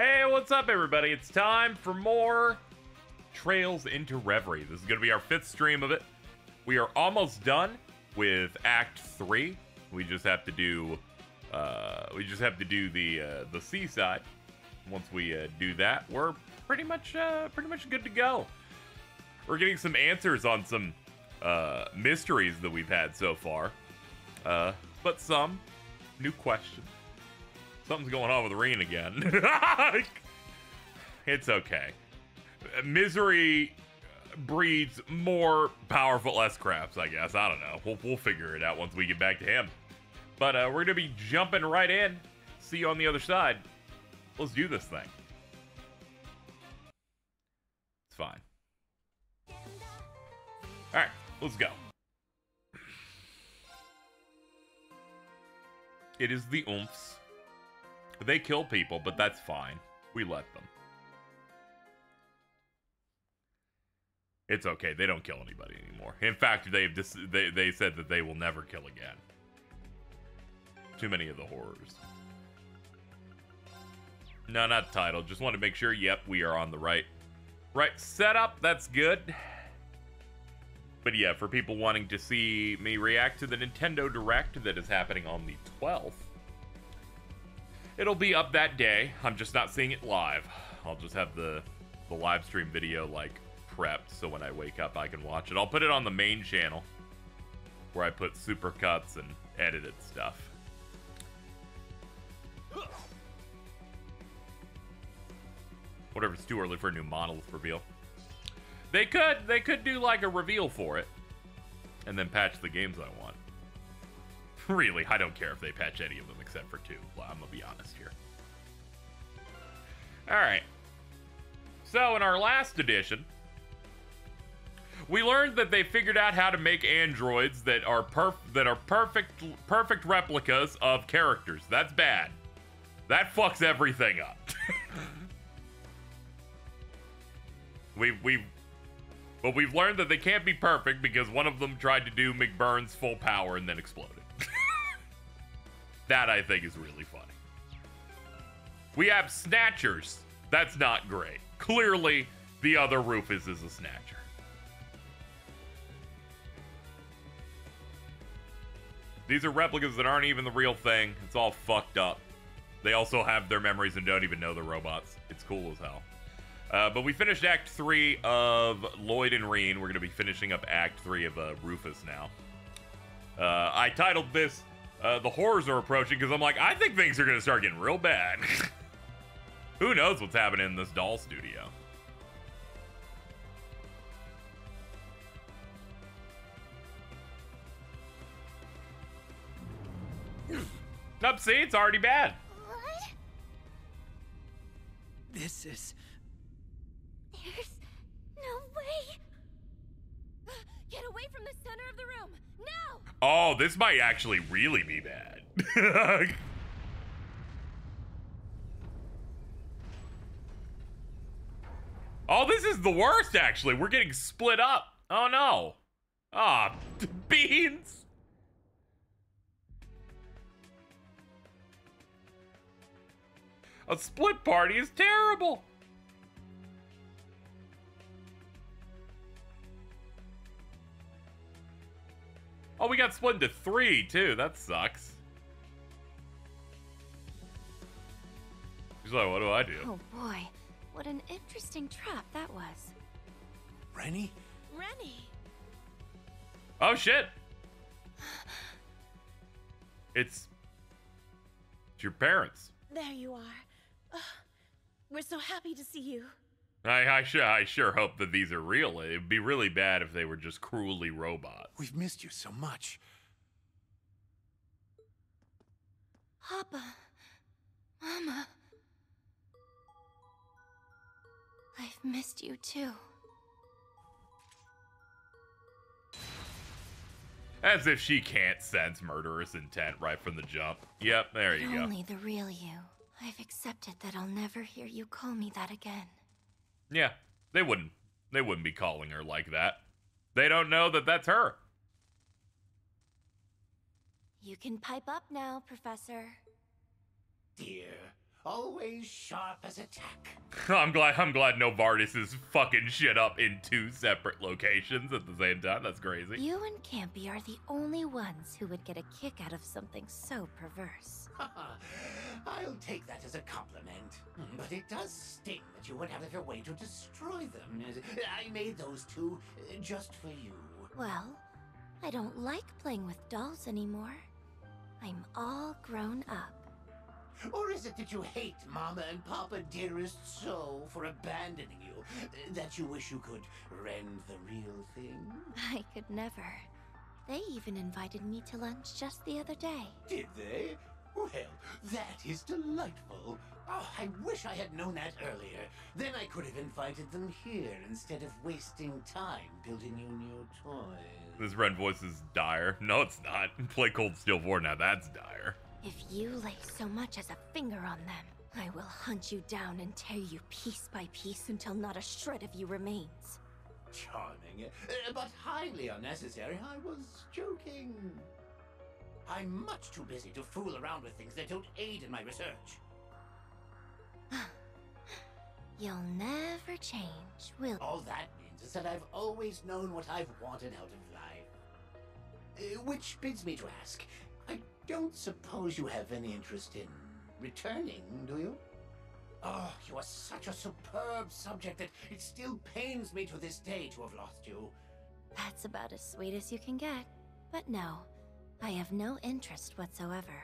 Hey, what's up, everybody? It's time for more Trails into Reverie. This is going to be our 5th stream of it. We are almost done with Act 3. We just have to do the seaside. Once we do that, we're pretty much good to go. We're getting some answers on some mysteries that we've had so far, but some new questions. Something's going on with Reen again. It's okay. Misery breeds more powerful S-Crafts, I guess. I don't know. We'll figure it out once we get back to him. But we're going to be jumping right in. See you on the other side. Let's do this thing. It's fine. Alright, let's go. It is the oomphs. They kill people, but that's fine. We let them. It's okay. They don't kill anybody anymore. In fact, they said that they will never kill again. Too many of the horrors. No, not title. Just want to make sure. Yep, we are on the right setup. That's good. But yeah, for people wanting to see me react to the Nintendo Direct that is happening on the 12th, it'll be up that day. I'm just not seeing it live. I'll just have the live stream video like prepped, so when I wake up I can watch it. I'll put it on the main channel where I put supercuts and edited stuff. Whatever, it's too early for a new monolith reveal. They could do like a reveal for it and then patch the games I want. Really, I don't care if they patch any of them except for 2. Well, I'm gonna be honest here. Alright. So in our last edition, we learned that they figured out how to make androids that are perfect replicas of characters. That's bad. That fucks everything up. We've learned that they can't be perfect because one of them tried to do McBurn's full power and then exploded. That I think is really funny. We have snatchers. That's not great. Clearly, the other Rufus is a snatcher. These are replicas that aren't even the real thing. It's all fucked up. They also have their memories and don't even know they're robots. It's cool as hell. But we finished Act 3 of Lloyd and Reen. We're going to be finishing up Act 3 of Rufus now. I titled this The Horrors Are Approaching because I'm like, I think things are going to start getting real bad. Who knows what's happening in this doll studio? Nope, see, it's already bad. What? This is... There's no way. Get away from the center of the room, now! Oh, this might actually really be bad. Oh, this is the worst, actually. We're getting split up. Oh, no. Ah, beans. A split party is terrible. Oh, we got split into 3, too. That sucks. He's like, what do I do? Oh boy, what an interesting trap that was. Rennie? Rennie! Oh, shit. It's your parents. There you are. Ugh, we're so happy to see you. I sure hope that these are real. It'd be really bad if they were just cruelly robots. We've missed you so much. Papa. Mama. I've missed you too. As if she can't sense murderous intent right from the jump. Yep, there you go. Only the real you. I've accepted that I'll never hear you call me that again. Yeah, they wouldn't be calling her like that. They don't know that that's her. You can pipe up now, Professor. Dear, always sharp as a tack. I'm glad Novartis is fucking shit up in 2 separate locations at the same time. That's crazy. You and Campy are the only ones who would get a kick out of something so perverse. I'll take that as a compliment. But it does sting that you went out of your way to destroy them. I made those two just for you. Well, I don't like playing with dolls anymore. I'm all grown up. Or is it that you hate Mama and Papa dearest so for abandoning you, that you wish you could rend the real thing? I could never. They even invited me to lunch just the other day. Did they? Well, that is delightful. Oh, I wish I had known that earlier. Then I could have invited them here instead of wasting time building you new toys. This Ren voice is dire. No, it's not. Play Cold Steel 4 now. That's dire. If you lay so much as a finger on them, I will hunt you down and tear you piece by piece until not a shred of you remains. Charming, but highly unnecessary. I was joking. I'm much too busy to fool around with things that don't aid in my research. You'll never change, will All that means is that I've always known what I've wanted out of life. Which bids me to ask, I don't suppose you have any interest in returning, do you? Oh, you are such a superb subject that it still pains me to this day to have lost you. That's about as sweet as you can get. But no, I have no interest whatsoever.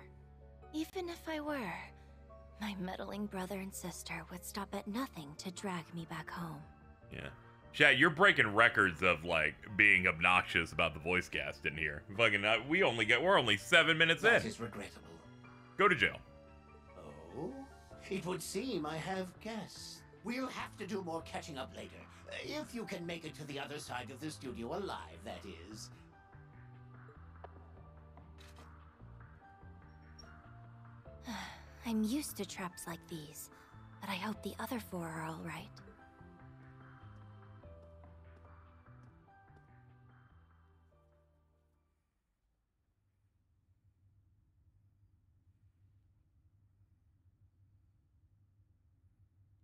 Even if I were, my meddling brother and sister would stop at nothing to drag me back home. Yeah. Chat, you're breaking records of, like, being obnoxious about the voice cast in here. Fucking, we're only 7 minutes in. That is regrettable. Go to jail. Oh? It would seem I have guests. We'll have to do more catching up later. If you can make it to the other side of the studio alive, that is. I'm used to traps like these, but I hope the other 4 are all right.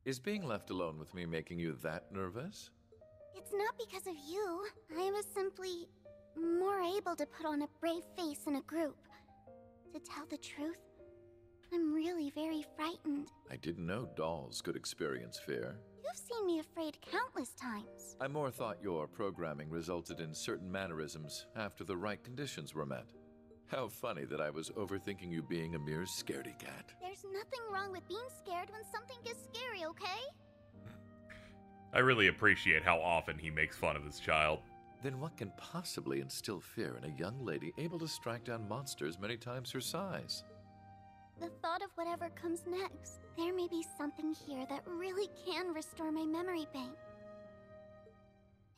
Is being left alone with me making you that nervous? It's not because of you. I was simply more able to put on a brave face in a group. To tell the truth, I'm really very frightened. I didn't know dolls could experience fear. You've seen me afraid countless times. I more thought your programming resulted in certain mannerisms after the right conditions were met. How funny that I was overthinking you being a mere scaredy cat. There's nothing wrong with being scared when something gets scary, okay? I really appreciate how often he makes fun of his child. Then what can possibly instill fear in a young lady able to strike down monsters many times her size? The thought of whatever comes next. There may be something here that really can restore my memory bank.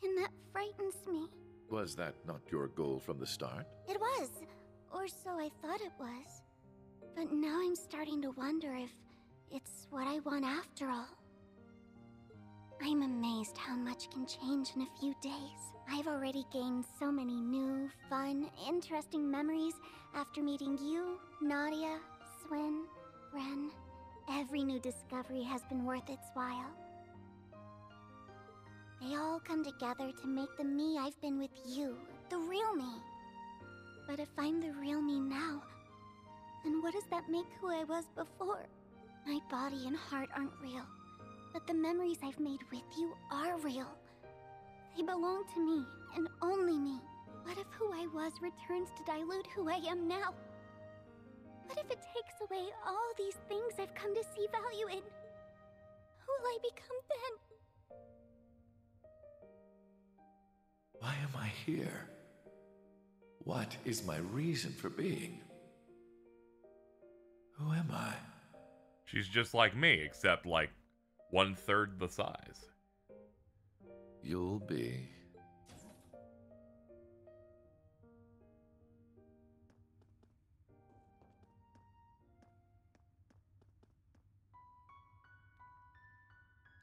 And that frightens me. Was that not your goal from the start? It was. Or so I thought it was. But now I'm starting to wonder if it's what I want after all. I'm amazed how much can change in a few days. I've already gained so many new, fun, interesting memories after meeting you, Nadia, Swin, Ren. Every new discovery has been worth its while. They all come together to make the me I've been with you, the real me. But if I'm the real me now, then what does that make who I was before? My body and heart aren't real, but the memories I've made with you are real. They belong to me, and only me. What if who I was returns to dilute who I am now? What if it takes away all these things I've come to see value in? Who will I become then? Why am I here? What is my reason for being? Who am I? She's just like me, except like 1/3 the size. You'll be.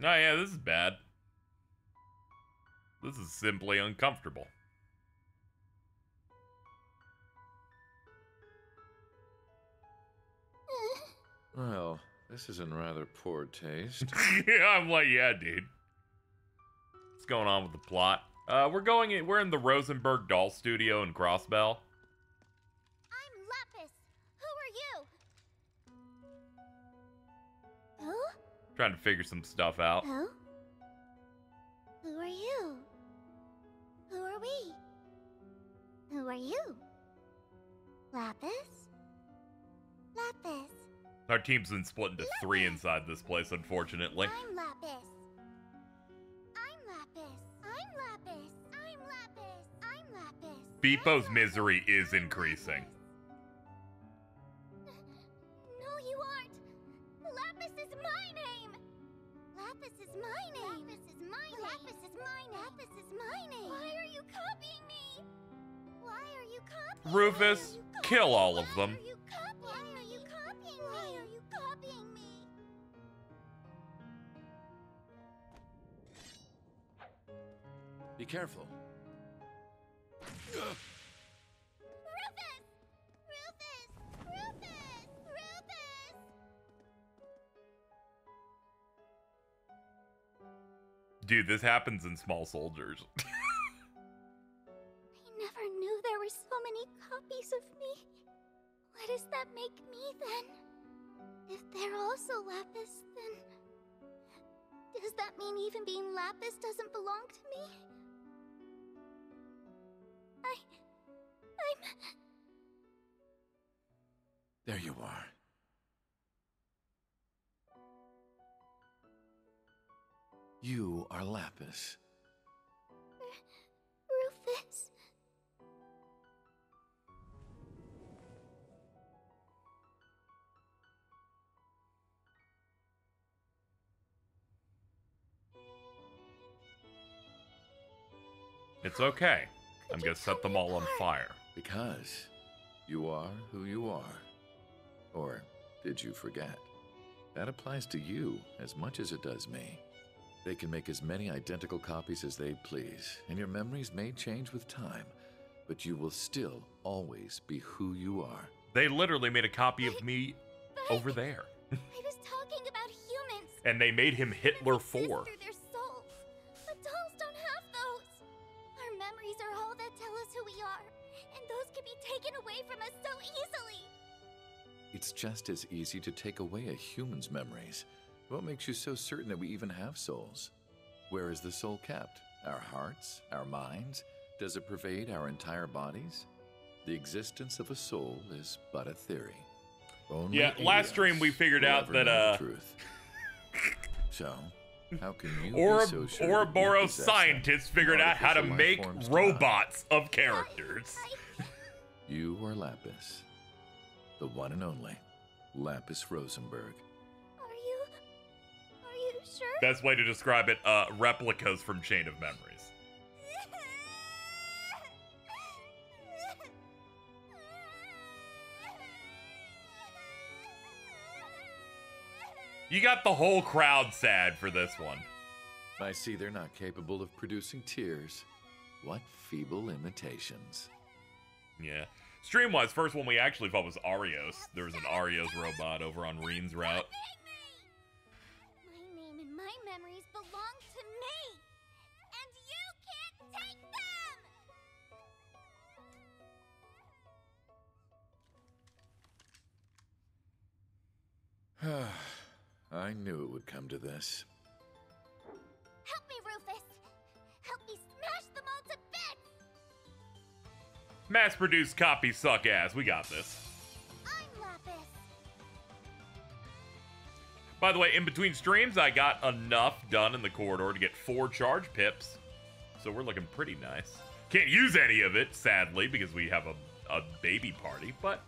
Oh yeah, this is bad. This is simply uncomfortable. Well, This is in rather poor taste. Yeah, I'm like, yeah, dude. What's going on with the plot? We're in the Rosenberg Doll Studio in Crossbell. I'm Lapis. Who are you? Who? Trying to figure some stuff out. Who? Who are you? Who are we? Who are you? Lapis? Lapis. Our team's been split into 3 inside this place, unfortunately. I'm Lapis. I'm Lapis. I'm Lapis. I'm Lapis. I'm Lapis. Beepo's misery is increasing. No, you aren't. Lapis is my name. Lapis is my name. Lapis is my name. Lapis is my name. Lapis is my name. Why are you copying me? Why are you copying Rufus, kill all of them. Why are you copying me? Why are you copying me? Be careful. Rufus! Rufus! Rufus! Rufus! Dude, this happens in Small Soldiers. I never knew there were so many copies of me. What does that make me then? If they're also Lapis, then... does that mean even being Lapis doesn't belong to me? I'm... There you are. You are Lapis. Rufus. It's okay. I'm gonna set them all on fire. Because you are who you are. Or did you forget? That applies to you as much as it does me. They can make as many identical copies as they please, and your memories may change with time, but you will still always be who you are. They literally made a copy of me over there. I was talking about humans. And they made him Hitler 4. Through their souls. But dolls don't have those. Our memories are all that tell us who we are, and those can be taken away from us so easily. It's just as easy to take away a human's memories. What makes you so certain that we even have souls? Where is the soul kept? Our hearts? Our minds? Does it pervade our entire bodies? The existence of a soul is but a theory. Only Yeah, last stream we figured out that the truth. So, how can you be so sure Ouroboros scientists figured out how to make robots of I- characters. You are Lapis. The one and only Lapis Rosenberg. Are you sure? Best way to describe it, replicas from Chain of Memories. You got the whole crowd sad for this one. I see they're not capable of producing tears. What feeble imitations. Yeah. Stream-wise, first one we actually fought was Arios. There was an Arios robot over on Reen's route. My name and my memories belong to me, and you can't take them! I knew it would come to this. Help me, Rufus! Help me smash them all to bits! Mass-produced copies suck ass. We got this. I'm Lapis. By the way, in between streams, I got enough done in the corridor to get 4 charge pips. So we're looking pretty nice. Can't use any of it, sadly, because we have a baby party, but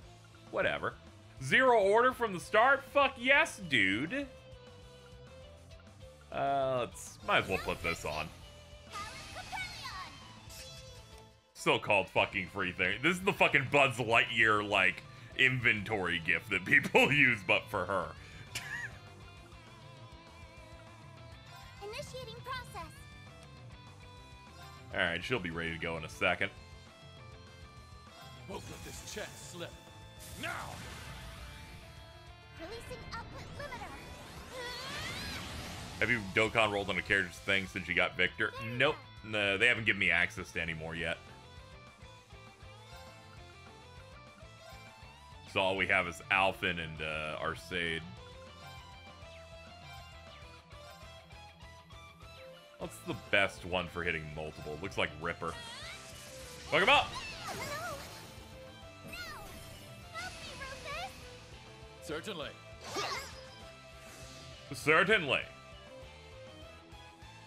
whatever. 0 order from the start? Fuck yes, dude. Might as well put this on. Still called fucking free thing. This is the fucking Buzz Lightyear, like, inventory gift that people use, but for her. Initiating process. Alright, she'll be ready to go in a second. Won't let this chance slip. Now! Releasing output limiter. Have you Dokkan rolled on a character's thing since you got Victor? Nope. No, they haven't given me access to any more yet. So all we have is Alphen and Arcade. What's the best one for hitting multiple? Looks like Ripper. Fuck him up! No! No! Help me, Rufus! Certainly. Certainly.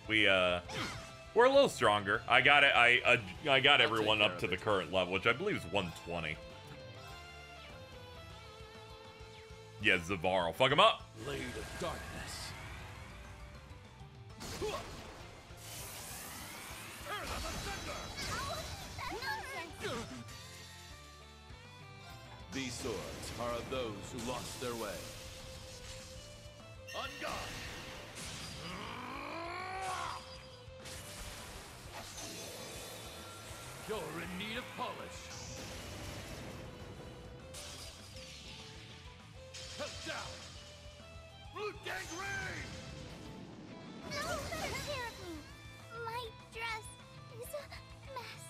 We're a little stronger. I got it. I got everyone up to the current level, which I believe is 120. Yeah, Zavarl. Fuck him up. Blade of darkness. These swords are of those who lost their way. On guard! You're in need of polish. Held down! Root gangrene! No! Take care of me! My dress is a mess.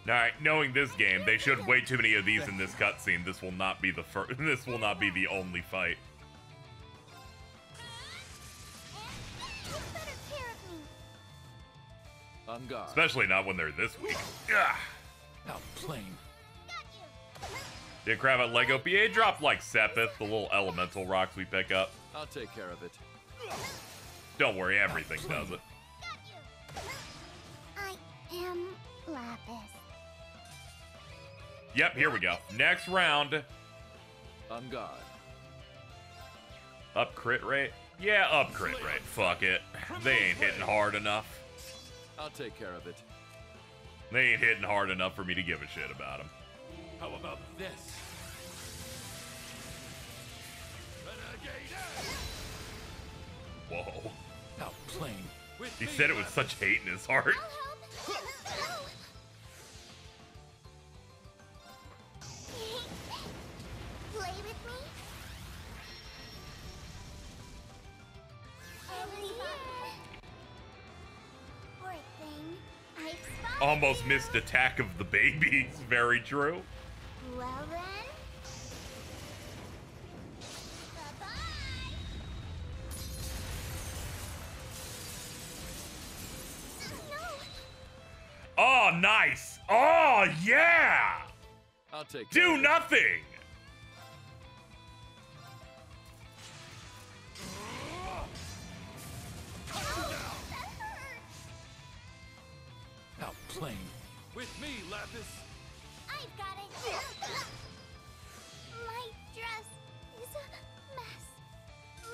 Alright, knowing this game, they showed way too many of these in this cutscene. This will not be the first. This will not be the only fight. Take better care of me. On guard. Especially not when they're this weak. Ugh. Outplain. Got you. Yeah, crap at Lego PA dropped like Sepith, the little elemental rocks we pick up. I'll take care of it. Don't worry, everything does it. Got you. I am Lapis. Yep, here we go. Next round. On guard. Up crit rate? Yeah, up crit rate. Fuck it. They ain't hitting hard enough. I'll take care of it. They ain't hitting hard enough for me to give a shit about them. How about this? Renegade! Whoa. Outplain. He said it with such hate in his heart. I'll help. Play with me? Poor thing. I've spotted Almost you. missed attack of the babies. Very true. Well then. Bye-bye. No. Oh, nice. Oh, yeah. I'll take care Do of it. nothing. That hurt. Outplain. With me, Lapis. I've got it. My dress is a mess.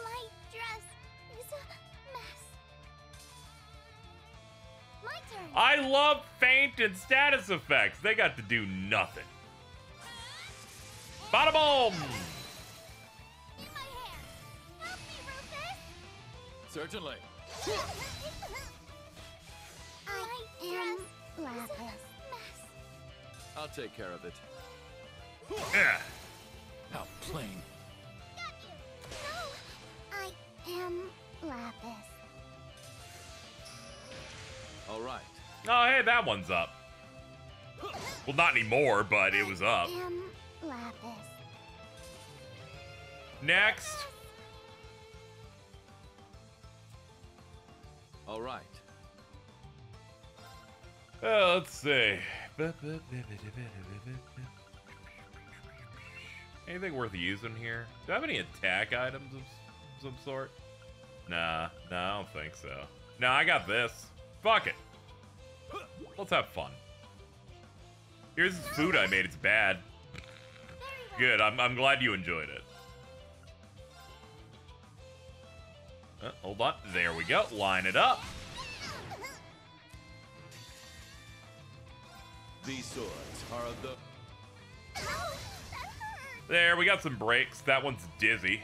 My dress is a mess. My turn. I love feint and status effects. They got to do nothing. Bada boom. In my hair. Help me, Rufus. Certainly. I am Lapis. I'll take care of it. Yeah. Outplain. Got you. No. I am Lapis. All right. Oh, hey, that one's up. Well, not anymore, but it was up. I am Lapis. Next. All right. Let's see. Anything worth using here? Do I have any attack items of some sort? Nah, I don't think so. Nah, I got this. Fuck it. Let's have fun. Here's this food I made. It's bad. Good. I'm glad you enjoyed it. Hold on. There we go. Line it up. These swords are of the... There, we got some breaks. That one's Dizzy.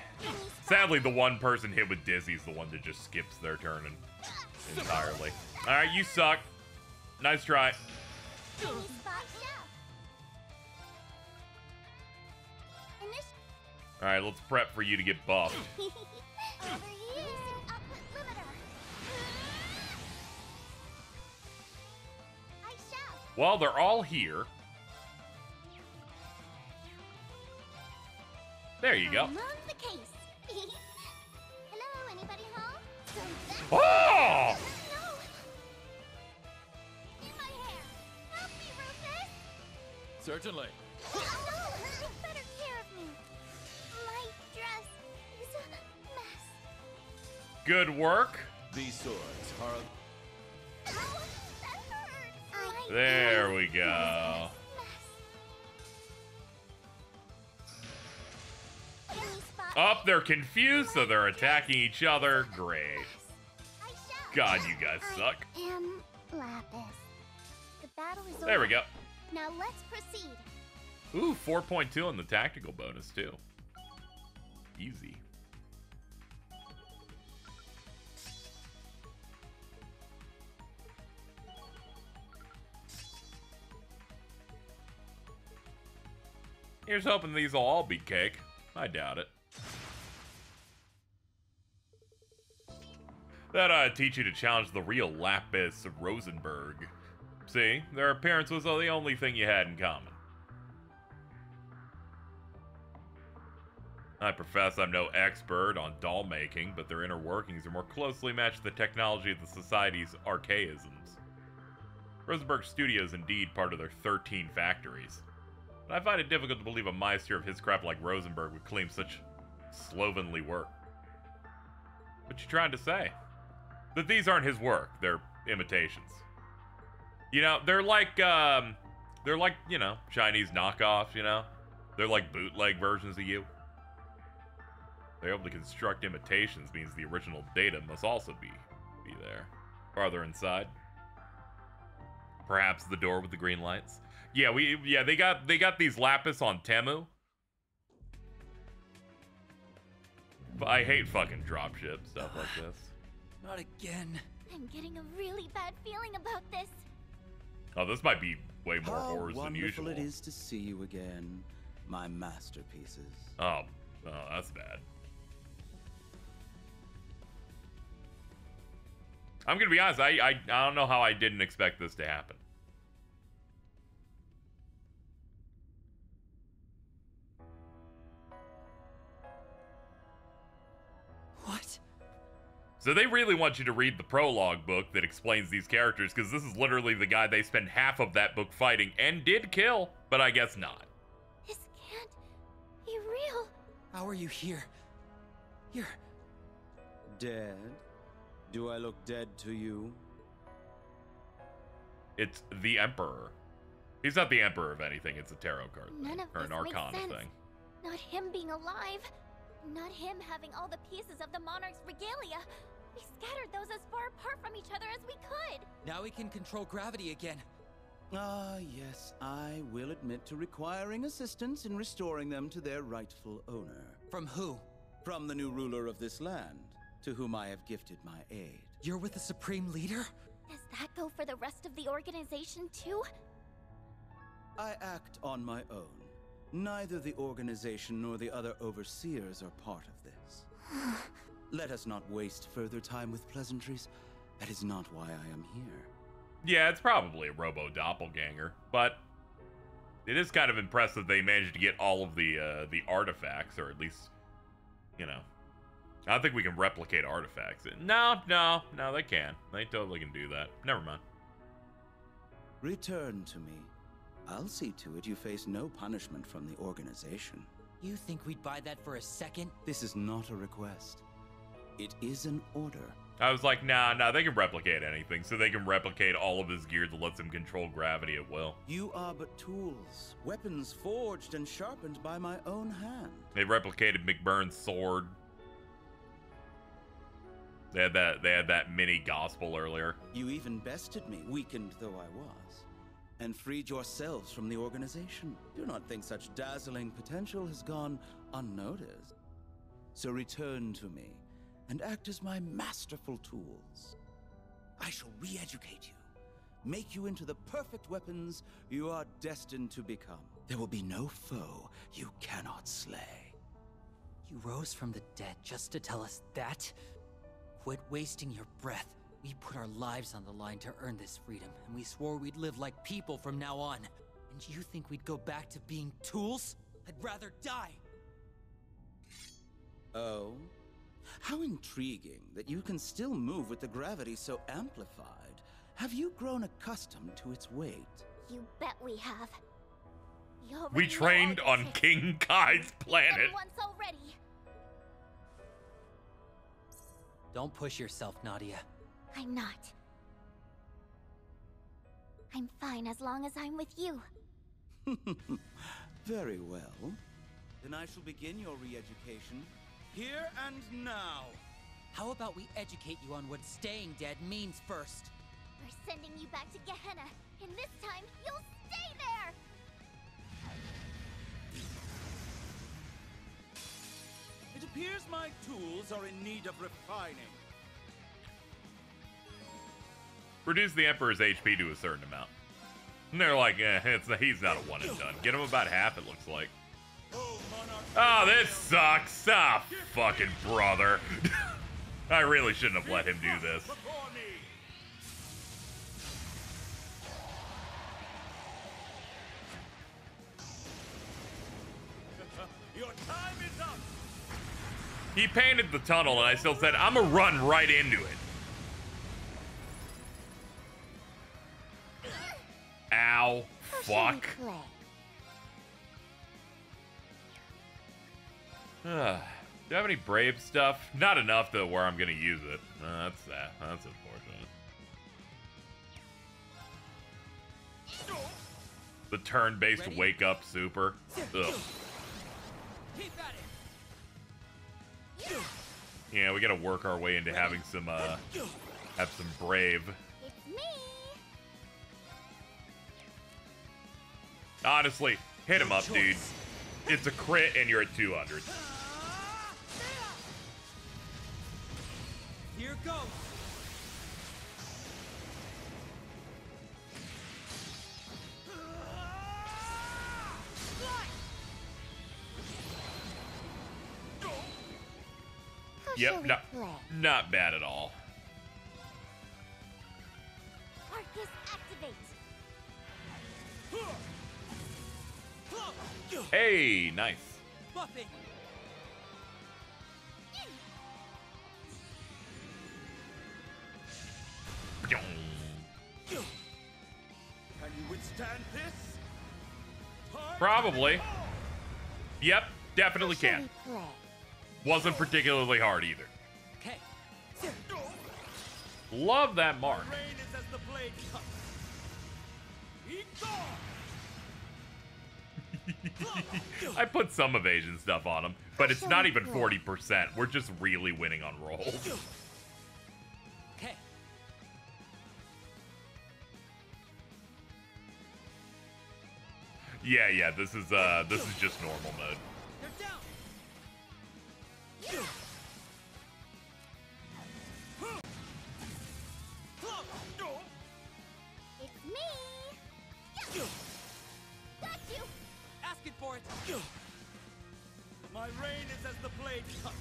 Sadly, the one person hit with Dizzy is the one that just skips their turn entirely. Alright, you suck. Nice try. All right, let's prep for you to get buffed. Overusing output limiter. I shall. Well, they're all here. There you go. I'm on the case. Hello, anybody home? So that's Oh! no. In my hair. Help me, Rufus. Certainly. No, take better care of me. My dress is a mess. Good work. These swords are... Ow, that hurts. There we go. Mess. Can we spot Up, they're confused, so they're attacking each other. Great. I shall. God, you guys suck. I am Lapis. The battle is over. There we go. Now let's proceed. Ooh, 4.2 on the tactical bonus, too. Easy. Here's hoping these will all be cake. I doubt it. That teach you to challenge the real Lapis Rosenberg. See, their appearance was the only thing you had in common. I profess I'm no expert on doll making, but their inner workings are more closely matched to the technology of the Society's archaisms. Rosenberg Studio is indeed part of their 13 factories. But I find it difficult to believe a Meister of his craft like Rosenberg would claim such slovenly work. What you trying to say? That these aren't his work, they're imitations. You know, they're like, you know, Chinese knockoffs, you know? They're like bootleg versions of you. They're able to construct imitations means the original data must also be there. Farther inside. Perhaps the door with the green lights. Yeah, they got these Lapis on Temu. But I hate fucking dropship stuff like this. Not again. I'm getting a really bad feeling about this. Oh, this might be way more How horrors than wonderful usual. it is to see you again, my masterpieces. Oh, that's bad. I'm gonna be honest, I don't know how I didn't expect this to happen. What? So they really want you to read the prologue book that explains these characters, because this is literally the guy they spend half of that book fighting and did kill, but I guess not. This can't be real. How are you here? You're dead? Do I look dead to you? It's the Emperor. He's not the Emperor of anything, it's a tarot card thing, None of or this an makes Arcana sense. thing. Not him being alive. Not him having all the pieces of the monarch's regalia. We scattered those as far apart from each other as we could. Now we can control gravity again. Ah, yes, I will admit to requiring assistance in restoring them to their rightful owner. From who? From the new ruler of this land, to whom I have gifted my aid. You're with the Supreme Leader? Does that go for the rest of the organization too? I act on my own. Neither the organization nor the other overseers are part of this. Let us not waste further time with pleasantries. That is not why I am here. Yeah, it's probably a robo-doppelganger, but it is kind of impressive they managed to get all of the artifacts, or at least, you know, I don't think we can replicate artifacts. No, they can. They totally can do that. Never mind. Return to me. I'll see to it you face no punishment from the organization. You think we'd buy that for a second? This is not a request. It is an order. I was like, nah, they can replicate anything, so they can replicate all of his gear that lets him control gravity at will. You are but tools, weapons forged and sharpened by my own hand. They replicated McBurn's sword. They had that mini gospel earlier. You even bested me, weakened though I was, and freed yourselves from the organization. Do not think such dazzling potential has gone unnoticed. So return to me, and act as my masterful tools. I shall re-educate you, make you into the perfect weapons you are destined to become. There will be no foe you cannot slay. You rose from the dead just to tell us that? Quit wasting your breath. We put our lives on the line to earn this freedom, and we swore we'd live like people from now on. And you think we'd go back to being tools? I'd rather die! Oh? How intriguing that you can still move with the gravity so amplified. Have you grown accustomed to its weight? You bet we have. We trained on King Kai's planet. Once already. Don't push yourself, Nadia. I'm not. I'm fine as long as I'm with you. Very well. Then I shall begin your re-education here and now. How about we educate you on what staying dead means first? We're sending you back to Gehenna, and this time you'll stay there! It appears my tools are in need of refining. Reduce the Emperor's HP to a certain amount. And they're like, he's not a one and done. Get him about half, it looks like. Oh, this sucks. Ah, fucking brother. I really shouldn't have let him do this. Your time is up. He painted the tunnel, and I still said, I'm gonna run right into it. Ow. Fuck. Do I have any brave stuff? Not enough, though, where I'm gonna use it. That's sad. That's unfortunate. The turn-based wake-up super. Ugh. Yeah, we gotta work our way into having some, have some brave. It's me! Honestly, hit him up, dude. It's a crit and you're at 200. Here goes. Yep, not bad at all. Arcus activate! Hey, nice. Buffing. Can you withstand this? Probably. Yep, definitely can. Wasn't particularly hard either. Okay. Love that mark. Rain is as the blade cuts. I put some evasion stuff on him, but it's not even 40%. We're just really winning on rolls. Okay. Yeah, this is just normal mode. They're down. It's me! Got you! Asking for it. My reign is as the blade cuts.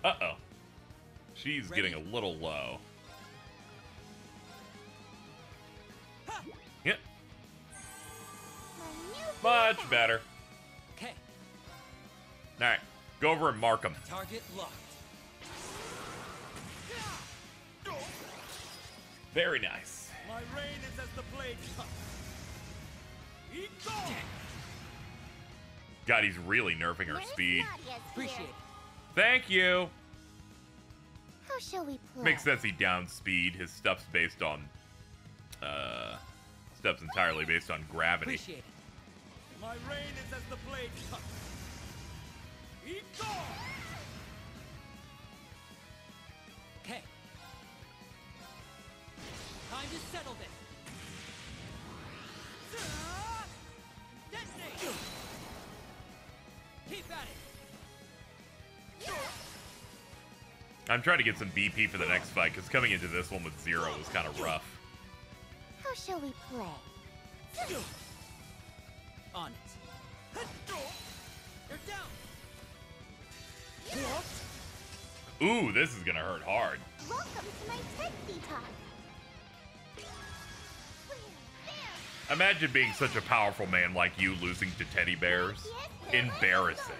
Uh-oh. She's getting a little low. Yep. Much better. Okay. Alright, go over and mark him. Target locked. Very nice. My reign is as the blade cuts. God, he's really nerfing her speed. Appreciate it. Thank you. How shall we play? Makes sense he downs speed. His stuff's based on, stuff's entirely based on gravity. Appreciate it. My reign is as the blade cuts. Okay. Time to settle this. Detonate. Keep at it. I'm trying to get some BP for the next fight, because coming into this one with 0 was kind of rough. How shall we play? On it. You're down. Ooh, this is gonna hurt hard. Welcome to my TED talk. Imagine being such a powerful man like you losing to teddy bears. Embarrassing.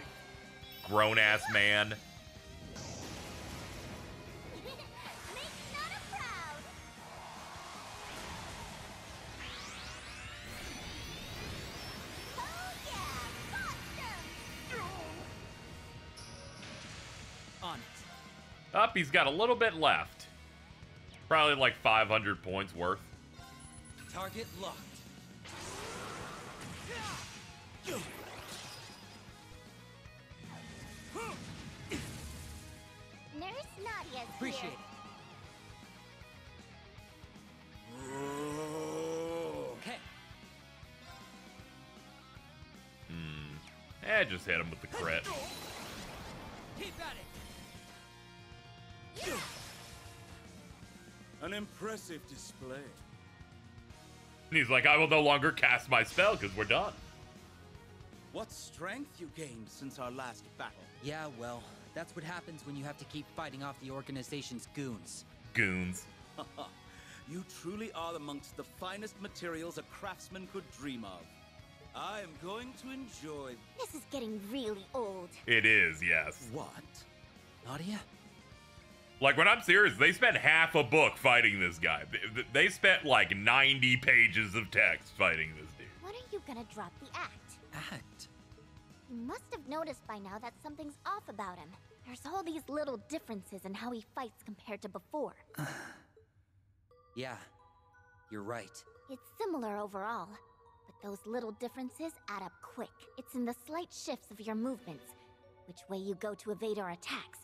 Grown-ass man. On it. Up, he's got a little bit left. Probably like 500 points worth. Target locked. Nurse Nadia's Appreciate here. it. Okay. Just hit him with the crit. Keep at it. An impressive display. And he's like, I will no longer cast my spell because we're done. What strength you gained since our last battle. Yeah, well, that's what happens when you have to keep fighting off the organization's goons. Goons. You truly are amongst the finest materials a craftsman could dream of. I am going to enjoy... This is getting really old. It is, yes. What? Nadia? Like, when I'm serious, they spent half a book fighting this guy. They spent like 90 pages of text fighting this dude. When are you gonna drop the act? Act. You must have noticed by now that something's off about him. There's all these little differences in how he fights compared to before. Yeah, you're right. It's similar overall, but those little differences add up quick. It's in the slight shifts of your movements, which way you go to evade our attacks,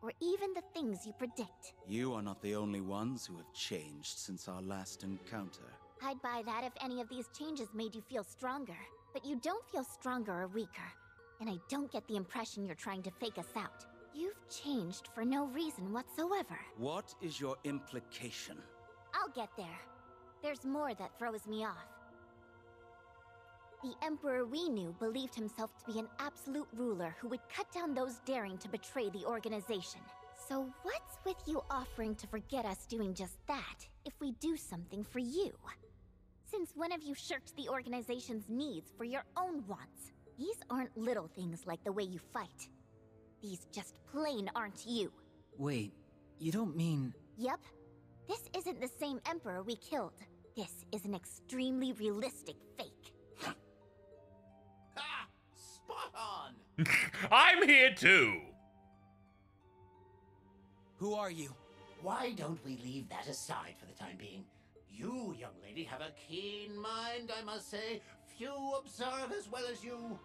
or even the things you predict. You are not the only ones who have changed since our last encounter. I'd buy that if any of these changes made you feel stronger. But you don't feel stronger or weaker, and I don't get the impression you're trying to fake us out. You've changed for no reason whatsoever. What is your implication? I'll get there. There's more that throws me off. The Emperor we knew believed himself to be an absolute ruler who would cut down those daring to betray the organization. So what's with you offering to forget us doing just that if we do something for you? Since when have you shirked the organization's needs for your own wants? These aren't little things like the way you fight. These just plain aren't you. Wait, you don't mean... Yep. This isn't the same Emperor we killed. This is an extremely realistic fake. Ha! Spot on! I'm here too! Who are you? Why don't we leave that aside for the time being? You, young lady, have a keen mind, I must say. Few observe as well as you.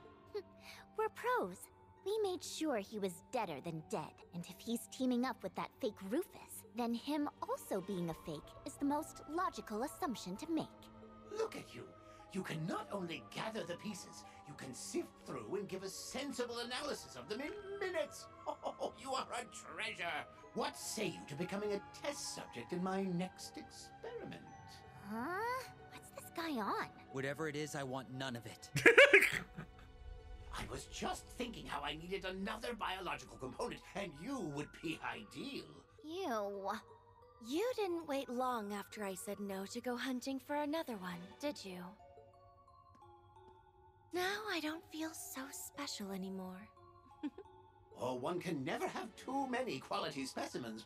We're pros. We made sure he was deader than dead. And if he's teaming up with that fake Rufus, then him also being a fake is the most logical assumption to make. Look at you. You can not only gather the pieces, you can sift through and give a sensible analysis of them in minutes. Oh, you are a treasure. What say you to becoming a test subject in my next experiment? Huh? What's this guy on? Whatever it is, I want none of it. I was just thinking how I needed another biological component, and you would be ideal. Ew. You didn't wait long after I said no to go hunting for another one, did you? Now I don't feel so special anymore. Oh, one can never have too many quality specimens.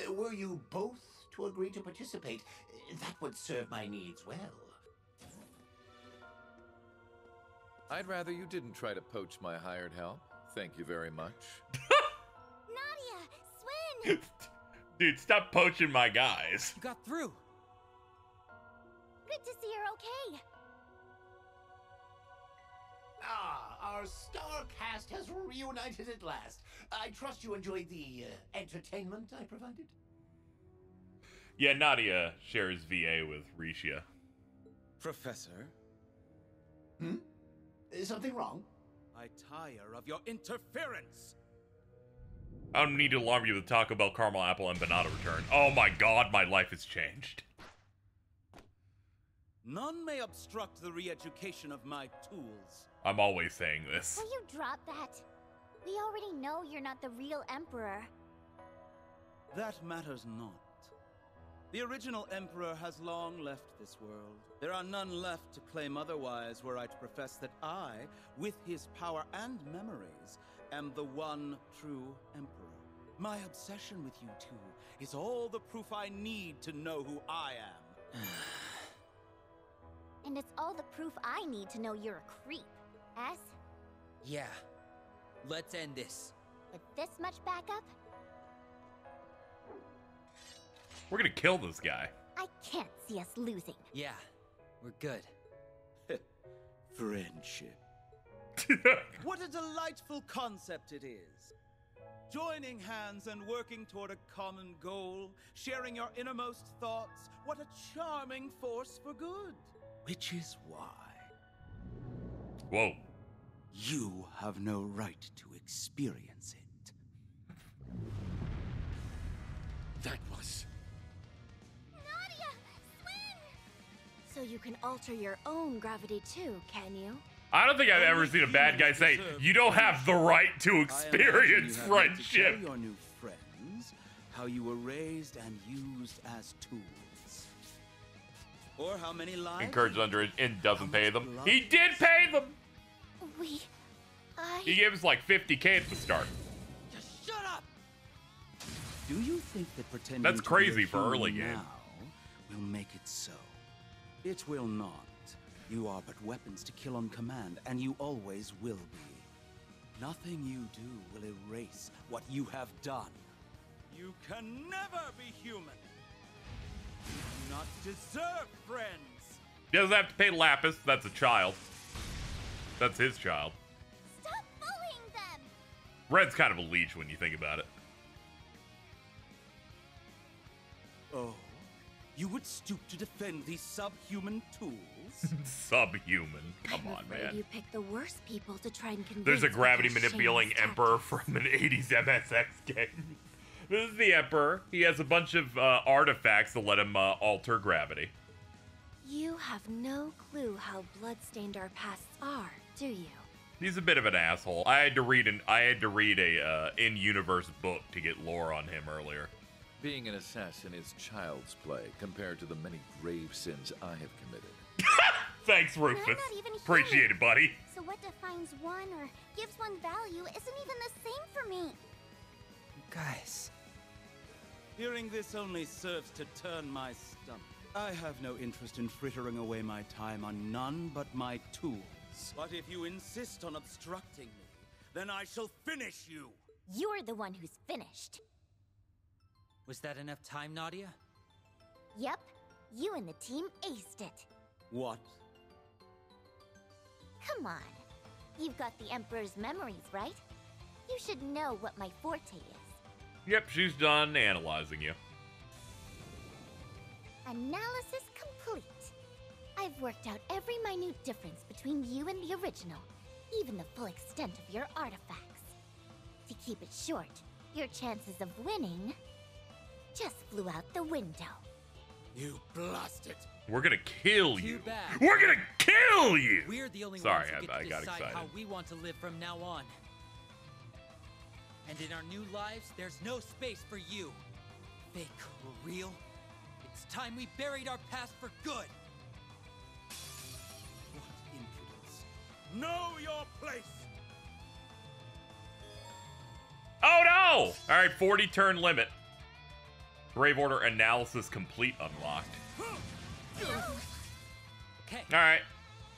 Were you both to agree to participate, that would serve my needs well. I'd rather you didn't try to poach my hired help. Thank you very much. Nadia! Swin! Dude, stop poaching my guys. You got through. Good to see you're okay. Ah, our star cast has reunited at last. I trust you enjoyed the entertainment I provided? Yeah, Nadia shares VA with Risha. Professor, Is something wrong? I tire of your interference. I don't need to alarm you with Taco Bell caramel apple and banana return. Oh my god, my life has changed. None may obstruct the re-education of my tools. I'm always saying this. Will you drop that? We already know you're not the real Emperor. That matters not. The original Emperor has long left this world. There are none left to claim otherwise were I to profess that I, with his power and memories, am the one true Emperor. My obsession with you two is all the proof I need to know who I am. And it's all the proof I need to know you're a creep. S? Yeah. Let's end this. With this much backup? We're gonna kill this guy. I can't see us losing. Yeah, we're good. Friendship. What a delightful concept it is. Joining hands and working toward a common goal, sharing your innermost thoughts. What a charming force for good. Which is why Whoa. you have no right to experience it. That was... Nadia! Swing! So you can alter your own gravity too, can you? I don't think I've ever seen a bad guy say, you don't have the right to experience I imagine you have yet to friendship. tell your new friends how you were raised and used as tools. Or how many lives Encouraged under it and doesn't pay them. blood He did pay them. I... He gave us like 50K at the start. Just shut up! Do you think that pretending That's to be crazy a for early human game. now will make it so? It will not. You are but weapons to kill on command, and you always will be. Nothing you do will erase what you have done. You can never be human. You do not deserve friends. He doesn't have to pay Lapis. That's a child. That's his child. Stop bullying them! Red's kind of a leech when you think about it. Oh, you would stoop to defend these subhuman tools? Subhuman. Come I'm on, afraid man. you picked the worst people to try and convince. There's a with gravity your manipulating shameless emperor tactics. from an 80s MSX game. This is the emperor. He has a bunch of artifacts that let him alter gravity. You have no clue how bloodstained our pasts are, do you? He's a bit of an asshole. I had to read a in-universe book to get lore on him earlier. Being an assassin is child's play compared to the many grave sins I have committed. Thanks, Rufus. not even Appreciate it, buddy. So what defines one or gives one value isn't even the same for me. Guys. Hearing this only serves to turn my stomach. I have no interest in frittering away my time on none but my tools. But if you insist on obstructing me, then I shall finish you. You're the one who's finished. Was that enough time, Nadia? Yep, you and the team aced it. What? Come on. You've got the Emperor's memories, right? You should know what my forte is. Yep, she's done analyzing you. Analysis complete. I've worked out every minute difference between you and the original, even the full extent of your artifacts. To keep it short, your chances of winning just flew out the window. You blasted. We're gonna kill Too you. bad. We're gonna kill you. We're the only Sorry, ones who get I to got decide excited. how we want to live from now on. And in our new lives, there's no space for you. Fake or real, it's time we buried our past for good. What impudence. Know your place. Oh no! All right, 40 turn limit. Brave Order analysis complete unlocked. Okay. All right,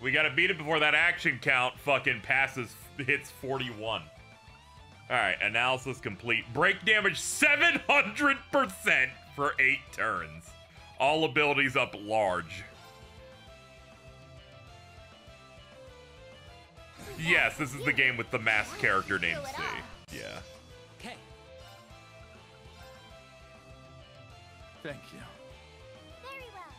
we gotta beat it before that action count fucking hits 41. All right, analysis complete. Break damage 700% for 8 turns. All abilities up large. Yes, this is the game with the masked character named C. Yeah. Okay. Thank you. Very well.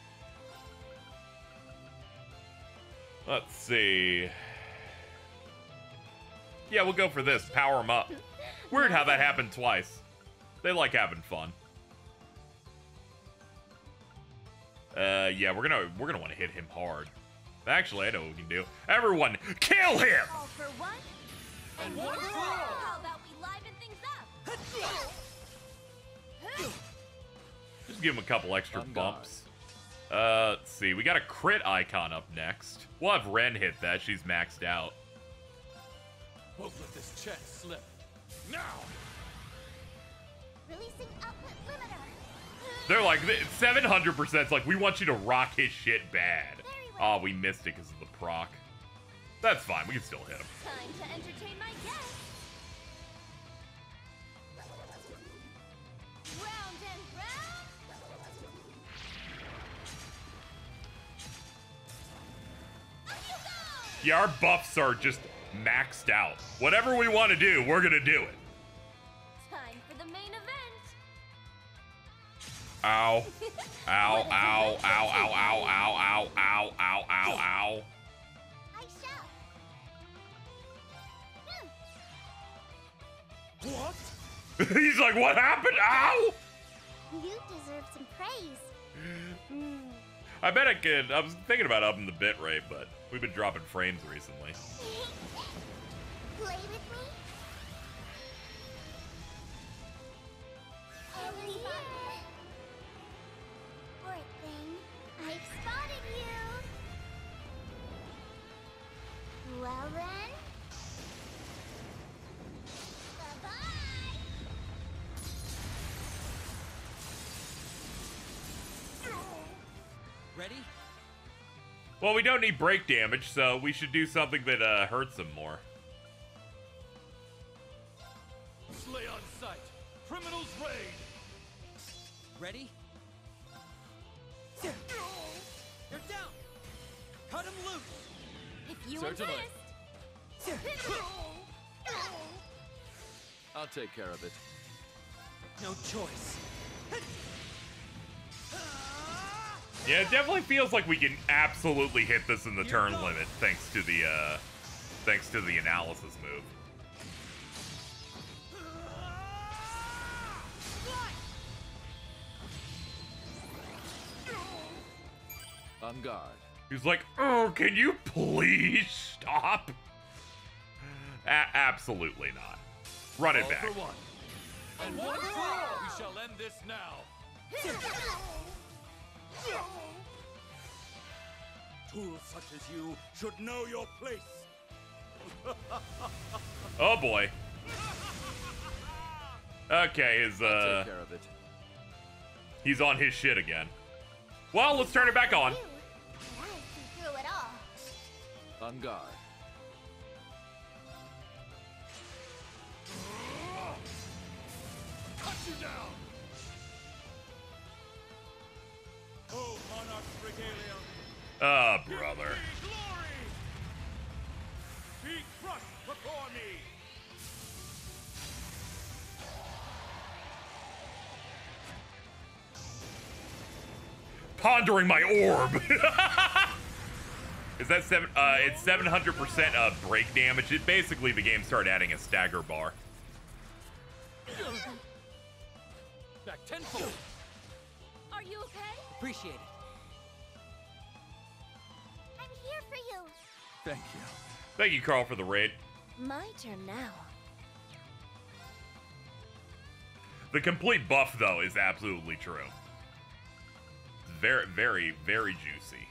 Let's see. Yeah, we'll go for this. Power him up. Weird how that happened twice. They like having fun. Yeah, we're gonna want to hit him hard. Actually, I know what we can do. Everyone, kill him! All for one, and one for all. How about we liven things up? Just give him a couple extra On bumps. Let's see. We got a crit icon up next. We'll have Ren hit that. She's maxed out. Won't let this chance slip. Now! Releasing output limiter. They're like, 700%'s like, we want you to rock his shit bad. Oh, we missed it because of the proc. That's fine. We can still hit him. Time to entertain my guests. Round and round. Up you go! Yeah, our buffs are just maxed out. Whatever we want to do, we're going to do it. Time for the main event. Ow. Ow, ow, ow, ow, ow, ow, ow, ow, ow, ow, ow. I shall. What? He's like, what happened? Ow! You deserve some praise. I bet I could. I was thinking about upping the bit rate, but we've been dropping frames recently. Play with me? Over here. Poor thing. I've spotted you. Well then. Bye-bye. Ready? Well, we don't need break damage, so we should do something that hurts him more. Slay on sight. Criminals raid. Ready? You're down! Cut him loose! If you Certainly. insist. I'll take care of it. No choice. Yeah, it definitely feels like we can absolutely hit this in the turn limit, thanks to the analysis move. On guard. He's like, oh, can you please stop? Absolutely not. Run it All back. for one. And one for all. We shall end this now. Tools such as you should know your place. Oh boy. Okay, I'll take care of it. he's on his shit again. Well, let's turn it back on. You. I see through it all. On guard. Cut you down. Oh, Monarch's regalia. Ah, brother. Give me glory. Be crushed before me. Pondering my orb. Is that it's 700% break damage. It basically the game started adding a stagger bar. Back tenfold. Are you okay? Appreciate it. I'm here for you. Thank you. Thank you, Carl, for the raid. My turn now. The complete buff, though, is absolutely true. Very, very, very juicy.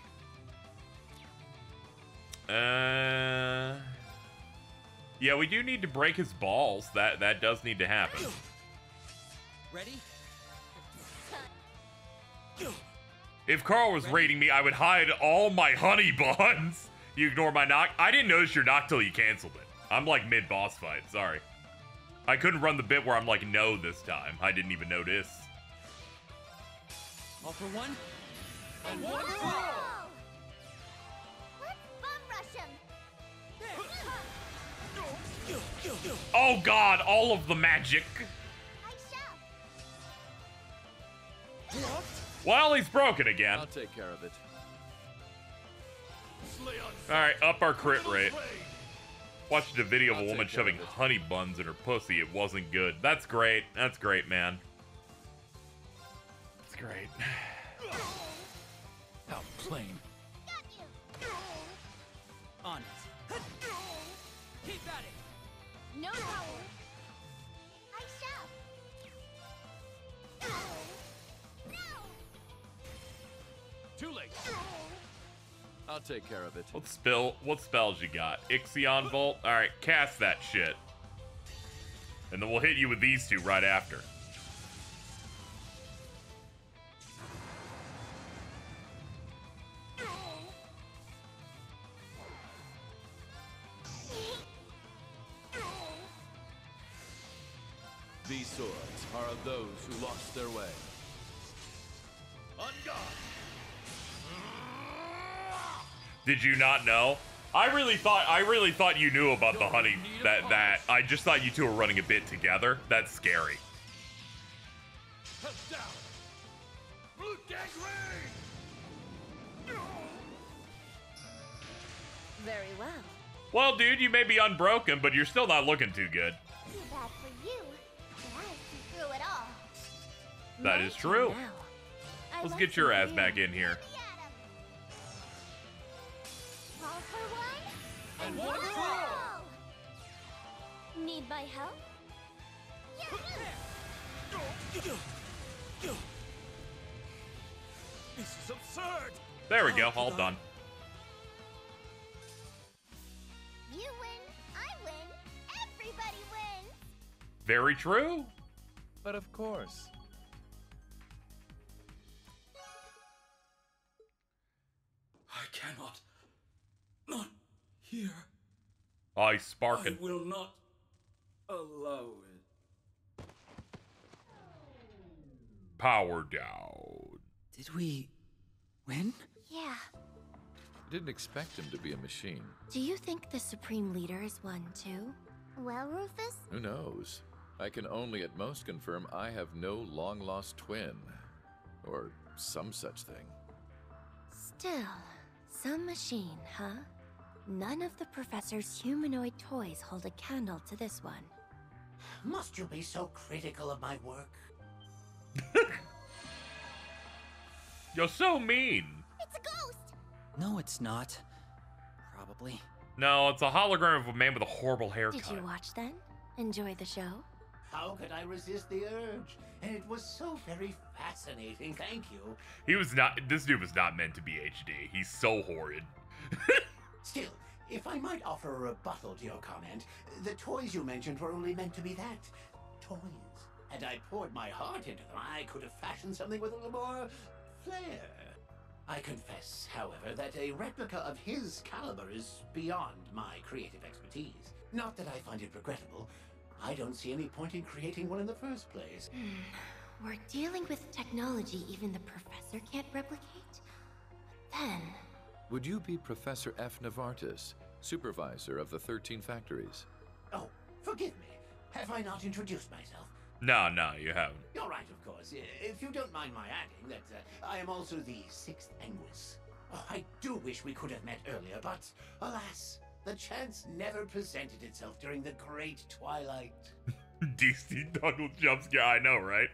Yeah, we do need to break his balls. That does need to happen. Ready? If Carl was raiding me, I would hide all my honey buns. You ignore my knock. I didn't notice your knock till you canceled it. I'm like mid-boss fight. Sorry. I couldn't run the bit where I'm like, no, this time. I didn't even notice. All for one? And one for all. Let's bum rush him. Oh god, all of the magic. I shall. Well, he's broken again. I'll take care of it. Slay on sight. Alright, up our crit rate. Criminals raid. Watched a video of a I'll woman take care shoving of it. honey buns in her pussy. It wasn't good. That's great. That's great, man. That's great. How plain. Got you. On it. Keep at it. No power. I shall. No! Too late. I'll take care of it. What spells you got? Ixion Volt? Alright, cast that shit. And then we'll hit you with these two right after. These swords are of those who lost their way. On guard. Did you not know? I really thought you knew about the honey that I just thought you two were running a bit together. That's scary. Head down. Blue Gang Ray. Very well. Well, dude, you may be unbroken, but you're still not looking too good. Too bad for you. But I see through it all. That is true. Now, I Let's like get your to ass hear. back in here. All for one, And one for all. Need my help? This is absurd. There we go, all done. You win, I win, everybody wins. Very true. But of course. I cannot. Not here. Eye sparking. I will not allow it. Power down. Did we win? Yeah. Didn't expect him to be a machine. Do you think the Supreme Leader is one too? Well, Rufus, Who knows? I can only at most confirm I have no long-lost twin. Or some such thing. Still, some machine, huh? None of the Professor's humanoid toys hold a candle to this one. Must you be so critical of my work? You're so mean. it's a ghost. No, it's not. Probably. No, it's a hologram of a man with a horrible haircut. Did you watch then? Enjoy the show? How could I resist the urge? And it was so very fascinating, thank you. This dude was not meant to be HD. He's so horrid. Still, if I might offer a rebuttal to your comment, the toys you mentioned were only meant to be that. Toys. Had I poured my heart into them, I could have fashioned something with a little more flair. I confess, however, that a replica of his caliber is beyond my creative expertise. Not that I find it regrettable. I don't see any point in creating one in the first place. We're dealing with technology even the Professor can't replicate? But then... Would you be Professor F. Novartis, supervisor of the 13 factories? Oh, forgive me. Have I not introduced myself? No, you haven't. You're right, of course. If you don't mind my adding that I am also the 6th Anguis. Oh, I do wish we could have met earlier, but alas, the chance never presented itself during the Great Twilight. DC Donald jump scare, I know, right?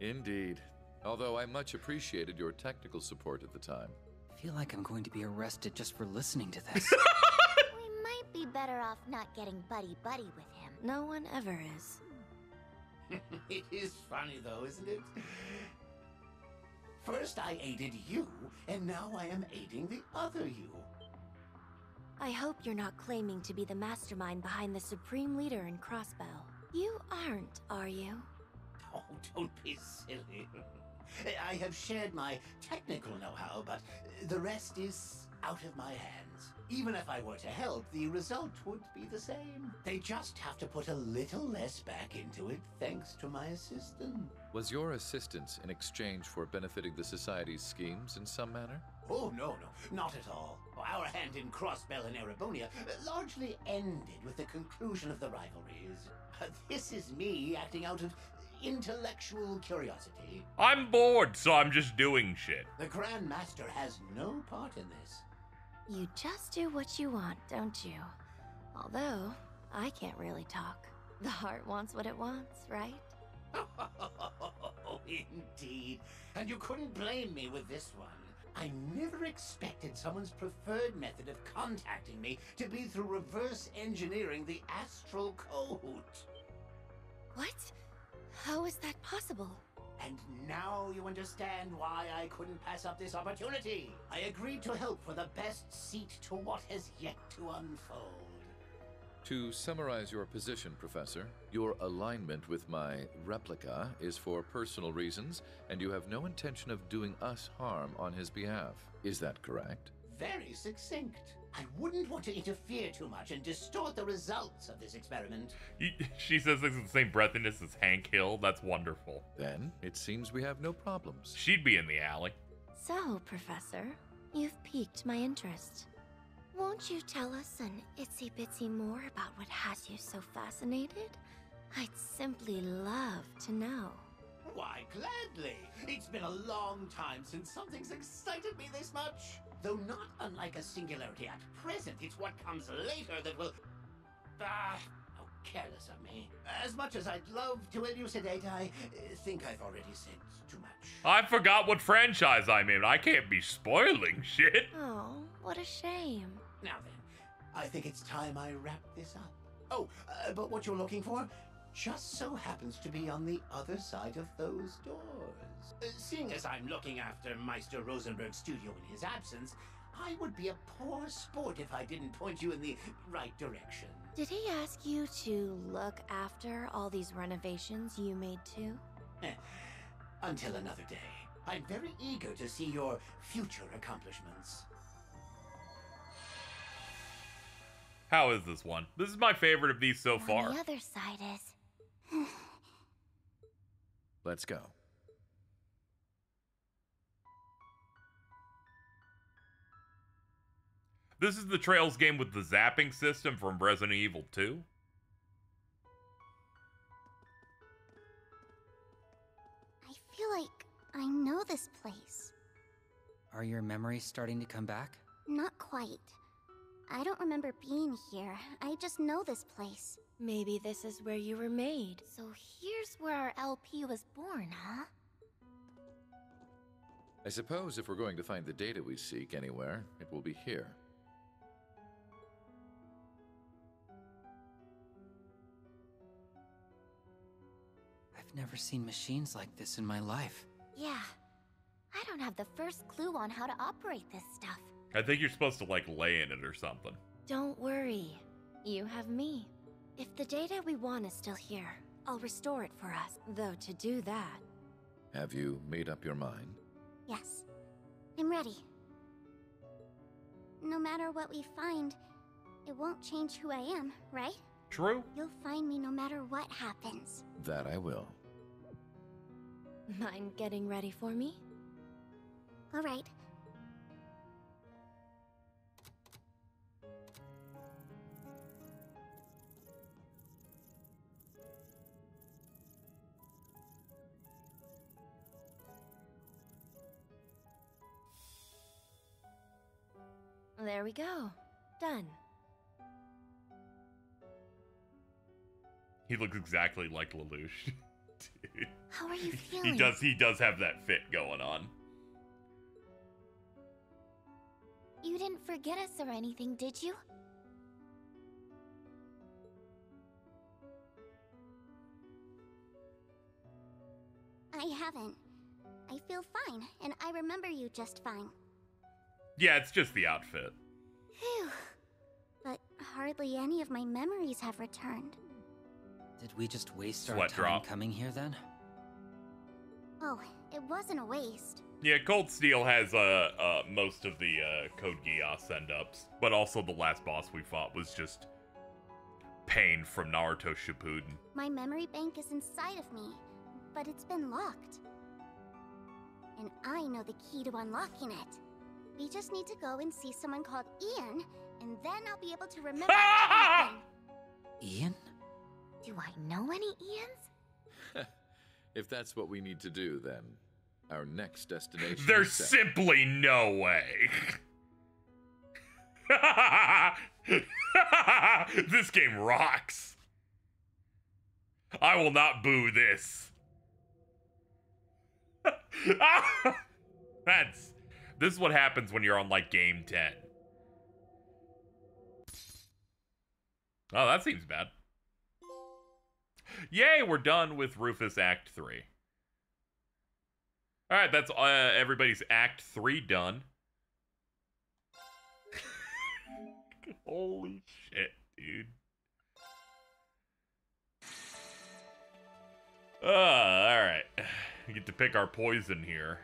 Indeed. Although I much appreciated your technical support at the time. I feel like I'm going to be arrested just for listening to this. We might be better off not getting buddy-buddy with him. No one ever is. It is funny, though, isn't it? First I aided you, and now I am aiding the other you. I hope you're not claiming to be the mastermind behind the Supreme Leader in Crossbell. You aren't, are you? Oh, don't be silly. I have shared my technical know-how, but the rest is out of my hands. Even if I were to help, the result would be the same. They just have to put a little less back into it, thanks to my assistant. Was your assistance in exchange for benefiting the Society's schemes in some manner? Oh, no, not at all. Our hand in Crossbell and Erebonia largely ended with the conclusion of the rivalries. This is me acting out of intellectual curiosity. I'm bored, so I'm just doing shit. The Grand Master has no part in this. You just do what you want, don't you? Although, I can't really talk. The heart wants what it wants, right? Oh, indeed. And you couldn't blame me with this one. I never expected someone's preferred method of contacting me to be through reverse engineering the astral code. What? How is that possible? And now you understand why I couldn't pass up this opportunity. I agreed to help for the best seat to what has yet to unfold. To summarize your position, Professor, your alignment with my replica is for personal reasons, and you have no intention of doing us harm on his behalf. Is that correct? Very succinct. I wouldn't want to interfere too much and distort the results of this experiment. She says this in the same breathiness as Hank Hill. That's wonderful. Then it seems we have no problems. She'd be in the alley. So, Professor, you've piqued my interest. Won't you tell us an itsy-bitsy more about what has you so fascinated? I'd simply love to know. Why, gladly. It's been a long time since something's excited me this much. Though not unlike a singularity at present, it's what comes later that will... how careless of me. As much as I'd love to elucidate, I think I've already said too much. I forgot what franchise I'm in. I can't be spoiling shit. Oh, what a shame. Now then, I think it's time I wrap this up. Oh, but what you're looking for just so happens to be on the other side of those doors. Seeing as I'm looking after Meister Rosenberg's studio in his absence, I would be a poor sport if I didn't point you in the right direction. Did he ask you to look after all these renovations you made too? Until another day. I'm very eager to see your future accomplishments. How is this one? This is my favorite of these so far. On the other side is... Let's go. This is the Trails game with the zapping system from Resident Evil 2. I feel like I know this place. Are your memories starting to come back? Not quite. I don't remember being here. I just know this place. Maybe this is where you were made. So here's where our LP was born, huh? I suppose if we're going to find the data we seek anywhere, it will be here. I've never seen machines like this in my life. Yeah. I don't have the first clue on how to operate this stuff. I think you're supposed to, like, lay in it or something. Don't worry. You have me. If the data we want is still here, I'll restore it for us. Though to do that... Have you made up your mind? Yes. I'm ready. No matter what we find, it won't change who I am, right? True. You'll find me no matter what happens. That I will. Mind getting ready for me? All right. There we go. Done. He looks exactly like Lelouch. Dude. How are you feeling? He does have that fit going on. You didn't forget us or anything, did you? I haven't. I feel fine, and I remember you just fine. Yeah, it's just the outfit. Phew. But hardly any of my memories have returned. Did we just waste our Sweat time drop. coming here then? Oh, it wasn't a waste. Yeah, Cold Steel has most of the Code Geass send-ups, but also the last boss we fought was just pain from Naruto Shippuden. My memory bank is inside of me, but it's been locked. And I know the key to unlocking it. We just need to go and see someone called Ian, and then I'll be able to remember everything. Ian? Do I know any Ians? If that's what we need to do, then our next destination There's is set. simply no way. This game rocks. I will not boo this. This is what happens when you're on, like, game 10. Oh, that seems bad. Yay, we're done with Rufus Act 3. Alright, that's everybody's Act 3 done. Holy shit, dude. Alright. We get to pick our poison here.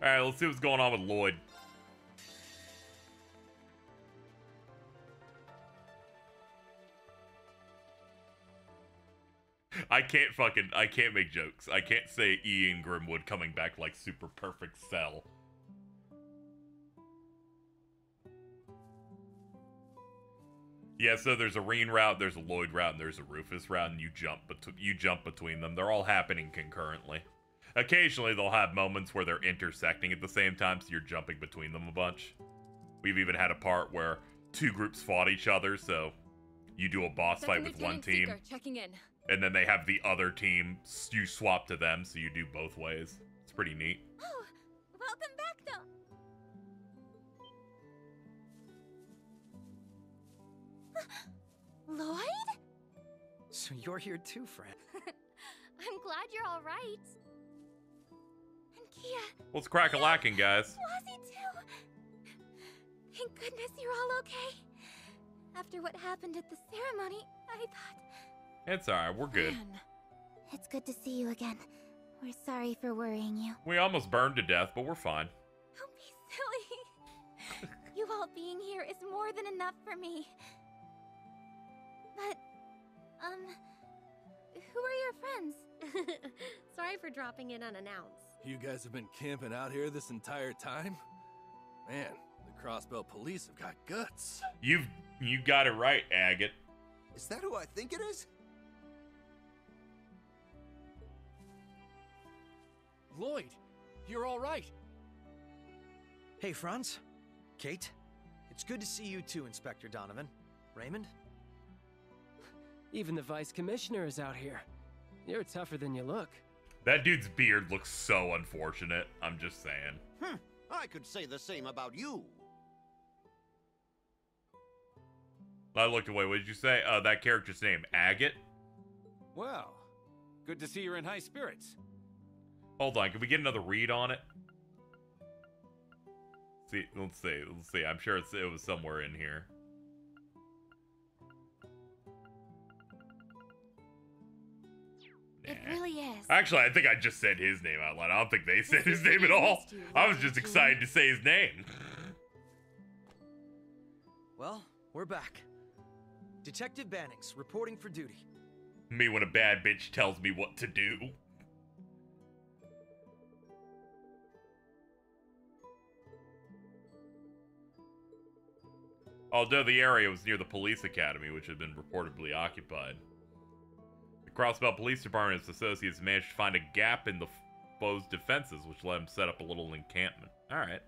Alright, let's see what's going on with Lloyd. I can't make jokes. I can't say Ian Grimwood coming back like super perfect Cell. Yeah, so there's a Reen route, there's a Lloyd route, and there's a Rufus route, and you jump between them. They're all happening concurrently. Occasionally, they'll have moments where they're intersecting at the same time, so you're jumping between them a bunch. We've even had a part where two groups fought each other, so you do a boss fight with one team. Checking in. And then they have the other team, you swap to them, so you do both ways. It's pretty neat. Oh, welcome back, though. Lloyd? So you're here too, friend. I'm glad you're all right. And Kia. What's crack-a-lacking, guys? Wazzy too. Thank goodness you're all okay. After what happened at the ceremony, I thought... It's alright, we're good. Man. It's good to see you again. We're sorry for worrying you. We almost burned to death, but we're fine. Don't be silly. You all being here is more than enough for me. But, who are your friends? Sorry for dropping in unannounced. You guys have been camping out here this entire time? Man, the Crossbell police have got guts. You got it right, Agate. Is that who I think it is? Lloyd, you're all right. Hey, Franz. Kate. It's good to see you too, Inspector Donovan. Raymond? Even the Vice Commissioner is out here. You're tougher than you look. That dude's beard looks so unfortunate. I'm just saying. I could say the same about you. I looked away. What did you say? That character's name, Agate? Well, good to see you're in high spirits. Hold on, can we get another read on it? Let's see. I'm sure it was somewhere in here. It really is. Actually, I think I just said his name out loud. I don't think they said his name at all. I was just excited to say his name. Well, we're back. Detective Bannings, reporting for duty. Me when a bad bitch tells me what to do. Although the area was near the police academy, which had been reportedly occupied. The Crossbell Police Department and its associates managed to find a gap in the foe's defenses, which let them set up a little encampment. Alright.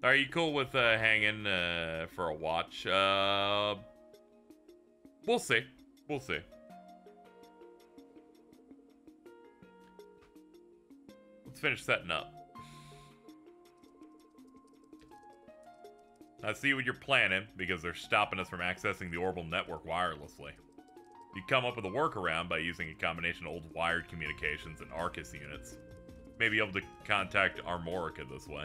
Are you cool with hanging for a watch? We'll see. We'll see. Let's finish setting up. I see what you're planning, because they're stopping us from accessing the Orbital network wirelessly. You come up with a workaround by using a combination of old wired communications and Arcus units. Maybe able to contact Armorica this way.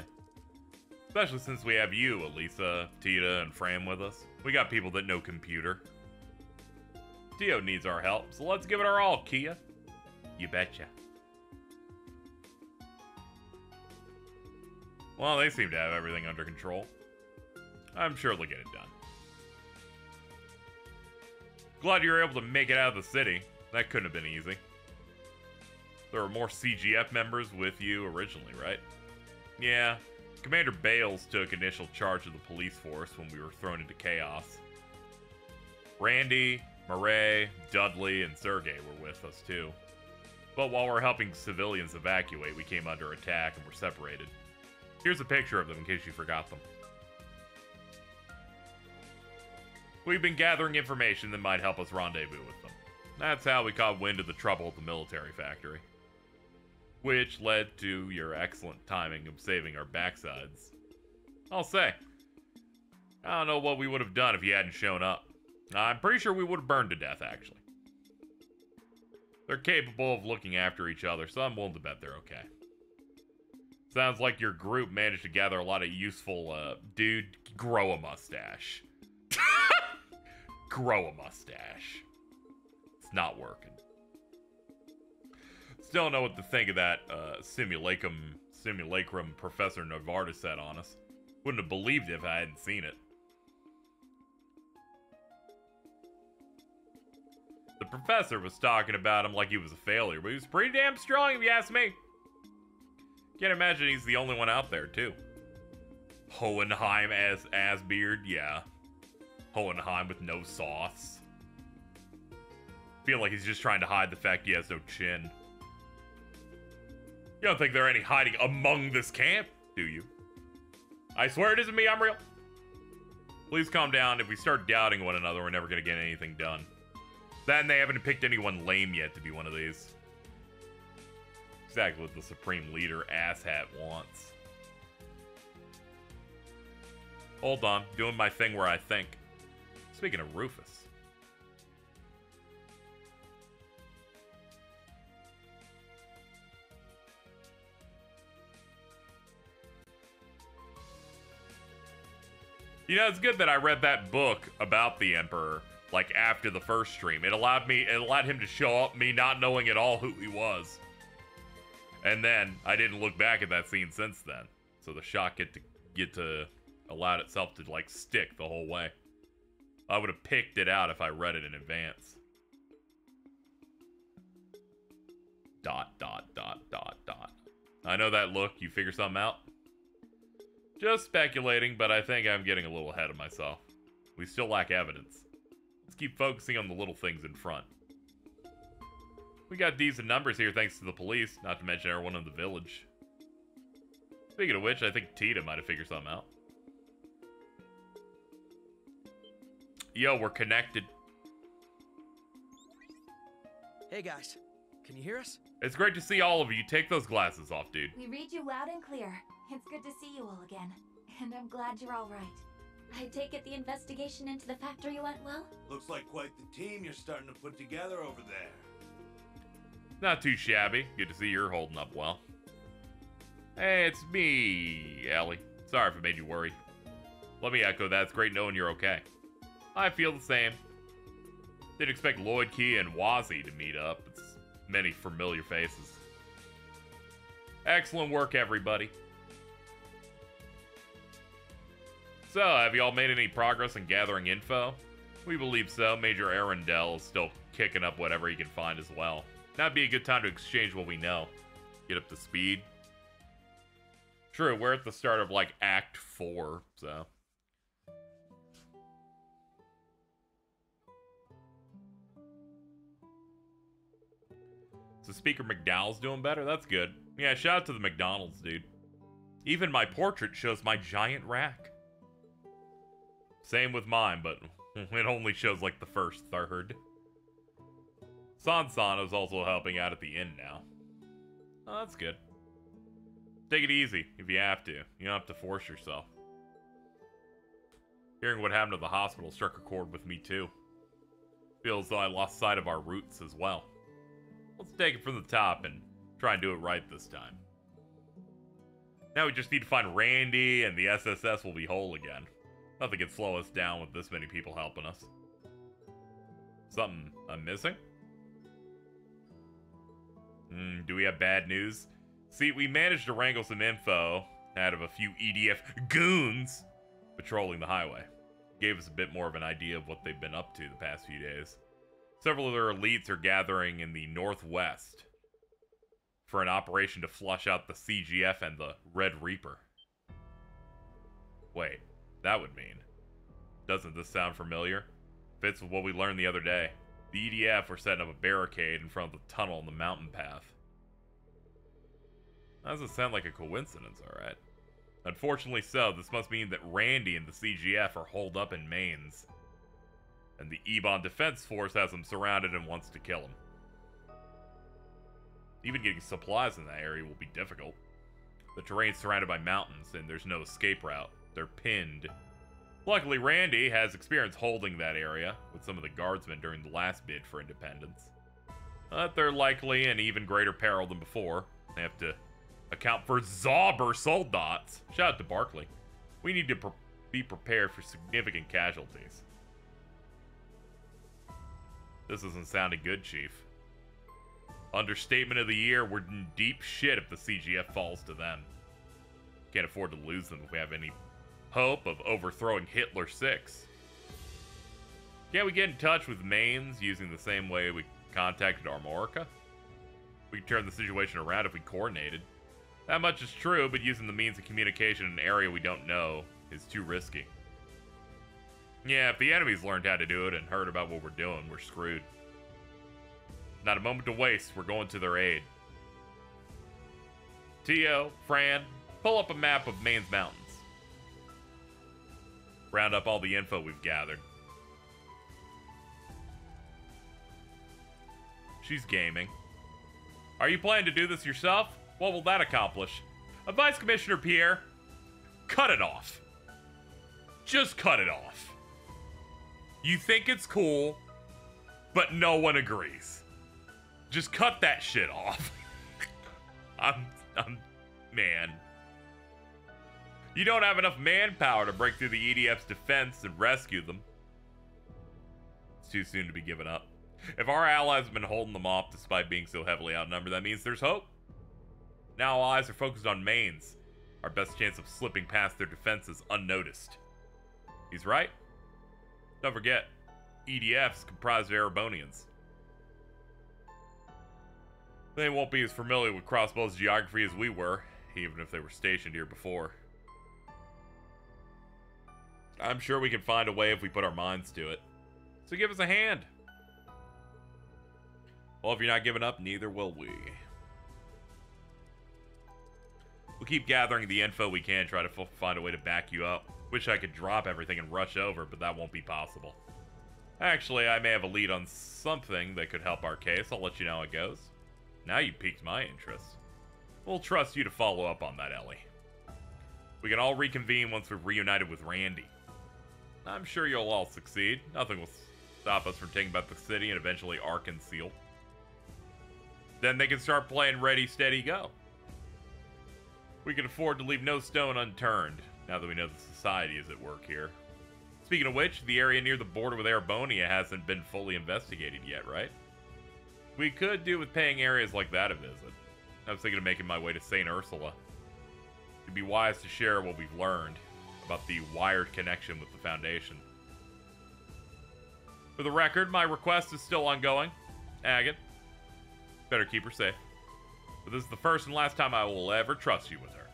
Especially since we have you, Elisa, Tita, and Fram with us. We got people that know computer. Tio needs our help, so let's give it our all, Kia. You betcha. Well, they seem to have everything under control. I'm sure they'll get it done. Glad you were able to make it out of the city. That couldn't have been easy. There were more CGF members with you originally, right? Yeah. Commander Bales took initial charge of the police force when we were thrown into chaos. Randy, Murray, Dudley, and Sergei were with us too. But while we're helping civilians evacuate, we came under attack and were separated. Here's a picture of them in case you forgot them. We've been gathering information that might help us rendezvous with them. That's how we caught wind of the trouble at the military factory. Which led to your excellent timing of saving our backsides. I'll say, I don't know what we would have done if you hadn't shown up. I'm pretty sure we would have burned to death, actually. They're capable of looking after each other, so I'm willing to bet they're okay. Sounds like your group managed to gather a lot of useful, dude, grow a mustache. Grow a mustache. It's not working. Still don't know what to think of that, simulacrum Professor Novartis said on us. Wouldn't have believed it if I hadn't seen it. The professor was talking about him like he was a failure, but he was pretty damn strong if you ask me. Can't imagine he's the only one out there, too. Hohenheim as Asbeard, yeah. Hohenheim with no sauce. Feel like he's just trying to hide the fact he has no chin. You don't think there are any hiding among this camp, do you? I swear it isn't me, I'm real. Please calm down. If we start doubting one another, we're never going to get anything done. Then they haven't picked anyone lame yet to be one of these. Exactly what the Supreme Leader asshat wants. Hold on, doing my thing where I think. Speaking of Rufus. You know, it's good that I read that book about the Emperor, like, after the first stream. It allowed him to show up me not knowing at all who he was. And then, I didn't look back at that scene since then. So the shock get to allowed itself to, like, stick the whole way. I would have picked it out if I read it in advance. ... I know that look. You figure something out? Just speculating, but I think I'm getting a little ahead of myself. We still lack evidence. Let's keep focusing on the little things in front. We got decent numbers here thanks to the police, not to mention everyone in the village. Speaking of which, I think Tita might have figured something out. Yo, we're connected. Hey guys, can you hear us? It's great to see all of you. Take those glasses off, dude. We read you loud and clear. It's good to see you all again. And I'm glad you're all right. I take it the investigation into the factory went well? Looks like quite the team you're starting to put together over there. Not too shabby. Good to see you're holding up well. Hey, it's me, Ellie. Sorry if I made you worry. Let me echo that. It's great knowing you're okay. I feel the same. Didn't expect Lloyd Key and Wazzy to meet up. It's many familiar faces. Excellent work, everybody. So, have you all made any progress in gathering info? We believe so. Major Arundel is still kicking up whatever he can find as well. That'd be a good time to exchange what we know. Get up to speed. True, we're at the start of, like, Act 4, so... So Speaker McDowell's doing better? That's good. Yeah, shout out to the McDonald's, dude. Even my portrait shows my giant rack. Same with mine, but it only shows like the first third. Sansan is also helping out at the inn now. Oh, that's good. Take it easy if you have to. You don't have to force yourself. Hearing what happened at the hospital struck a chord with me too. Feels though I lost sight of our roots as well. Let's take it from the top and try and do it right this time. Now we just need to find Randy and the SSS will be whole again. Nothing can slow us down with this many people helping us. Something I'm missing? Do we have bad news? See, we managed to wrangle some info out of a few EDF goons patrolling the highway. Gave us a bit more of an idea of what they've been up to the past few days. Several of their elites are gathering in the northwest for an operation to flush out the CGF and the Red Reaper. Wait, that would mean... Doesn't this sound familiar? Fits with what we learned the other day. The EDF were setting up a barricade in front of the tunnel in the mountain path. That doesn't sound like a coincidence, alright. Unfortunately so, this must mean that Randy and the CGF are holed up in Mainz. And the Ebon Defense Force has him surrounded and wants to kill him. Even getting supplies in that area will be difficult. The terrain's surrounded by mountains, and there's no escape route. They're pinned. Luckily, Randy has experience holding that area with some of the guardsmen during the last bid for independence. But they're likely in even greater peril than before. They have to account for Zauber soldats. Shout out to Barkley. We need to be prepared for significant casualties. This isn't sounding good, Chief. Understatement of the year, we're in deep shit if the CGF falls to them. Can't afford to lose them if we have any hope of overthrowing Hitler 6. Can't we get in touch with Mainz using the same way we contacted Armorica? We could turn the situation around if we coordinated. That much is true, but using the means of communication in an area we don't know is too risky. Yeah, if the enemies learned how to do it and heard about what we're doing, we're screwed. Not a moment to waste, we're going to their aid. Tio, Fran, pull up a map of Mainz Mountains. Round up all the info we've gathered. She's gaming. Are you planning to do this yourself? What will that accomplish? Vice Commissioner Pierre, cut it off. Just cut it off. You think it's cool, but no one agrees. Just cut that shit off. Man. You don't have enough manpower to break through the EDF's defense and rescue them. It's too soon to be given up. If our allies have been holding them off despite being so heavily outnumbered, that means there's hope. Now all eyes are focused on Mainz, our best chance of slipping past their defenses unnoticed. He's right. Don't forget, EDF's comprised of Erebonians. They won't be as familiar with Crossbow's geography as we were, even if they were stationed here before. I'm sure we can find a way if we put our minds to it. So give us a hand. Well, if you're not giving up, neither will we. We'll keep gathering the info we can, try to find a way to back you up. Wish I could drop everything and rush over, but that won't be possible. Actually, I may have a lead on something that could help our case. I'll let you know how it goes. Now you piqued my interest. We'll trust you to follow up on that, Ellie. We can all reconvene once we've reunited with Randy. I'm sure you'll all succeed. Nothing will stop us from taking back the city and eventually Arkansas. Then they can start playing Ready, Steady, Go. We can afford to leave no stone unturned, now that we know the society is at work here. Speaking of which, the area near the border with Erebonia hasn't been fully investigated yet, right? We could do with paying areas like that a visit. I was thinking of making my way to St. Ursula. It'd be wise to share what we've learned about the wired connection with the Foundation. For the record, my request is still ongoing. Agate, better keep her safe. But this is the first and last time I will ever trust you with her.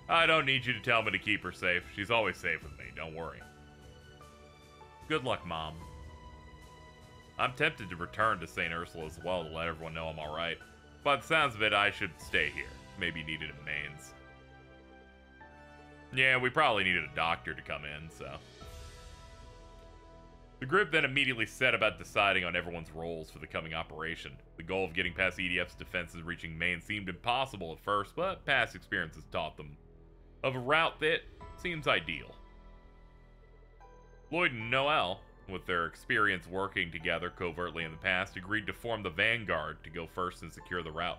I don't need you to tell me to keep her safe. She's always safe with me, don't worry. Good luck, Mom. I'm tempted to return to St. Ursula as well to let everyone know I'm alright. By the sounds of it, I should stay here. Maybe needed in Mainz. Yeah, we probably needed a doctor to come in, so. The group then immediately set about deciding on everyone's roles for the coming operation. The goal of getting past EDF's defenses reaching Mainz seemed impossible at first, but past experiences taught them of a route that seems ideal. Lloyd and Noel, with their experience working together covertly in the past, agreed to form the Vanguard to go first and secure the route.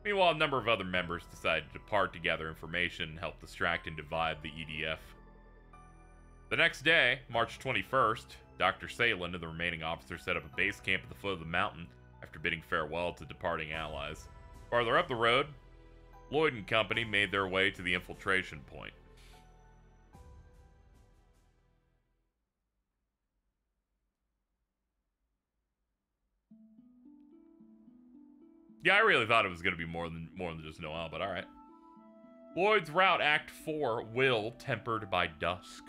Meanwhile, a number of other members decided to part to gather information, help distract and divide the EDF. The next day, March 21st, Dr. Salen and the remaining officers set up a base camp at the foot of the mountain after bidding farewell to departing allies. Farther up the road, Lloyd and company made their way to the infiltration point. Yeah, I really thought it was going to be more than just Noel, but alright. Lloyd's route, Act 4, Will, tempered by dusk.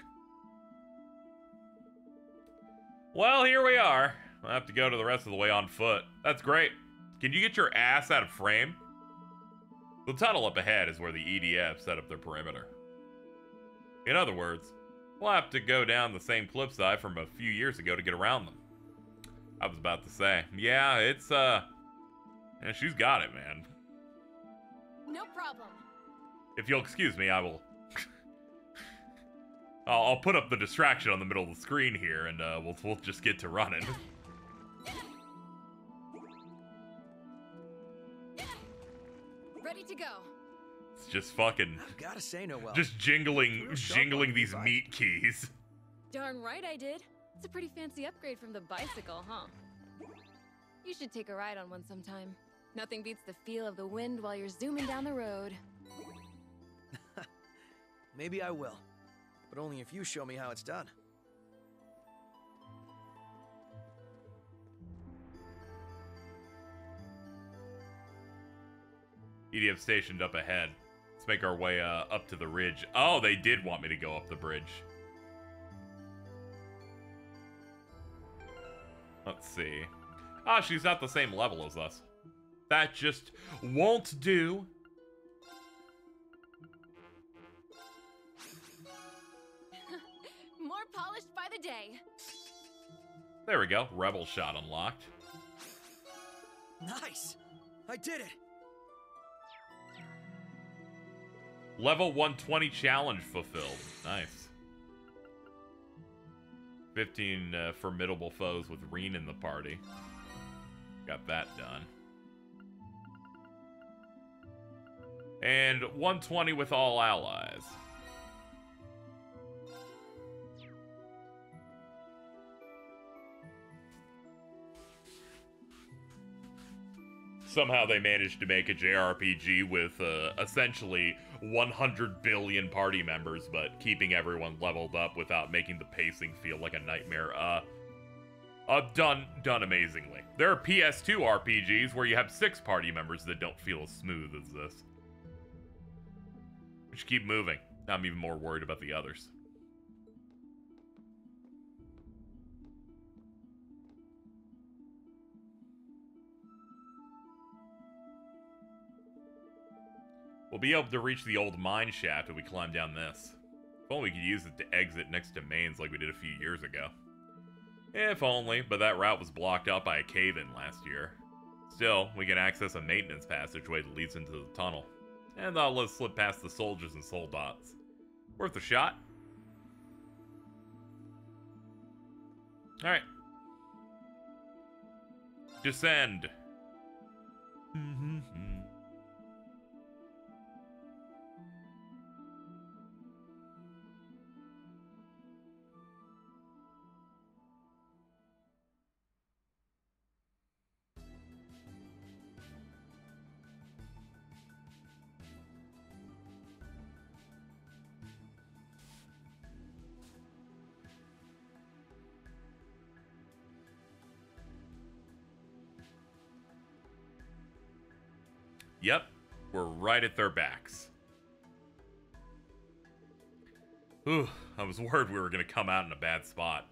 Well, here we are. I'll have to go to the rest of the way on foot. That's great. Can you get your ass out of frame? The tunnel up ahead is where the EDF set up their perimeter. In other words, we'll have to go down the same cliffside from a few years ago to get around them. I was about to say, yeah, it's, yeah, she's got it, man. No problem. If you'll excuse me, I will... I'll put up the distraction on the middle of the screen here, and we'll just get to running. Ready to go. It's just fucking... Gotta say, Noelle. Just jingling these meat keys. Darn right I did. It's a pretty fancy upgrade from the bicycle, huh? You should take a ride on one sometime. Nothing beats the feel of the wind while you're zooming down the road. Maybe I will. But only if you show me how it's done. EDF stationed up ahead. Let's make our way up to the ridge. Oh, they did want me to go up the bridge. Let's see. Ah, she's not the same level as us. That just won't do. More polished by the day. There we go. Rebel shot unlocked. Nice! I did it! Level 120 challenge fulfilled. Nice. 15 formidable foes with Reen in the party. Got that done. And 120 with all allies. Somehow they managed to make a JRPG with essentially 100 billion party members, but keeping everyone leveled up without making the pacing feel like a nightmare. Done amazingly. There are PS2 RPGs where you have 6 party members that don't feel as smooth as this. We should keep moving. I'm even more worried about the others. We'll be able to reach the old mine shaft if we climb down this. If only we could use it to exit next to mains like we did a few years ago. If only, but that route was blocked up by a cave-in last year. Still, we can access a maintenance passageway that leads into the tunnel. And that'll let us slip past the soldiers and soldots. Worth a shot. Alright. Descend. Yep, we're right at their backs. Whew, I was worried we were going to come out in a bad spot.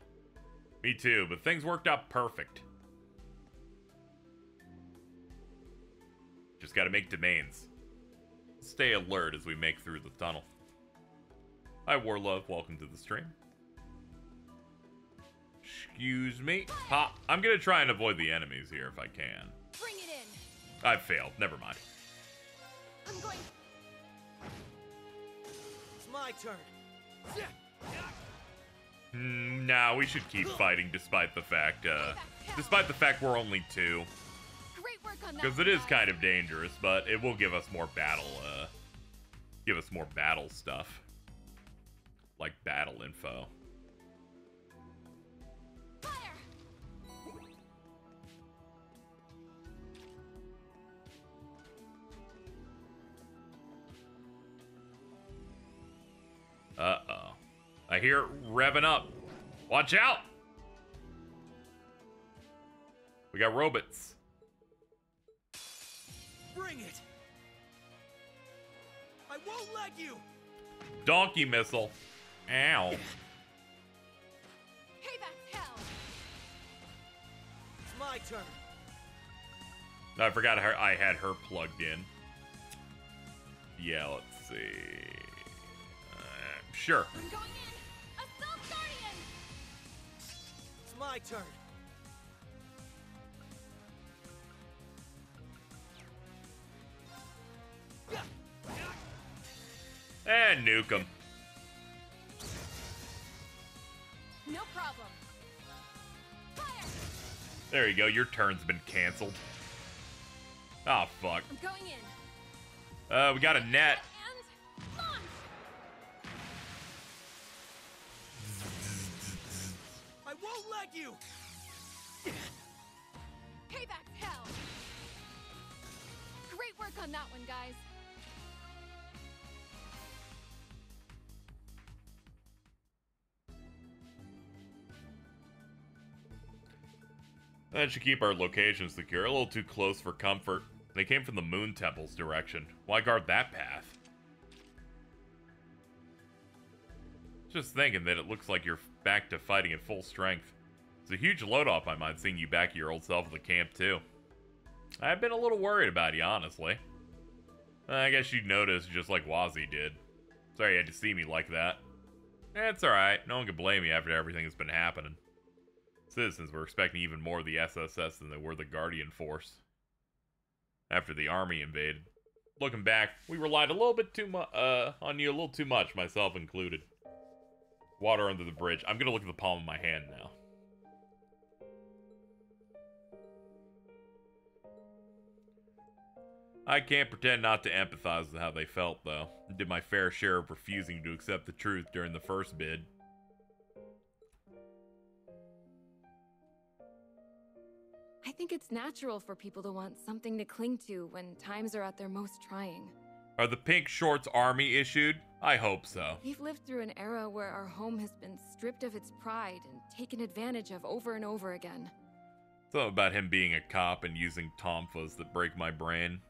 Me too, but things worked out perfect. Just gotta make domains. Stay alert as we make through the tunnel. Hi, Warlove, welcome to the stream. Excuse me. Pop. I'm gonna try and avoid the enemies here if I can. Bring it in. I failed, never mind. I'm going. It's my turn. Nah, we should keep fighting despite the fact we're only 2. Great work on that. Because it is kind of dangerous, but it will give us more battle, stuff. Like battle info. Uh-oh. I hear it revving up. Watch out! We got robots. Bring it! I won't let you! Donkey missile. Ow. Payback's hell. It's my turn. I forgot I had her plugged in. Yeah, let's see. Sure. I'm going in. Assault Guardian. It's my turn. And nuke him. No problem. There you go. Your turn's been canceled. Oh, fuck. I'm going in. We got a net. And launch. I won't let you. Payback's hell. Great work on that one, guys. That should keep our location secure. A little too close for comfort. They came from the Moon Temple's direction. Why guard that path? Just thinking that it looks like you're back to fighting at full strength. It's a huge load off I mind seeing you back at your old self at the camp too. I've been a little worried about you, honestly. I guess you'd notice just like Wazzy did. Sorry you had to see me like that. It's alright. No one can blame me after everything that's been happening. Citizens were expecting even more of the SSS than they were the Guardian Force. After the army invaded. Looking back, we relied a little bit too much on you, a little too much, myself included. Water under the bridge. I'm gonna look at the palm of my hand now. I can't pretend not to empathize with how they felt, though. I did my fair share of refusing to accept the truth during the first bid. I think it's natural for people to want something to cling to when times are at their most trying. Are the pink shorts army issued? I hope so. We've lived through an era where our home has been stripped of its pride and taken advantage of over and over again. Something about him being a cop and using tomfas that break my brain.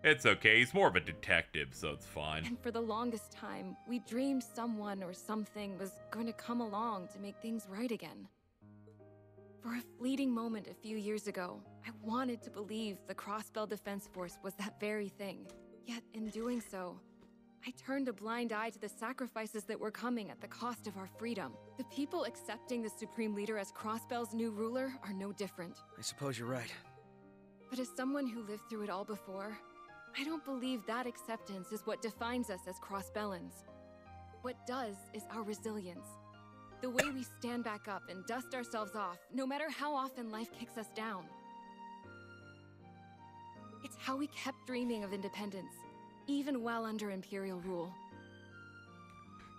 It's okay, he's more of a detective, so it's fine. And for the longest time, we dreamed someone or something was going to come along to make things right again. For a fleeting moment a few years ago, I wanted to believe the Crossbell Defense Force was that very thing. Yet, in doing so, I turned a blind eye to the sacrifices that were coming at the cost of our freedom. The people accepting the Supreme Leader as Crossbell's new ruler are no different. I suppose you're right. But as someone who lived through it all before, I don't believe that acceptance is what defines us as Crossbellans. What does is our resilience. The way we stand back up and dust ourselves off, no matter how often life kicks us down. It's how we kept dreaming of independence, even while under Imperial rule.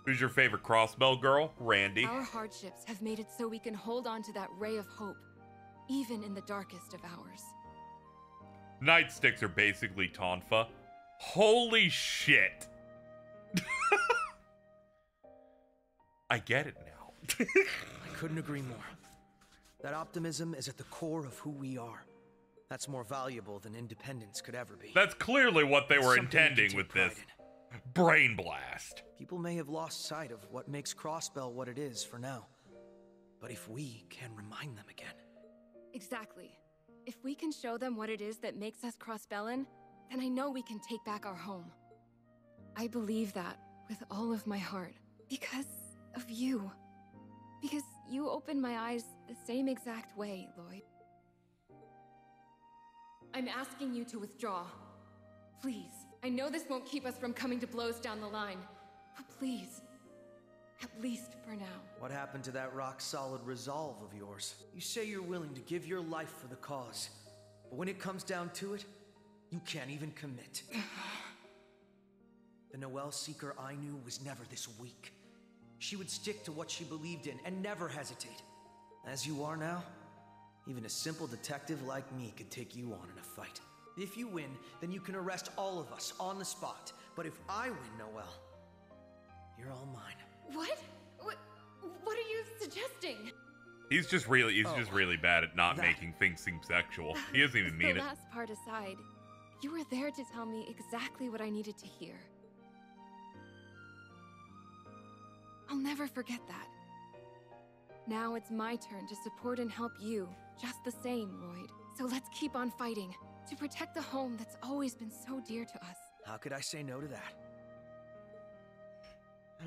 Who's your favorite Crossbell girl? Randy. Our hardships have made it so we can hold on to that ray of hope, even in the darkest of hours. Nightsticks are basically Tonfa. Holy shit. I get it now. I couldn't agree more. That optimism is at the core of who we are. That's more valuable than independence could ever be. That's clearly what they were intending with this. Brain blast. People may have lost sight of what makes Crossbell what it is for now. But if we can remind them again. Exactly. If we can show them what it is that makes us Crossbellan, then I know we can take back our home. I believe that with all of my heart. Because of you. Because you opened my eyes the same exact way, Lloyd. I'm asking you to withdraw. Please. I know this won't keep us from coming to blows down the line. But please. At least for now. What happened to that rock-solid resolve of yours? You say you're willing to give your life for the cause. But when it comes down to it, you can't even commit. The Noelle Seeker I knew was never this weak. She would stick to what she believed in and never hesitate. As you are now, even a simple detective like me could take you on in a fight. If you win, then you can arrest all of us on the spot. But if I win, Noelle, you're all mine. What? What are you suggesting? He's just really bad at not making things seem sexual. He doesn't even mean it. The last part aside, you were there to tell me exactly what I needed to hear. I'll never forget that. Now it's my turn to support and help you, just the same, Lloyd. So let's keep on fighting, to protect the home that's always been so dear to us. How could I say no to that?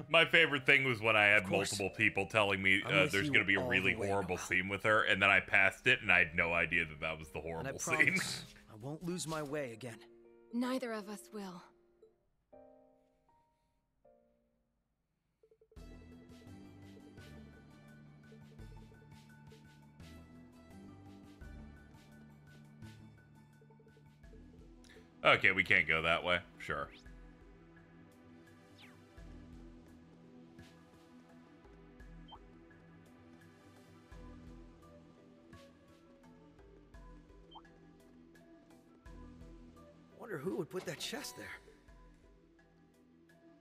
My favorite thing was when I had course. multiple people telling me I'm with there's you going to be a all really the way, horrible Noah. scene with her, and then I passed it, and I had no idea that that was the And I horrible scene. promise I won't lose my way again. Neither of us will. Okay, we can't go that way. Sure. Wonder who would put that chest there.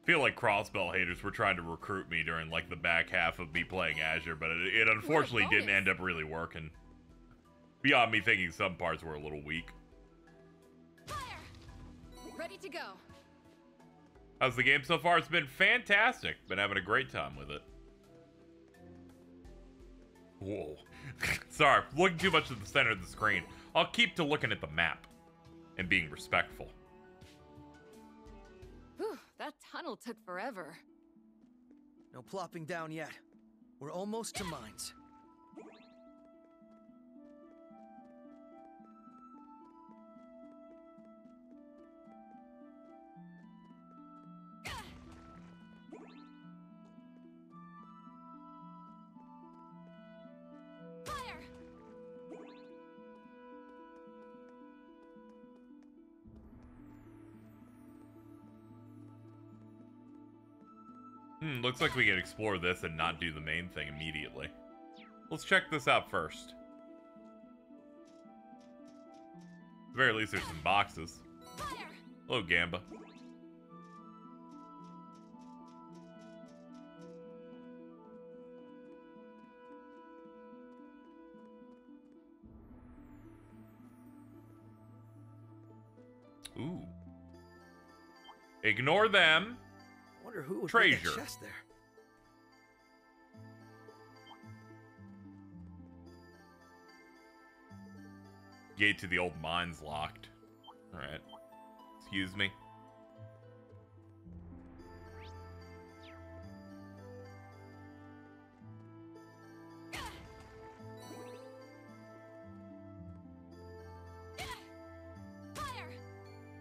I feel like Crossbell haters were trying to recruit me during like the back half of me playing Azure, but it unfortunately didn't end up really working. Beyond me thinking some parts were a little weak. Ready to go. How's the game so far? It's been fantastic. Been having a great time with it. Whoa. Sorry, looking too much at the center of the screen. I'll keep to looking at the map and being respectful. Whew, that tunnel took forever. No plopping down yet. We're almost to mines. Looks like we can explore this and not do the main thing immediately. Let's check this out first. At the very least, there's some boxes. Hello, Gamba. Ooh. Ignore them. Wonder who would Treasure. put that chest there. Gate to the old mine's locked. Alright. Excuse me.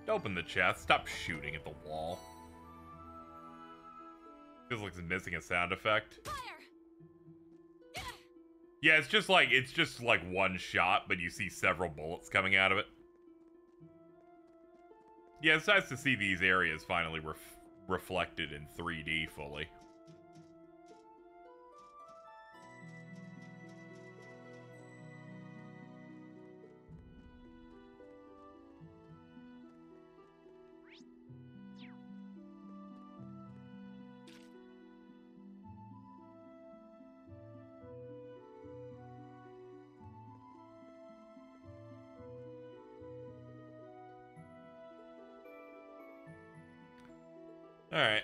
Open the chest. Stop shooting at the wall. Feels like it's missing a sound effect. Yeah, it's just like one shot, but you see several bullets coming out of it. Yeah, it's nice to see these areas finally reflected in 3D fully. Alright.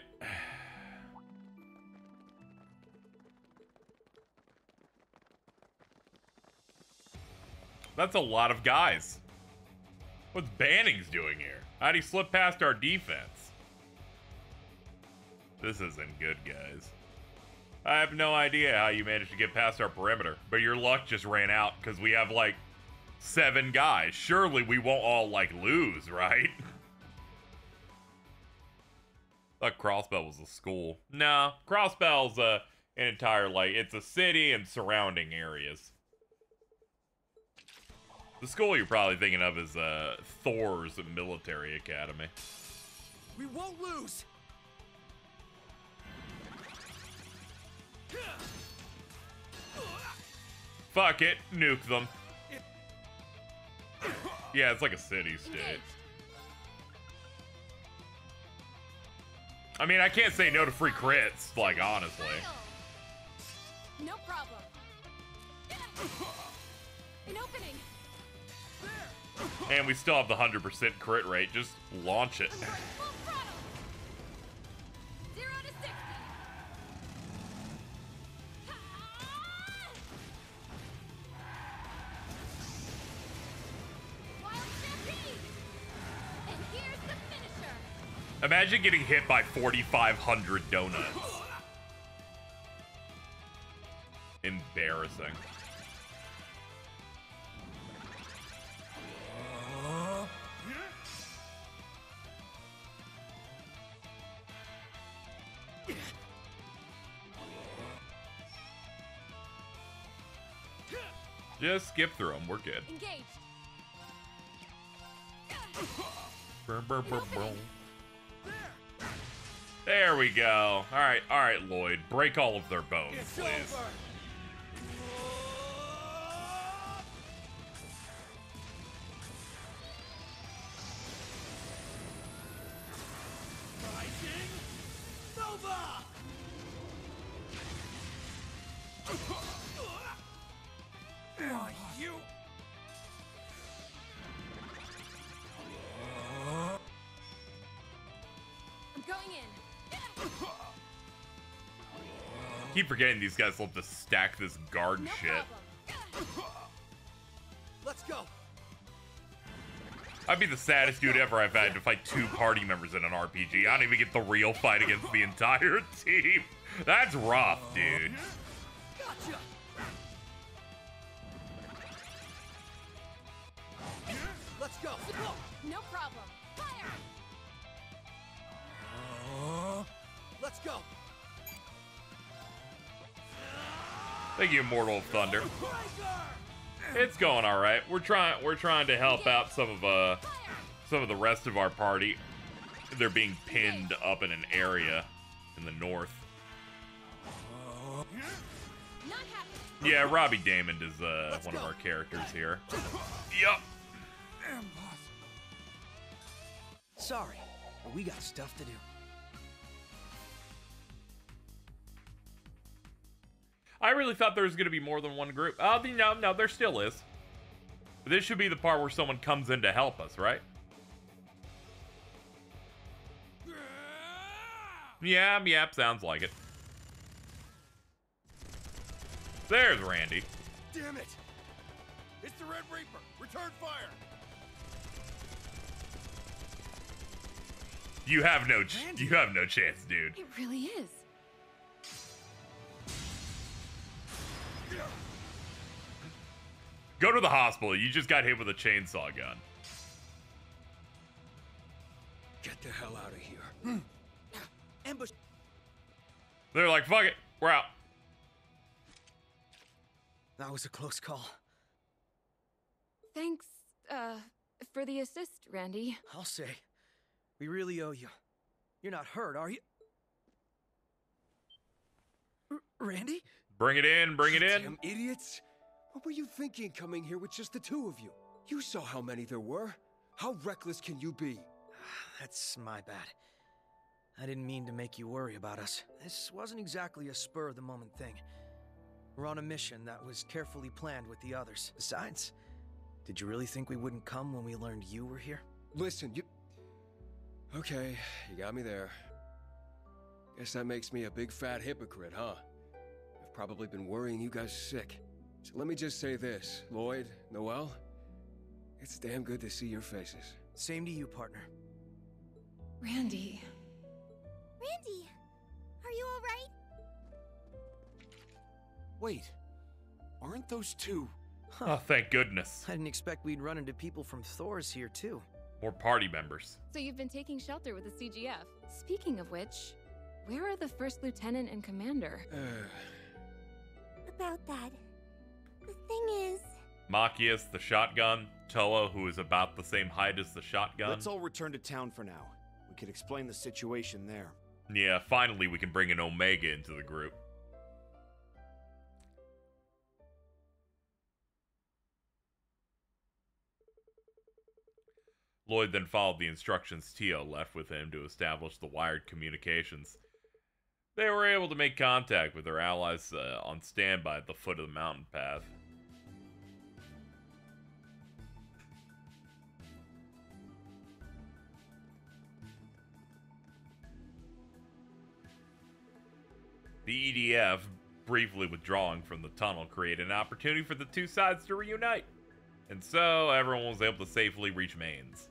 That's a lot of guys. What's Bannings doing here? How'd he slip past our defense? This isn't good, guys. I have no idea how you managed to get past our perimeter, but your luck just ran out because we have like 7 guys. Surely we won't all like lose, right? Thought Crossbell was a school. No, Crossbell's an entire, like, it's a city and surrounding areas. The school you're probably thinking of is Thor's military academy. We won't lose. Fuck it, nuke them. Yeah, it's like a city-state. I mean, I can't say no to free crits, like, honestly. No problem. An opening. And we still have the 100% crit rate. Just launch it. 0 to 60. Wild stampede. And here's the finisher. Imagine getting hit by 4,500 donuts. Embarrassing. Just skip through them. We're good. Engaged. Burr, burr, burr, burr. There we go. All right, Lloyd. Break all of their bones, please. You. I'm going in. Keep forgetting these guys love to stack this guard shit. Let's go. I'd be the saddest dude ever I've had to fight 2 party members in an RPG. I don't even get the real fight against the entire team. That's rough, dude. Gotcha. Let's go. No problem. Fire. Let's go. Thank you, Immortal of Thunder. It's going all right. We're trying to help out some of the rest of our party. They're being pinned up in an area in the north. Yeah, Robbie Damon is one of our characters here. Yup. Sorry, but we got stuff to do. I really thought there was going to be more than one group. Oh, no, there still is. But this should be the part where someone comes in to help us, right? Yeah, sounds like it. There's Randy. Damn it! It's the Red Reaper. Return fire. You have no chance, dude. It really is. Go to the hospital. You just got hit with a chainsaw gun. Get the hell out of here. Ambush. They're like, fuck it, we're out. That was a close call. Thanks, for the assist, Randy. I'll say. We really owe you. You're not hurt, are you? Randy? Bring it in, bring it in. Damn idiots. What were you thinking coming here with just the 2 of you? You saw how many there were. How reckless can you be? That's my bad. I didn't mean to make you worry about us. This wasn't exactly a spur-of-the-moment thing. We're on a mission that was carefully planned with the others. Besides, did you really think we wouldn't come when we learned you were here? Listen, you... Okay, you got me there. Guess that makes me a big fat hypocrite, huh? I've probably been worrying you guys sick. So let me just say this, Lloyd, Noel, it's damn good to see your faces. Same to you, partner. Randy. Randy, are you all right? Wait, aren't those 2? Oh, thank goodness. I didn't expect we'd run into people from Thor's here, too. More party members. So you've been taking shelter with the CGF. Speaking of which, where are the first lieutenant and commander? About that. The thing is... Machias, the shotgun. Toa, who is about the same height as the shotgun. Let's all return to town for now. We could explain the situation there. Yeah, finally we can bring an Omega into the group. Lloyd then followed the instructions Tio left with him to establish the wired communications. They were able to make contact with their allies on standby at the foot of the mountain path. The EDF, briefly withdrawing from the tunnel, created an opportunity for the 2 sides to reunite. And so, everyone was able to safely reach Mainz.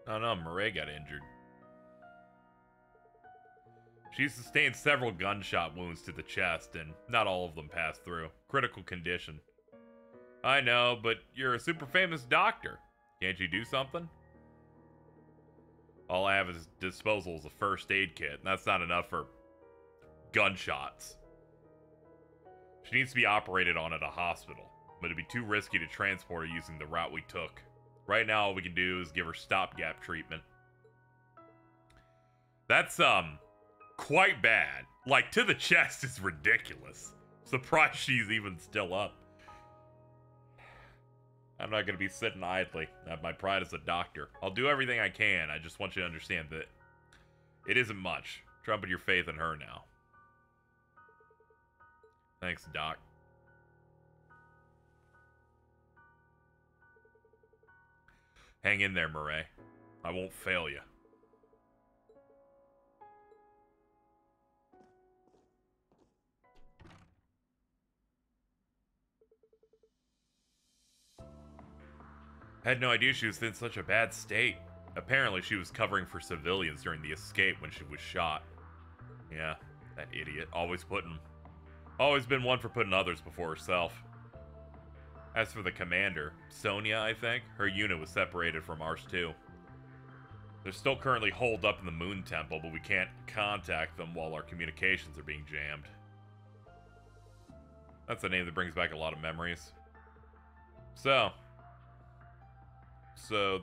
Oh no, Murray got injured. She sustained several gunshot wounds to the chest, and not all of them passed through. Critical condition. I know, but you're a super famous doctor. Can't you do something? All I have at disposal is a first aid kit, and that's not enough for gunshots. She needs to be operated on at a hospital, but it'd be too risky to transport her using the route we took. Right now, all we can do is give her stopgap treatment. That's, quite bad. Like, to the chest is ridiculous. Surprised she's even still up. I'm not gonna be sitting idly. I have my pride as a doctor. I'll do everything I can. I just want you to understand that it isn't much. Trumpet your faith in her now. Thanks, Doc. Hang in there, Murray. I won't fail you. I had no idea she was in such a bad state. Apparently, she was covering for civilians during the escape when she was shot. Yeah, that idiot. Always been one for putting others before herself. As for the commander, Sonia, I think, her unit was separated from ours too. They're still currently holed up in the Moon Temple, but we can't contact them while our communications are being jammed. That's a name that brings back a lot of memories. So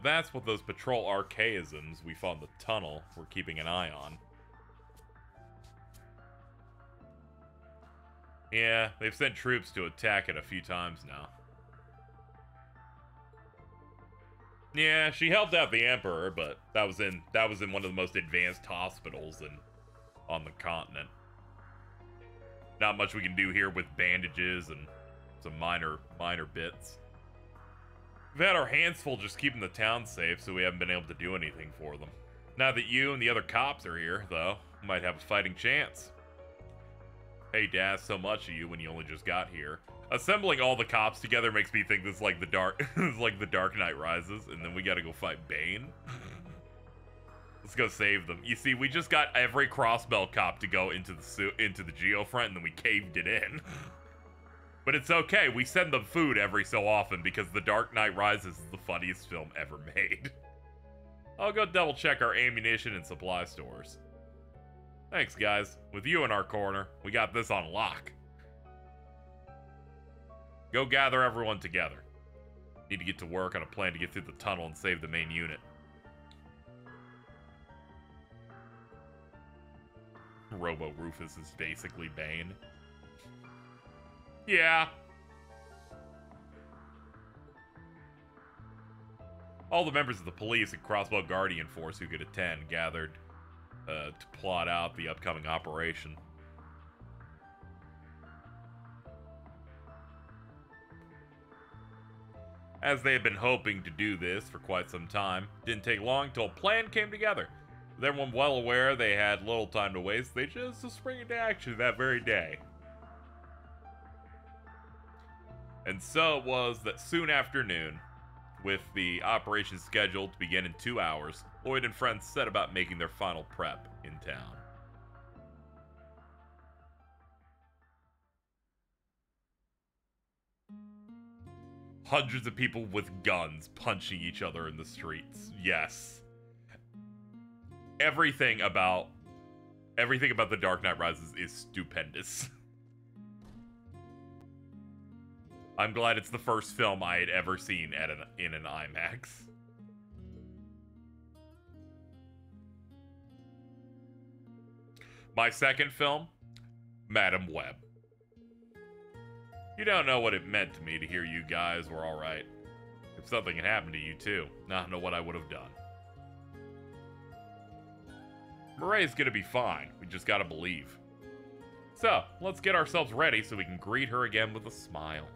that's what those patrol archaisms we found in the tunnel were keeping an eye on. Yeah, they've sent troops to attack it a few times now. Yeah, she helped out the Emperor, but that was in one of the most advanced hospitals on the continent. Not much we can do here with bandages and some minor bits. We've had our hands full just keeping the town safe, so we haven't been able to do anything for them. Now that you and the other cops are here, though, we might have a fighting chance. Hate to ask so much of you when you only just got here. Assembling all the cops together makes me think this is like the Dark Knight Rises, and then we gotta go fight Bane. Let's go save them. You see, we just got every Crossbell cop to go into the Geofront, and then we caved it in. But it's okay, we send them food every so often because The Dark Knight Rises is the funniest film ever made. I'll go double check our ammunition and supply stores. Thanks, guys. With you in our corner, we got this on lock. Go gather everyone together. Need to get to work on a plan to get through the tunnel and save the main unit. Robo Rufus is basically Bane. Yeah. All the members of the police and Crossbow Guardian force who could attend gathered to plot out the upcoming operation. As they had been hoping to do this for quite some time, didn't take long till a plan came together. With everyone well aware they had little time to waste, they chose to spring into action that very day. And so it was that soon after noon, with the operation scheduled to begin in 2 hours, Lloyd and friends set about making their final prep in town. Hundreds of people with guns punching each other in the streets. Yes. Everything about The Dark Knight Rises is stupendous. I'm glad it's the first film I had ever seen in an IMAX. My second film, Madam Web. You don't know what it meant to me to hear you guys were alright. If something had happened to you too, I don't know what I would have done. Murray's gonna be fine, we just gotta believe. So, let's get ourselves ready so we can greet her again with a smile.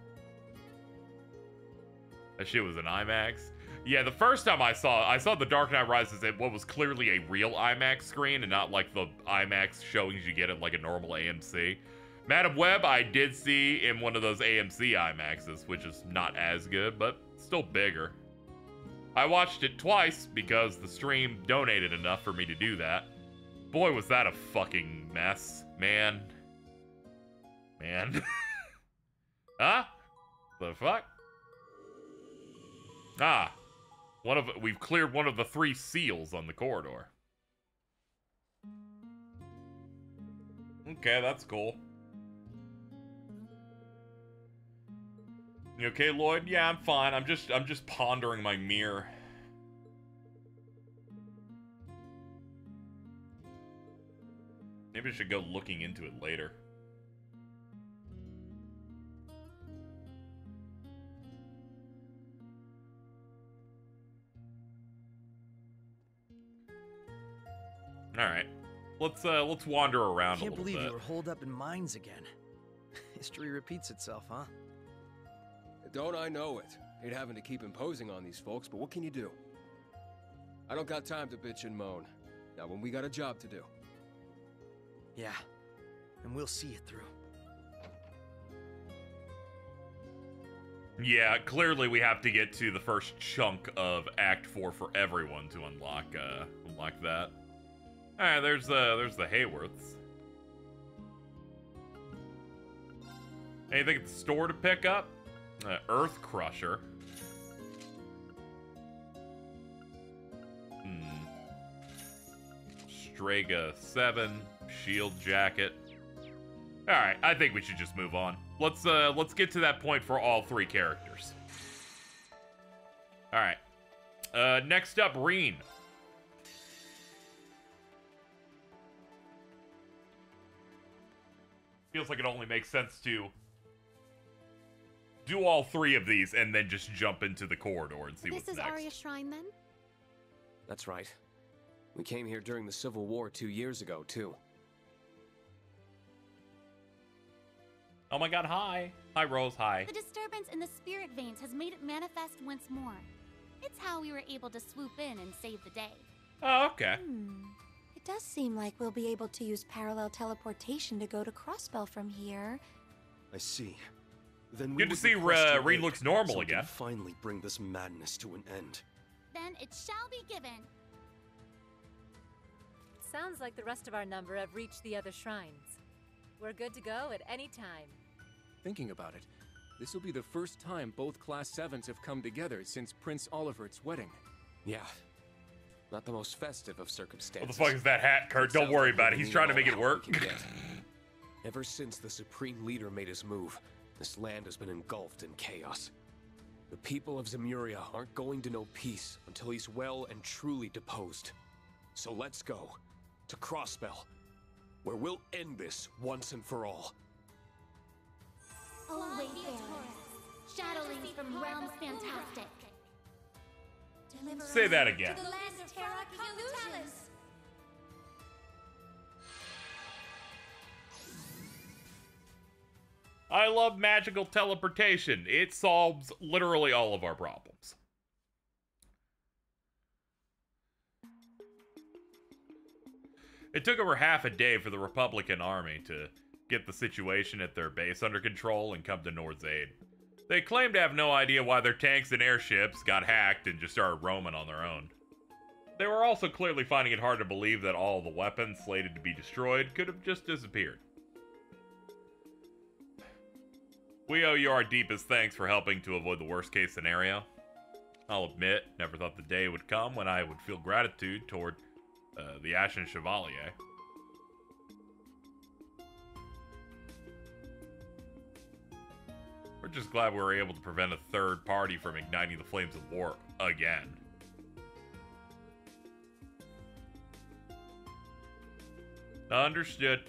That shit was an IMAX. Yeah, the first time I saw The Dark Knight Rises at what was clearly a real IMAX screen and not like the IMAX showings you get at like a normal AMC. Madam Web, I did see in one of those AMC IMAXs, which is not as good, but still bigger. I watched it twice because the stream donated enough for me to do that. Boy, was that a fucking mess, man. Man. Huh? The fuck? Ah. We've cleared one of the 3 seals on the corridor. Okay, that's cool. You okay, Lloyd? Yeah, I'm fine. I'm just pondering my mirror. Maybe I should go looking into it later. All right. Let's wander around a little bit. Can't believe you were holed up in mines again. History repeats itself, huh? Don't I know it? Hate having to keep imposing on these folks, but what can you do? I don't got time to bitch and moan. Not when we got a job to do. Yeah, and we'll see it through. Yeah, clearly we have to get to the first chunk of Act 4 for everyone to unlock that. Alright, there's the Hayworths. Anything at the store to pick up? Earth Crusher. Strega 7, Shield Jacket. Alright, I think we should just move on. Let's get to that point for all 3 characters. Alright. Next up, Rean. Feels like it only makes sense to do all 3 of these and then just jump into the corridor and see what's next. This is Arya Shrine, then? That's right. We came here during the Civil War 2 years ago, too. Oh my god, hi. Hi, Rose, hi. The disturbance in the spirit veins has made it manifest once more. It's how we were able to swoop in and save the day. Oh, okay. It does seem like we'll be able to use parallel teleportation to go to Crossbell from here. I see. Then good to see Rean looks normal so again. Finally bring this madness to an end. Then it shall be given. Sounds like the rest of our number have reached the other shrines. We're good to go at any time. Thinking about it, this will be the first time both Class 7s have come together since Prince Olivert's wedding. Yeah. Not the most festive of circumstances. What the fuck is that hat, Kurt? Don't worry about it. He's trying to make it work. Ever since the Supreme Leader made his move, this land has been engulfed in chaos. The people of Zemuria aren't going to know peace until he's well and truly deposed. So let's go to Crossbell, where we'll end this once and for all. Oh, wayfarers, shadowlings from realms fantastic. Say that again. To the land of Terra Cumutalis. I love magical teleportation. It solves literally all of our problems. It took over half a day for the Republican army to get the situation at their base under control and come to Nord's aid. They claim to have no idea why their tanks and airships got hacked and just started roaming on their own. They were also clearly finding it hard to believe that all the weapons slated to be destroyed could have just disappeared. We owe you our deepest thanks for helping to avoid the worst case scenario. I'll admit, never thought the day would come when I would feel gratitude toward the Ashen Chevalier. We're just glad we were able to prevent a third party from igniting the flames of war again. Understood.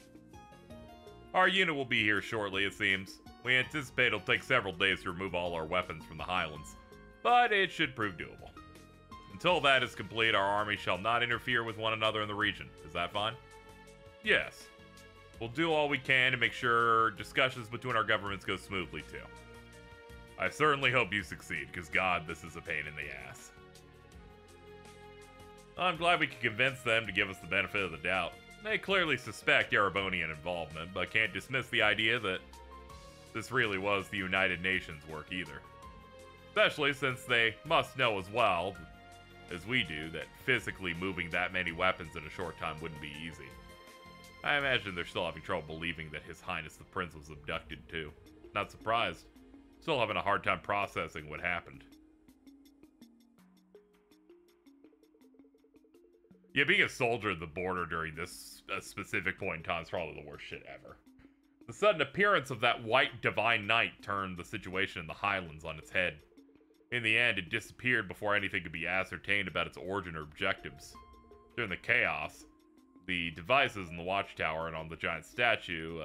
Our unit will be here shortly, it seems. We anticipate it'll take several days to remove all our weapons from the Highlands, but it should prove doable. Until that is complete, our army shall not interfere with one another in the region. Is that fine? Yes. We'll do all we can to make sure discussions between our governments go smoothly, too. I certainly hope you succeed, because God, this is a pain in the ass. I'm glad we could convince them to give us the benefit of the doubt. They clearly suspect Erebonian involvement, but can't dismiss the idea that this really was the United Nations work either. Especially since they must know as well as we do, that physically moving that many weapons in a short time wouldn't be easy. I imagine they're still having trouble believing that His Highness the Prince was abducted too. Not surprised. Still having a hard time processing what happened. Yeah, being a soldier at the border during this specific point in time is probably the worst shit ever. The sudden appearance of that white divine knight turned the situation in the Highlands on its head. In the end, it disappeared before anything could be ascertained about its origin or objectives. During the chaos, the devices in the watchtower and on the giant statue,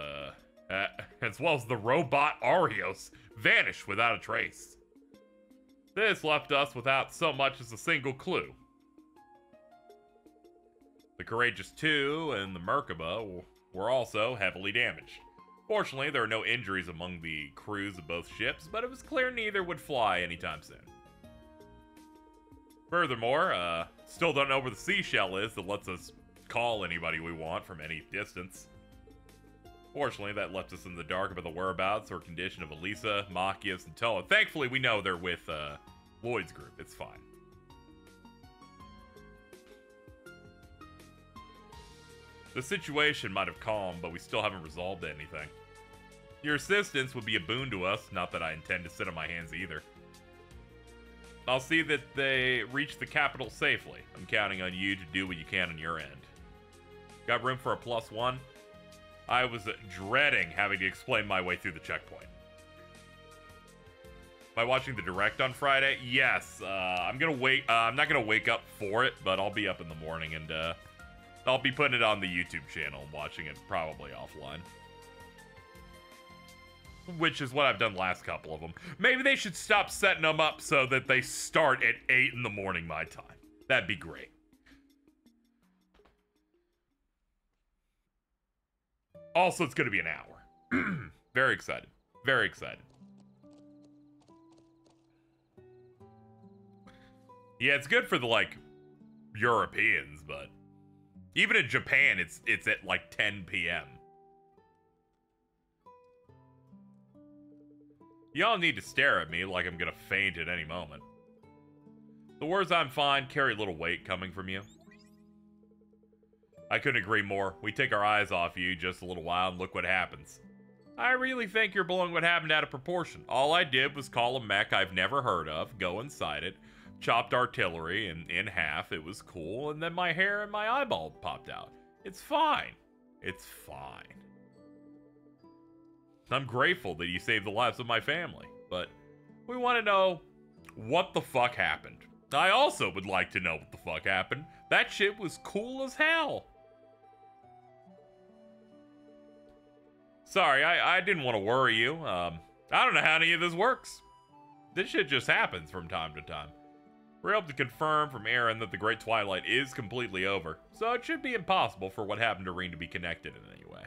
as well as the robot Arios, vanished without a trace. This left us without so much as a single clue. The Courageous 2 and the Merkaba were also heavily damaged. Fortunately, there were no injuries among the crews of both ships, but it was clear neither would fly anytime soon. Furthermore, still don't know where the seashell is that lets us call anybody we want from any distance. Fortunately, that left us in the dark about the whereabouts or condition of Elisa, Machias, and Toa. Thankfully, we know they're with Lloyd's group. It's fine. The situation might have calmed, but we still haven't resolved anything. Your assistance would be a boon to us, not that I intend to sit on my hands either. I'll see that they reach the capital safely. I'm counting on you to do what you can on your end. Got room for a +1? I was dreading having to explain my way through the checkpoint. Am I watching the Direct on Friday? Yes. I'm not gonna wake up for it, but I'll be up in the morning and I'll be putting it on the YouTube channel and watching it probably offline. Which is what I've done last couple of them. Maybe they should stop setting them up so that they start at 8 in the morning my time. That'd be great. Also, it's going to be an hour. Very excited. Very excited. Yeah, it's good for the, like, Europeans, but even in Japan, it's at, like, 10 p.m. Y'all need to stare at me like I'm gonna faint at any moment. The words "I'm fine" carry little weight coming from you. I couldn't agree more. We take our eyes off you just a little while and look what happens. I really think you're blowing what happened out of proportion. All I did was call a mech I've never heard of, go inside it, chopped artillery in half, it was cool, and then my hair and my eyeball popped out. It's fine. It's fine. I'm grateful that you saved the lives of my family, but we want to know what the fuck happened. I also would like to know what the fuck happened. That shit was cool as hell. Sorry, I didn't want to worry you. I don't know how any of this works. This shit just happens from time to time. We're able to confirm from Aaron that the Great Twilight is completely over, so it should be impossible for what happened to Rean to be connected in any way.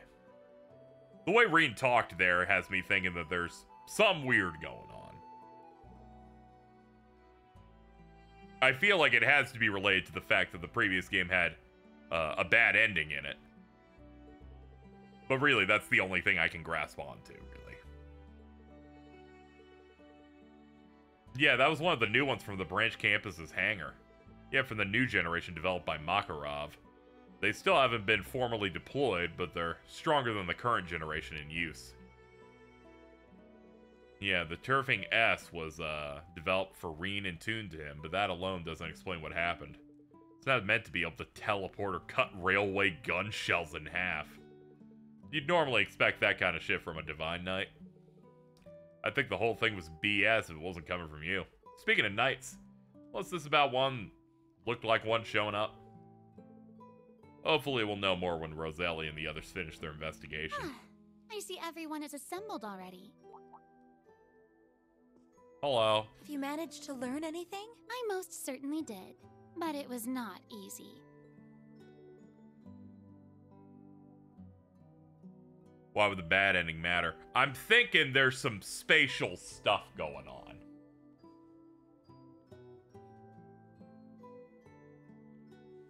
The way Rean talked there has me thinking that there's some weird going on. I feel like it has to be related to the fact that the previous game had a bad ending in it. But really, that's the only thing I can grasp onto, really. Yeah, that was one of the new ones from the branch campus's hangar. Yeah, from the new generation developed by Makarov. They still haven't been formally deployed, but they're stronger than the current generation in use. Yeah, the Turfing S was developed for Rean and tuned to him, but that alone doesn't explain what happened. It's not meant to be able to teleport or cut railway gun shells in half. You'd normally expect that kind of shit from a Divine Knight. I think the whole thing was BS if it wasn't coming from you. Speaking of knights, what's this about one looked like one showing up? Hopefully we'll know more when Roselli and the others finish their investigation. I see everyone is assembled already. Hello. Have you managed to learn anything? I most certainly did, but it was not easy. Why would the bad ending matter? I'm thinking there's some spatial stuff going on.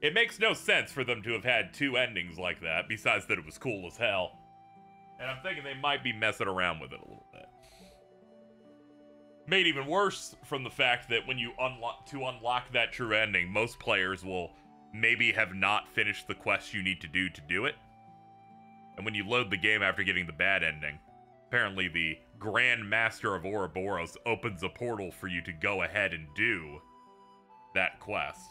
It makes no sense for them to have had two endings like that, besides that it was cool as hell. And I'm thinking they might be messing around with it a little bit. Made even worse from the fact that when you unlock that true ending, most players will maybe have not finished the quest you need to do it. And when you load the game after getting the bad ending, apparently the Grand Master of Ouroboros opens a portal for you to go ahead and do that quest.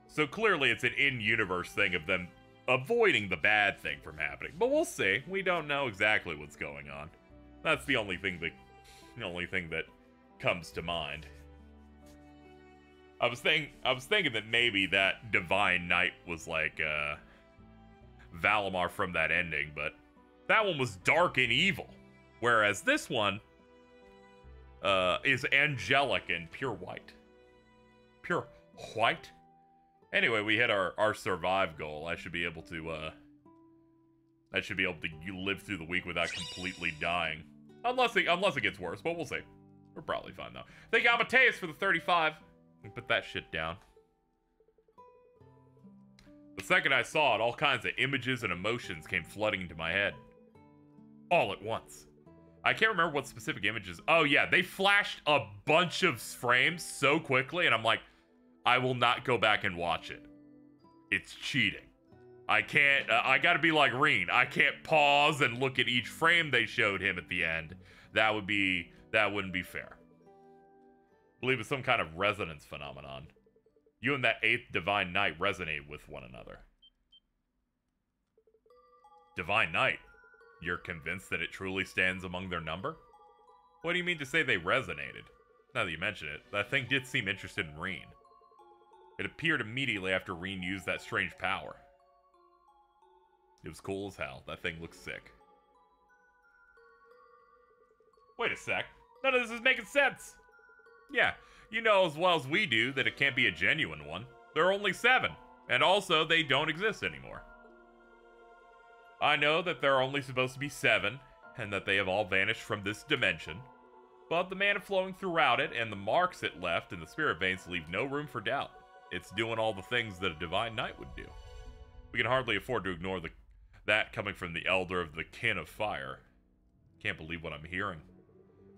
So clearly it's an in-universe thing of them avoiding the bad thing from happening. But we'll see. We don't know exactly what's going on. That's the only thing that comes to mind. I was thinking that maybe that Divine Knight was like Valimar from that ending, but that one was dark and evil, whereas this one is angelic and pure white. Pure white. Anyway, we hit our survive goal. I should be able to live through the week without completely dying, unless it gets worse. But we'll see. We're probably fine though. Thank you, Amadeus, for the 35. Put that shit down. The second I saw it, all kinds of images and emotions came flooding into my head. All at once. I can't remember what specific images. Oh yeah, they flashed a bunch of frames so quickly, and I'm like, I will not go back and watch it. It's cheating. I can't, I gotta be like Reen. I can't pause and look at each frame they showed him at the end. That wouldn't be fair. I believe it's some kind of resonance phenomenon. You and that 8th Divine Knight resonate with one another. Divine Knight? You're convinced that it truly stands among their number? What do you mean to say they resonated? Now that you mention it, that thing did seem interested in Reen. It appeared immediately after Reen used that strange power. It was cool as hell. That thing looks sick. Wait a sec. None of this is making sense. Yeah, you know as well as we do that it can't be a genuine one. There are only 7, and also they don't exist anymore. I know that there are only supposed to be 7, and that they have all vanished from this dimension, but the mana flowing throughout it and the marks it left in the spirit veins leave no room for doubt. It's doing all the things that a Divine Knight would do. We can hardly afford to ignore that coming from the Elder of the Kin of Fire. Can't believe what I'm hearing.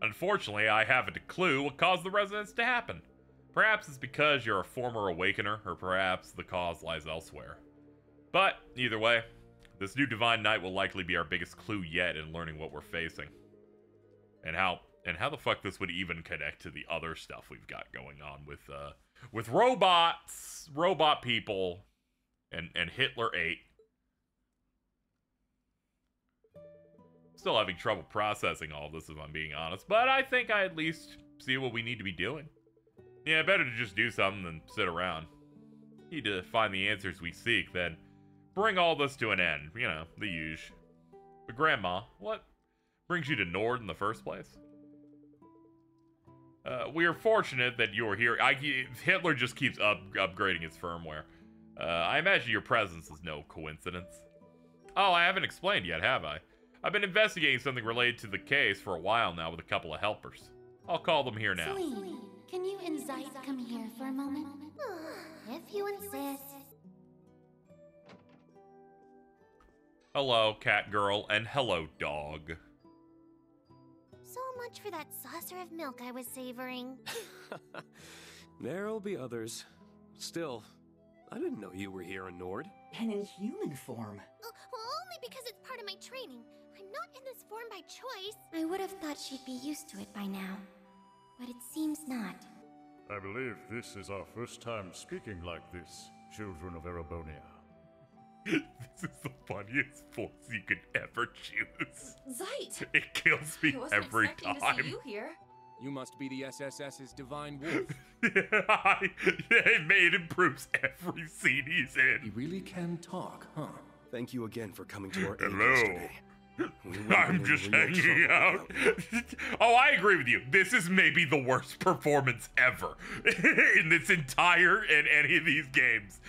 Unfortunately, I haven't a clue what caused the resonance to happen. Perhaps it's because you're a former Awakener, or perhaps the cause lies elsewhere. But, either way, this new Divine Knight will likely be our biggest clue yet in learning what we're facing. And how the fuck this would even connect to the other stuff we've got going on with robots, robot people, and Hitler 8. Still having trouble processing all of this, if I'm being honest, but I think I at least see what we need to be doing. Yeah, better to just do something than sit around. Need to find the answers we seek, then bring all this to an end. You know, the usual. But Grandma, what brings you to Nord in the first place? We are fortunate that you're here. Hitler just keeps upgrading its firmware. I imagine your presence is no coincidence. Oh, I haven't explained yet, have I? I've been investigating something related to the case for a while now with a couple of helpers. I'll call them here now. Celine, can you and Zeit come here for a moment? If you insist. Hello, cat girl, and hello, dog. So much for that saucer of milk I was savoring. There'll be others. Still, I didn't know you were here in Nord. And in human form. Only because it's part of my training. I'm not in this form by choice. I would have thought she'd be used to it by now, but it seems not. I believe this is our first time speaking like this, children of Erebonia. This is the funniest voice you could ever choose. Zeit! It kills me every time. To see you here. You must be the SSS's Divine Wolf. It improves every scene he's in. You really can talk, huh? Thank you again for coming to our aid Hello. yesterday. I'm just hanging out. Oh, I agree with you. This is maybe the worst performance ever in this entire and any of these games.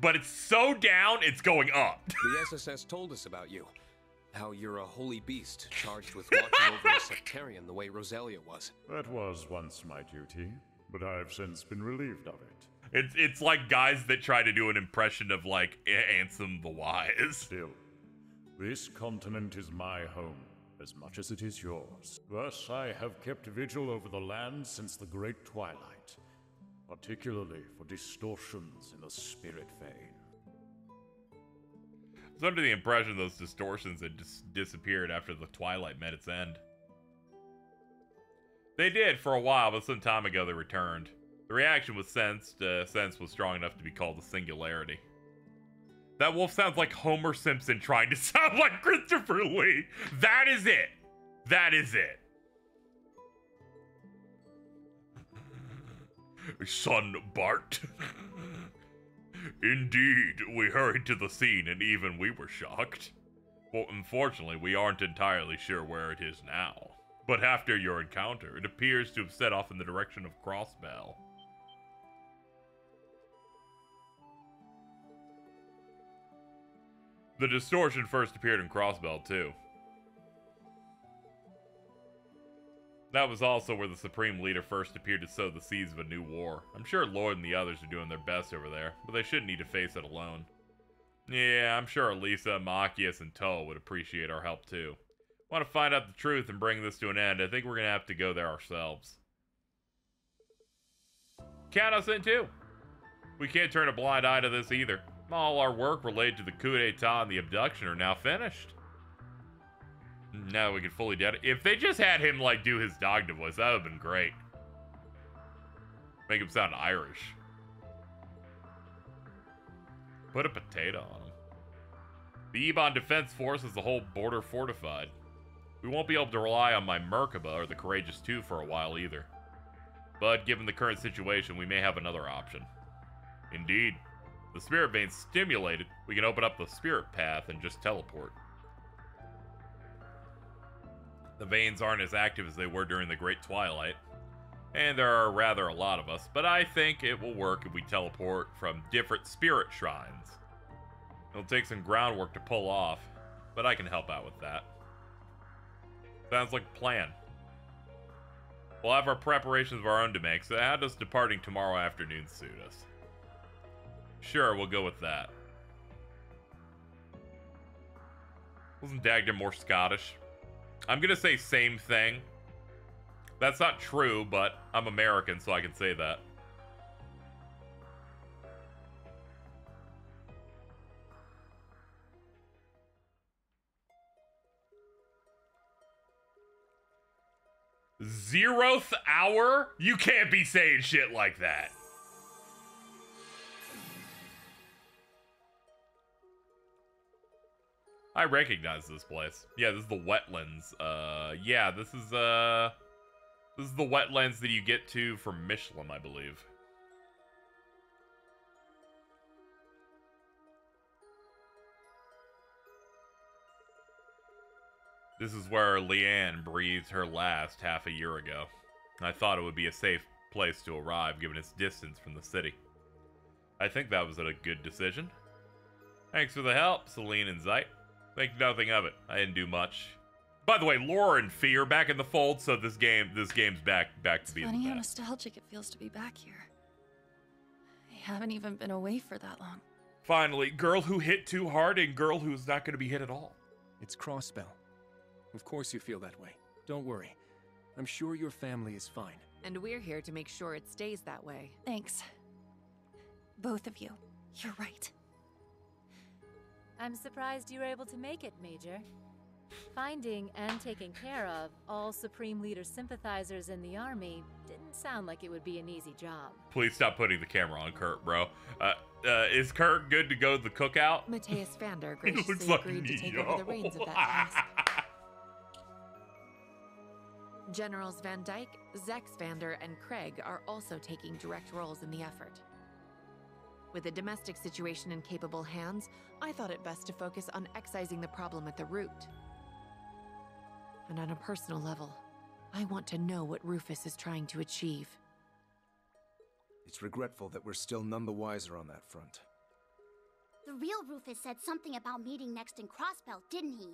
But it's so down, it's going up. The SSS told us about you. How you're a holy beast charged with watching over a sectarian the way Roselia was. That was once my duty, but I've since been relieved of it. It's like guys that try to do an impression of like Ansem the Wise. Still, this continent is my home, as much as it is yours. Thus, I have kept vigil over the land since the Great Twilight, particularly for distortions in the spirit vein. I was under the impression those distortions had disappeared after the Twilight met its end. They did for a while, but some time ago they returned. The reaction was sensed. Sense was strong enough to be called a singularity. That wolf sounds like Homer Simpson trying to sound like Christopher Lee. That is it. That is it. Son Bart. Indeed, we hurried to the scene and even we were shocked. Well, unfortunately, we aren't entirely sure where it is now. But after your encounter, it appears to have set off in the direction of Crossbell. The distortion first appeared in Crossbell, too. That was also where the Supreme Leader first appeared to sow the seeds of a new war. I'm sure Lord and the others are doing their best over there, but they shouldn't need to face it alone. Yeah, I'm sure Elisa, Machias, and Toa would appreciate our help, too. Want to find out the truth and bring this to an end, I think we're going to have to go there ourselves. Count us in, too. We can't turn a blind eye to this either. All our work related to the coup d'etat and the abduction are now finished. Now we can fully dedicate. If they just had him, like, do his Dogda voice, that would have been great. Make him sound Irish. Put a potato on him. The Ebon Defense Force has the whole border fortified. We won't be able to rely on my Merkaba or the Courageous 2 for a while either. But given the current situation, we may have another option. Indeed. The spirit vein's stimulated. We can open up the spirit path and just teleport. The veins aren't as active as they were during the Great Twilight, and there are rather a lot of us, but I think it will work if we teleport from different spirit shrines. It'll take some groundwork to pull off, but I can help out with that. Sounds like a plan. We'll have our preparations of our own to make, so how does departing tomorrow afternoon suit us? Sure, we'll go with that. Wasn't Dagda more Scottish? I'm gonna say same thing. That's not true, but I'm American, so I can say that. Zeroth hour? You can't be saying shit like that. I recognize this place. Yeah, this is the wetlands. Yeah, this is the wetlands that you get to from Michelin, I believe. This is where Leanne breathed her last half a year ago. I thought it would be a safe place to arrive given its distance from the city. I think that was a good decision. Thanks for the help, Celine and Zeit. Think nothing of it. I didn't do much. By the way, Laura and Fee are back in the fold, so this game's back to being Funny the how best. nostalgic it feels to be back here. I haven't even been away for that long. Finally, girl who hit too hard and girl who's not going to be hit at all. It's Crossbell. Of course you feel that way. Don't worry. I'm sure your family is fine. And we're here to make sure it stays that way. Thanks. Both of you. You're right. I'm surprised you were able to make it, Major. Finding and taking care of all Supreme Leader sympathizers in the army didn't sound like it would be an easy job. Please stop putting the camera on Kurt, bro. Is Kurt good to go to the cookout? Matthias Vander He looks graciously like agreed to take Neo. over the reins of that task. Generals Van Dyke, Zex Vander, and Craig are also taking direct roles in the effort. With the domestic situation in capable hands, I thought it best to focus on excising the problem at the root. And on a personal level, I want to know what Rufus is trying to achieve. It's regretful that we're still none the wiser on that front. The real Rufus said something about meeting next in Crossbell, didn't he?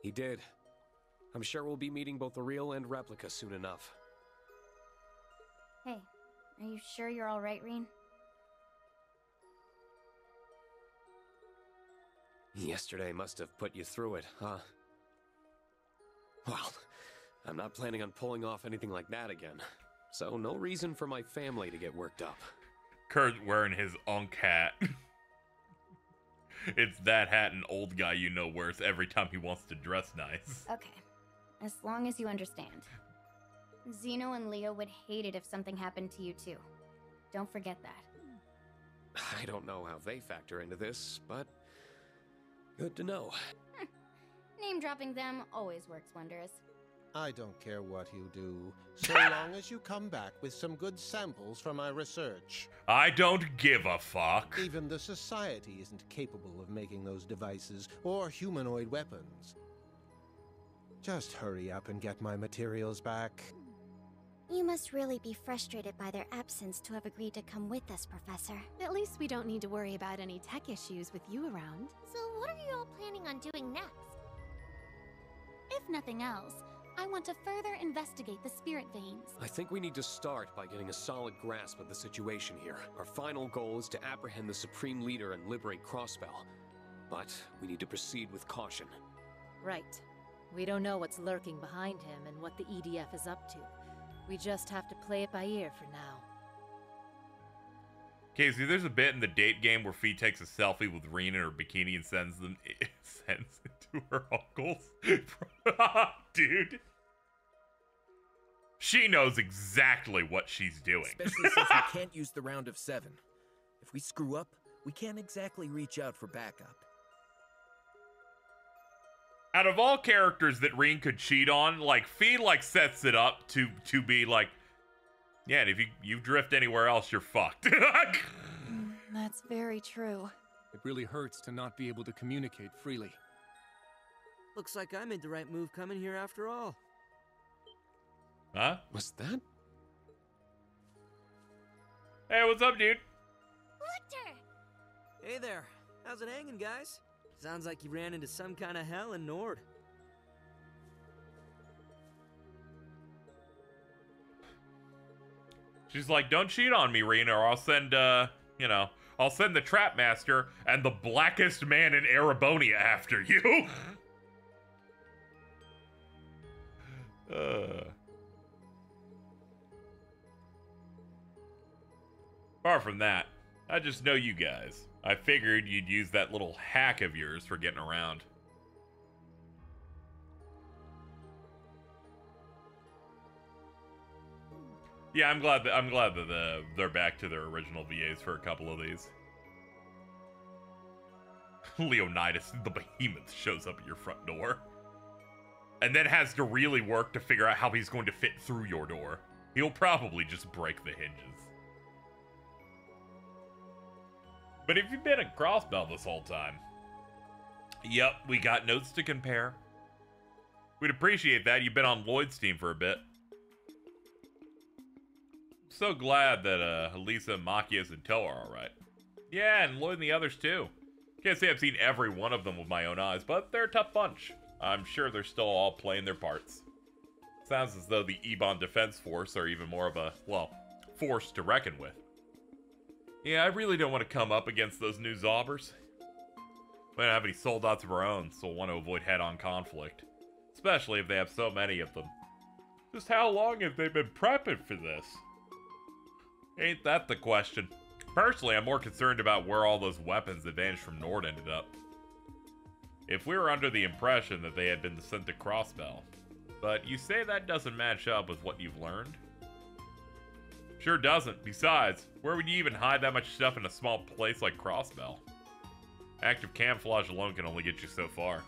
He did. I'm sure we'll be meeting both the real and replica soon enough. Hey, are you sure you're alright, Reen? Yesterday must have put you through it, huh? Well, I'm not planning on pulling off anything like that again. So no reason for my family to get worked up. Kurt's wearing his Unk hat. It's that hat an old guy you know wears every time he wants to dress nice. Okay, as long as you understand. Zeno and Leo would hate it if something happened to you too. Don't forget that. I don't know how they factor into this, but good to know. Name dropping them always works wonders. I don't care what you do, so long as you come back with some good samples for my research. I don't give a fuck. Even the Society isn't capable of making those devices or humanoid weapons. Just hurry up and get my materials back. You must really be frustrated by their absence to have agreed to come with us, Professor. At least we don't need to worry about any tech issues with you around. So what are you all planning on doing next? If nothing else, I want to further investigate the spirit veins. I think we need to start by getting a solid grasp of the situation here. Our final goal is to apprehend the Supreme Leader and liberate Crossbell. But we need to proceed with caution. Right. We don't know what's lurking behind him and what the EDF is up to. We just have to play it by ear for now. Casey, there's a bit in the date game where Fee takes a selfie with Reen in her bikini and sends it to her uncles. Dude. She knows exactly what she's doing. Especially since we can't use the round of 7. If we screw up, we can't exactly reach out for backup. Out of all characters that Reen could cheat on, like, Fee, like, sets it up to be like, yeah, and if you drift anywhere else, you're fucked. That's very true. It really hurts to not be able to communicate freely. Looks like I made the right move coming here after all. Huh? What's that? Hey, what's up, dude? Lictor! Hey there. How's it hanging, guys? Sounds like you ran into some kind of hell in Nord. She's like, don't cheat on me, Reen, or I'll send, I'll send the Trap Master and the blackest man in Erebonia after you. Apart from that, I just know you guys. I figured you'd use that little hack of yours for getting around. Yeah, I'm glad that they're back to their original VAs for a couple of these. Leonidas, the behemoth, shows up at your front door. And then has to really work to figure out how he's going to fit through your door. He'll probably just break the hinges. But if you've been at Crossbell this whole time, yep, we got notes to compare. We'd appreciate that. You've been on Lloyd's team for a bit. So glad that Elisa, Machias, and Toa are alright. Yeah, and Lloyd and the others too. Can't say I've seen every one of them with my own eyes, but they're a tough bunch. I'm sure they're still all playing their parts. Sounds as though the Ebon Defense Force are even more of a, well, force to reckon with. Yeah, I really don't want to come up against those new Zobbers. We don't have any soldats of our own, so we'll want to avoid head-on conflict. Especially if they have so many of them. Just how long have they been prepping for this? Ain't that the question? Personally, I'm more concerned about where all those weapons that vanished from Nord ended up. If we were under the impression that they had been sent to Crossbell, but you say that doesn't match up with what you've learned? Sure doesn't. Besides, where would you even hide that much stuff in a small place like Crossbell? Active camouflage alone can only get you so far.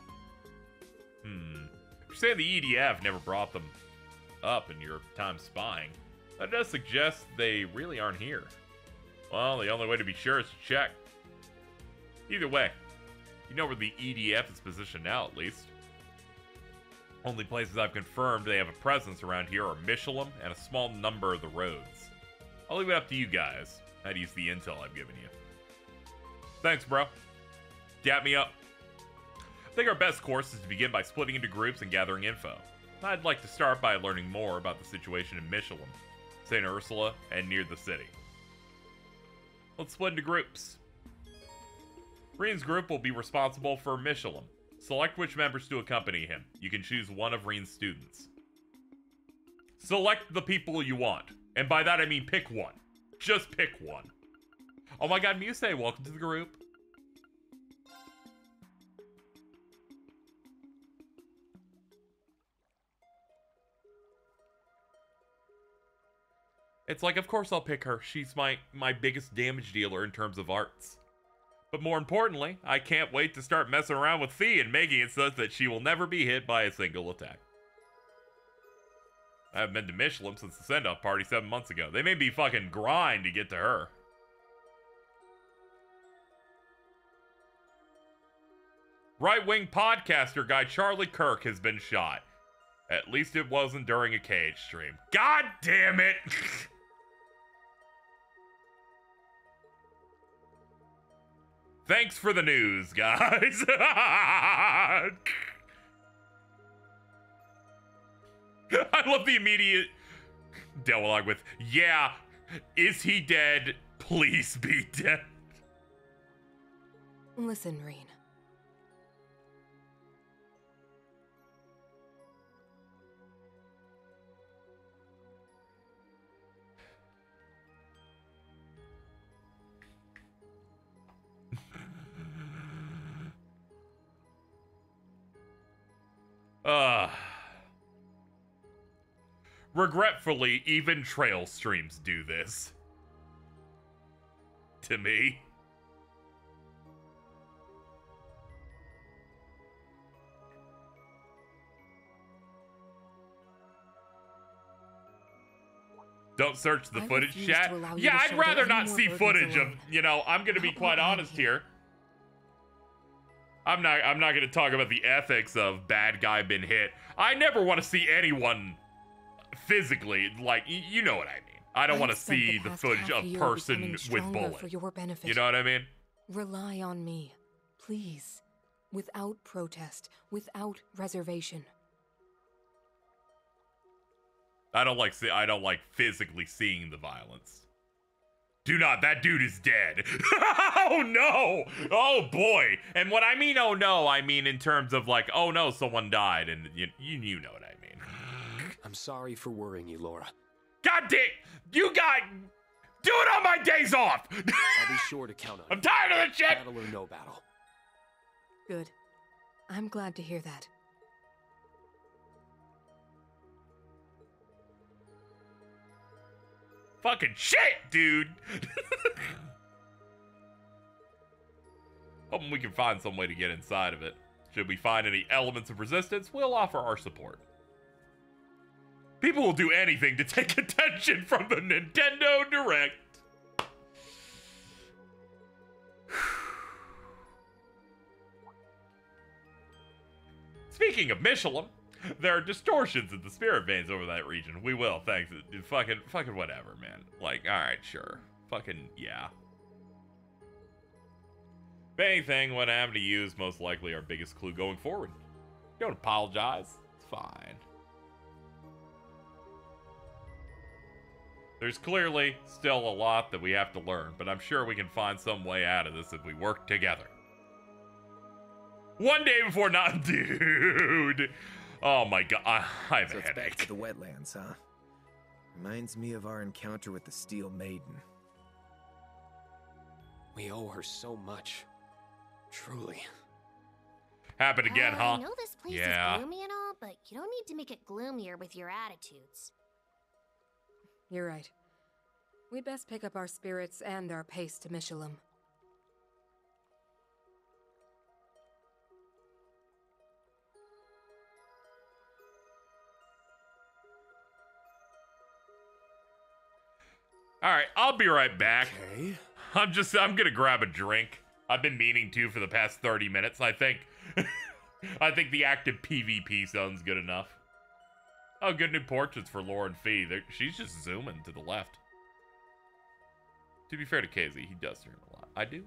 If you're saying the EDF never brought them up in your time spying, that does suggest they really aren't here. Well, the only way to be sure is to check. Either way, you know where the EDF is positioned now, at least. Only places I've confirmed they have a presence around here are Michelin and a small number of the roads. I'll leave it up to you guys how to use the intel I've given you. Thanks, bro. Dap me up. I think our best course is to begin by splitting into groups and gathering info. I'd like to start by learning more about the situation in Michelin, St. Ursula, and near the city. Let's split into groups. Reen's group will be responsible for Michelin. Select which members to accompany him. You can choose one of Reen's students. Select the people you want. And by that I mean pick one. Just pick one. Oh my god, Muse, welcome to the group. It's like, of course I'll pick her. She's my biggest damage dealer in terms of arts. But more importantly, I can't wait to start messing around with Fee and making it so that she will never be hit by a single attack. I haven't been to Michelin since the send-off party 7 months ago. They made me fucking grind to get to her. Right-wing podcaster guy Charlie Kirk has been shot. At least it wasn't during a cage stream. God damn it! Thanks for the news, guys. I love the immediate dialogue with, yeah, is he dead? Please be dead. Listen, Reen. Regretfully, even trail streams do this. To me. Don't search the footage, chat. Yeah, I'd rather not see footage of, you know, I'm gonna be quite honest here. I'm not gonna talk about the ethics of bad guy been hit. I never want to see anyone physically, like, you know what I mean. I don't want to see the footage of person with bullet. For your benefit. You know what I mean? Rely on me, please. Without protest, without reservation. I don't like physically seeing the violence. Do not, that dude is dead. Oh no! Oh boy! And when I mean oh no, I mean in terms of like, oh no, someone died, and you know what I mean. I'm sorry for worrying you, Laura. God damn! Do it on my days off! I'll be sure to count on I'm tired of this shit! Battle or no battle. Good. I'm glad to hear that. Fucking shit, dude! Hoping we can find some way to get inside of it. Should we find any elements of resistance, we'll offer our support. People will do anything to take attention from the Nintendo Direct. Speaking of Michelin, there are distortions in the spirit veins over that region. We will, thanks. Fucking whatever, man. Like, alright, sure. Fucking, yeah. If anything, what I'm to use most likely our biggest clue going forward. Don't apologize. It's fine. There's clearly still a lot that we have to learn, but I'm sure we can find some way out of this if we work together. One day before not, dude. Oh my god, I have a headache. Back to the wetlands, huh? Reminds me of our encounter with the Steel Maiden. We owe her so much. Truly. Happen again, huh? I know this place is gloomy and all, but you don't need to make it gloomier with your attitudes. You're right. We'd best pick up our spirits and our pace to Michelin. Alright, I'll be right back. Okay. I'm gonna grab a drink. I've been meaning to for the past 30 minutes. I think the active PvP zone's good enough. Oh, good new portraits for Laura and Fee. She's just zooming to the left. To be fair to Casey, he does stream a lot. I do.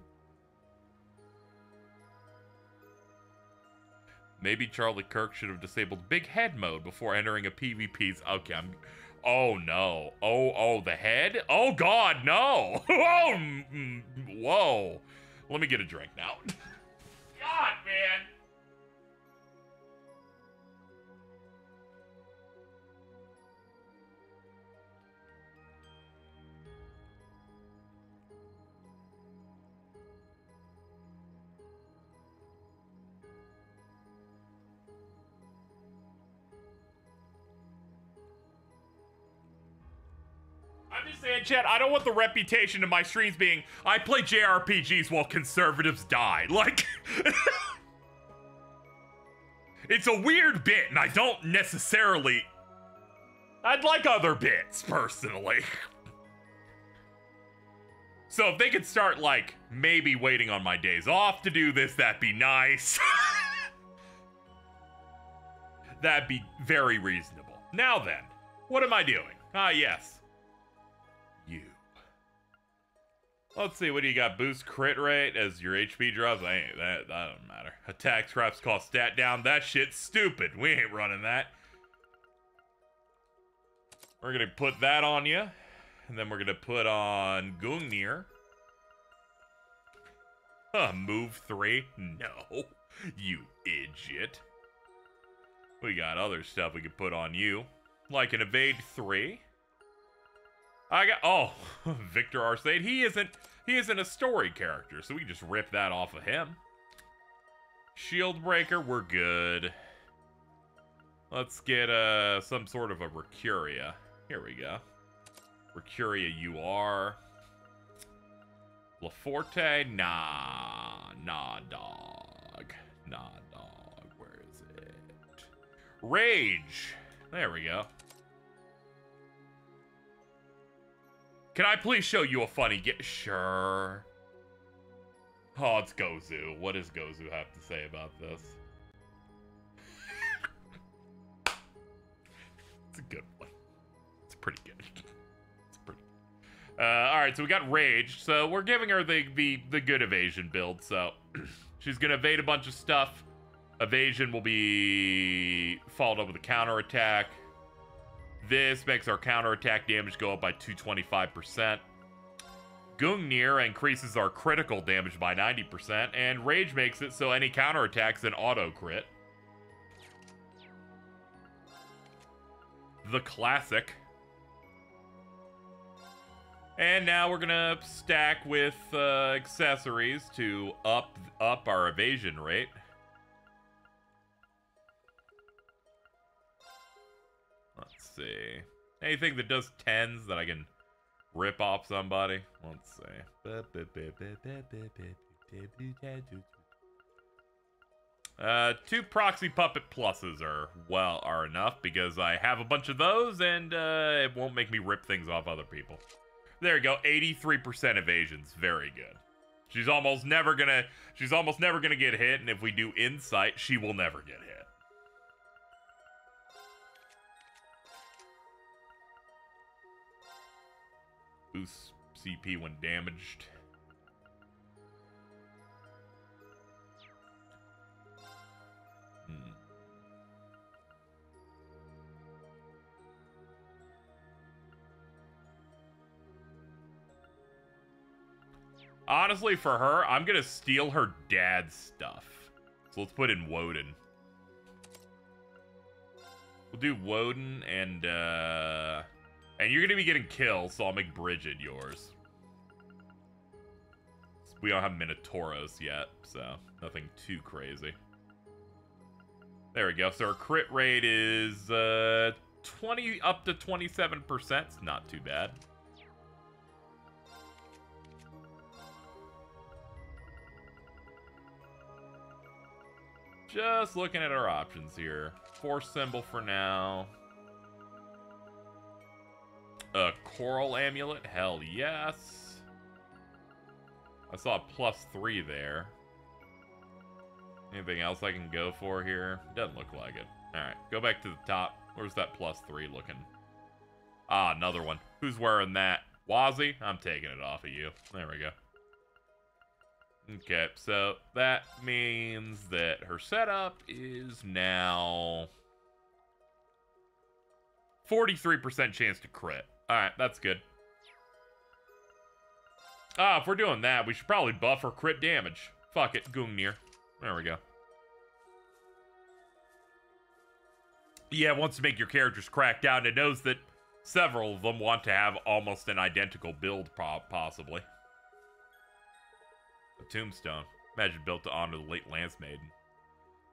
Maybe Charlie Kirk should have disabled big head mode before entering a PvP's. Okay, oh no. Oh, the head? Oh god, no. Oh, whoa. Let me get a drink now. God, man. I'm just saying, Chet, I don't want the reputation of my streams being, I play JRPGs while conservatives die. Like, it's a weird bit, and I don't necessarily... I'd like other bits, personally. So if they could start, like, maybe waiting on my days off to do this, that'd be nice. That'd be very reasonable. Now then, what am I doing? Ah, yes. You. Let's see, what do you got? Boost crit rate as your HP drops? That doesn't matter. Attack traps cost stat down. That shit's stupid. We ain't running that. We're gonna put that on you. And then we're gonna put on Gungnir. Move 3? No. You idiot. We got other stuff we could put on you. Like an evade 3. Oh, Victor Arcade. He isn't a story character, so we can just rip that off of him. Shield Breaker, we're good. Let's get some sort of a Recuria. Here we go. Recuria you are. Laforte, nah dog. Nah dog, where is it? Rage, there we go. Can I please show you a funny Sure. Oh, it's Gozu. What does Gozu have to say about this? It's a good one. It's pretty good. It's pretty good. Alright, so we got Rage. So we're giving her the good evasion build. So she's going to evade a bunch of stuff. Evasion will be followed up with a counterattack. This makes our counterattack damage go up by 225%. Gungnir increases our critical damage by 90%, and Rage makes it so any counterattack's an auto crit. The classic. And now we're gonna stack with accessories to up our evasion rate. Let's see. Anything that does 10s that I can rip off somebody? Let's see. 2 proxy puppet pluses are enough because I have a bunch of those and it won't make me rip things off other people. There you go. 83% evasions. Very good. She's almost never gonna get hit, and if we do insight, she will never get hit. Boost CP when damaged. Honestly, for her, I'm gonna steal her dad's stuff. So let's put in Woden. We'll do Woden and you're gonna be getting kills, so I'll make Bridget yours. We don't have Minotauros yet, so nothing too crazy. There we go. So our crit rate is 20 up to 27%. It's not too bad. Just looking at our options here. Force symbol for now. A coral amulet, hell yes. I saw a +3 there. Anything else I can go for here? Doesn't look like it. Alright, go back to the top. Where's that +3 looking? Ah, another one. Who's wearing that? Wazzy? I'm taking it off of you. There we go. Okay, so that means that her setup is now 43% chance to crit. Alright, that's good. Ah, if we're doing that, we should probably buff her crit damage. Fuck it, Gungnir. There we go. Yeah, it wants to make your characters cracked out, and it knows that several of them want to have almost an identical build, possibly. A tombstone. Imagine built to honor the late Lance Maiden.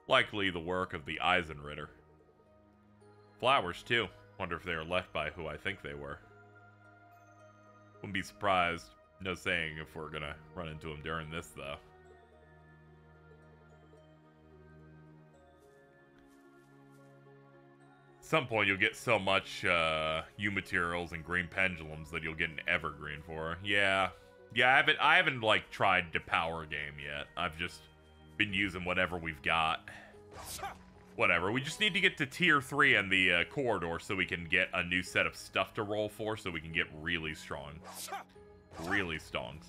Likely the work of the Eisenritter. Flowers, too. Wonder if they were left by who I think they were. Wouldn't be surprised. No saying if we're gonna run into them during this, though. At some point, you'll get so much U materials and green pendulums that you'll get an evergreen for. Yeah. Yeah, I haven't like tried to power game yet. I've just been using whatever we've got. Whatever. We just need to get to tier 3 in the corridor so we can get a new set of stuff to roll for, so we can get really strong. Really strong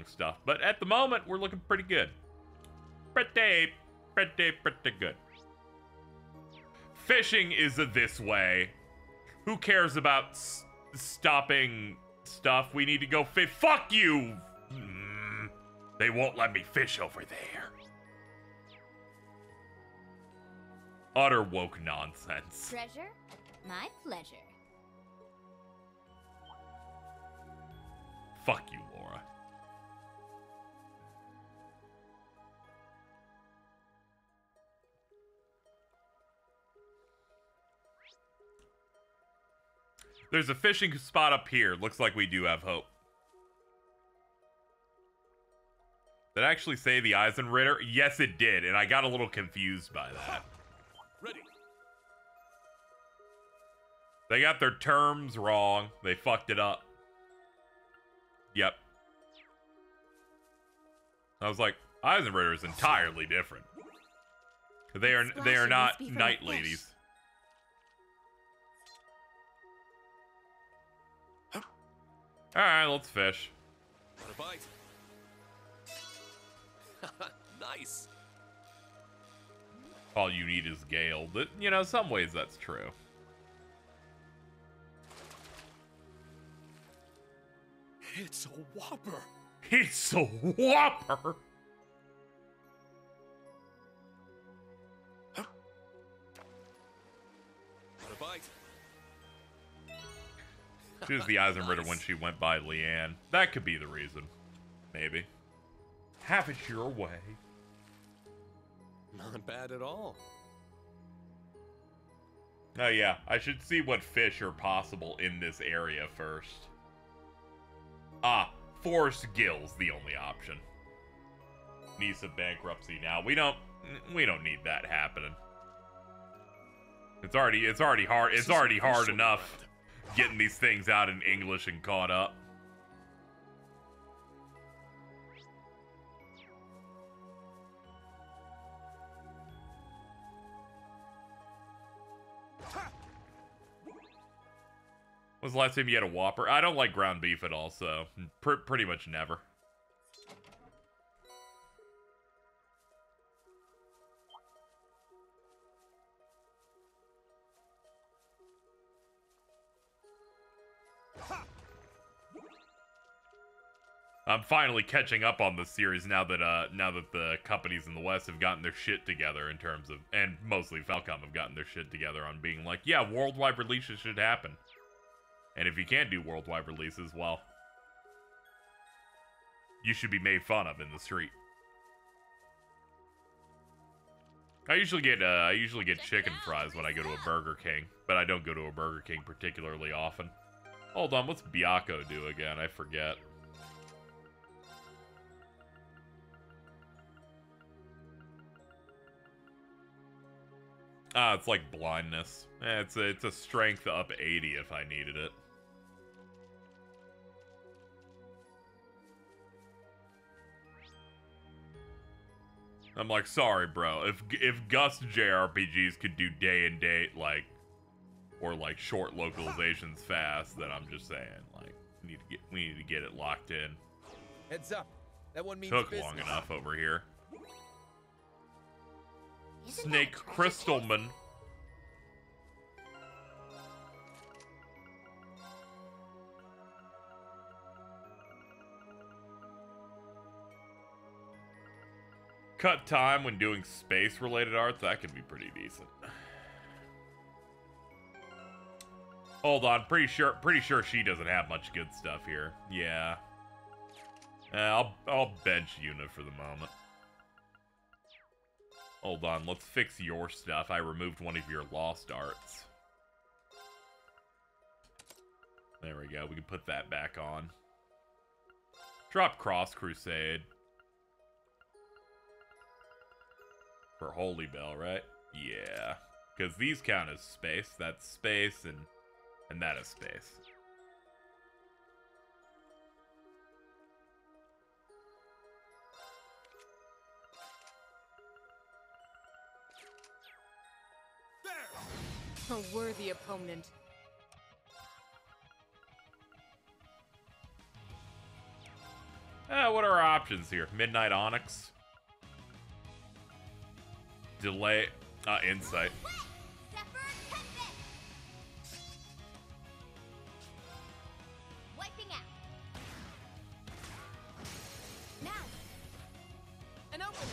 stuff. But at the moment, we're looking pretty good. Pretty good. Fishing is this way. Who cares about stopping stuff? We need to go fish. Fuck you! They won't let me fish over there. Utter woke nonsense. Treasure? My pleasure. Fuck you, Laura. There's a fishing spot up here. Looks like we do have hope. Did it actually say the Eisenritter? Yes, it did, and I got a little confused by that. Ready. They got their terms wrong. They fucked it up. Yep. I was like, Eisenritter is entirely different. They are not night ladies. Alright, let's fish. Want a bite? Nice. All you need is Gale. But, you know, some ways that's true. It's a whopper. It's a whopper. Want a bite? She was the Eisenritter when she went by Leanne. That could be the reason. Maybe. Have it your way. Not bad at all. Oh yeah, I should see what fish are possible in this area first. Ah, forced gill's the only option. Niece of bankruptcy now. We don't need that happening. It's already hard. It's already hard enough getting these things out in English and caught up. When's the last time you had a Whopper? I don't like ground beef at all, so pretty much never. I'm finally catching up on this series now that the companies in the West have gotten their shit together in terms of, and mostly Falcom have gotten their shit together on being like, yeah, worldwide releases should happen. And if you can't do worldwide releases, well, you should be made fun of in the street. I usually get chicken fries when I go to a Burger King, but I don't go to a Burger King particularly often. Hold on, what's Byakko do again? I forget. Ah, it's like blindness. It's a strength up 80 if I needed it. I'm like, sorry, bro. If Gust JRPGs could do day and date, like, or like short localizations fast, then I'm just saying, like, we need to get it locked in. Heads up. That one means Took business. long enough over here. Isn't Snake that Crystalman. Cut time when doing space-related art, that could be pretty decent. Hold on, pretty sure she doesn't have much good stuff here. Yeah. I'll bench Yuna for the moment. Hold on, let's fix your stuff. I removed one of your lost arts. There we go, we can put that back on. Drop Cross Crusade. For Holy Bell, right? Yeah. Because these count as space. That's space, and that is space. A worthy opponent. What are our options here? Midnight Onyx. Delay. Insight. Wiping out. Now. An opening.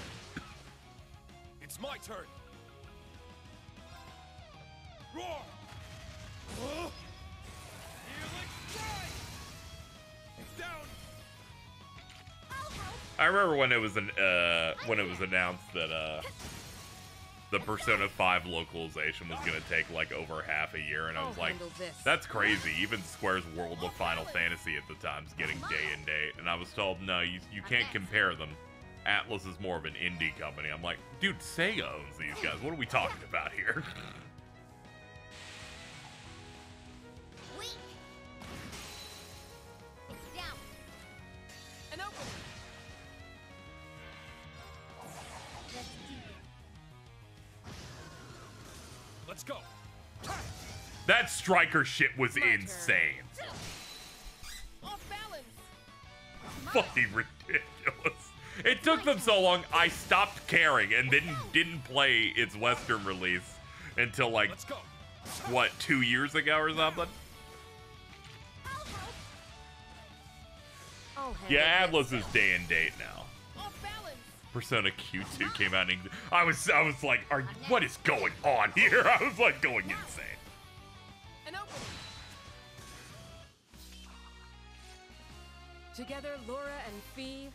It's my turn. Roar! Helix strike! Down! I remember when it was announced that the Persona 5 localization was gonna take like over half a year, and I was like, that's crazy. Even Square's World of Final Fantasy at the time's getting day and date, and I was told, no, you can't compare them. Atlas is more of an indie company. I'm like, dude, Sega owns these guys. What are we talking about here? Let's go. That striker shit was insane. Fucking ridiculous. It took them so long, I stopped caring and then didn't play its Western release until like, what, 2 years ago or something? Yeah, Atlas is day and date now. Persona Q2 came out and I was like, what is going on here? I was like going insane. Together, Laura and Fee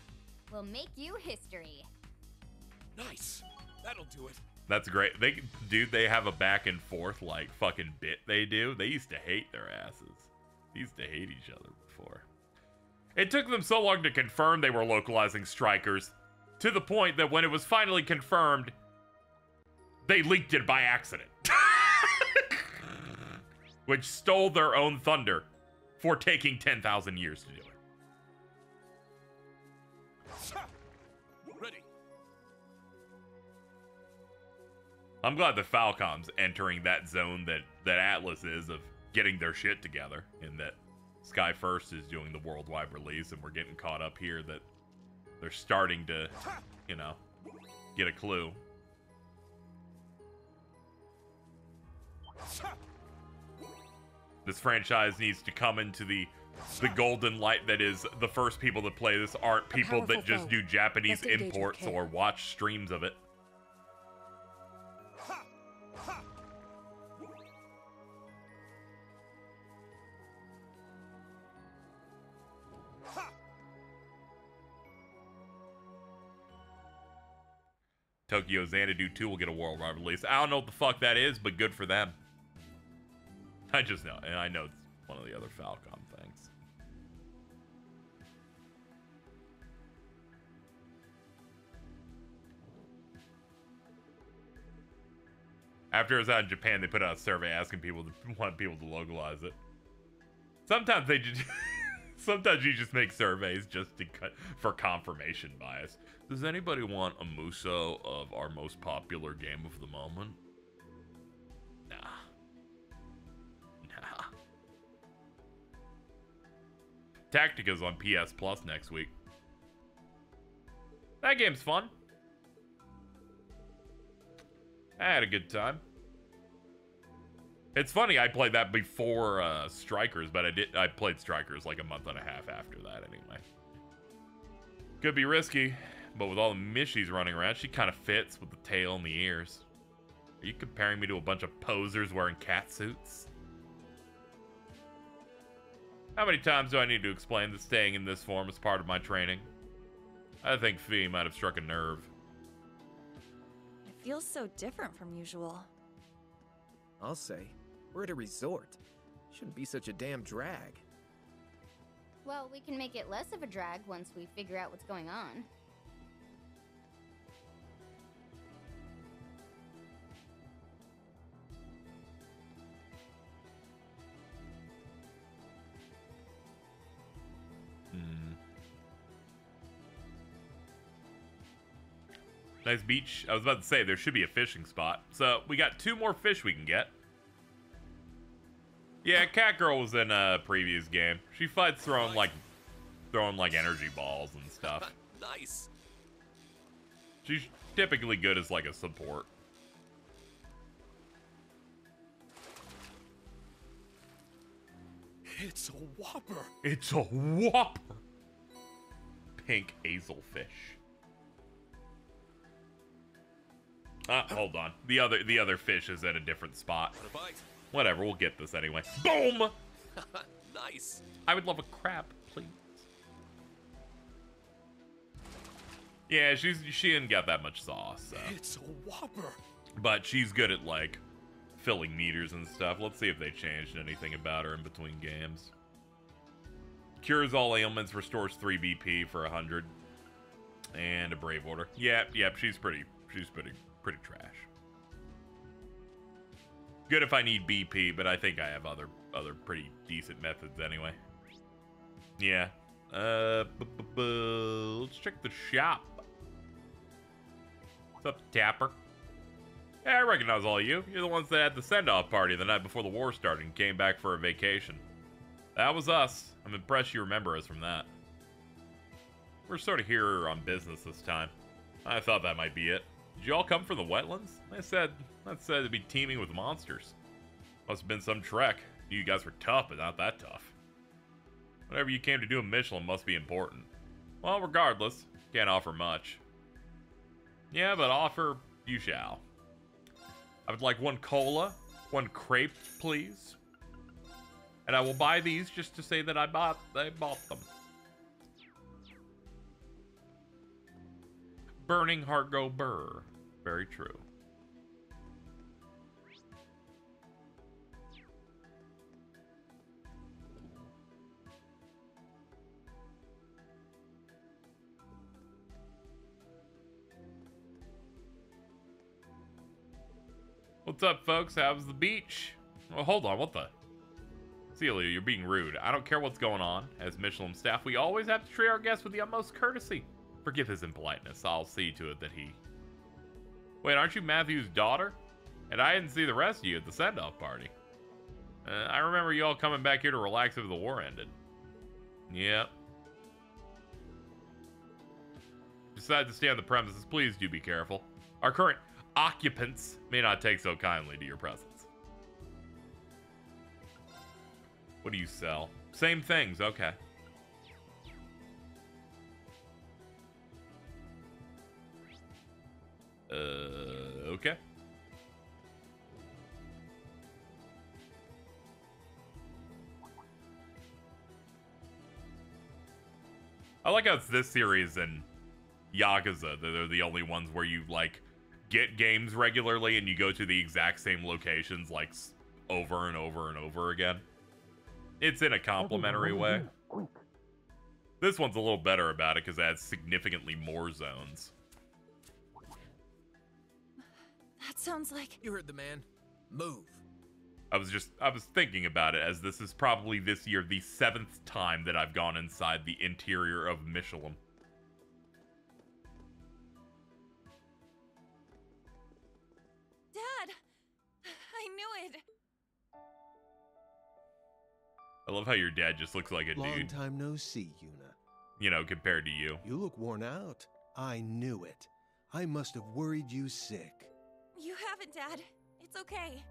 will make you history. Nice. That'll do it. That's great. They have a back and forth like fucking bit they do. They used to hate their asses. They used to hate each other before. It took them so long to confirm they were localizing Strikers, to the point that when it was finally confirmed, they leaked it by accident. Which stole their own thunder for taking 10,000 years to do it. Ready. I'm glad the Falcom's entering that zone that Atlas is of getting their shit together, and that Sky First is doing the worldwide release, and we're getting caught up here that they're starting to, you know, get a clue. This franchise needs to come into the golden light that is the first people that play this aren't people that just do Japanese imports or watch streams of it. Tokyo Xanadu 2 will get a worldwide release. I don't know what the fuck that is, but good for them. I just know, and I know it's one of the other Falcom things. After it was out in Japan, they put out a survey asking people to want people to localize it. Sometimes they just sometimes you just make surveys just to cut for confirmation bias. Does anybody want a Muso of our most popular game of the moment? Nah. Nah. Tactica's on PS Plus next week. That game's fun. I had a good time. It's funny, I played that before Strikers, but I played Strikers like a month and a half after that anyway. Could be risky, but with all the Mishies running around, she kind of fits with the tail and the ears. Are you comparing me to a bunch of posers wearing cat suits? How many times do I need to explain that staying in this form is part of my training? I think Fee might have struck a nerve. It feels so different from usual. I'll say, we're at a resort. Shouldn't be such a damn drag. Well, we can make it less of a drag once we figure out what's going on. Nice beach. I was about to say, there should be a fishing spot. So, we got 2 more fish we can get. Yeah, Catgirl was in a previous game. She fights throwing like energy balls and stuff. Nice. She's typically good as like a support. It's a whopper. It's a whopper. Pink hazelfish. Hold on. The other fish is at a different spot. Whatever, we'll get this anyway. Boom! Nice. I would love a crab, please. Yeah, she didn't get that much sauce, so. It's a whopper. But she's good at, like, filling meters and stuff. Let's see if they changed anything about her in between games. Cures all ailments, restores 3 BP for 100. And a Brave Order. Yep, she's pretty trash. Good if I need BP, but I think I have other pretty decent methods anyway. Yeah. Let's check the shop. What's up, Tapper? Yeah, I recognize all of you. You're the ones that had the send-off party the night before the war started and came back for a vacation. That was us. I'm impressed you remember us from that. We're sort of here on business this time. I thought that might be it. Did you all come from the wetlands? That said to be teeming with monsters. Must have been some trek. You guys were tough, but not that tough. Whatever you came to do in Michelin must be important. Well, regardless, can't offer much. Yeah, but offer you shall. I would like 1 cola, 1 crepe, please. And I will buy these just to say that I bought them. Burning heart go burr. Very true. What's up, folks? How's the beach? Oh, hold on. What the? Celia, you're being rude. I don't care what's going on. As Michelin staff, we always have to treat our guests with the utmost courtesy. Forgive his impoliteness. I'll see to it that he... Wait, aren't you Matthew's daughter? And I didn't see the rest of you at the send-off party. I remember you all coming back here to relax after the war ended. Yep. Decide to stay on the premises. Please do be careful. Our current occupants may not take so kindly to your presence. What do you sell? Same things, okay. Okay. I like how it's this series and Yakuza. They're the only ones where you, like, get games regularly and you go to the exact same locations, like, over and over and over again. It's in a complimentary way. This one's a little better about it because it has significantly more zones. That sounds like... You heard the man. Move. I was thinking about it, as this is probably this year the 7th time that I've gone inside the interior of Michelin. Dad! I knew it! I love how your dad just looks like a dude. Long time no see, Yuna. You know, compared to you. You look worn out. I knew it. I must have worried you sick. You haven't, Dad. It's okay.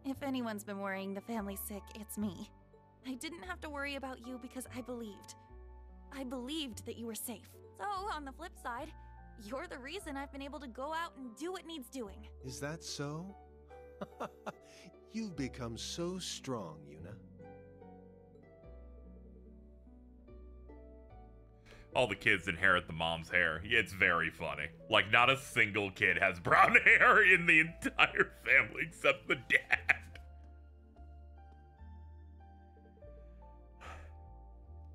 If anyone's been worrying the family sick, it's me. I didn't have to worry about you because I believed. I believed that you were safe. So, on the flip side, You're the reason I've been able to go out and do what needs doing. Is that so? You've become so strong, Yuna. All the kids inherit the mom's hair. It's very funny. Like, not a single kid has brown hair in the entire family except the dad.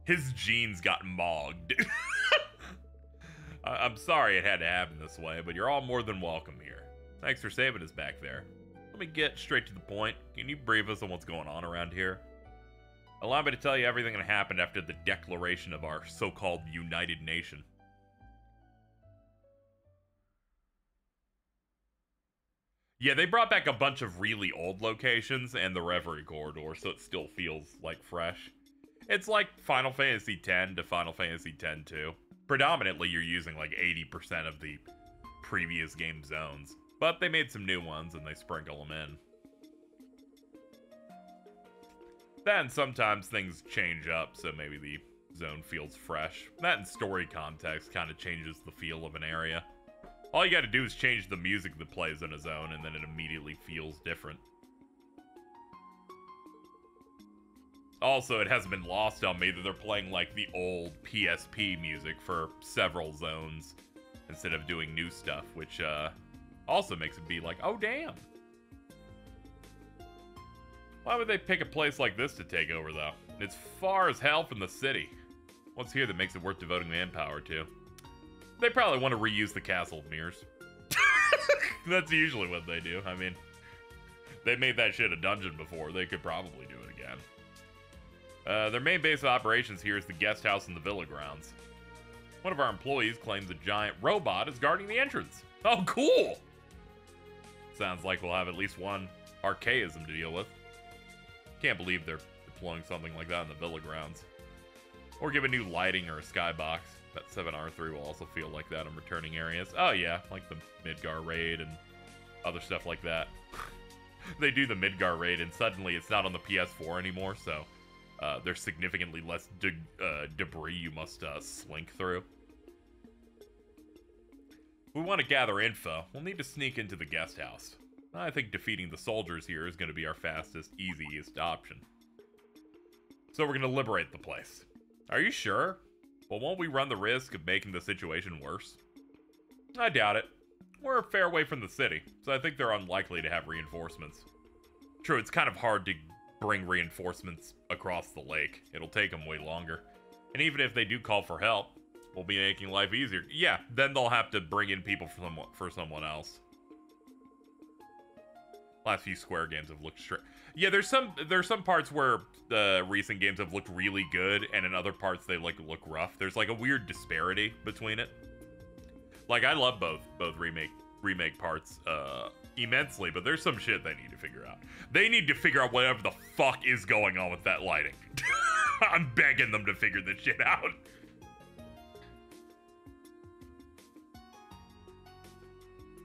His genes got mogged. I'm sorry it had to happen this way, but you're all more than welcome here. Thanks for saving us back there. Let me get straight to the point. Can you brief us on what's going on around here? Allow me to tell you everything that happened after the declaration of our so-called United Nation. Yeah, they brought back a bunch of really old locations and the Reverie Corridor, so it still feels like fresh. It's like Final Fantasy X to Final Fantasy X-2. Predominantly, you're using like 80% of the previous game zones, but they made some new ones and they sprinkle them in. Then sometimes things change up, so maybe the zone feels fresh. That and story context kind of changes the feel of an area. All you gotta do is change the music that plays in a zone, and then it immediately feels different. Also, it hasn't been lost on me that they're playing like the old PSP music for several zones instead of doing new stuff, which also makes it be like, oh damn. Why would they pick a place like this to take over, though? It's far as hell from the city. What's here that makes it worth devoting manpower to? They probably want to reuse the Castle of Mirrors. That's usually what they do. I mean, they made that shit a dungeon before. They could probably do it again. Their main base of operations here is the guest house in the villa grounds. One of our employees claims a giant robot is guarding the entrance. Oh, cool! Sounds like we'll have at least one archaism to deal with. Can't believe they're deploying something like that in the villa grounds. Or give a new lighting or a skybox. That 7R3 will also feel like that in returning areas. Oh yeah, like the Midgar raid and other stuff like that. They do the Midgar raid and suddenly it's not on the PS4 anymore, so there's significantly less debris you must slink through. If we want to gather info, we'll need to sneak into the guest house. I think defeating the soldiers here is going to be our fastest, easiest option. So we're going to liberate the place. Are you sure? Well, won't we run the risk of making the situation worse? I doubt it. We're a fair way from the city, so I think they're unlikely to have reinforcements. True, it's kind of hard to bring reinforcements across the lake. It'll take them way longer. And even if they do call for help, we'll be making life easier. Yeah, then they'll have to bring in people for someone else. Last few Square games have looked straight. Yeah, there's some parts where the recent games have looked really good, and in other parts they like look rough. There's like a weird disparity between it. Like I love both remake parts immensely, but there's some shit they need to figure out. They need to figure out whatever the fuck is going on with that lighting. I'm begging them to figure this shit out.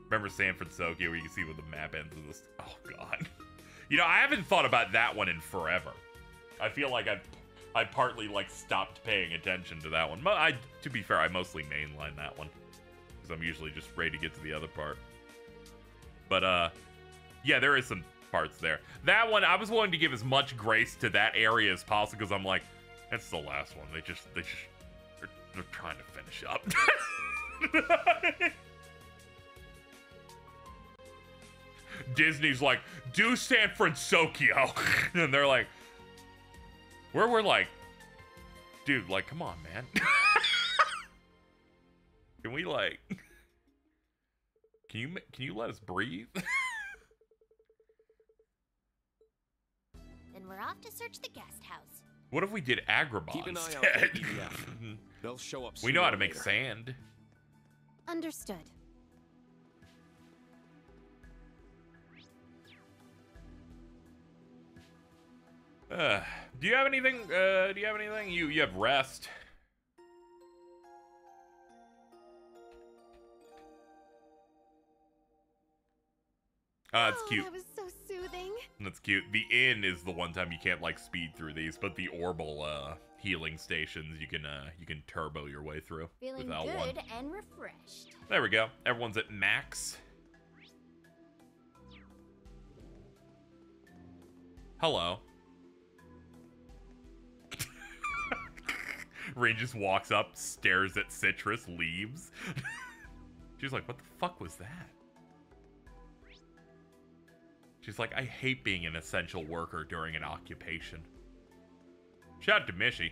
Remember San Francisco, where you can see where the map ends with this? Oh god. You know, I haven't thought about that one in forever. I feel like I partly like stopped paying attention to that one. But to be fair, I mostly mainline that one because I'm usually just ready to get to the other part. But yeah, there is some parts there. That one, I was willing to give as much grace to that area as possible because I'm like, that's the last one. They're trying to finish up. Disney's like, do San Francisco. And they're like, we're like, dude, like, come on, man. Can we like, can you let us breathe? Then we're off to search the guest house. What if we did Agrabah Keep an eye instead? out for EDF. They'll show up We know how to sooner or make later. sand. Understood. Do you have anything? You have rest. That's cute. That was so soothing. That's cute. The inn is the one time you can't like speed through these, but the orb will healing stations you can turbo your way through Feeling with L1. good and refreshed. There we go. Everyone's at max. Hello. Rain just walks up, stares at Citrus, leaves. She's like, what the fuck was that? She's like, I hate being an essential worker during an occupation. Shout out to Mishy.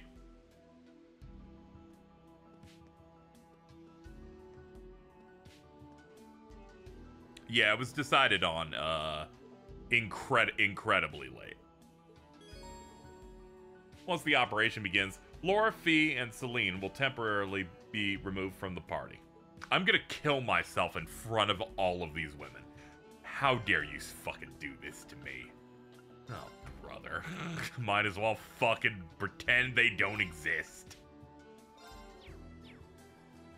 Yeah, it was decided on incredibly late. Once the operation begins, Laura, Fee, and Celine will temporarily be removed from the party. I'm gonna kill myself in front of all of these women. How dare you fucking do this to me? Oh, brother. Might as well fucking pretend they don't exist.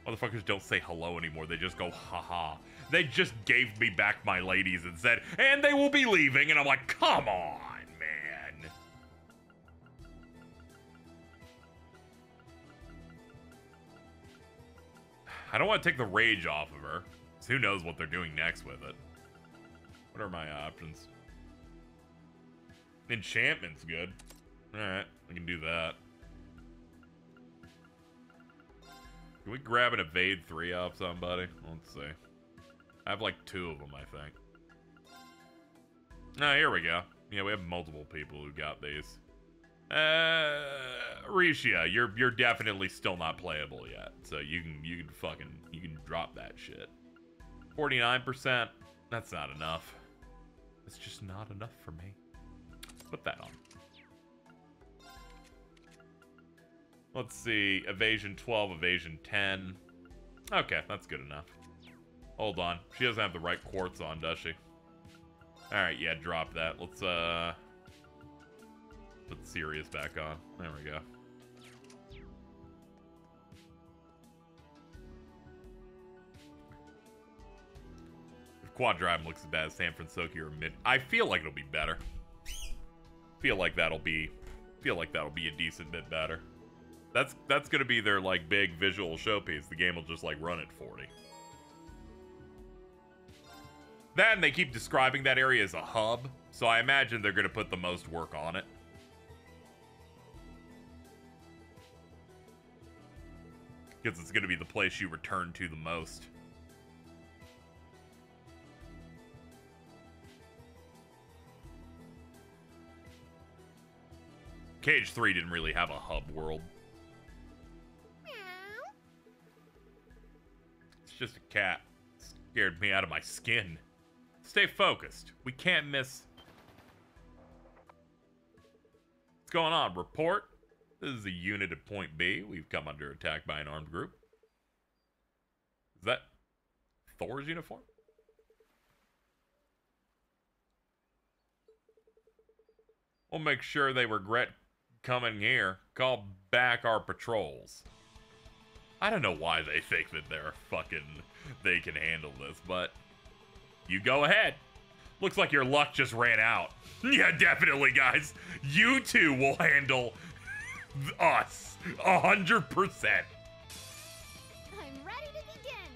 Motherfuckers don't say hello anymore. They just go, haha. They just gave me back my ladies and said, and they will be leaving. And I'm like, come on, man. I don't want to take the rage off of her. So who knows what they're doing next with it. What are my options? Enchantment's good. Alright, we can do that. Can we grab an evade 3 off somebody? Let's see. I have like 2 of them, I think. Ah, here we go. Yeah, we have multiple people who got these. Risha, you're definitely still not playable yet. So you can drop that shit. 49%. That's not enough. It's just not enough for me. Put that on. Let's see. Evasion 12, evasion 10. Okay, that's good enough. Hold on. She doesn't have the right quartz on, does she? Alright, yeah, drop that. Let's, put Sirius back on. There we go. If Quad Drive looks as bad as San Francisco or Mid... I feel like it'll be better. Feel like that'll be a decent bit better. That's gonna be their, like, big visual showpiece. The game will just, like, run at 40. Then they keep describing that area as a hub, so I imagine they're gonna put the most work on it. Because it's gonna be the place you return to the most. Cage 3 didn't really have a hub world. It's just a cat. It scared me out of my skin. Stay focused. We can't miss. What's going on? Report. This is a unit at point B. We've come under attack by an armed group. Is that Thor's uniform? We'll make sure they regret coming here. Call back our patrols. I don't know why they think that they can handle this, but you go ahead. Looks like your luck just ran out. Yeah, definitely, guys. You two will handle us 100%. I'm ready to begin.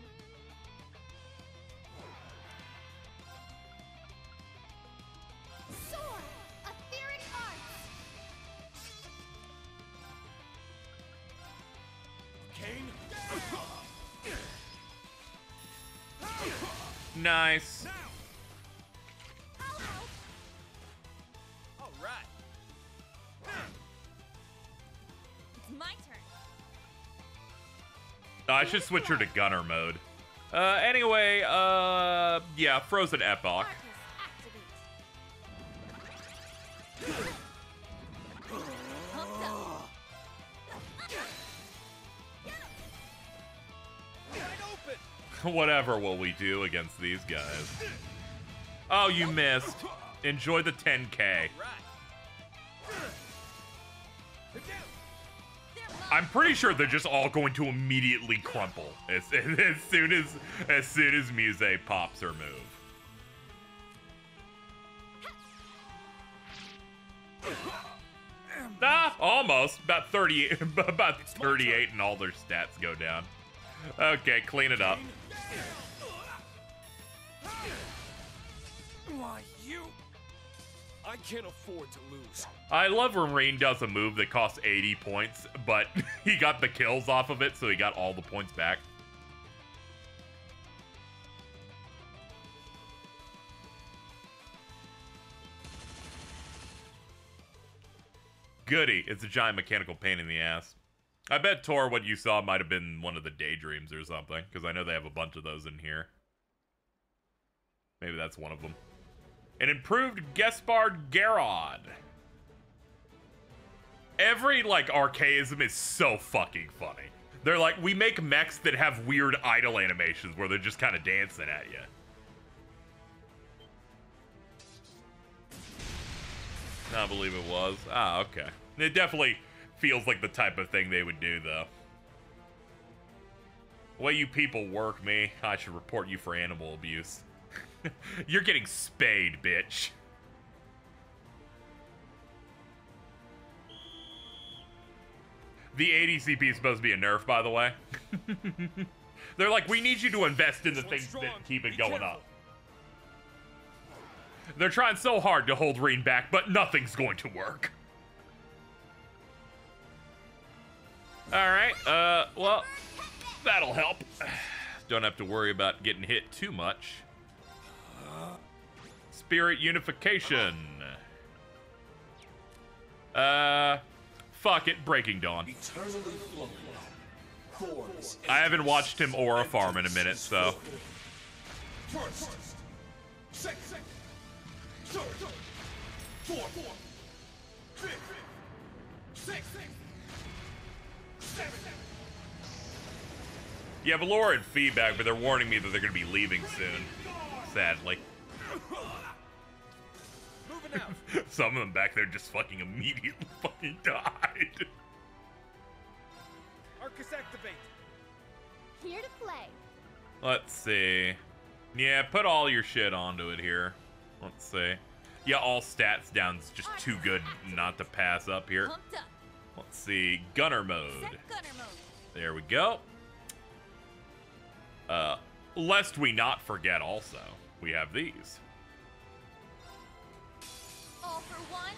Sword, etheric arts. Kane. Nice. All right. It's my turn. I should switch her to gunner mode. Anyway, yeah, Frozen Epoch. Whatever will we do against these guys? Oh, you missed. Enjoy the 10K. I'm pretty sure they're just all going to immediately crumple as soon as Muse pops her move. Ah, almost. About 38, about 38 and all their stats go down. Okay, clean it up. Why, you? I can't afford to lose. I love when Rain does a move that costs 80 points, but he got the kills off of it, so he got all the points back. Goody, it's a giant mechanical pain in the ass. I bet, Tor, what you saw might have been one of the daydreams or something, because I know they have a bunch of those in here. Maybe that's one of them. An improved Gaspard Garrod. Every, like, archaism is so fucking funny. They're like, we make mechs that have weird idle animations where they're just kind of dancing at you. I believe it was. Ah, okay. It definitely feels like the type of thing they would do, though. The way you people work me, I should report you for animal abuse. You're getting spayed, bitch. The ADCP is supposed to be a nerf, by the way. They're like, we need you to invest in the things that keep it going up. They're trying so hard to hold Rean back, but nothing's going to work. Alright, well, that'll help. Don't have to worry about getting hit too much. Spirit Unification. Fuck it, Breaking Dawn. I haven't watched him aura farm in a minute, so. Yeah, Valor and feedback, but they're warning me that they're going to be leaving soon. Sadly. Some of them back there just fucking immediately fucking died. Arcus activate. Here to play. Let's see. Yeah, put all your shit onto it here. Let's see. Yeah, all stats down's just too good not to pass up here. Let's see. Gunner mode. There we go. Lest we not forget also, we have these. All for one,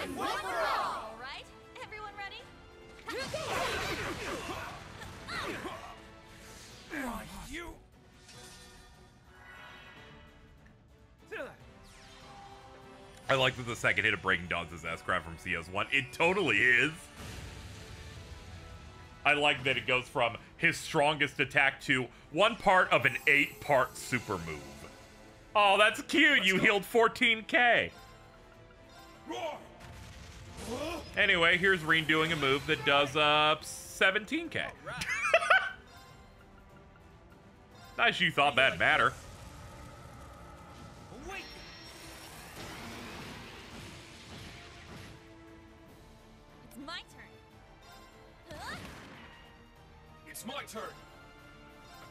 and one for all, right? Everyone ready? You. I like that the second hit of Breaking Dawn's his S-Craft from CS1. It totally is. I like that it goes from his strongest attack to one part of an 8-part super move. Oh, that's cute. You healed 14k. Anyway, here's Rean doing a move that does 17k. Nice you thought that'd matter. It's my turn. Huh? It's my turn.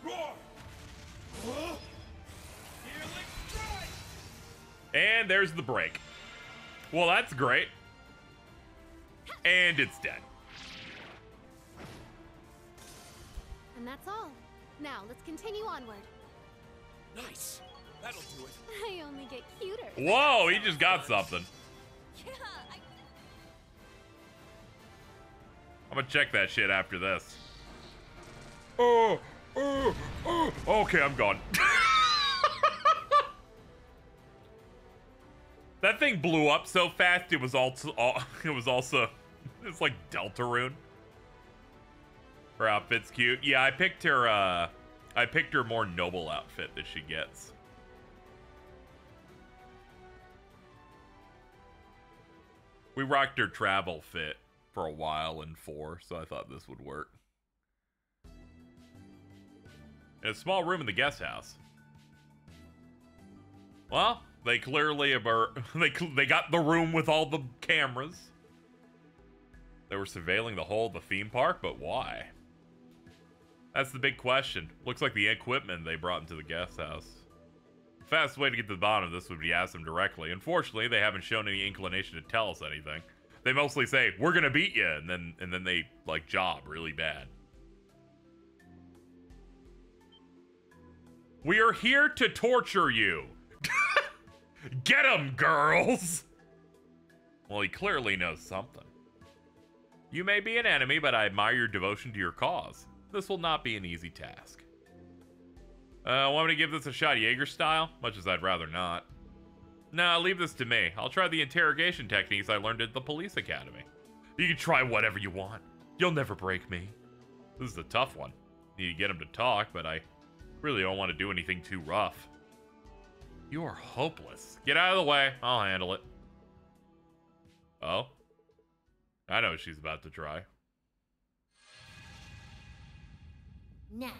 Roar! And there's the break. Well, that's great. And it's dead. And that's all. Now, let's continue onward. Nice. That'll do it. I only get cuter. Whoa, he just got something. Yeah, I'm gonna check that shit after this. Okay, I'm gone. That thing blew up so fast. It was also it's like Deltarune. Her outfit's cute. Yeah, I picked her more noble outfit that she gets. We rocked her travel fit for a while in 4, so I thought this would work. In a small room in the guest house. Well, they clearly are. They got the room with all the cameras. They were surveilling the whole of the theme park, but why? That's the big question. Looks like the equipment they brought into the guest house. Fastest way to get to the bottom of this would be ask them directly. Unfortunately, they haven't shown any inclination to tell us anything. They mostly say, we're gonna beat you, and then they, like, job really bad. We are here to torture you. Get 'em, girls! Well, he clearly knows something. You may be an enemy, but I admire your devotion to your cause. This will not be an easy task. Want me to give this a shot Jaeger style? Much as I'd rather not. Nah, leave this to me. I'll try the interrogation techniques I learned at the police academy. You can try whatever you want. You'll never break me. This is a tough one. Need to get him to talk, but I really don't want to do anything too rough. You are hopeless. Get out of the way. I'll handle it. Oh? I know what she's about to try. Now,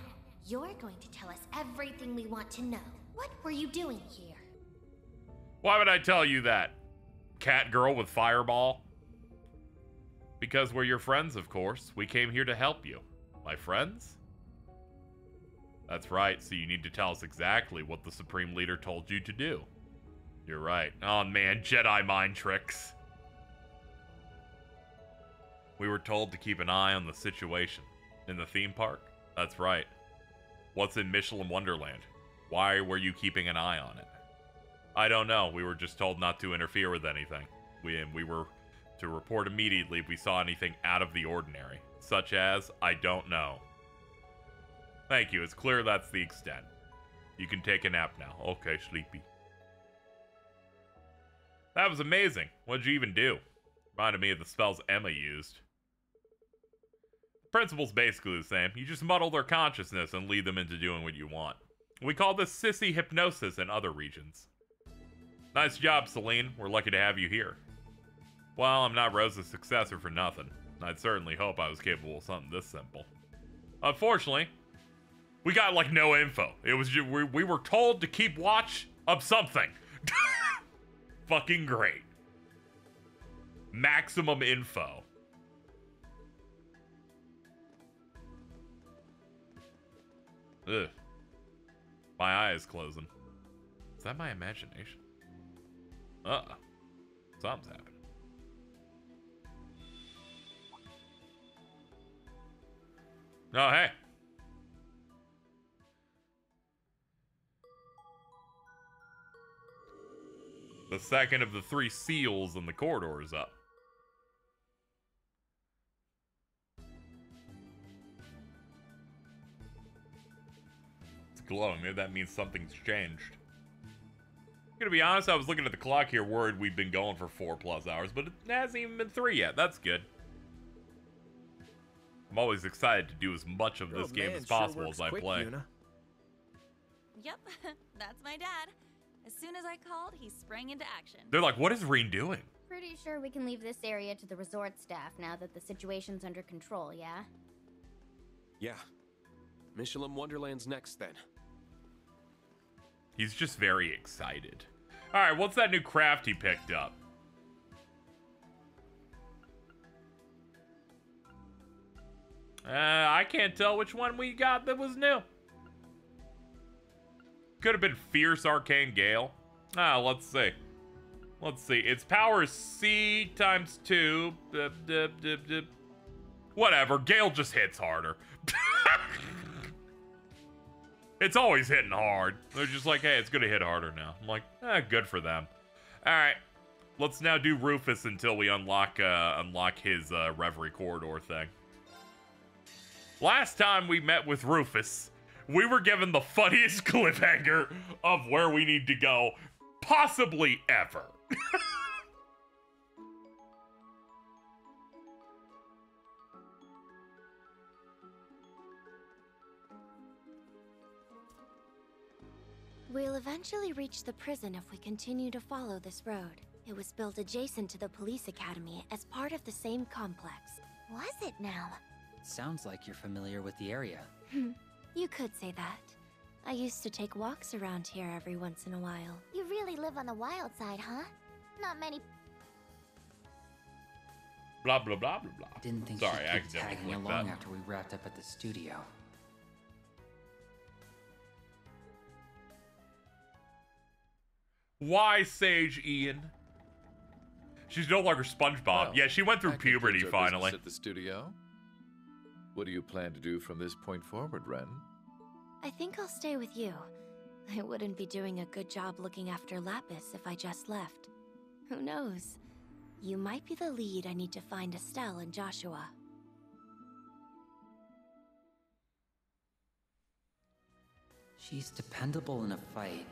you're going to tell us everything we want to know. What were you doing here? Why would I tell you that? Cat girl with fireball? Because we're your friends, of course. We came here to help you. My friends? That's right, so you need to tell us exactly what the Supreme Leader told you to do. You're right. Oh man, Jedi mind tricks. We were told to keep an eye on the situation. In the theme park? That's right. What's in Michelin Wonderland? Why were you keeping an eye on it? I don't know. We were just told not to interfere with anything. We were to report immediately if we saw anything out of the ordinary. Such as, I don't know. Thank you. It's clear that's the extent. You can take a nap now. Okay, sleepy. That was amazing. What'd you even do? Reminded me of the spells Emma used. The principle's basically the same. You just muddle their consciousness and lead them into doing what you want. We call this sissy hypnosis in other regions. Nice job, Celine. We're lucky to have you here. Well, I'm not Rose's successor for nothing. I'd certainly hope I was capable of something this simple. Unfortunately, we got, like, no info. It was just, we were told to keep watch of something. Fucking great. Maximum info. Ugh. My eye is closing. Is that my imagination? Something's happening. Oh, hey. The second of the 3 seals in the corridor is up. It's glowing. Maybe that means something's changed. I'm gonna be honest, I was looking at the clock here, worried we've been going for 4+ hours, but it hasn't even been 3 yet. That's good. I'm always excited to do as much of this game as possible as I play. Yuna. Yep, that's my dad. As soon as I called, he sprang into action. They're like, what is Rean doing? Pretty sure we can leave this area to the resort staff now that the situation's under control, yeah? Yeah. Michelin Wonderland's next, then. He's just very excited. Alright, what's that new craft he picked up? I can't tell which one we got that was new. Could have been Fierce Arcane Gale. Let's see. Let's see. Its power is C times 2. Whatever. Gale just hits harder. It's always hitting hard. They're just like, hey, it's gonna hit harder now. I'm like, good for them. Alright. Let's now do Rufus until we unlock his Reverie Corridor thing. Last time we met with Rufus, we were given the funniest cliffhanger of where we need to go, possibly ever. We'll eventually reach the prison if we continue to follow this road. It was built adjacent to the police academy as part of the same complex. Was it now? Sounds like you're familiar with the area. You could say that. I used to take walks around here every once in a while. You really live on the wild side, huh? Not many... Blah, blah, blah, blah, blah. Didn't think Sorry, I she'd keep accidentally tagging clicked along that. after we wrapped up at the studio. Why, Sage Ian? She's no longer SpongeBob. Well, Yeah, she went through that concludes puberty our finally. business at the studio. What do you plan to do from this point forward, Ren? I think I'll stay with you. I wouldn't be doing a good job looking after Lapis if I just left. Who knows? You might be the lead I need to find Estelle and Joshua. She's dependable in a fight,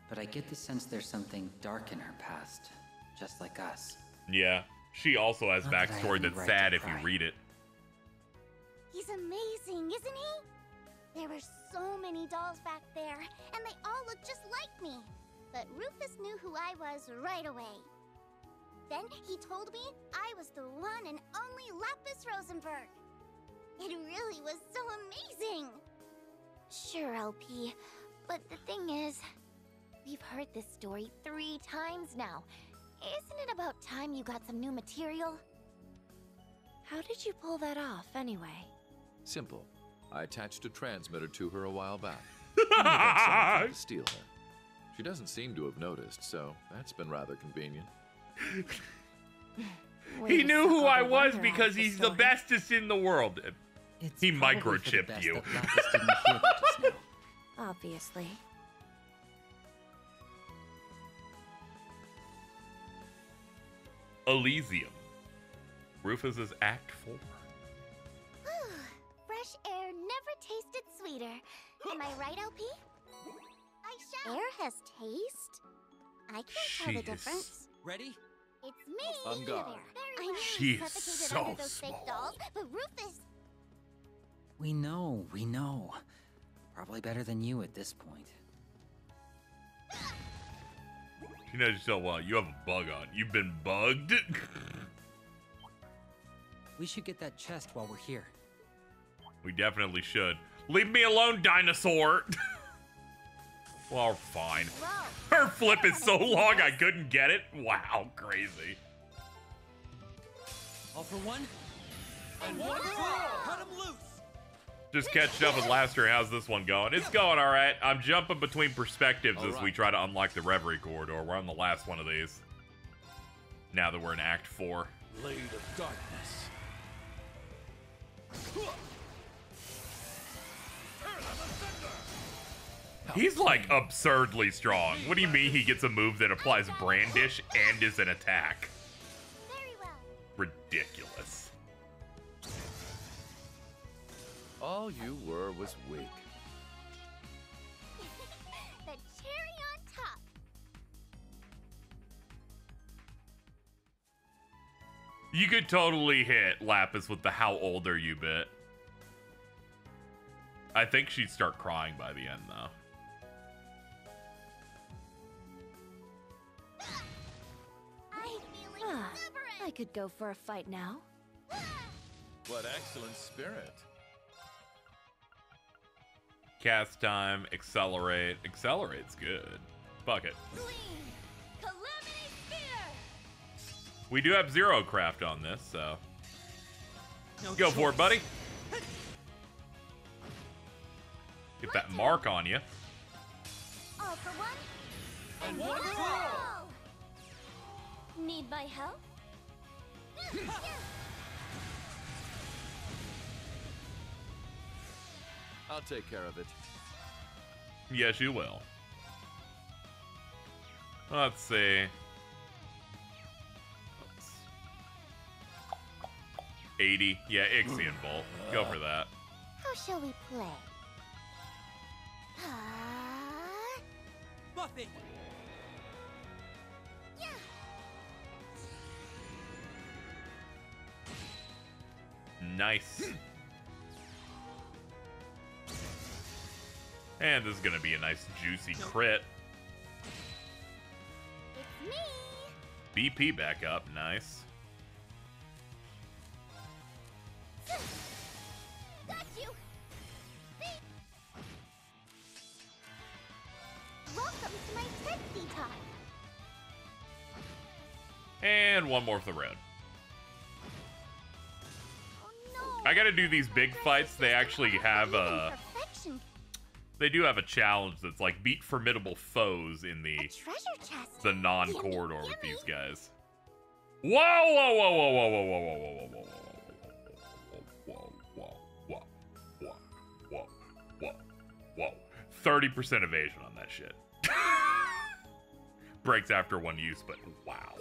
but I get the sense there's something dark in her past, just like us. Yeah, she also has Not that I backstory have any that's right sad to if you cry. read it. He's amazing, isn't he? There were so many dolls back there, and they all look just like me. But Rufus knew who I was right away. Then he told me I was the one and only Lapis Rosenberg. It really was so amazing. Sure, LP, but the thing is, we've heard this story 3 times now. Isn't it about time you got some new material? How did you pull that off, anyway? Simple. I attached a transmitter to her a while back. And eventually tried to steal her. She doesn't seem to have noticed, so that's been rather convenient. He knew who I was because he's the bestest in the world. He microchipped you. Obviously. Elysium. Rufus's Act 4. Fresh air never tasted sweeter. Am I right, LP? Air has taste? I can't tell the She difference. is- Ready? It's me, On guard. I know She you is suffocated so under those fake dolls, but Rufus... We know. Probably better than you at this point. She knows you so well. You have a bug on. You've been bugged. We should get that chest while we're here. We definitely should. Leave me alone, dinosaur. Well, fine. Her flip is so long I couldn't get it. Wow, crazy. All for one? And one for all! Cut him loose! Just catching up with Laster. How's this one going? It's going all right. I'm jumping between perspectives as we try to unlock the Reverie Corridor. We're on the last one of these. Now that we're in Act 4. Blade of Darkness. He's like absurdly strong. What do you mean he gets a move that applies brandish and is an attack? Ridiculous. All you were was weak. The cherry on top. You could totally hit Lapis with the how old are you bit. I think she'd start crying by the end, though. I could go for a fight now. What excellent spirit. Cast time, accelerate. Accelerate's good. Fuck it. We do have Zero Craft on this, so. Go for it, buddy. Get that mark on you. All for one. And one for all! Need my help? I'll take care of it. Yes, you will. Let's see. 80. Yeah, Ixion Bolt. Go for that. How shall we play? Buffy! Nice. And this is gonna be a nice juicy crit. It's me. BP back up, nice. Got you. Welcome to my tipsy talk. And one more for the road. I gotta do these big fights. They actually have a... They do have a challenge that's like beat formidable foes in the Treasure chest. non-corridor with these guys. Whoa, whoa, whoa, whoa, whoa, whoa, whoa, whoa, whoa, whoa, whoa, whoa, whoa, whoa, whoa, whoa. 30% evasion on that shit. Breaks after one use, but wow.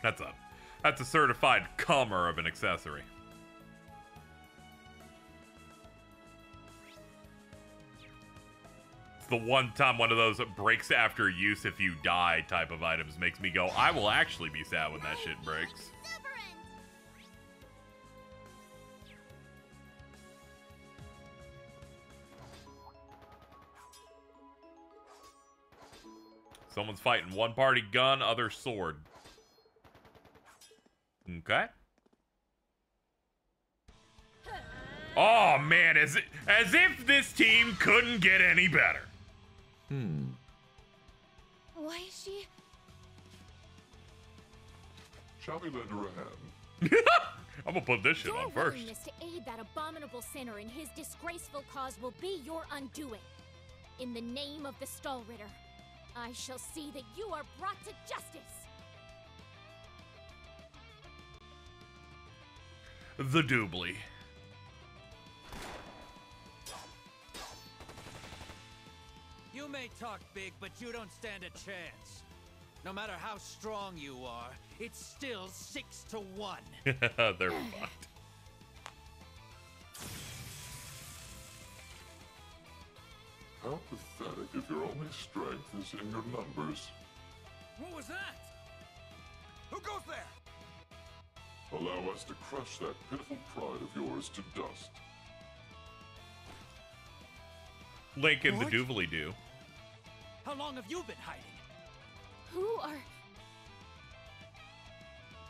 That's a certified comer of an accessory. It's the one time one of those breaks after use if you die type of items makes me go, I will actually be sad when that shit breaks. Someone's fighting. One party gun, other sword. Okay. Oh man, as if this team couldn't get any better. Why is she? Shall we lend her a hand? I'm gonna put this shit on Your first. willingness to aid that abominable sinner in his disgraceful cause will be your undoing. In the name of the Stahlritter, I shall see that you are brought to justice. The doobly. You may talk big, but you don't stand a chance. No matter how strong you are, it's still 6-1. They're fucked. How pathetic if your only strength is in your numbers. What was that? Who goes there? Allow us to crush that pitiful pride of yours to dust. Link and the doobly doo. How long have you been hiding? Who are...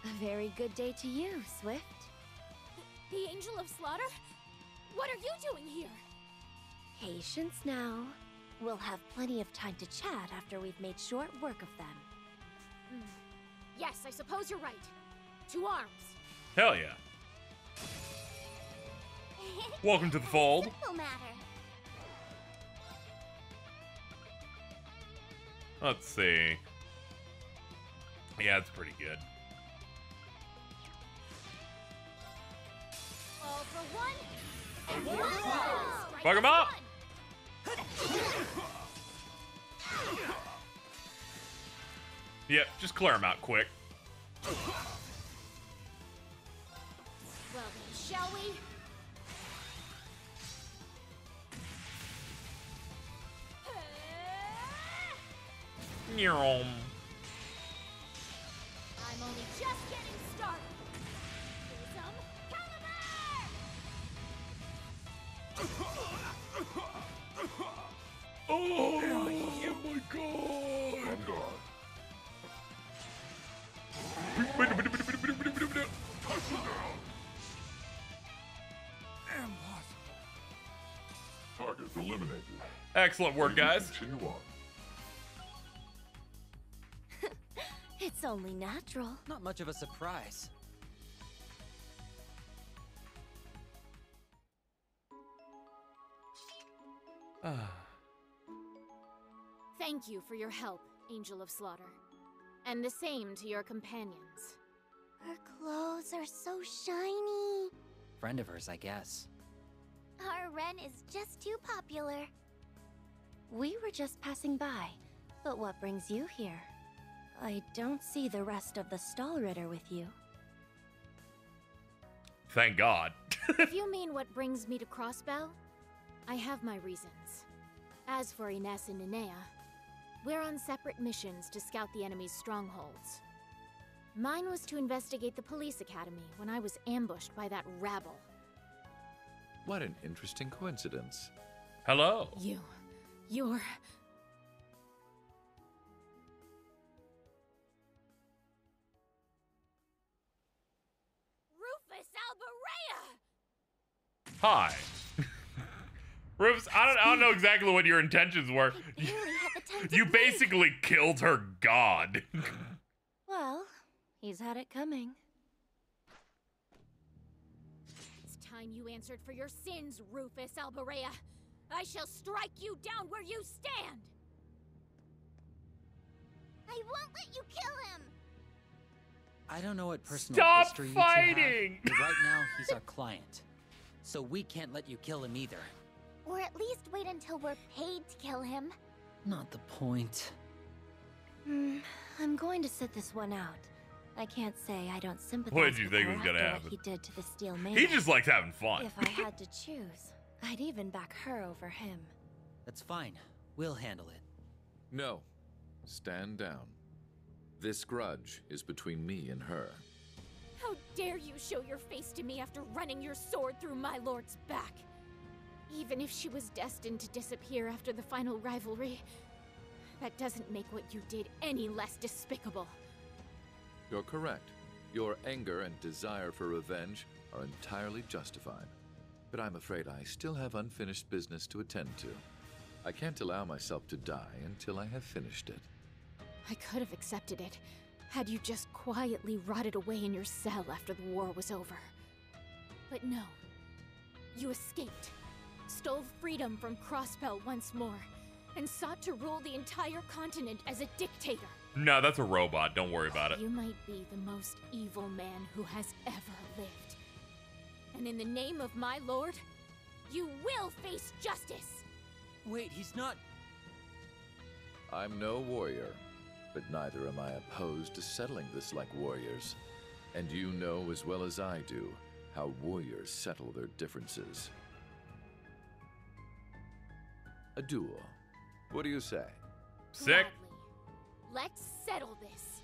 A very good day to you, Swift. The Angel of Slaughter? What are you doing here? Patience now. We'll have plenty of time to chat after we've made short work of them. Yes, I suppose you're right. To arms. Hell yeah. Welcome to the fold. No matter. Let's see. Yeah, it's pretty good. All for one. Fuck him up! Yep, just clear him out quick. Well then, shall we? Neuron. I'm only just getting started. Prism Caliber! Oh my god! On guard. Target eliminated. Excellent work, guys. Continue on. It's only natural. Not much of a surprise. Thank you for your help, Angel of Slaughter. And the same to your companions. Her clothes are so shiny. Friend of hers, I guess. Our Ren is just too popular. We were just passing by, but what brings you here? I don't see the rest of the Stahlritter with you. Thank God. If you mean what brings me to Crossbell, I have my reasons. As for Ines and Nenea, we're on separate missions to scout the enemy's strongholds. Mine was to investigate the police academy when I was ambushed by that rabble. What an interesting coincidence. Hello. You're... Rufus Alberea! Hi. Rufus, I don't know exactly what your intentions were. You basically killed her god. Well, he's had it coming. It's time you answered for your sins, Rufus Alberea. I shall strike you down where you stand! I won't let you kill him! I don't know what personal Stop history you fighting! two have, but right now he's our client. So we can't let you kill him either. Or at least wait until we're paid to kill him. Not the point. I'm going to sit this one out. I can't say I don't sympathize What did you with think her was gonna after happen? what he did to the Steel He Maniac. just likes having fun. If I had to choose, I'd even back her over him. That's fine. We'll handle it. No. Stand down. This grudge is between me and her. How dare you show your face to me after running your sword through my lord's back? Even if she was destined to disappear after the final rivalry, that doesn't make what you did any less despicable. You're correct. Your anger and desire for revenge are entirely justified. But I'm afraid I still have unfinished business to attend to. I can't allow myself to die until I have finished it. I could have accepted it, had you just quietly rotted away in your cell after the war was over. But no. You escaped, stole freedom from Crossbell once more, and sought to rule the entire continent as a dictator. No, that's a robot. Don't worry about it. You might be the most evil man who has ever lived. And in the name of my lord, you will face justice! Wait, he's not... I'm no warrior, but neither am I opposed to settling this like warriors. And you know as well as I do how warriors settle their differences. A duel. What do you say? Sick. Let's settle this.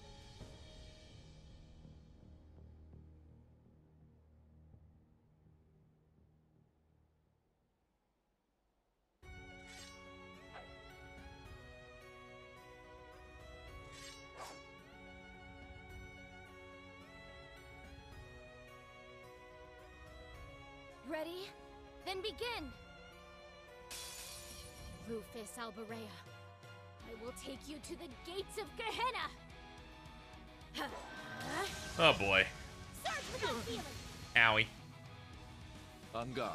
Ready? Then begin! Rufus Alberea, I will take you to the gates of Gehenna! Oh boy. Surge without feeling! Owie. On guard.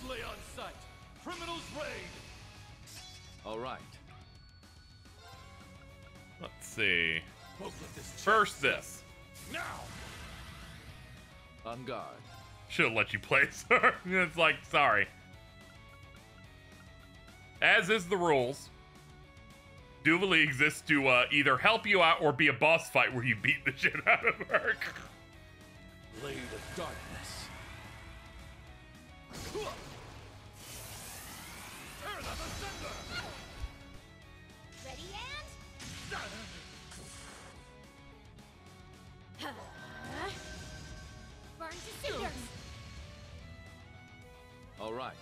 Slay on sight! Criminals raid! All right. Let's see. Poke with this First this. Now! On guard. Should have let you play, sir. It's like, sorry. As is the rules, Duvalie exists to either help you out or be a boss fight where you beat the shit out of her. Blade of darkness. Ready and... Burn to cinders! All right.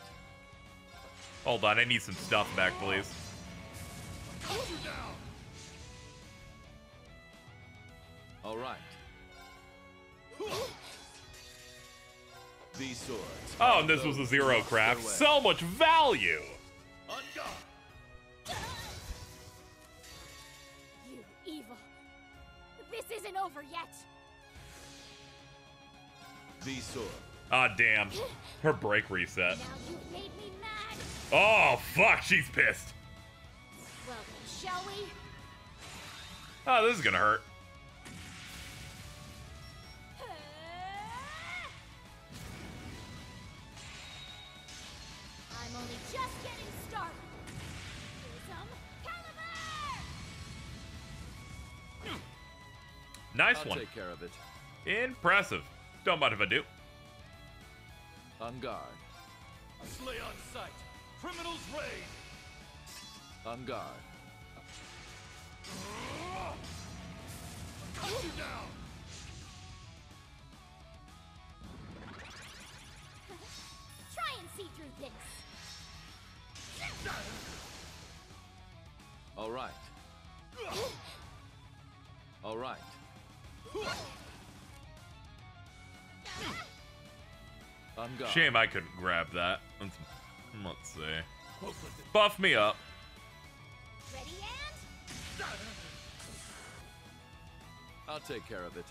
Hold on, I need some stuff back, please. All right. These swords. Oh, and this was a zero craft. So much value! You evil! This isn't over yet! These swords. Ah, damn. Her break reset. Now you've made me mad! Oh, fuck, she's pissed. Well then, shall we? Oh, this is gonna hurt. I'm only just getting started! Prism Caliber! Nice I'll one. take care of it. Impressive. Don't mind if I do. On guard. Slay on sight! Criminals raid! On guard. Cut you down! Try and see through this! All right. All right. On guard. Shame I couldn't grab that. Let's see. Buff me up. Ready and... I'll take care of it.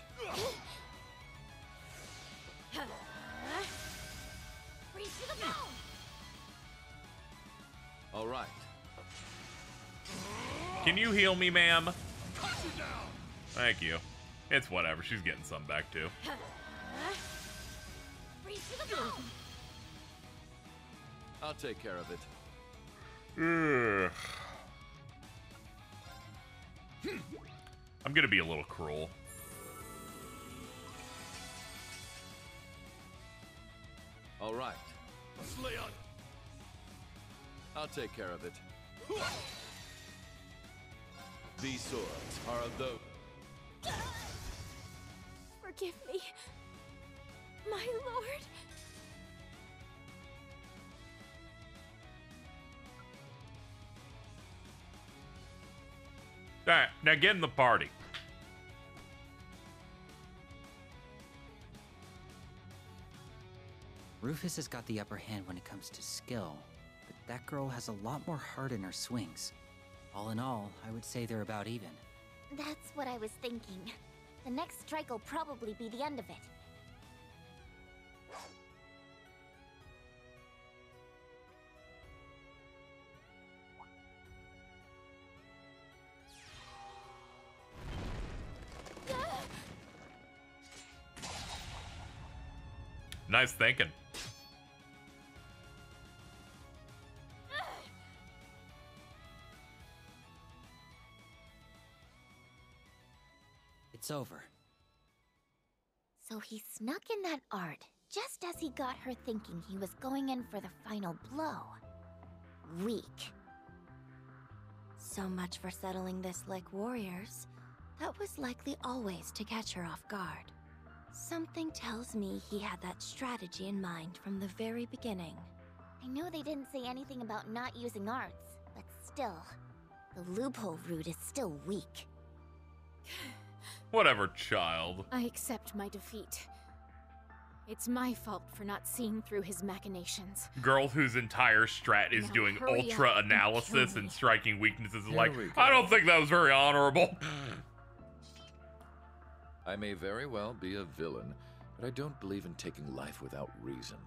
Freeze to the bone! All right. Can you heal me, ma'am? Thank you. It's whatever. She's getting some back, too. I'll take care of it. Ugh. I'm gonna be a little cruel. All right. I'll take care of it. These swords are of those. Forgive me, my lord. Alright, now get in the party. Rufus has got the upper hand when it comes to skill, but that girl has a lot more heart in her swings. All in all, I would say they're about even. That's what I was thinking. The next strike will probably be the end of it. Nice thinking. It's over. So he snuck in that art, just as he got her thinking he was going in for the final blow. Weak. So much for settling this like warriors. That was likely always to catch her off guard. Something tells me he had that strategy in mind from the very beginning. I know they didn't say anything about not using arts, but still, the loophole route is still weak. Whatever, child. I accept my defeat. It's my fault for not seeing through his machinations. Girl whose entire strat is Now doing hurry ultra up and analysis kill and me. striking weaknesses is Here like, we go. I don't think that was very honorable. I may very well be a villain, but I don't believe in taking life without reason.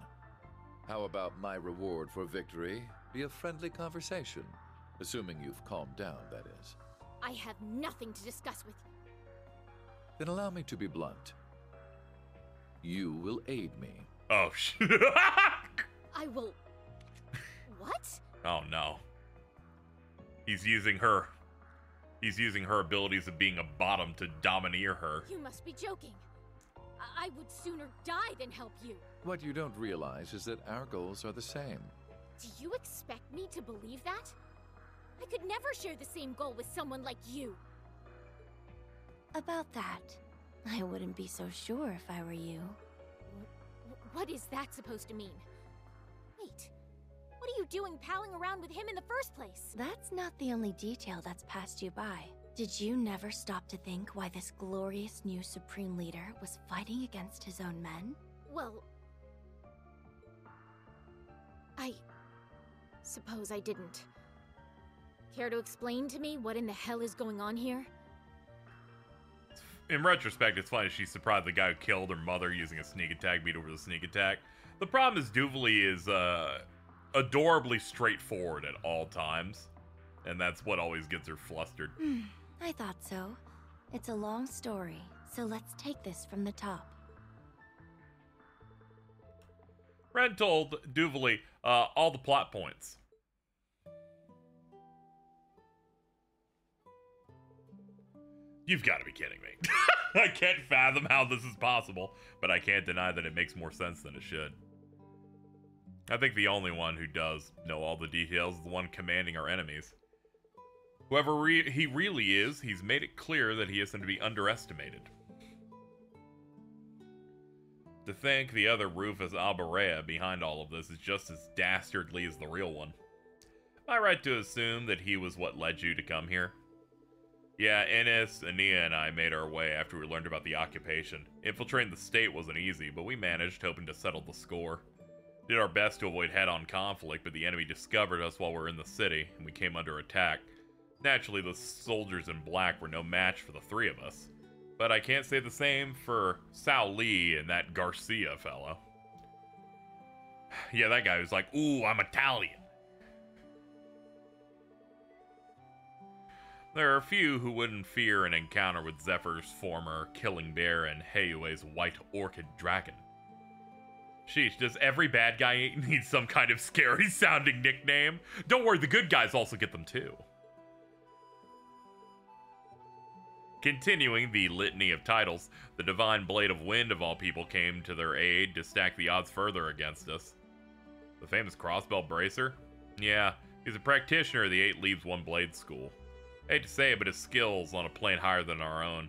How about my reward for victory be a friendly conversation? Assuming you've calmed down, that is. I have nothing to discuss with you. Then allow me to be blunt. You will aid me. Oh, shit. I will... What? Oh, no. He's using her abilities of being a bottom to domineer her. You must be joking. I would sooner die than help you. What you don't realize is that our goals are the same. Do you expect me to believe that? I could never share the same goal with someone like you. About that, I wouldn't be so sure if I were you. What is that supposed to mean? Wait, what are you doing palling around with him in the first place? That's not the only detail that's passed you by. Did you never stop to think why this glorious new Supreme Leader was fighting against his own men? Well... I... suppose I didn't. Care to explain to me what in the hell is going on here? In retrospect, it's funny she's surprised the guy who killed her mother using a sneak attack beat over the sneak attack. The problem is Duvali is adorably straightforward at all times, and that's what always gets her flustered. I thought so. It's a long story, so let's take this from the top. Ren told Duvali all the plot points. You've got to be kidding me. I can't fathom how this is possible, but I can't deny that it makes more sense than it should. I think the only one who does know all the details is the one commanding our enemies. Whoever he really is, he's made it clear that he isn't to be underestimated. To think the other Rufus Albarea behind all of this is just as dastardly as the real one. Am I right to assume that he was what led you to come here? Yeah, Ennis, Ania, and I made our way after we learned about the occupation. Infiltrating the state wasn't easy, but we managed, hoping to settle the score. Did our best to avoid head-on conflict, but the enemy discovered us while we were in the city, and we came under attack. Naturally, the soldiers in black were no match for the three of us. But I can't say the same for Sao Lee and that Garcia fellow. Yeah, that guy was like, ooh, I'm Italian. There are a few who wouldn't fear an encounter with Zephyr's former killing bear and Heiue's white orchid dragon. Sheesh, does every bad guy need some kind of scary sounding nickname? Don't worry, the good guys also get them too. Continuing the litany of titles, the Divine Blade of Wind of all people came to their aid to stack the odds further against us. The famous Crossbell Bracer? Yeah, he's a practitioner of the 8 Leaves One Blade school. Hate to say it, but his skill's on a plane higher than our own.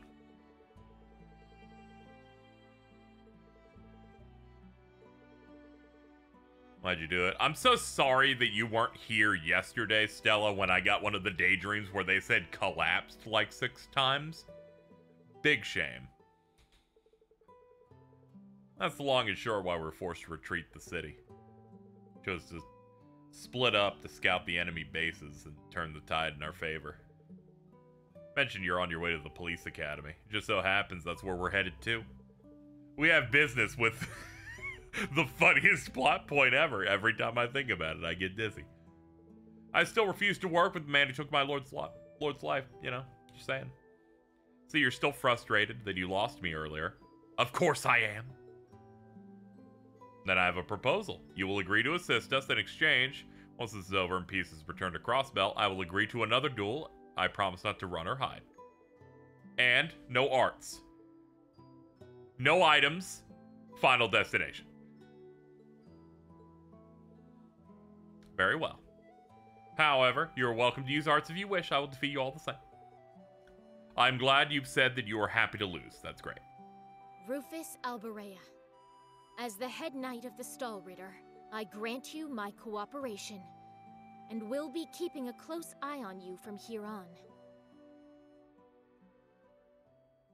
Why'd you do it? I'm so sorry that you weren't here yesterday, Stella, when I got one of the daydreams where they said collapsed like 6 times. Big shame. That's the long and short why we're forced to retreat the city. Chose to split up to scout the enemy bases and turn the tide in our favor. Mentioned you're on your way to the police academy. Just so happens that's where we're headed to. We have business with the funniest plot point ever. Every time I think about it, I get dizzy. I still refuse to work with the man who took my lord's life, you know, just saying. See, you're still frustrated that you lost me earlier. Of course I am. Then I have a proposal. You will agree to assist us in exchange. Once this is over and peace is returned to Crossbell, I will agree to another duel. I promise not to run or hide. And no arts. No items. Final destination. Very well. However, you are welcome to use arts if you wish. I will defeat you all the same. I'm glad you've said that you are happy to lose. That's great. Rufus Alberea. As the head knight of the Stahlritter, I grant you my cooperation, and will be keeping a close eye on you from here on.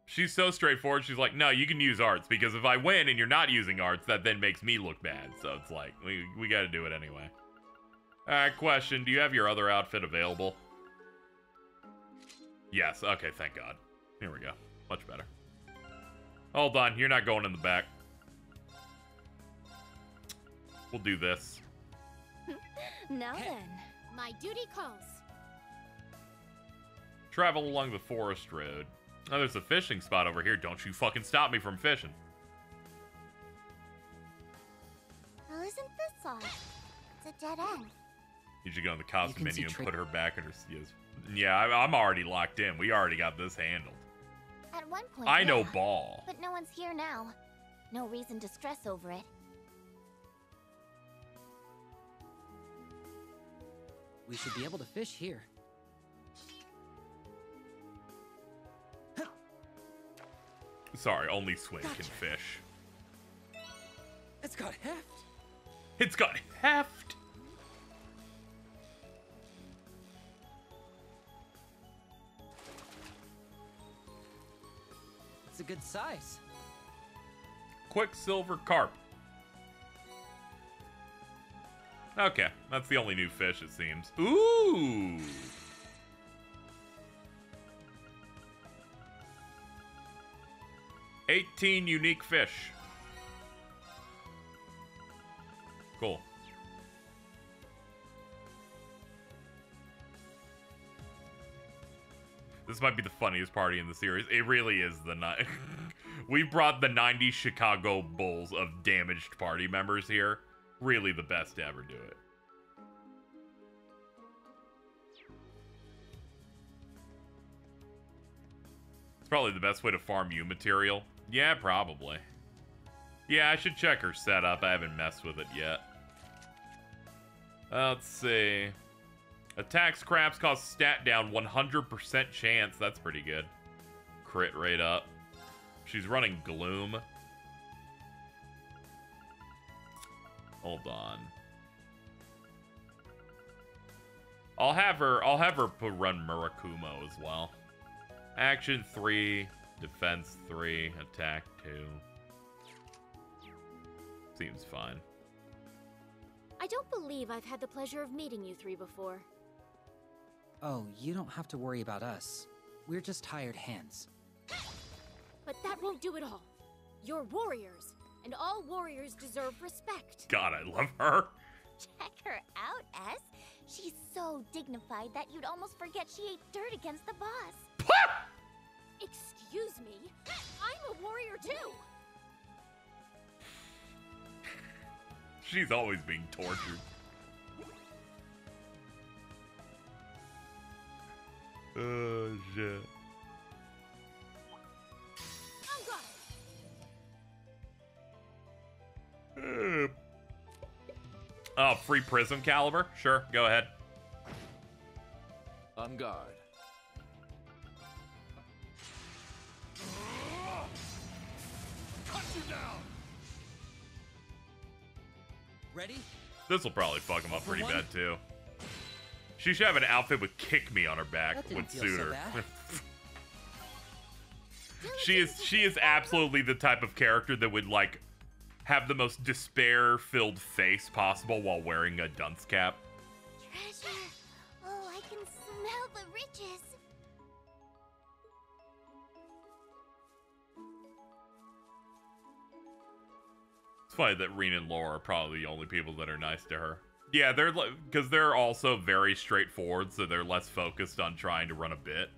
She's so straightforward. She's like, no, you can use arts, because if I win and you're not using arts, that then makes me look bad. So it's like, we gotta do it anyway. Alright, question. Do you have your other outfit available? Yes. Okay, thank God. Here we go. Much better. Hold on. You're not going in the back. We'll do this. Now then. My duty calls. Travel along the forest road. Oh, there's a fishing spot over here. Don't you fucking stop me from fishing. Well, isn't this odd? It's a dead end. You should go in the custom menu and put her back in her... Yeah, I'm already locked in. We already got this handled. At one point, I know ball. But no one's here now. No reason to stress over it. We should be able to fish here. Sorry, only Swing can fish. It's got heft. It's got heft. It's a good size. Quicksilver carp. Okay, that's the only new fish, it seems. Ooh! $18 unique fish. Cool. This might be the funniest party in the series. It really is the night. We brought the 90s Chicago Bulls of damaged party members here. Really the best to ever do it. It's probably the best way to farm you material. Yeah, probably. Yeah, I should check her setup. I haven't messed with it yet. Let's see. Attack scraps cause stat down 100% chance. That's pretty good. Crit rate up. She's running Gloom. Hold on. I'll have her run Murakumo as well. Action 3, defense 3, attack 2. Seems fine. I don't believe I've had the pleasure of meeting you three before. Oh, you don't have to worry about us. We're just hired hands. But that won't do it all. You're warriors, and all warriors deserve respect. God, I love her. Check her out, S. She's so dignified that you'd almost forget she ate dirt against the boss. Excuse me? I'm a warrior too! She's always being tortured. Oh, shit. Oh, free prism caliber? Sure, go ahead. On guard. Cut you down. Ready? This will probably fuck him up pretty bad, too. She should have an outfit with Kick Me on her back. That Would didn't feel suit so her. bad. She is absolutely the type of character that would, like, have the most despair-filled face possible while wearing a dunce cap. Treasure. Oh, I can smell the riches. It's funny that Reen and Laura are probably the only people that are nice to her. Yeah, they're because they're also very straightforward, so they're less focused on trying to run a bit.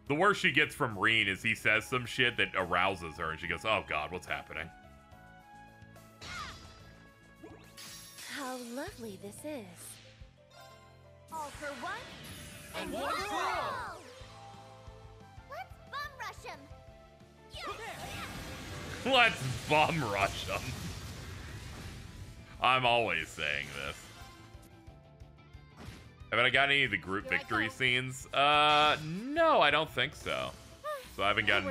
The worst she gets from Reen is he says some shit that arouses her, and she goes, "Oh God, what's happening?" How lovely this is. All for one, and one one for for all. all. Let's bum rush him. Let's bum rush them. I'm always saying this. Have I got any of the group victory scenes? No, I don't think so. So I haven't got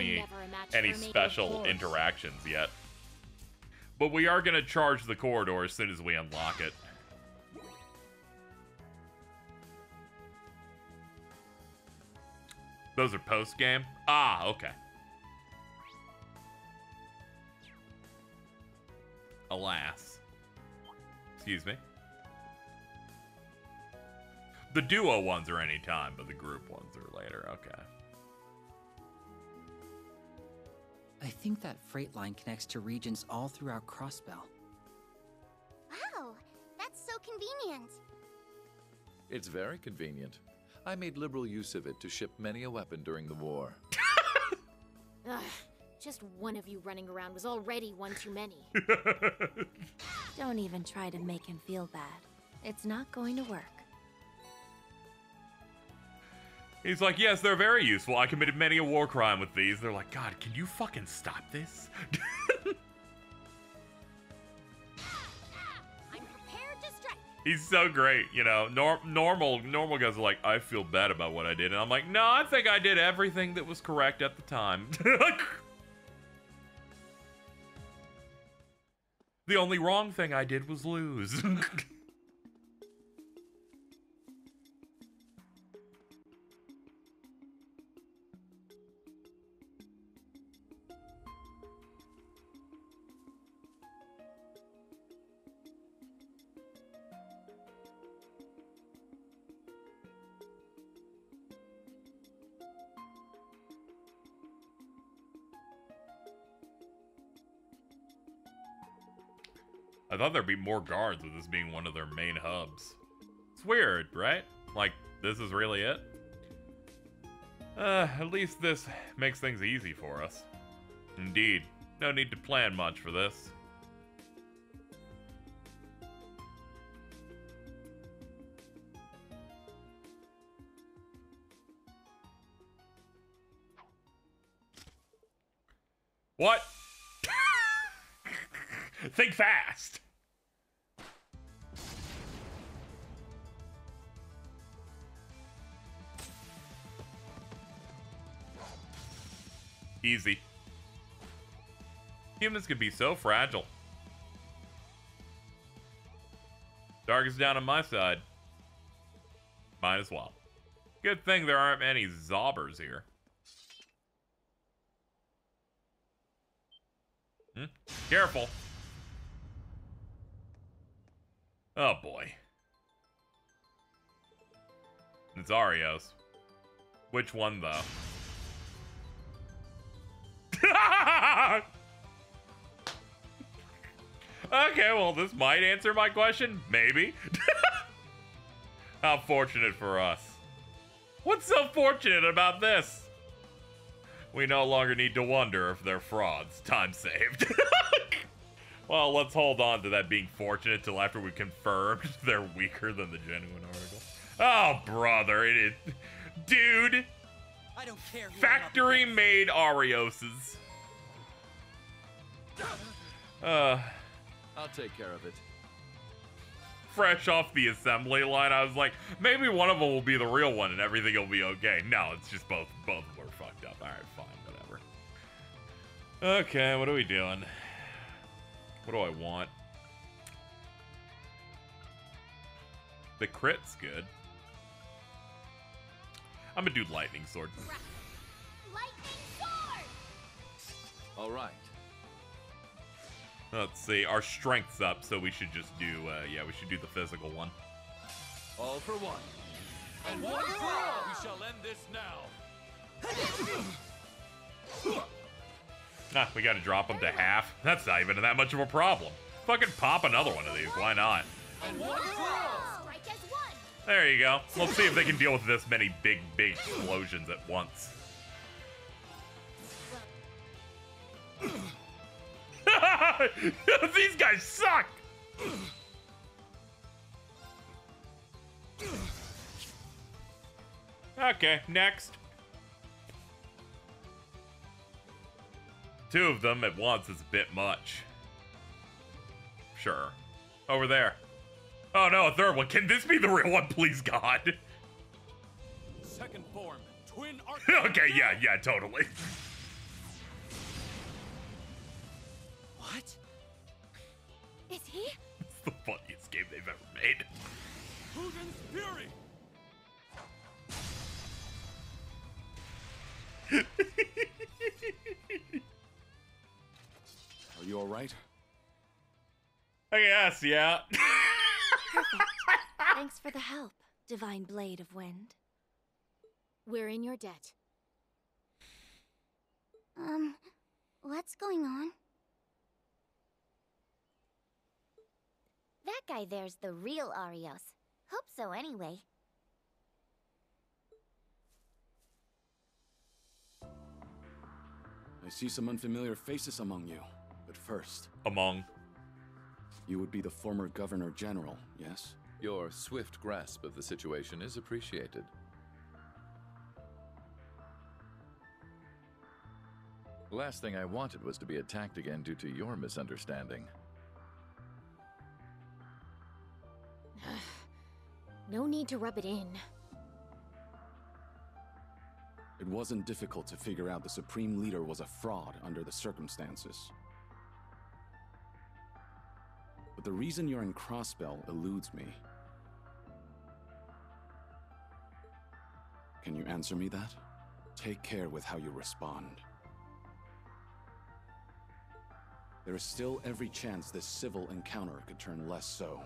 any special interactions yet. But we are gonna charge the corridor as soon as we unlock it. Those are post-game? Ah, okay. Alas. Excuse me. The duo ones are any time, but the group ones are later. Okay. I think that freight line connects to regions all throughout Crossbell. Wow, that's so convenient. It's very convenient. I made liberal use of it to ship many a weapon during the war. Ugh, just one of you running around was already one too many. Don't even try to make him feel bad. It's not going to work. He's like, yes, they're very useful. I committed many a war crime with these. They're like, God, can you fucking stop this? I'm prepared to strike. He's so great, you know. Normal guys are like, I feel bad about what I did. And I'm like, no, I think I did everything that was correct at the time. The only wrong thing I did was lose. I thought there'd be more guards with this being one of their main hubs. It's weird, right? Like, this is really it? At least this makes things easy for us. Indeed. No need to plan much for this. What? Think fast. Easy. Humans can be so fragile. Dark is down on my side. Might as well. Good thing there aren't any zobbers here. Careful. Oh boy. It's Arios. Which one though? Okay, well, this might answer my question. Maybe. How fortunate for us. What's so fortunate about this? We no longer need to wonder if they're frauds. Time saved. Well, let's hold on to that being fortunate till after we confirmed they're weaker than the genuine article. Oh, brother, it is. Dude. I don't care. Factory made Arioses. I'll take care of it. Fresh off the assembly line, I was like, maybe one of them will be the real one and everything will be okay. No, it's just both of them are fucked up. All right, fine, whatever. Okay, what are we doing? What do I want? The crit's good. I'm gonna do lightning sword. Lightning sword! All right. Let's see, our strength's up, so we should just do, yeah, we should do the physical one. All for one. And one for all! We shall end this now. Nah, we gotta drop them to half. That's not even that much of a problem. Fucking pop another one of these, why not? And one for all! Strike as one! There you go. Let's see if they can deal with this many big explosions at once. These guys suck! Okay, next. Two of them at once is a bit much. Sure. Over there. Oh no, a third one. Can this be the real one, please, God? Second form, twin arc. Okay, yeah, totally. What? Is he? It's the funniest game they've ever made. Fusion's fury. Are you all right? I guess, yeah. Perfect. Thanks for the help, Divine Blade of Wind. We're in your debt. What's going on? That guy there's the real Arios. Hope so anyway. I see some unfamiliar faces among you. But first... Among? You would be the former Governor General, yes? Your swift grasp of the situation is appreciated. The last thing I wanted was to be attacked again due to your misunderstanding. No need to rub it in. It wasn't difficult to figure out the Supreme Leader was a fraud under the circumstances. But the reason you're in Crossbell eludes me. Can you answer me that? Take care with how you respond. There is still every chance this civil encounter could turn less so.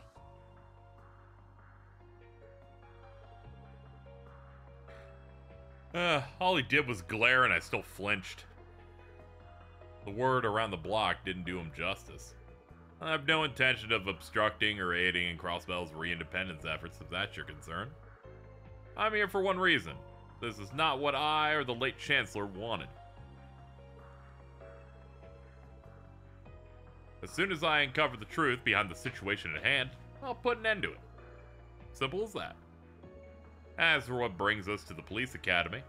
All he did was glare and I still flinched. The word around the block didn't do him justice. I have no intention of obstructing or aiding in Crossbell's re-independence efforts, if that's your concern. I'm here for one reason. This is not what I or the late Chancellor wanted. As soon as I uncover the truth behind the situation at hand, I'll put an end to it. Simple as that. As for what brings us to the police academy,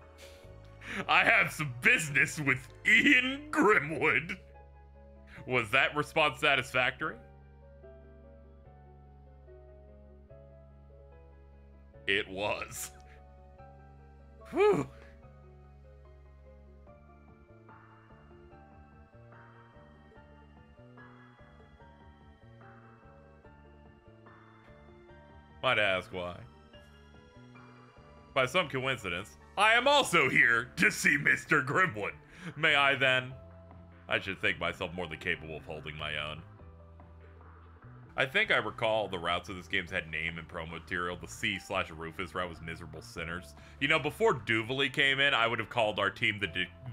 I have some business with Ian Grimwood. Was that response satisfactory? It was. Whew. Might ask why. By some coincidence, I am also here to see Mr. Grimwood. May I then? I should think myself more than capable of holding my own. I think I recall the routes of this game's had name and promo material. The C/Rufus route was Miserable Sinners. You know, before Duvally came in, I would have called our team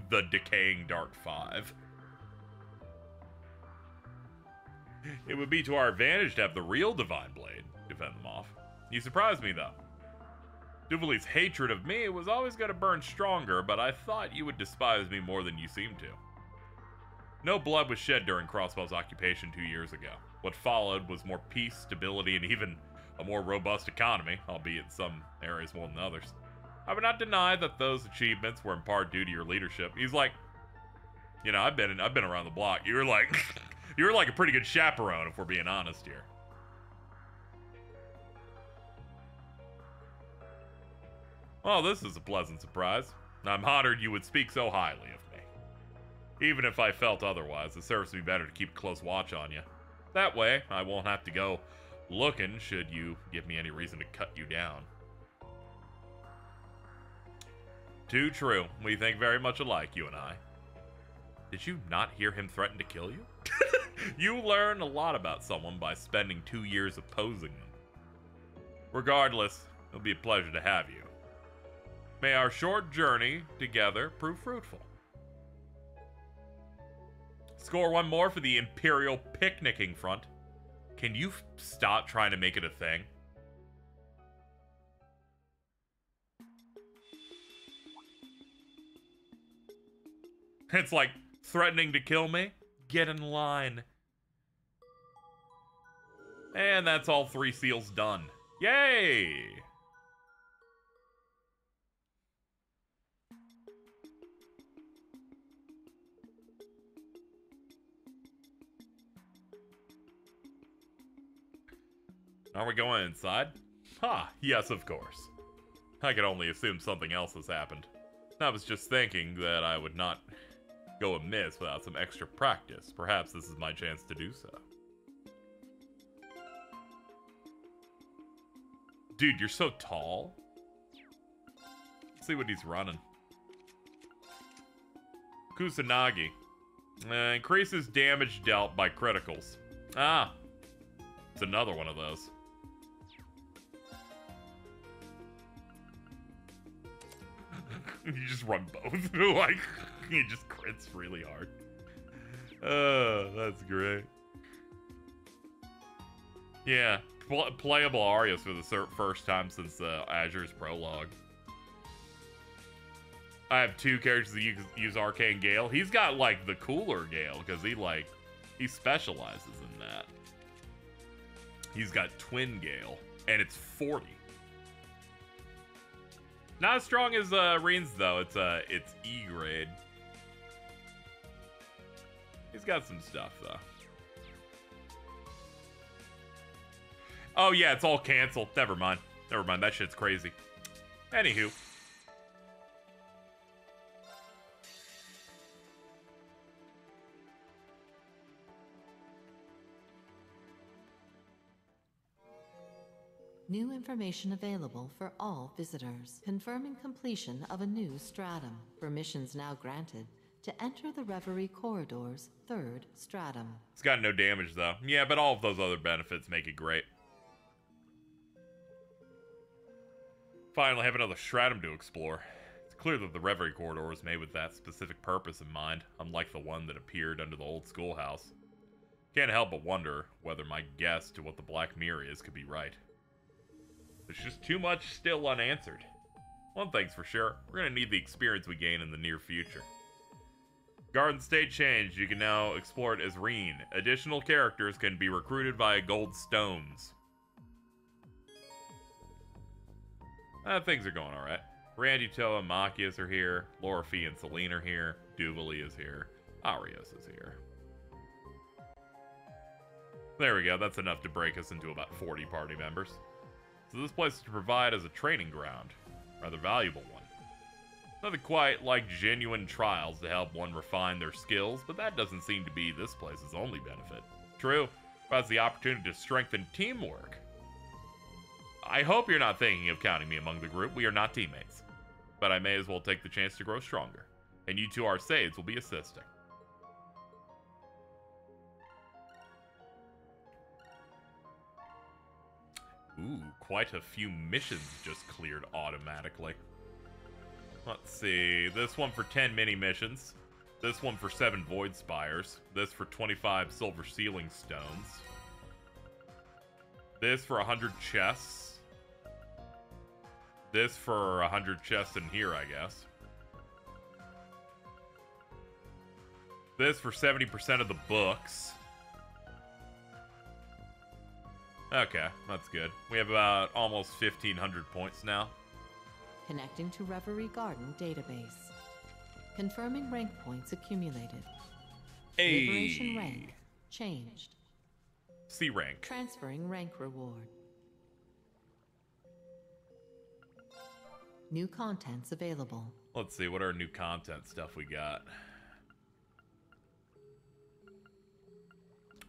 the Decaying Dark 5. It would be to our advantage to have the real Divine Blade defend them off. You surprised me, though. Duvali's hatred of me was always going to burn stronger, but I thought you would despise me more than you seem to. No blood was shed during Crossbow's occupation 2 years ago. What followed was more peace, stability, and even a more robust economy, albeit in some areas more than others. I would not deny that those achievements were in part due to your leadership. He's like, you know, I've been around the block. You were like a pretty good chaperone, if we're being honest here. Well, this is a pleasant surprise. I'm honored you would speak so highly of me. Even if I felt otherwise, it serves me better to keep a close watch on you. That way, I won't have to go looking should you give me any reason to cut you down. Too true. We think very much alike, you and I. Did you not hear him threaten to kill you? You learn a lot about someone by spending 2 years opposing them. Regardless, it'll be a pleasure to have you. May our short journey together prove fruitful. Score one more for the Imperial picnicking front. Can you stop trying to make it a thing? It's like threatening to kill me? Get in line. And that's all 3 seals done. Yay! Are we going inside? Ha, yes, of course. I could only assume something else has happened. I was just thinking that I would not go amiss without some extra practice. Perhaps this is my chance to do so. Dude, you're so tall. Let's see what he's running. Kusanagi. Increases damage dealt by criticals. Ah. It's another one of those. You just run both. Like, he just crits really hard. That's great. Yeah, playable Arias for the first time since Azure's prologue. I have 2 characters that use Arcane Gale. He's got, like, the cooler Gale, because he specializes in that. He's got Twin Gale, and it's 40. Not as strong as Reen's though. It's E grade. He's got some stuff though. Oh yeah, it's all canceled. Never mind. Never mind. That shit's crazy. Anywho. New information available for all visitors, confirming completion of a new stratum. Permissions now granted to enter the Reverie Corridor's 3rd stratum. It's got no damage though. Yeah, but all of those other benefits make it great. Finally have another stratum to explore. It's clear that the Reverie Corridor was made with that specific purpose in mind, unlike the one that appeared under the old schoolhouse. Can't help but wonder whether my guess to what the Black Mirror is could be right. There's just too much still unanswered. One thing's for sure, we're gonna need the experience we gain in the near future. Garden State changed, you can now explore it as Reen. Additional characters can be recruited via gold stones. Things are going alright. Randy, Toa, and Machias are here. Laura Fee and Celine are here. Duvali is here. Arios is here. There we go, that's enough to break us into about 40 party members. So this place is to provide as a training ground. Rather valuable one. Nothing quite like genuine trials to help one refine their skills, but that doesn't seem to be this place's only benefit. True, provides the opportunity to strengthen teamwork. I hope you're not thinking of counting me among the group. We are not teammates. But I may as well take the chance to grow stronger. And you two Arcades will be assisting. Ooh, quite a few missions just cleared automatically. Let's see, this one for 10 mini missions. This one for 7 Void Spires. This for 25 Silver Sealing Stones. This for 100 chests. This for 100 chests in here, I guess. This for 70% of the books. Okay, that's good. We have about almost 1,500 points now. Connecting to Reverie Garden database. Confirming rank points accumulated. Hey. Liberation rank changed. C rank. Transferring rank reward. New contents available. Let's see, what are new content stuff we got?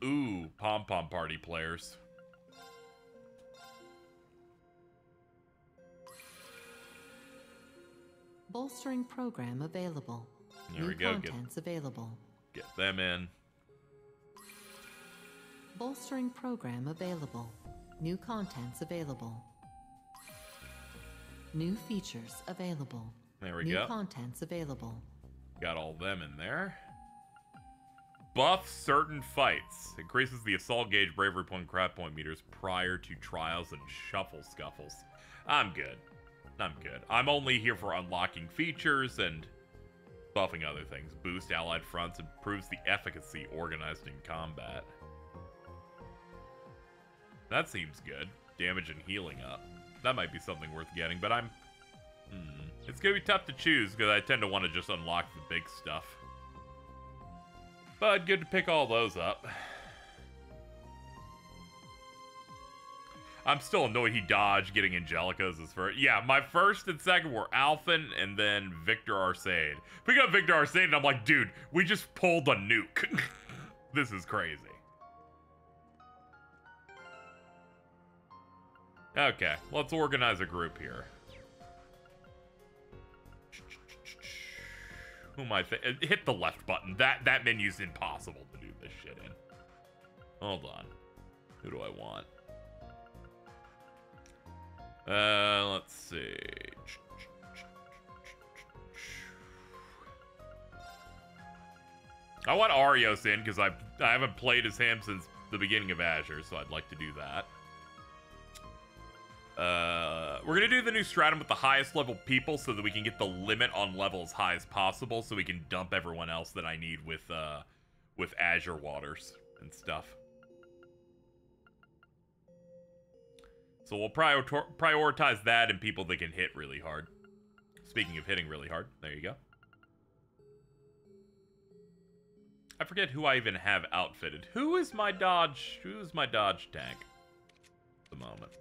Ooh, pom-pom party players. Bolstering program available. There New we go. Contents available. Get them in. Bolstering program available. New contents available. New features available. There we New go. contents available. Got all them in there. Buff certain fights. Increases the assault gauge, bravery point, crap point meters prior to trials and shuffle scuffles. I'm good. I'm good. I'm only here for unlocking features and buffing other things. Boost allied fronts, improves the efficacy organized in combat. That seems good. Damage and healing up. That might be something worth getting, but I'm... It's gonna be tough to choose because I tend to want to just unlock the big stuff. But good to pick all those up. I'm still annoyed he dodged getting Angelica as his first. Yeah, my first and second were Alphen and then Victor Arcade. Pick up Victor Arcade and I'm like, dude, we just pulled a nuke. This is crazy. Okay, let's organize a group here. Who am I hit the left button. That menu's impossible to do this shit in. Hold on. Who do I want? Let's see. I want Arios in because I haven't played as him since the beginning of Azure, so I'd like to do that. We're gonna do the new stratum with the highest level people so that we can get the limit on level as high as possible so we can dump everyone else that I need with Azure Waters and stuff. So we'll prioritize that and people that can hit really hard. Speaking of hitting really hard, there you go. I forget who I even have outfitted. Who is my dodge tank at the moment?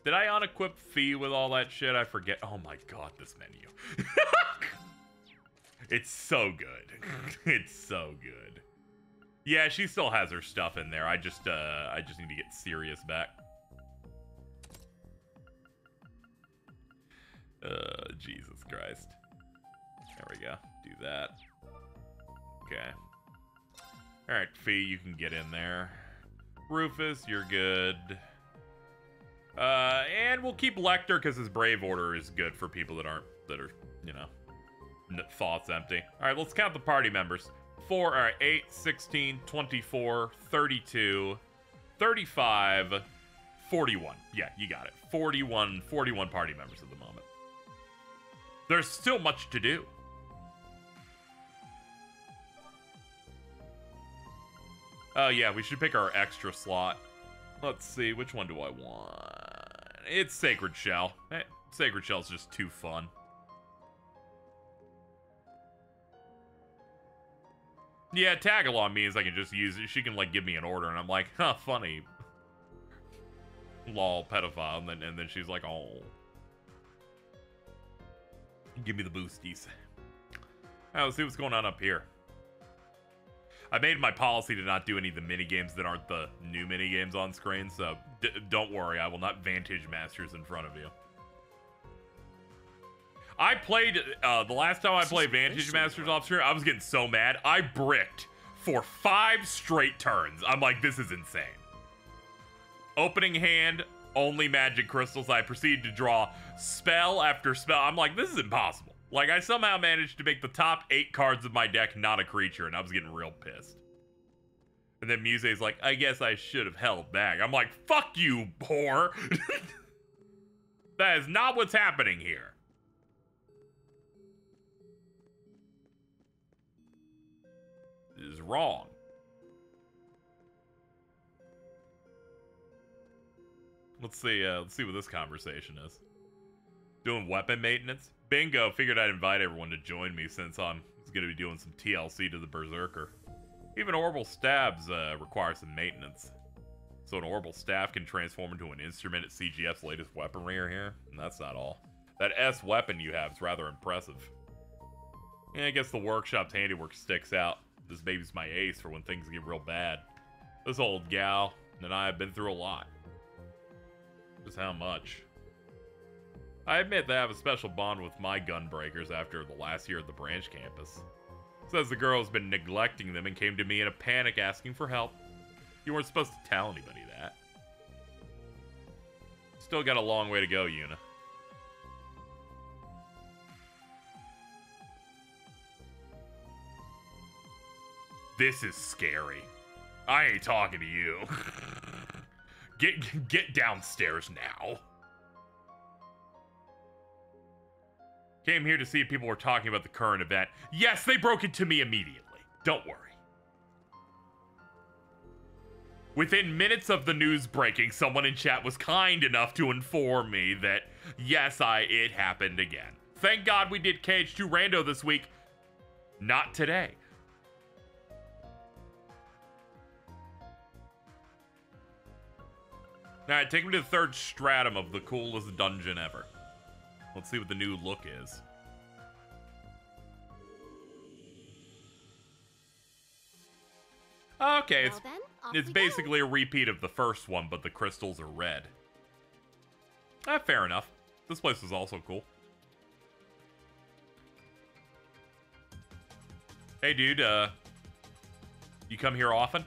Did I unequip Fee with all that shit? I forget. Oh my god, this menu. It's so good. It's so good. Yeah, she still has her stuff in there. I just need to get Sirius back. Jesus Christ. There we go. Do that. Okay. Alright, Fee, you can get in there. Rufus, you're good. And we'll keep Lecter because his Brave Order is good for people that are, you know, thoughts empty. Alright, let's count the party members. 8, 16, 24, 32, 35, 41. Yeah, you got it. 41 party members at the moment. There's still much to do. Oh yeah, we should pick our extra slot. Let's see, which one do I want? It's Sacred Shell. Sacred Shell's just too fun. Yeah, tag along means I can just use it. She can like give me an order and I'm like, huh, funny. Lol, pedophile. And then she's like, oh. Give me the boosties. Alright, let's see what's going on up here. I made my policy to not do any of the minigames that aren't the new minigames on screen, so don't worry, I will not Vantage Masters in front of you. I played, the last time I played Vantage Masters off screen, I was getting so mad. I bricked for 5 straight turns. I'm like, this is insane. Opening hand, only magic crystals. I proceeded to draw spell after spell. I'm like, this is impossible. Like, I somehow managed to make the top 8 cards of my deck not a creature, and I was getting real pissed. And then Musei's like, I guess I should have held back. I'm like, fuck you, whore. That is not what's happening here. This is wrong. Let's see what this conversation is. Doing weapon maintenance? Bingo, figured I'd invite everyone to join me since I'm going to be doing some TLC to the Berserker. Even Orbital Stabs require some maintenance. So an Orbital Staff can transform into an instrument at CGF's latest weaponry here. And that's not all. That S weapon you have is rather impressive. Yeah, I guess the workshop's handiwork sticks out. This baby's my ace for when things get real bad. This old gal and I have been through a lot. Just how much? I admit that I have a special bond with my gunbreakers after the last year at the branch campus. Says the girl has been neglecting them and came to me in a panic asking for help. You weren't supposed to tell anybody that. Still got a long way to go, Yuna. This is scary. I ain't talking to you. Get downstairs now. Came here to see if people were talking about the current event. Yes, they broke it to me immediately. Don't worry. Within minutes of the news breaking, someone in chat was kind enough to inform me that, yes, it happened again. Thank God we did KH2 Rando this week. Not today. Alright, take me to the 3rd stratum of the coolest dungeon ever. Let's see what the new look is. Okay, it's basically a repeat of the first one, but the crystals are red. Fair enough. This place is also cool. Hey, dude, you come here often?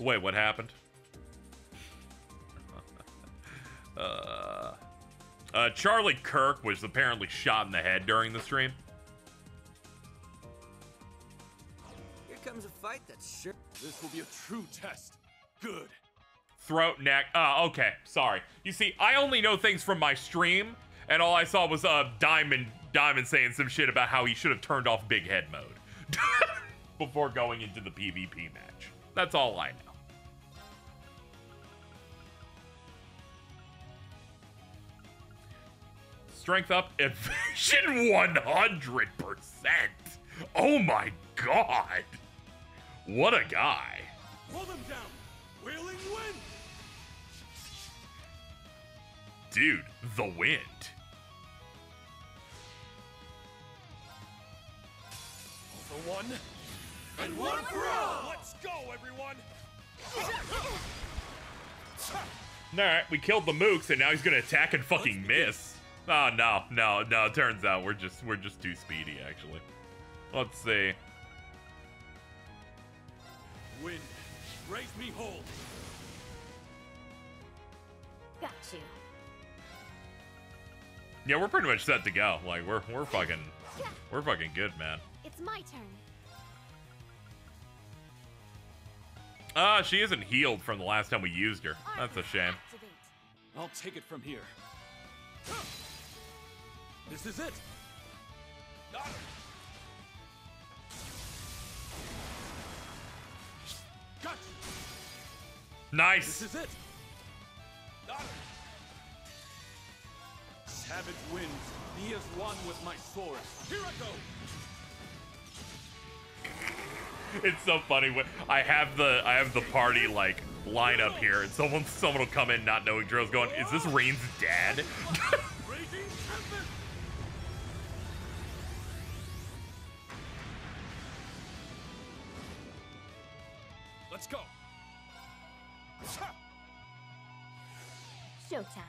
Wait, what happened? Charlie Kirk was apparently shot in the head during the stream. Here comes a fight that's sure. This will be a true test. Good. Throat, neck. Okay. Sorry. You see, I only know things from my stream, and all I saw was Diamond saying some shit about how he should have turned off big head mode before going into the PvP match. That's all I know. Strength up, evasion 100%. Oh my god. What a guy. Pull them down. Wailing wind. Dude, the wind. For one. And one for all. Let's go, everyone. Alright, we killed the mooks and now he's gonna attack and fucking miss. Oh, no. Turns out we're just too speedy, actually. Let's see. Wind, raise me whole. Got you. Yeah, we're pretty much set to go. Like we're fucking good, man. It's my turn. She isn't healed from the last time we used her. That's a shame. I'll take it from here. This is it. Gotcha. Nice. This is it. Savage winds, be as one with my sword. Here I go. It's so funny when I have the party like line up here, and someone will come in not knowing Drill's going, is this Rain's dad? Let's go. Showtime.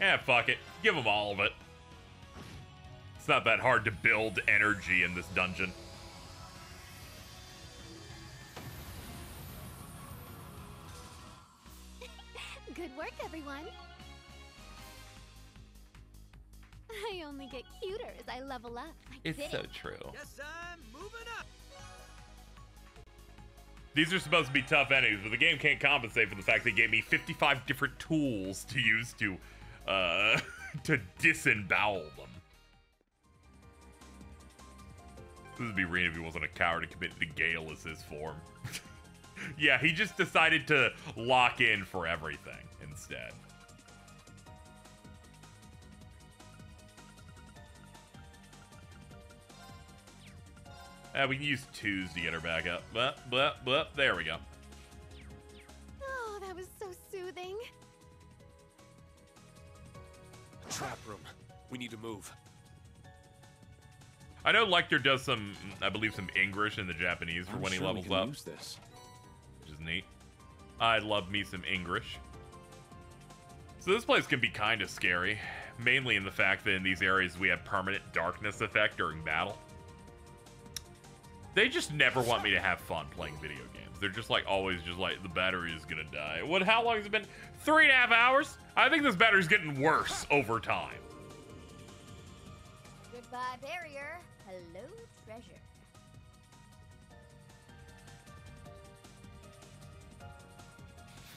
Yeah, fuck it. Give them all of it. It's not that hard to build energy in this dungeon. Good work, everyone. I only get cuter as I level up. It's so true. Guess I'm moving up. These are supposed to be tough enemies, but the game can't compensate for the fact they gave me 55 different tools to use to to disembowel them. This would be Rean if he wasn't a coward and committed to Gale as his form. Yeah, he just decided to lock in for everything instead. We can use twos to get her back up. But, there we go. Oh, that was so soothing. Trap room. We need to move. I know Lecter does some, I believe, some English in the Japanese for when he levels up. Use this. Which is neat. I love me some English. So this place can be kind of scary. Mainly in the fact that in these areas we have permanent darkness effect during battle. They just never want me to have fun playing video games. They're just like, always just like, the battery is gonna die. What, how long has it been? 3.5 hours? I think this battery's getting worse over time. Goodbye, barrier. Hello, treasure.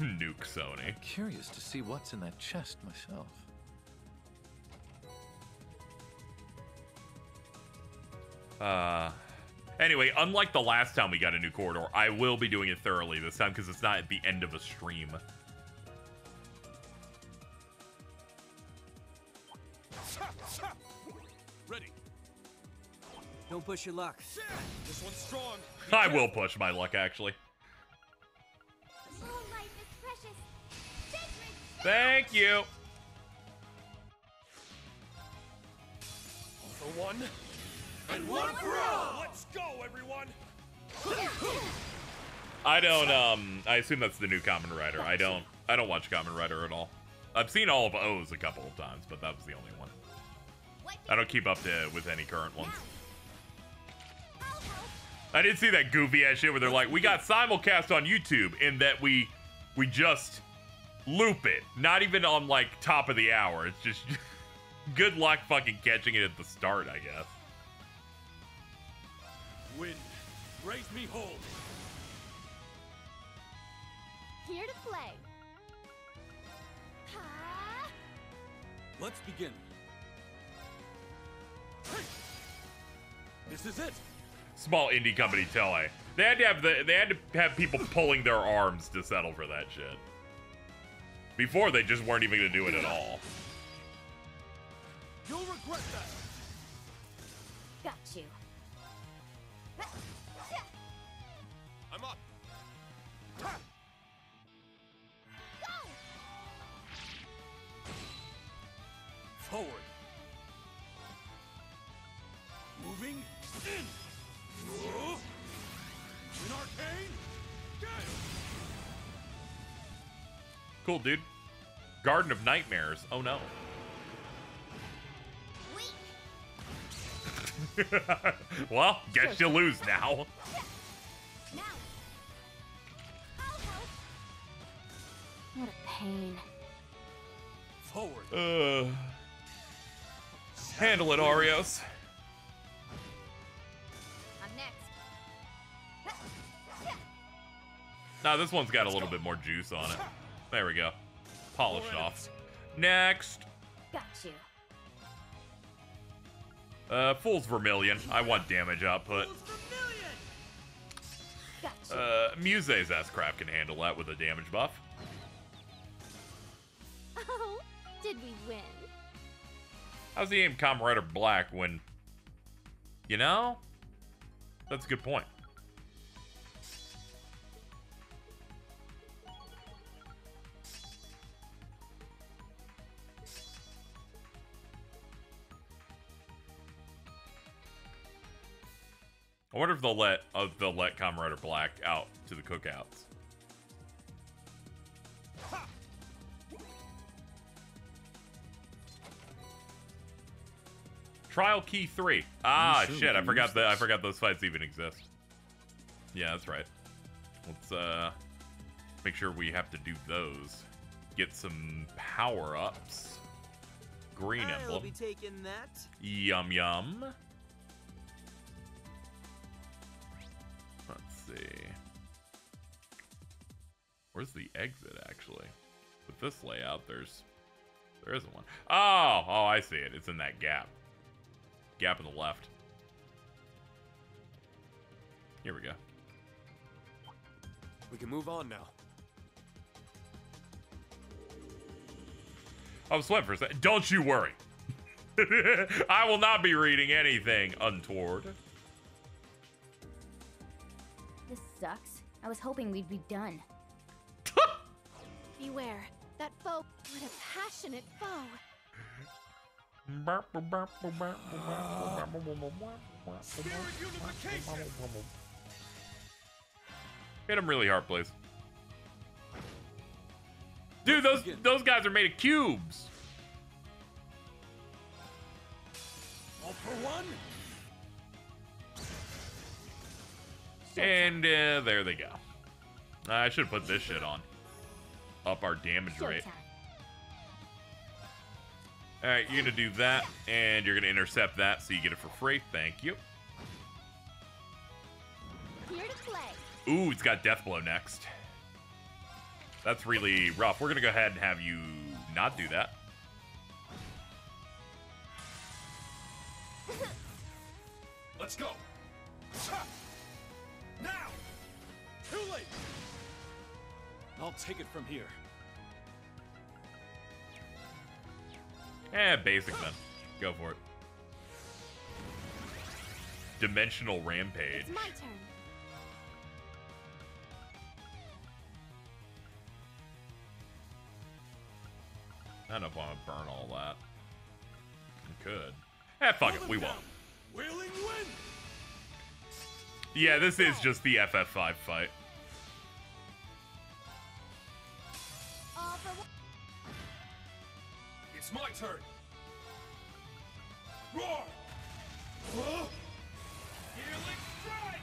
Nuke Sony. I'm curious to see what's in that chest myself. Anyway, unlike the last time we got a new corridor, I will be doing it thoroughly this time because it's not at the end of a stream. Ready. Don't push your luck. This one's strong. I will push my luck, actually. All life is precious. Sacred. Thank you. For one. And one for all! Let's go, everyone! I don't, I assume that's the new Kamen Rider. I don't watch Kamen Rider at all. I've seen all of O's a couple of times, but that was the only one. I don't keep up with any current ones. I did see that goofy ass shit where they're like, we got simulcast on YouTube in that we just loop it. Not even on, like, top of the hour. It's just good luck fucking catching it at the start, I guess. Wind, raise me whole. Here to play. Let's begin. Hey! This is it. Small indie company Tele. They had to have people pulling their arms to settle for that shit. Before they just weren't even gonna do it at all. You'll regret that. Got you. I'm up. Forward. Moving in. In arcane. Get. Cool, dude. Garden of Nightmares. Oh no. Well, guess you lose now. What a pain. Forward. Handle it, Oreos. I'm next. Nah, this one's got a little bit more juice on it. There we go. Polished off. Next. Got you. Fool's Vermilion. I want damage output. Muse's S-Craft can handle that with a damage buff. Oh, did we win? How's the aim Kamen Rider Black when... You know? That's a good point. I wonder if they'll let Kamen Rider Black out to the cookouts. Trial Key 3. Ah, shit, I forgot that. I forgot those fights even exist. Yeah, that's right. Let's make sure we have to do those. Get some power-ups. Green I'll emblem. be taking that. Yum yum. Let's see. Where's the exit actually? With this layout, there isn't one. Oh, I see it. It's in that gap. Gap on the left. Here we go. We can move on now. I was sweating for a second. Don't you worry. I will not be reading anything untoward. This sucks. I was hoping we'd be done. Beware. That foe. What a passionate foe. Hit him really hard, please. Dude, those guys are made of cubes. All for one. And there they go. I should have put this shit on. Up our damage rate. Alright, you're gonna do that, and you're gonna intercept that so you get it for free. Thank you. Here to play. Ooh, it's got Deathblow next. That's really rough. We're gonna go ahead and have you not do that. Let's go. Now. Too late. I'll take it from here. Basic then. Go for it. Dimensional Rampage. It's my turn. I don't know if I want to burn all that. I could. Fuck it. We won't. Wailing wind. Yeah, this is just the FF5 fight. It's my turn. Roar. Healing strike.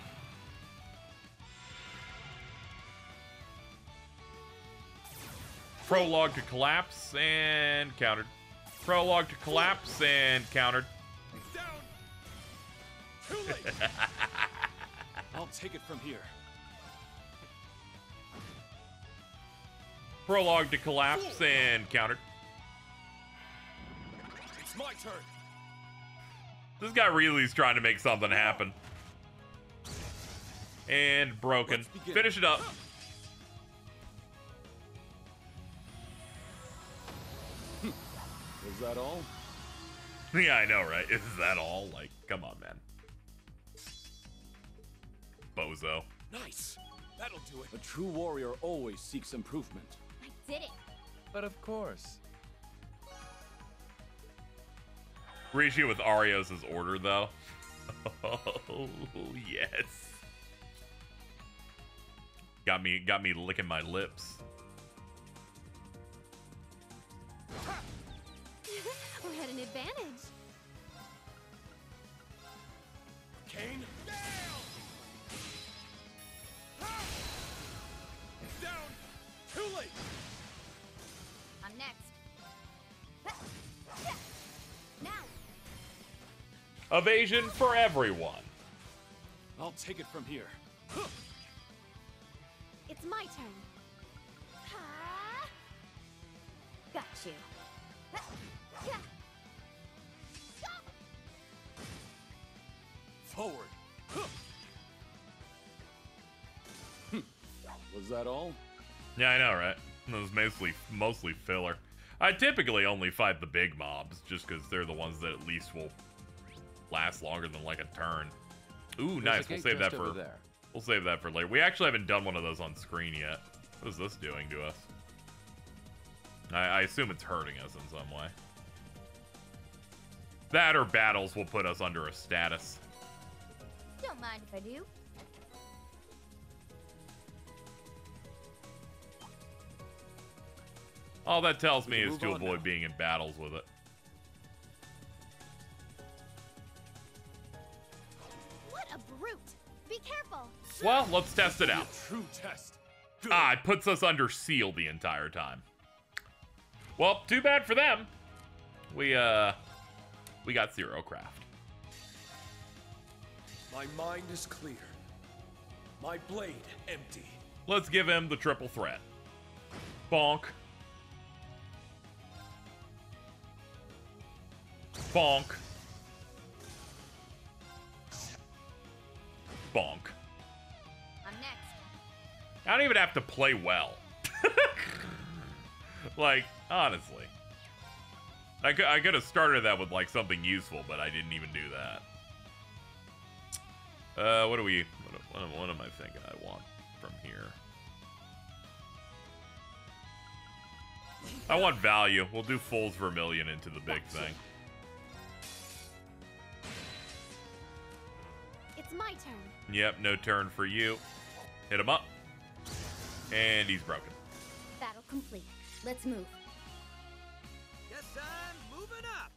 Prologue to collapse and countered. Prologue to collapse and countered. Down. Too late. I'll take it from here. Prologue to collapse and countered. It's my turn. This guy really is trying to make something happen. And broken. Finish it up. Is that all? Yeah, I know, right? Is that all? Like, come on, man. Bozo. Nice. That'll do it. A true warrior always seeks improvement. I did it. But of course. Rishi with Arios' order, though. Oh, yes. Got me licking my lips. We had an advantage. Kane. Down. Too late. I'm next. Now. Evasion for everyone. I'll take it from here. It's my turn. Got you. Forward. Was that all? Yeah, I know, right? It was mostly filler. I typically only fight the big mobs, just because they're the ones that at least will last longer than like a turn. Ooh, nice. We'll save that for we'll save that for later. We actually haven't done one of those on screen yet. What is this doing to us? I assume it's hurting us in some way. That or battles will put us under a status. Don't mind if I do. All that tells me is to avoid being in battles with it. careful. Well, let's test it out. True test. Ah, it puts us under seal the entire time. Well, too bad for them. We got 0 craft. My mind is clear. My blade empty. Let's give him the triple threat. Bonk. Bonk. Bonk. I'm next. I don't even have to play well. Like, honestly. I could have started that with, like, something useful, but I didn't even do that. What am I thinking I want from here? I want value. We'll do Fool's Vermilion into the big thing. It's my turn. Yep, no turn for you. Hit him up. And he's broken. Battle complete. Let's move. Guess I'm moving up.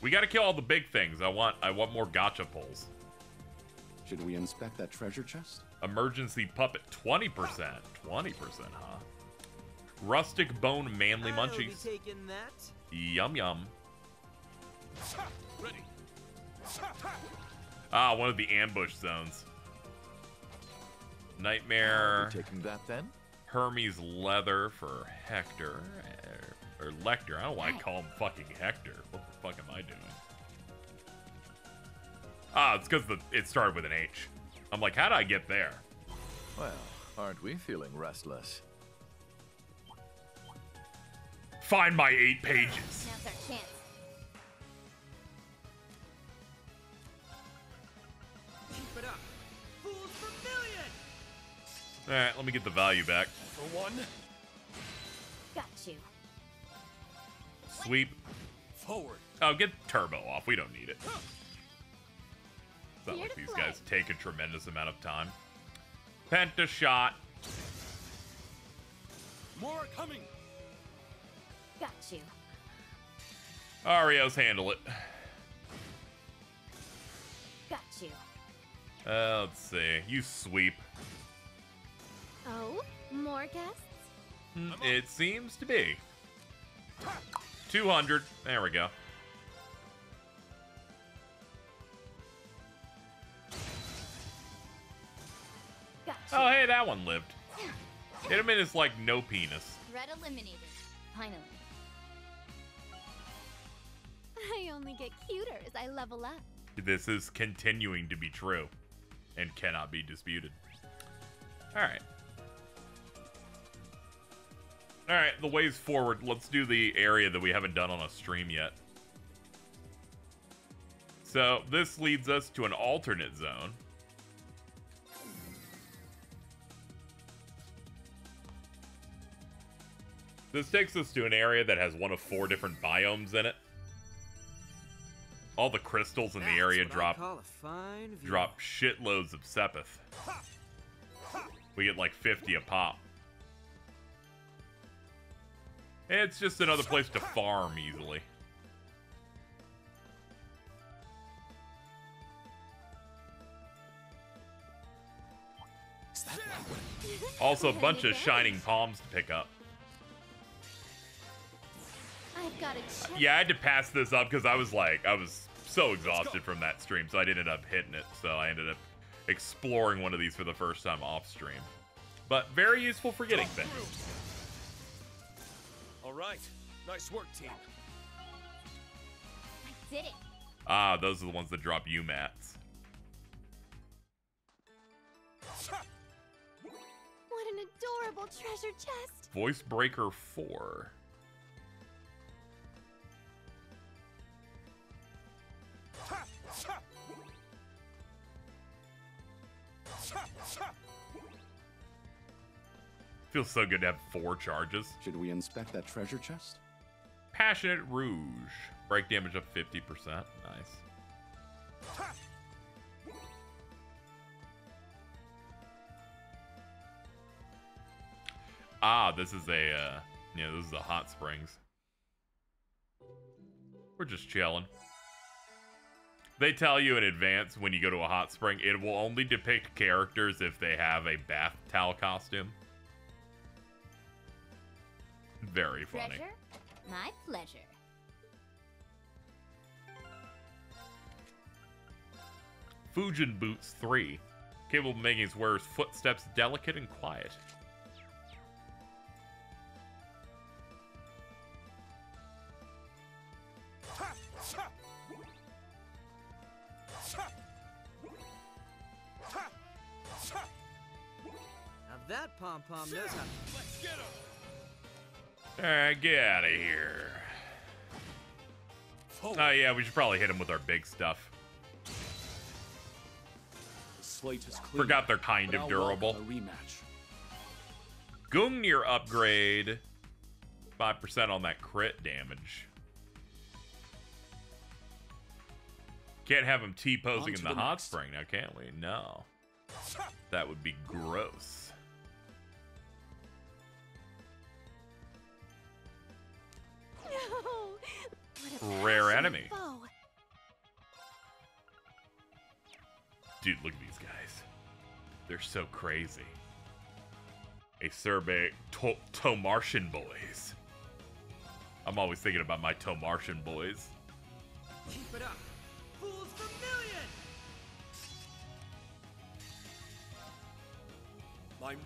We gotta kill all the big things. I want more gotcha pulls. Should we inspect that treasure chest? Emergency puppet, 20%. 20%, huh? Rustic bone manly I'll be munchies. taking that. Yum yum. Ready. Ah, one of the ambush zones. Nightmare. Are we taking that then? Hermes leather for Hector. Or Lecter. I don't know why I call him fucking Hector. What the fuck am I doing? Ah, it's because it started with an H. I'm like, how did I get there? Well, aren't we feeling restless? Find my 8 pages. Now's our chance. Keep it up. Fool's Vermilion! Alright, let me get the value back. For one. Got you. Sweep. Forward. Oh, get turbo off. We don't need it. It's not Here like to these play. guys take a tremendous amount of time. Penta shot. More coming. Got you. Arios handle it. Got you. Let's see. You sweep. Oh, more guests? It seems to be. 200. There we go. Got you. Oh, hey, that one lived. Hit him in his, like, no penis. Threat eliminated. Finally. I only get cuter as I level up. This is continuing to be true and cannot be disputed. Alright. Alright, the ways forward. Let's do the area that we haven't done on a stream yet. So, this leads us to an alternate zone. This takes us to an area that has one of 4 different biomes in it. All the crystals in the area drop shitloads of Sepith. We get like 50 a pop. It's just another place to farm easily. Also, a bunch of shining palms to pick up. I've got to check. Yeah, I had to pass this up because I was so exhausted from that stream, so I didn't end up hitting it. So I ended up exploring one of these for the first time off stream. But very useful for getting things. All right. Nice work, team. I did it. Ah, those are the ones that drop UMATs. What an adorable treasure chest. Voice Breaker 4. Feels so good to have 4 charges. Should we inspect that treasure chest? Passionate Rouge. Break damage up 50%. Nice. Ah, this is a, this is the hot springs. We're just chilling. They tell you in advance when you go to a hot spring, it will only depict characters if they have a bath towel costume. Very funny. Pleasure? My pleasure. Fujin Boots 3. Capable of making his wearer's footsteps delicate and quiet. Now that pom-pom knows how. Let's get him. Alright, get out of here. Oh yeah, we should probably hit him with our big stuff. The slate is clean. Forgot they're kind of durable. A rematch. Gungnir upgrade. 5% on that crit damage. Can't have him T-posing in the hot spring now, can't we? No. That would be gross. No. Rare enemy. Foe. Dude, look at these guys. They're so crazy. A Survey Tomartian boys. I'm always thinking about my Tomartian boys. Keep it up. Fools Vermilion! Mine.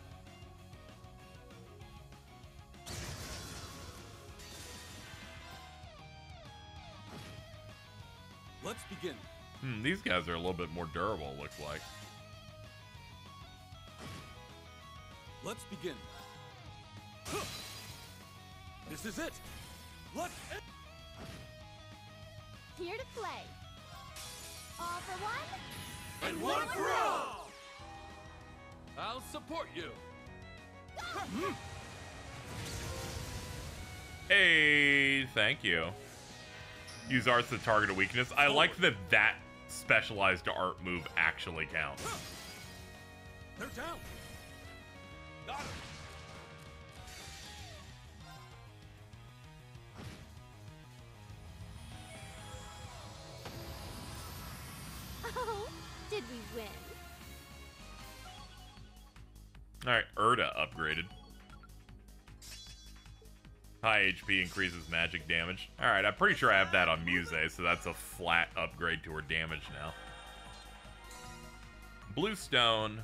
Let's begin. These guys are a little bit more durable, looks like. Let's begin. This is it. Let's. Here to play. All for one? And one for all! I'll support you. Hey, thank you. Use arts to target a weakness. I like that that specialized art move actually counts. They're down. Got him. Oh, did we win? Alright, Erda upgraded. High HP increases magic damage. Alright, I'm pretty sure I have that on Muse, so that's a flat upgrade to her damage now. Bluestone.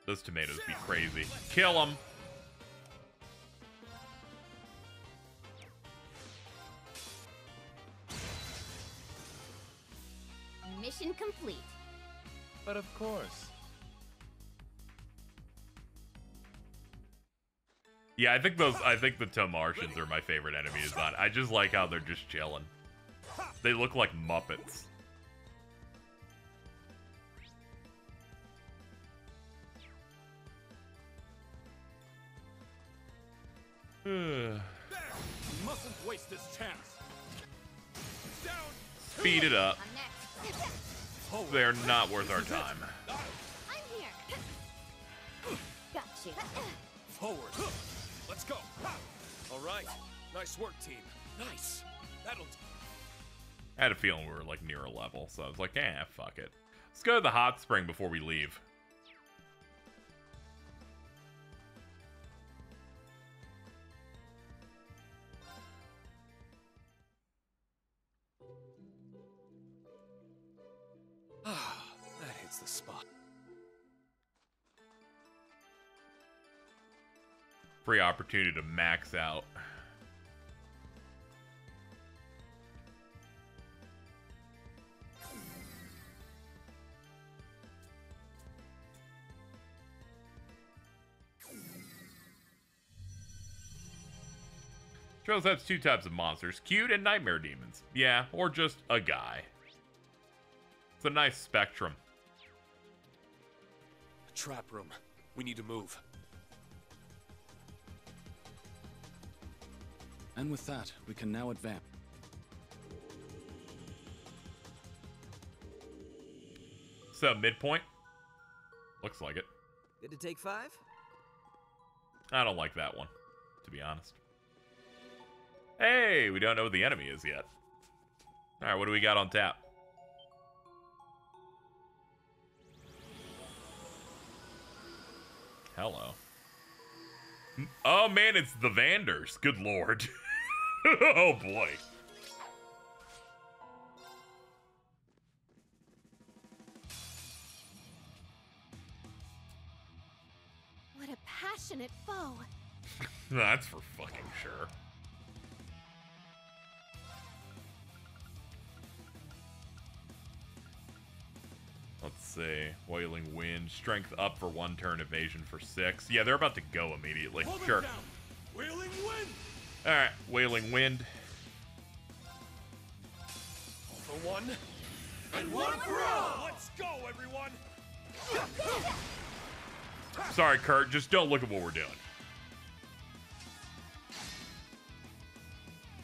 Those tomatoes be crazy. Kill them. Mission complete. But of course. Yeah, I think the Tomartians are my favorite enemies. I just like how they're just chilling. They look like Muppets. You mustn't waste this chance. Down. Speed it up. I'm next. They're not worth our time. I'm here. Got you. Forward. Let's go. All right. Nice work, team. Nice. That'll. I had a feeling we were like near a level, so I was like, fuck it. Let's go to the hot spring before we leave. That hits the spot. Free opportunity to max out. Trails has two types of monsters, cute and nightmare demons. Yeah, or just a guy. It's a nice spectrum. Trap room. We need to move. And with that, we can now advance. So, midpoint? Looks like it. Good to take 5? I don't like that one, to be honest. Hey, we don't know what the enemy is yet. All right, what do we got on tap? Hello. Oh man, it's the Vanders. Good lord. Oh boy. What a passionate foe. That's for fucking sure. Let's see. Wailing Wind. Strength up for 1 turn, evasion for 6. Yeah, they're about to go immediately. Sure. Wailing Wind! Alright, Wailing Wind. All for one, and one for all! Let's go, everyone! Sorry, Kurt. Just don't look at what we're doing.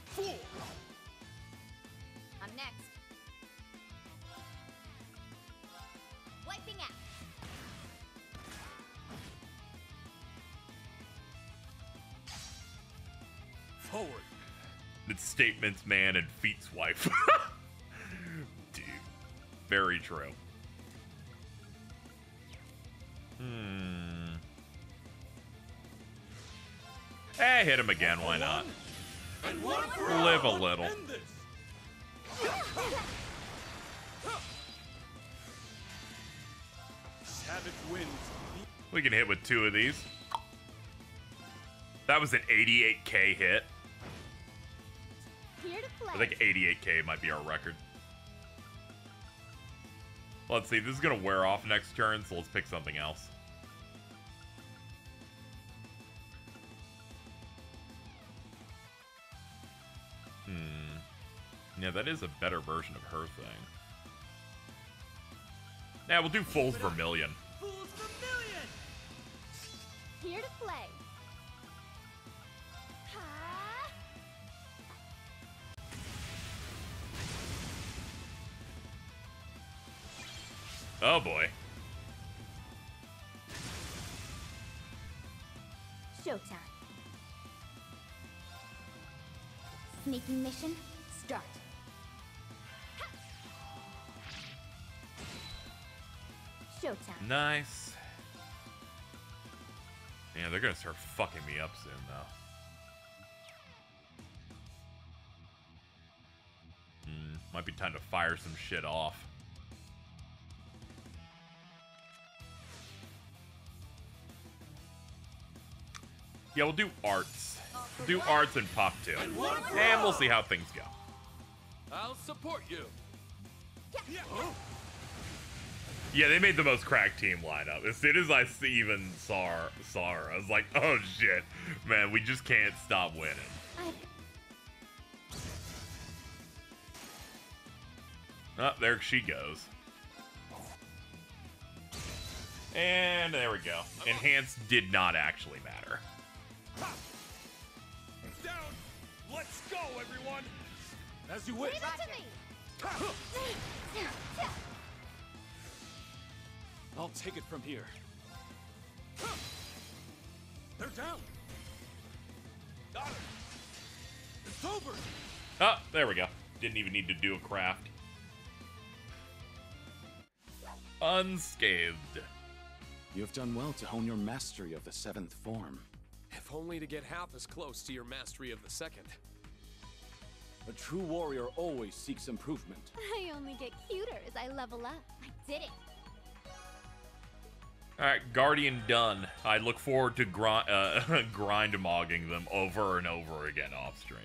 Fool! I'm next. Wiping out. Forward. It's statements, man, and feet's wife. Dude. Very true. Eh, hit him again, why not? Live a little. Savage winds. We can hit with 2 of these. That was an 88k hit. Here to play. I think 88k might be our record. Let's see, this is gonna wear off next turn, so let's pick something else. Yeah, that is a better version of her thing. Yeah, we'll do Fool's Vermilion. Fool's Vermilion! Here to play. Oh boy. Showtime. Sneaking mission, start. Showtime. Nice. Yeah, they're gonna start fucking me up soon, though. Might be time to fire some shit off. Yeah, we'll do arts. We'll do arts and pop too. And we'll see how things go. I'll support you. Yeah, they made the most cracked team lineup. As soon as I even saw her, I was like, oh shit. Man, we just can't stop winning. Oh, there she goes. And there we go. Enhanced did not actually matter. Down. Let's go, everyone. As you wish. Leave it to me. I'll take it from here. They're down. Got it. It's over. Oh, there we go. Didn't even need to do a craft. Unscathed. You have done well to hone your mastery of the 7th form. If only to get half as close to your mastery of the 2nd. A true warrior always seeks improvement. I only get cuter as I level up. I did it. Alright, Guardian done. I look forward to grind-mogging them over and over again off-stream.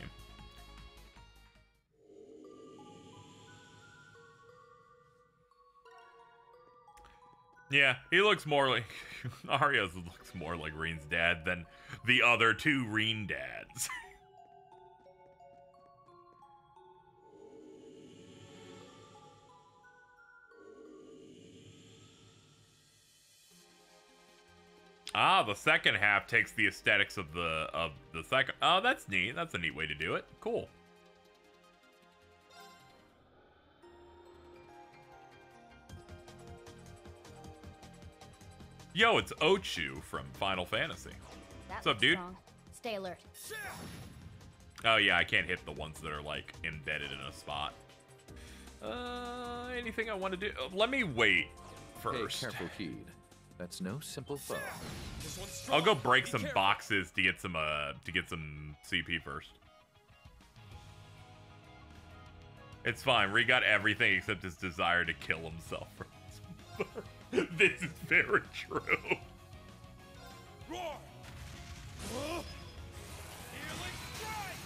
Yeah, he looks more like... Arias looks more like Reen's dad than the other 2 Reen dads. Ah, the second half takes the aesthetics of the second. Oh, that's neat. That's a neat way to do it. Cool. Yo, it's Ochu from Final Fantasy. What's up, dude? Stay alert. Oh yeah, I can't hit the ones that are like embedded in a spot. Anything I want to do? Let me wait first. Pay careful heed. That's no simple foe. I'll go break some boxes to get some CP first. It's fine. Ree got everything except his desire to kill himself. This is very true. Roar! Healing strike!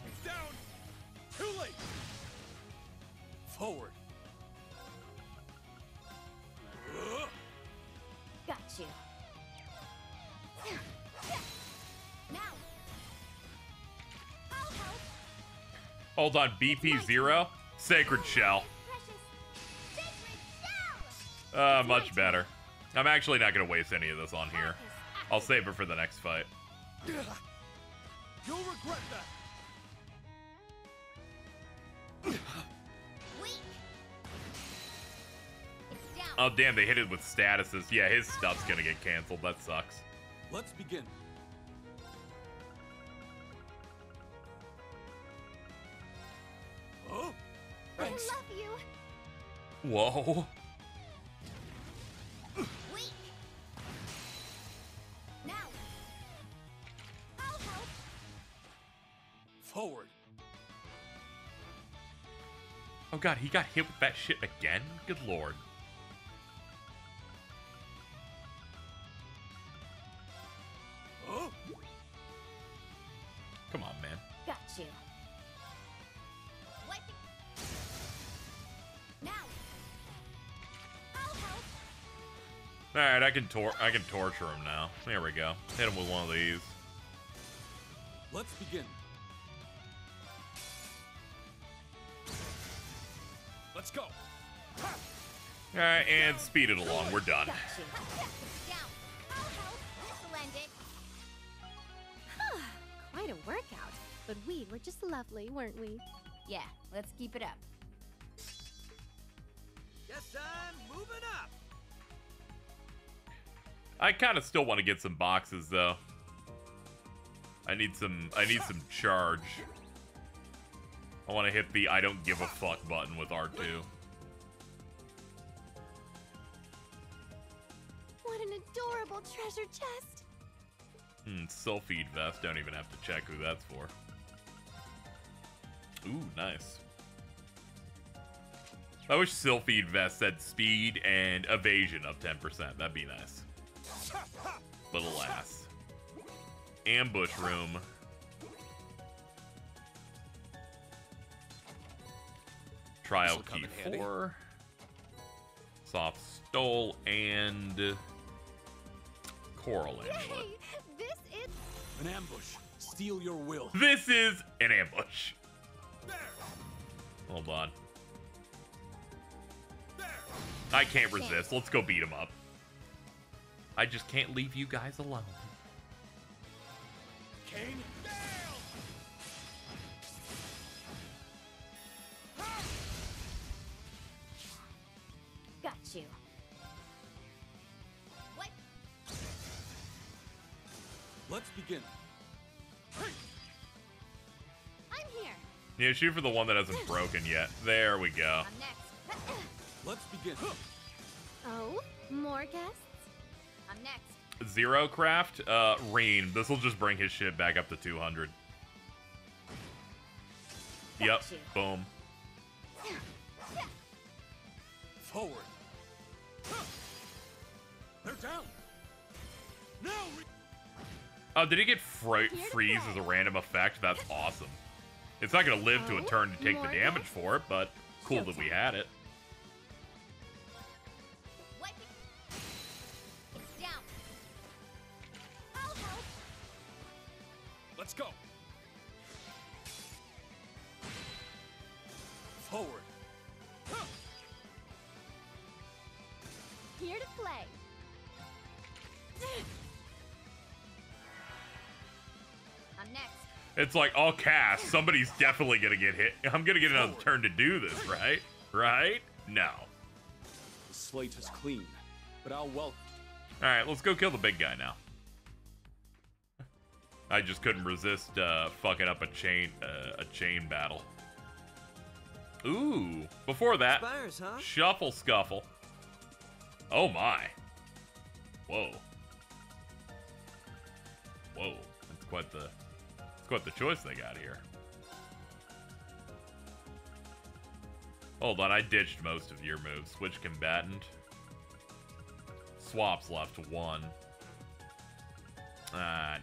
He's down! Too late! Forward! Got you. Now. I'll help. Hold on, BP0? Sacred Shell. Much better. I'm actually not going to waste any of this on here. I'll save it for the next fight. You'll regret that! Oh, damn, they hit it with statuses. Yeah, his stuff's going to get canceled. That sucks. Let's begin. Oh, thanks. I love you. Whoa. Weak. Now. I'll help. Forward. Oh god, he got hit with that shit again? Good lord. Oh. Come on, man. Got you. What? Now. I'll help. Alright, I can torture him now. There we go. Hit him with one of these. Let's begin. Let's go. Alright, and speed it along. We're done. Got you. Down. I'll help. This'll end it. Quite a workout, but we were just lovely, weren't we? Yeah, let's keep it up. Guess I'm moving up. I kind of still want to get some boxes though. I need some charge. I want to hit the I don't give a fuck button with R2. What an adorable treasure chest. Sylphid vest. Don't even have to check who that's for. Ooh, nice. I wish Sylphid vest said speed and evasion of 10%. That'd be nice. But alas. Ambush room. Trial key 4. Soft stole and coral amulet. Yay! This is An ambush. Steal your will. This is an ambush. Hold on. I can't resist. Let's go beat him up. I just can't leave you guys alone. Kane, Got you. What? let's begin. I'm here. Yeah, shoot for the one that hasn't broken yet. There we go. I'm next. Let's begin. Oh, more guests? I'm next. Zero craft, Reen. This will just bring his shit back up to 200. Yep, you. boom. Forward. They're down. Now. Oh, did he get freeze as a random effect? That's awesome. It's not going to live to a turn to take the damage for it, but cool that we had it. What? Down. I'll help. Let's go. Forward. Here to play. I'm next. It's like, all cast. Somebody's definitely going to get hit. I'm going to get another turn to do this, right? Right? No. The slate is clean, but I'll welcome. All right, let's go kill the big guy now. I just couldn't resist fucking up a chain battle. Ooh, before that, Spires, huh? Shuffle Scuffle. Oh my. Whoa. Whoa, that's quite the choice they got here. Hold on, I ditched most of your moves. Switch combatant. Swaps left 1. Nah.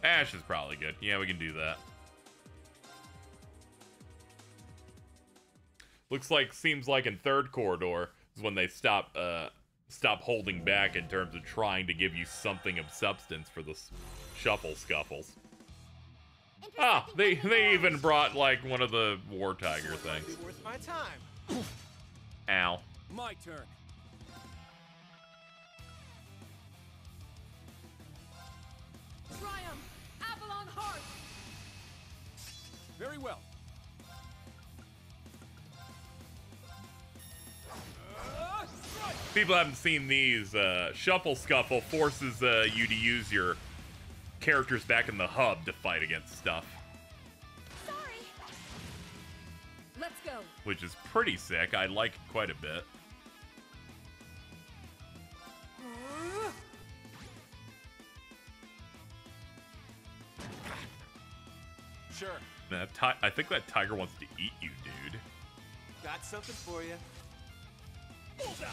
Ash is probably good. Yeah, we can do that. Seems like in third corridor is when they stop holding back in terms of trying to give you something of substance for the shuffle scuffles. Ah, they even brought like one of the War Tiger things. Worth my time. Ow. My turn. Triumph! Avalon Heart! Very well. People haven't seen these. Shuffle Scuffle forces you to use your characters back in the hub to fight against stuff. Sorry. Let's go. Which is pretty sick. I like it quite a bit. Sure. I think that tiger wants to eat you, dude. Got something for you. Bullseye.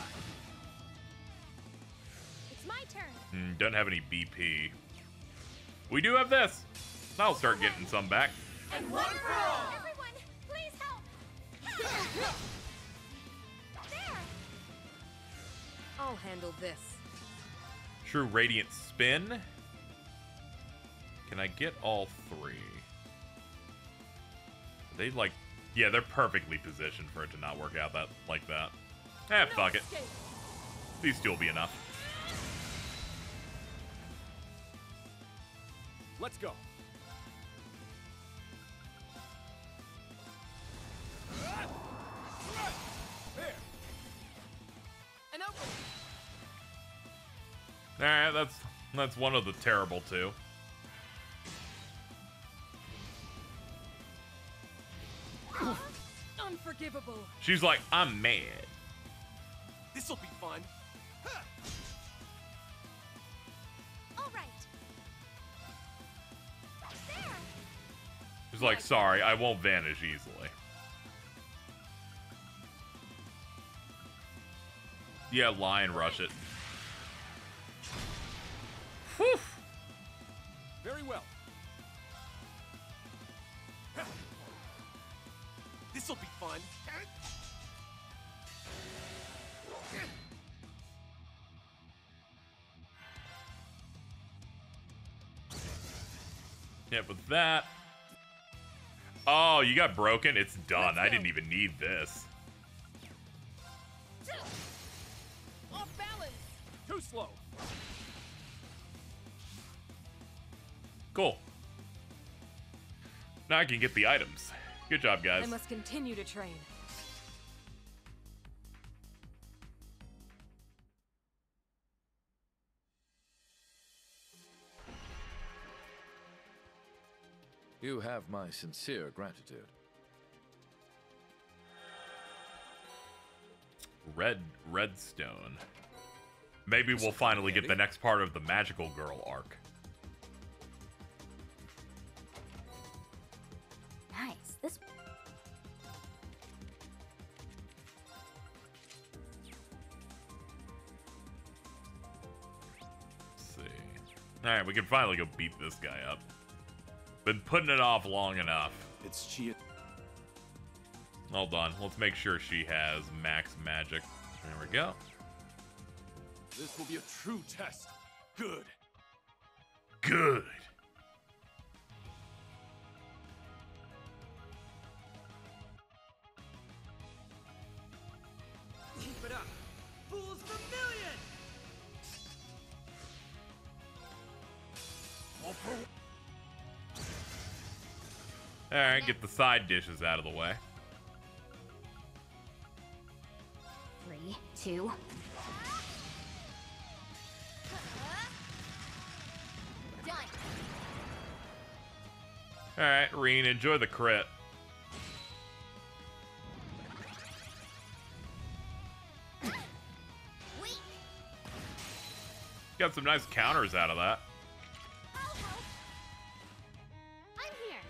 It's my turn. Doesn't have any BP. We do have this. I'll start getting some back. And one for all. Everyone, please help. There. I'll handle this. True Radiant Spin. Can I get all 3? They like, yeah, they're perfectly positioned for it to not work out like that. Fuck it. These two will be enough. Let's go. Alright, that's one of the terrible two. Unforgivable. She's like, I'm mad. This'll be fun. All right. There. She's like, sorry, I won't vanish easily. Yeah, Lion Rush it. Whew. Very well. This'll be fun. Yeah, with that. Oh, you got broken? It's done. I didn't even need this. Off balance. Too slow. Cool. Now I can get the items. Good job, guys. I must continue to train. You have my sincere gratitude. Redstone. Maybe we'll finally get the next part of the Magical Girl arc. Nice. This. Let's see. Alright, we can finally go beat this guy up. Been putting it off long enough. It's Chia. Hold on. Let's make sure she has max magic. There we go. This will be a true test. Good. Good. Keep it up. Fools Vermilion! Alright, get the side dishes out of the way. 3, 2. Alright, Reen, enjoy the crit. Got some nice counters out of that. I'm here.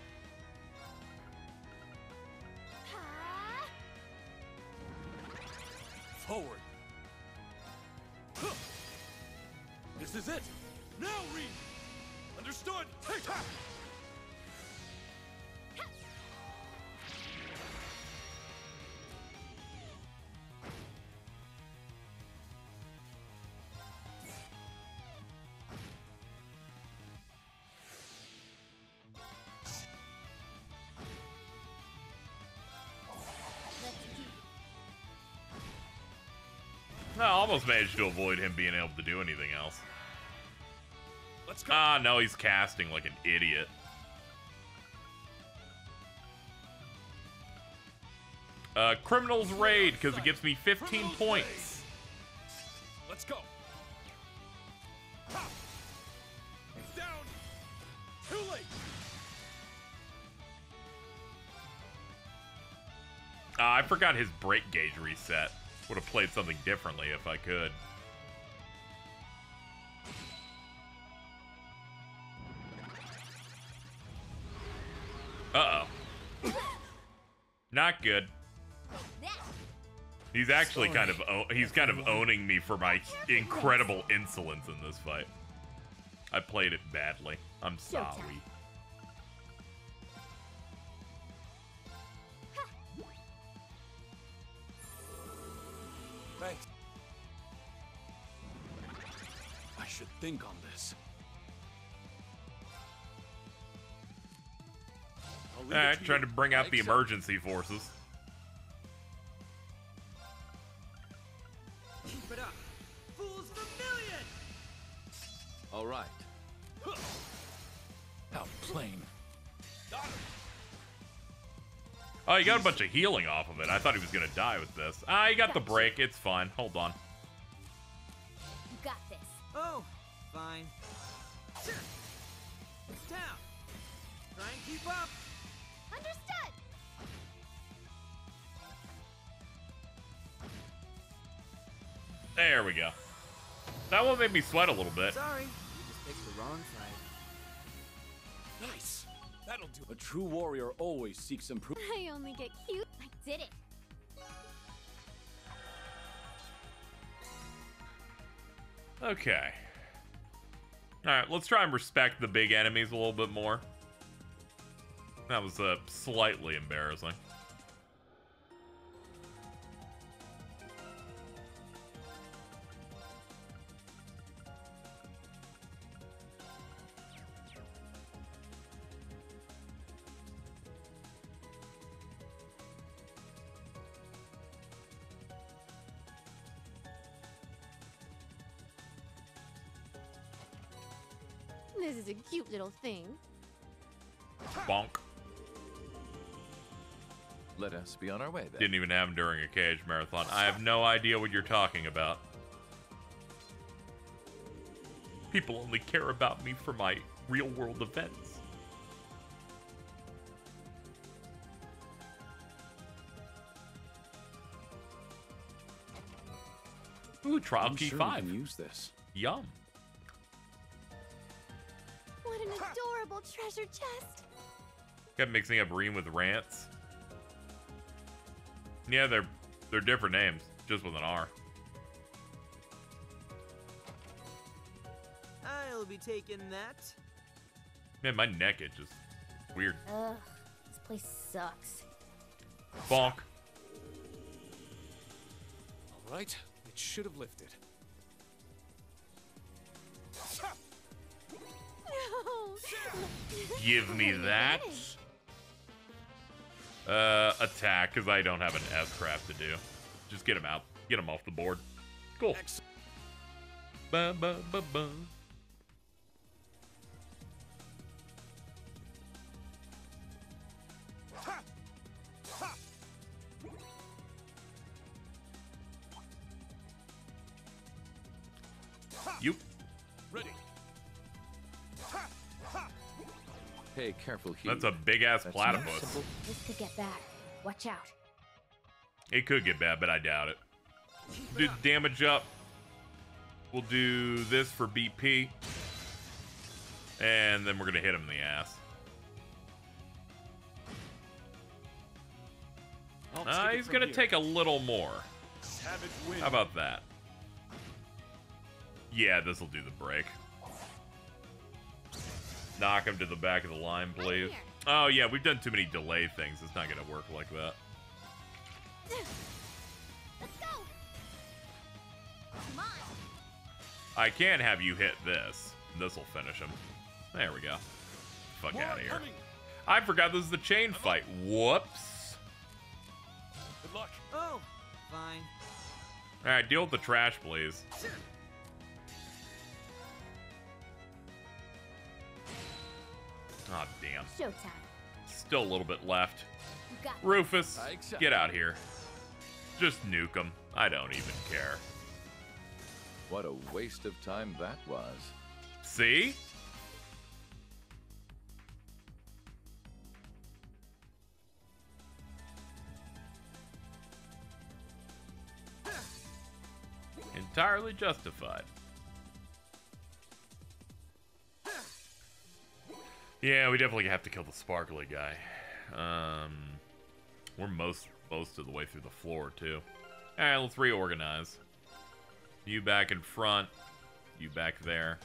Forward. This is it. Now, Reed. Understood. Take that. I almost managed to avoid him being able to do anything else. Let's go. Ah, no, he's casting like an idiot. Criminals Raid, because it gives me 15 points. Let's go. Ha! Down. Too late. I forgot his break gauge reset. Would have played something differently if I could. Uh-oh. Not good. He's actually kind of owning me for my incredible insolence in this fight. I played it badly. I'm sorry. Thanks. I should think on this. Alright, trying to bring out the emergency forces. Keep it up. Fools Vermilion! All right. Outplaying. Oh, he got a bunch of healing off of it. I thought he was gonna die with this. Ah, he got the break. It's fine. Hold on. You got this. Oh, fine. Sure. It's down. Try and keep up. Understood. There we go. That one made me sweat a little bit. Sorry, you just picked the wrong fight. Nice. That'll do. A true warrior always seeks improvement. I only get cute. I did it. Okay. Alright, let's try and respect the big enemies a little bit more. That was slightly embarrassing. This is a cute little thing. Bonk. Let us be on our way then. Didn't even have him during a cage marathon. I have no idea what you're talking about. People only care about me for my real-world events. Ooh, trial key 5. Use this. Yum. What an adorable treasure chest. Kept mixing up Reem with Rants. Yeah, they're different names, just with an R. I'll be taking that. Man, my neck itches. Weird. Ugh, this place sucks. Bonk. All right, it should have lifted. No. Give me that. Attack, because I don't have an S-craft to do. Just get him out. Get him off the board. Cool. Ba ba ba ba. Ready. pay careful heed. That's a big-ass That's platypus. simple. This could get bad. Watch out. It could get bad, but I doubt it. Do damage up. We'll do this for BP. And then we're going to hit him in the ass. He's going to take a little more. How about that? Yeah, this will do the break. Knock him to the back of the line, please. Oh, yeah, we've done too many delay things. It's not going to work like that. Let's go. Come on. I can have you hit this. This will finish him. There we go. Fuck out of here. I forgot this is the chain fight. Whoops. Good luck. Oh, fine. All right, deal with the trash, please. Oh, damn. Showtime. Still a little bit left. You got Rufus, I accept. get out here. Just nuke him. I don't even care. What a waste of time that was. See? Entirely justified. Yeah, we definitely have to kill the sparkly guy. We're most of the way through the floor, too. Alright, let's reorganize. You back in front. You back there.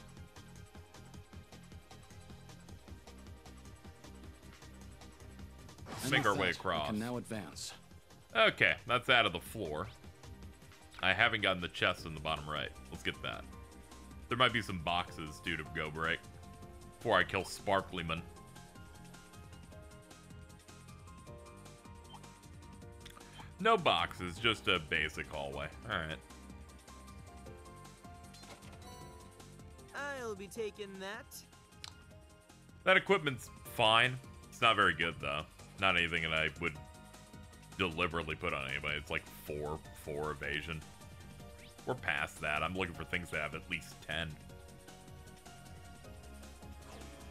Make our way across. We can now advance. Okay, that's out of the floor. I haven't gotten the chest in the bottom right. Let's get that. There might be some boxes due to go break before I kill Sparklyman. No boxes, just a basic hallway. Alright. I'll be taking that. That equipment's fine. It's not very good, though. Not anything that I would deliberately put on anybody. It's like 4 evasion. We're past that. I'm looking for things that have at least 10.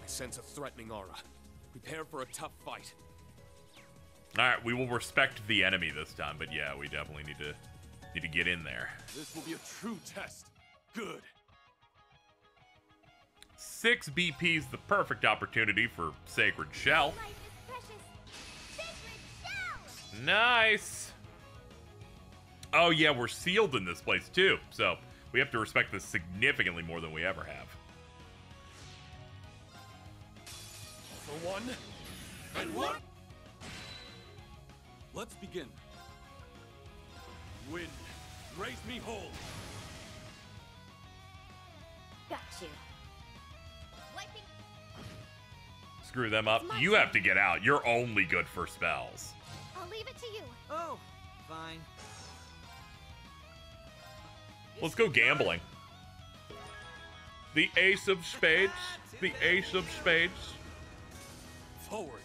I sense a threatening aura. Prepare for a tough fight. Alright, we will respect the enemy this time, but yeah, we definitely need to get in there. This will be a true test. Good. 6 BP's the perfect opportunity for Sacred Shell. Nice! Oh yeah, we're sealed in this place too, so we have to respect this significantly more than we ever have. For one, and one. Let's begin. Wind, raise me whole. Got you. Wiping. Screw them up. You have to get out. You're only good for spells. I'll leave it to you. Oh, fine. Let's go gambling. The ace of spades. The ace of spades. Forward.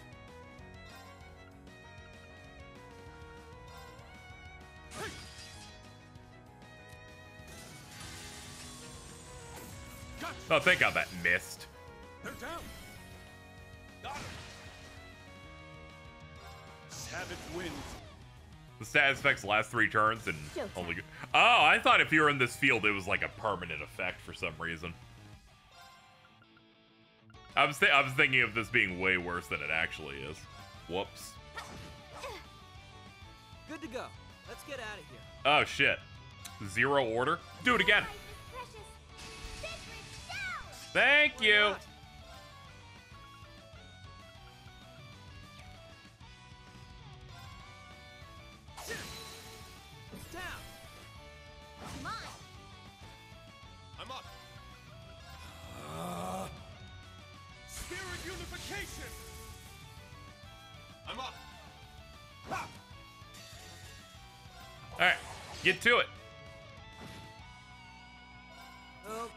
Oh, thank God that missed. They're down. Got him. Savage winds. The status effects last 3 turns and Showtime. only. Oh, I thought if you were in this field, it was like a permanent effect for some reason. I was thinking of this being way worse than it actually is. Whoops. Good to go. Let's get out of here. Oh shit. 0 order. Do it again. Thank you. It's down. Come on. I'm up. Spirit unification. I'm up. Ha! All right, get to it. Oh.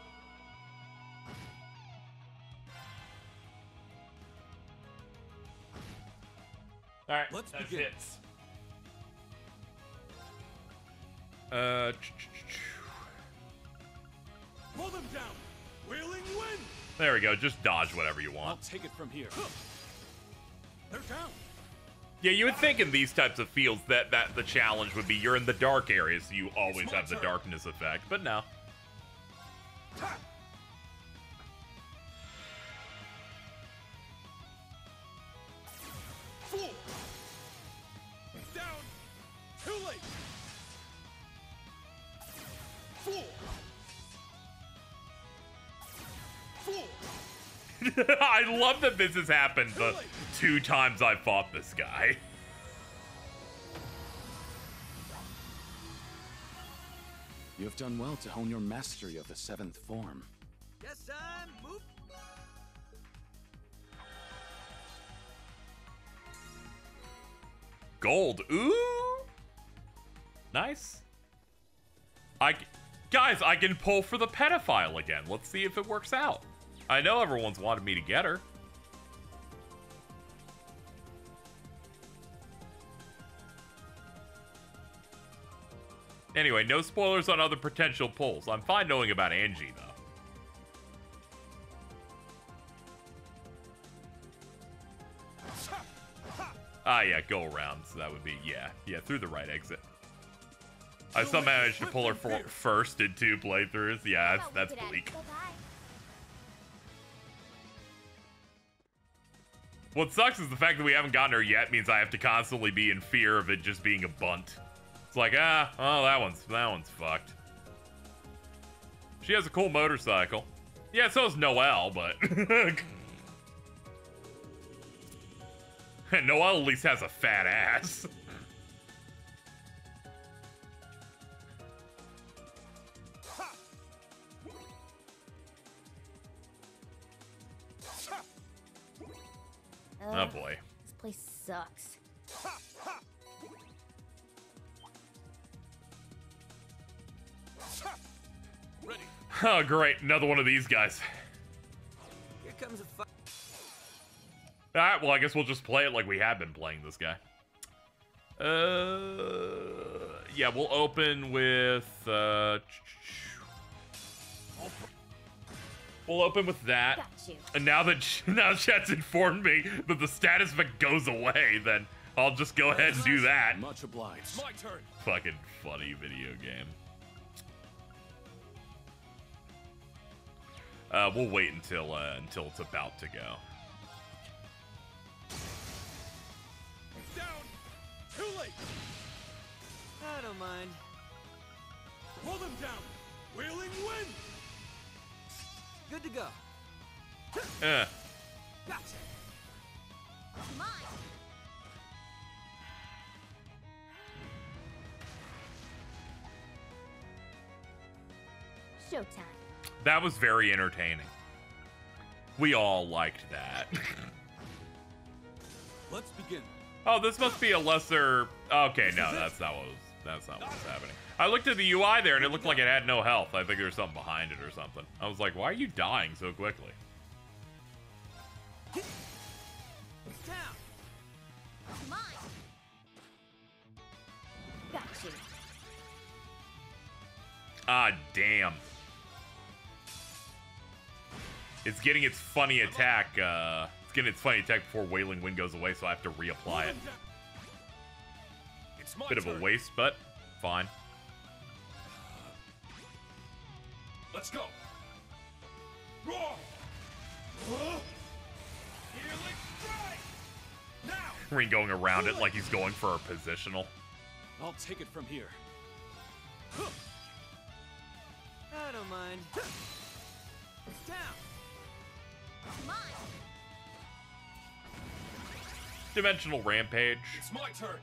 All right, Let's that's begin. hits. Pull them down. Wailing wind. There we go. Just dodge whatever you want. I'll take it from here. They're down. Yeah, you would think in these types of fields that the challenge would be you're in the dark area, so you always have the darkness effect, but no. Fool! Down! Too late! Fool! Fool! I love that this has happened the 2 times I've fought this guy. You have done well to hone your mastery of the 7th form. Guess I'm moved. Gold. Ooh. Nice. Guys, I can pull for the pedophile again. Let's see if it works out. I know everyone's wanted me to get her. Anyway, no spoilers on other potential pulls. I'm fine knowing about Angie, though. Ah, yeah, go around. So that would be, yeah, through the right exit. I somehow managed to pull her first in 2 playthroughs. Yeah, that's bleak. What sucks is the fact that we haven't gotten her yet means I have to constantly be in fear of it just being a bunt. It's like, oh, that one's fucked. She has a cool motorcycle. Yeah, so does Noelle, but... Noelle at least has a fat ass. Oh boy. This place sucks. Ready. Oh, great. Another one of these guys. Here comes a fight. Alright, well, I guess we'll just play it like we have been playing this guy. Yeah, we'll open with, we'll open with that. Got you. And now Chet's informed me that the status effect goes away, then I'll just go ahead and do that. Much obliged. My turn. Fucking funny video game. We'll wait until it's about to go. Down. Too late. I don't mind. Pull them down. Wailing wind. Good to go. Gotcha. Mine. Showtime. That was very entertaining. We all liked that. Let's begin. Oh, this must be a lesser... Okay, no, that's not what was happening. I looked at the UI there and it looked like it had no health. I think there's something behind it or something. I was like, why are you dying so quickly? Down. Mine. Got you. Ah, damn. It's getting its funny attack, it's getting its funny attack before Wailing Wind goes away, so I have to reapply it. It's my Bit of a waste, but fine. Let's go. Roar. Healing strike. Now. Ring going around it like he's going for a positional. I'll take it from here. I don't mind. Down. Mine. Dimensional Rampage. It's my turn.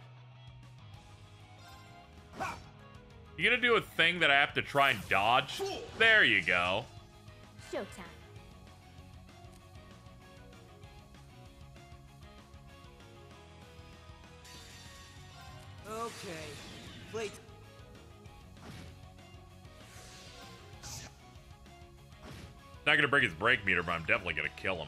You gonna do a thing that I have to try and dodge? There you go. Showtime. Okay. Wait. Not gonna break his brake meter, but I'm definitely gonna kill him.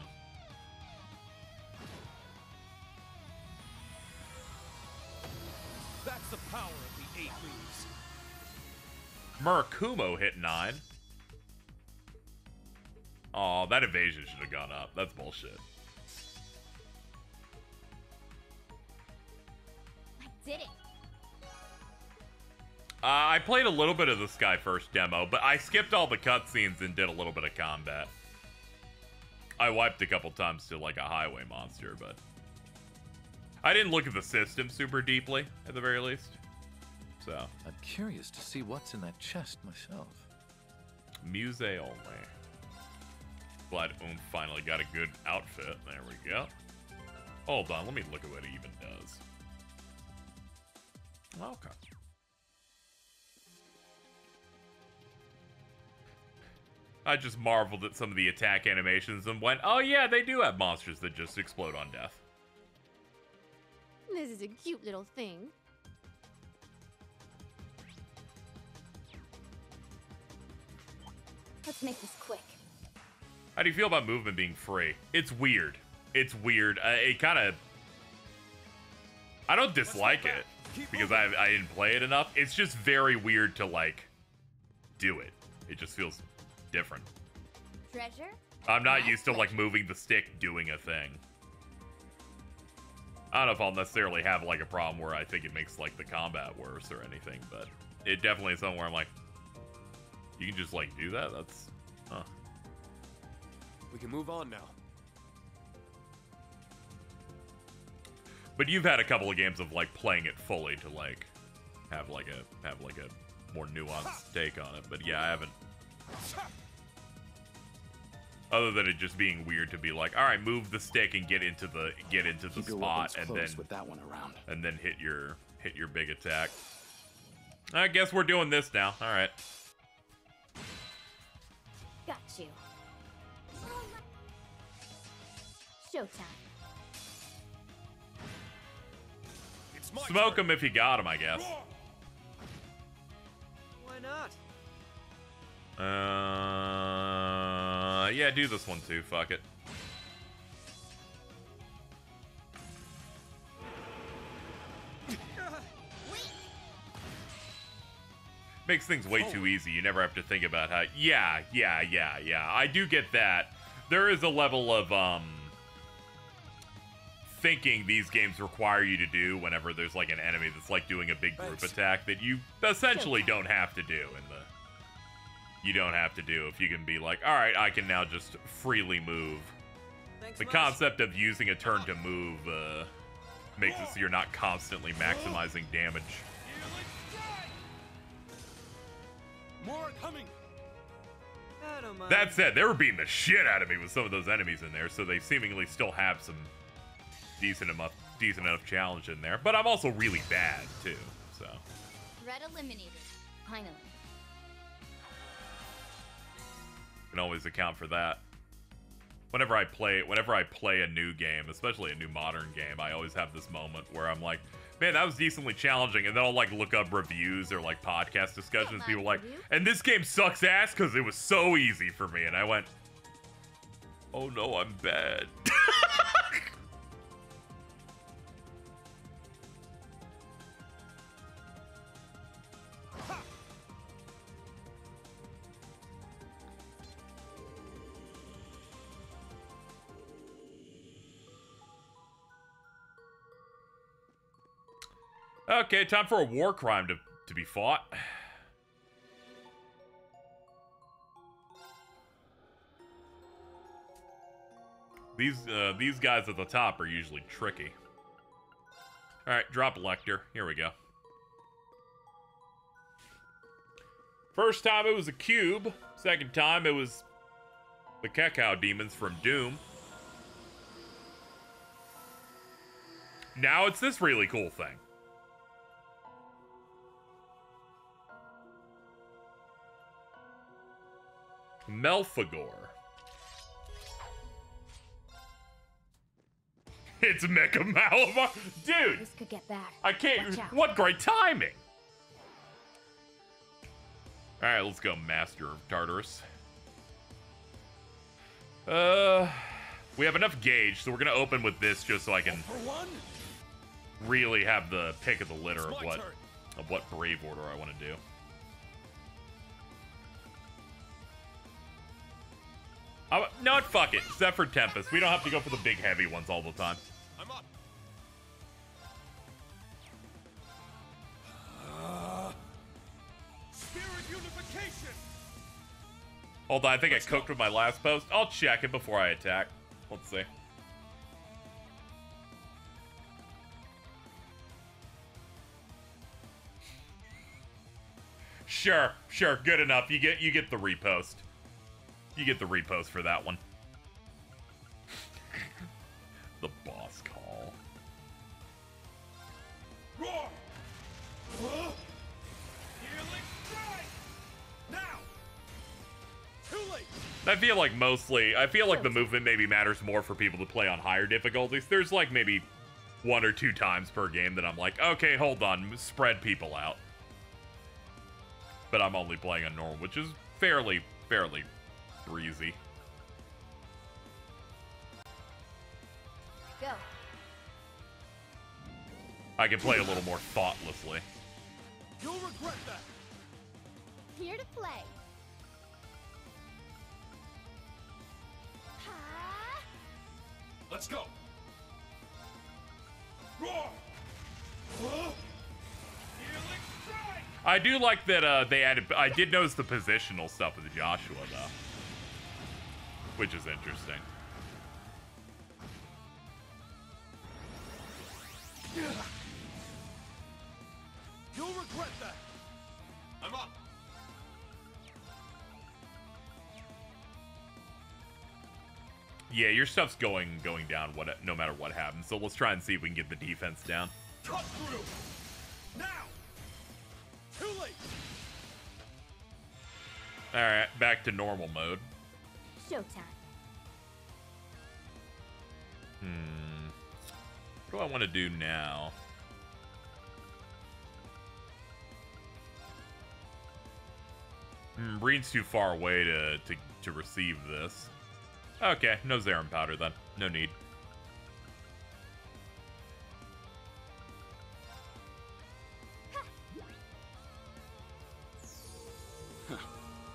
That's the power of the 8 moves. Murakumo hit 9. Oh, that evasion should have gone up. That's bullshit. I did it. I played a little bit of the Sky First demo, but I skipped all the cutscenes and did a little bit of combat. I wiped a couple times to like a highway monster, but I didn't look at the system super deeply, at the very least. So I'm curious to see what's in that chest myself. Muse only. Glad Oom finally got a good outfit. There we go. Hold on, let me look at what it even does. Okay. I just marveled at some of the attack animations and went, oh yeah, they do have monsters that just explode on death. This is a cute little thing. Let's make this quick. How do you feel about movement being free? It's weird. It's weird. It kind of... I don't dislike it because I didn't play it enough. It's just very weird to, like, do it. It just feels different. Treasure? I'm not used to, like, moving the stick doing a thing. I don't know if I'll necessarily have, like, a problem where I think it makes, like, the combat worse or anything, but it definitely is something where I'm like, you can just, like, do that? That's... Huh. We can move on now. But you've had a couple of games of, like, playing it fully to, like, have like a more nuanced take on it. But yeah, I haven't. Other than it just being weird to be like, all right, move the stick and get into the spot, and then with that one around, and then hit your big attack. I guess we're doing this now. All right. Got you. Showtime. Smoke him if you got him, I guess. Why not? Yeah, do this one too. Fuck it. Makes things way too easy. You never have to think about how... Yeah. I do get that. There is a level of, thinking these games require you to do whenever there's, like, an enemy that's, like, doing a big group attack that you essentially don't have to do in the... You don't have to do if you can be like, alright, I can now just freely move. The concept of using a turn to move, makes it so you're not constantly maximizing damage. More coming. That said, they were beating the shit out of me with some of those enemies in there, so they seemingly still have some decent enough challenge in there. But I'm also really bad too, so. Threat eliminated. Finally. Can always account for that. Whenever I play a new game, especially a new modern game, I always have this moment where I'm like, man, that was decently challenging, and then I'll like look up reviews or like podcast discussions. People like, and this game sucks ass because it was so easy for me, and I went, oh no, I'm bad. Okay, time for a war crime to be fought. These guys at the top are usually tricky. Alright, drop Lecter. Here we go. First time it was a cube. Second time it was the Kekau demons from Doom. Now it's this really cool thing. Melphagor. It's Mecha Malamar. Dude! This could get bad. I can't. Watch out. What great timing! Alright, let's go, Master of Tartarus. We have enough gauge, so we're gonna open with this just so I can really have the pick of the litter of what Brave Order I want to do. No, fuck it. Zephyr Tempest. We don't have to go for the big heavy ones all the time. I'm up. Spirit unification. Hold on, I think I cooked with my last post. I'll check it before I attack. Let's see. Sure, good enough. You get the repost. You get the repost for that one. The boss call. Roar! Healing strike! Now! Too late! I feel like the movement maybe matters more for people to play on higher difficulties. There's like maybe 1 or 2 times per game that I'm like, okay, hold on, spread people out. But I'm only playing on normal, which is fairly breezy. Go. I can play a little more thoughtlessly. You'll regret that. Here to play. Let's go. Roar! Healing strike! I do like that they added. I did notice the positional stuff with Joshua though, which is interesting. You'll regret that. I'm up. Yeah, your stuff's going down no matter what happens. So let's try and see if we can get the defense down. Cut through. Now. Too late. All right, back to normal mode. Showtime. What do I want to do now? Breen's too far away to receive this. Okay, no Zaren powder then. No need.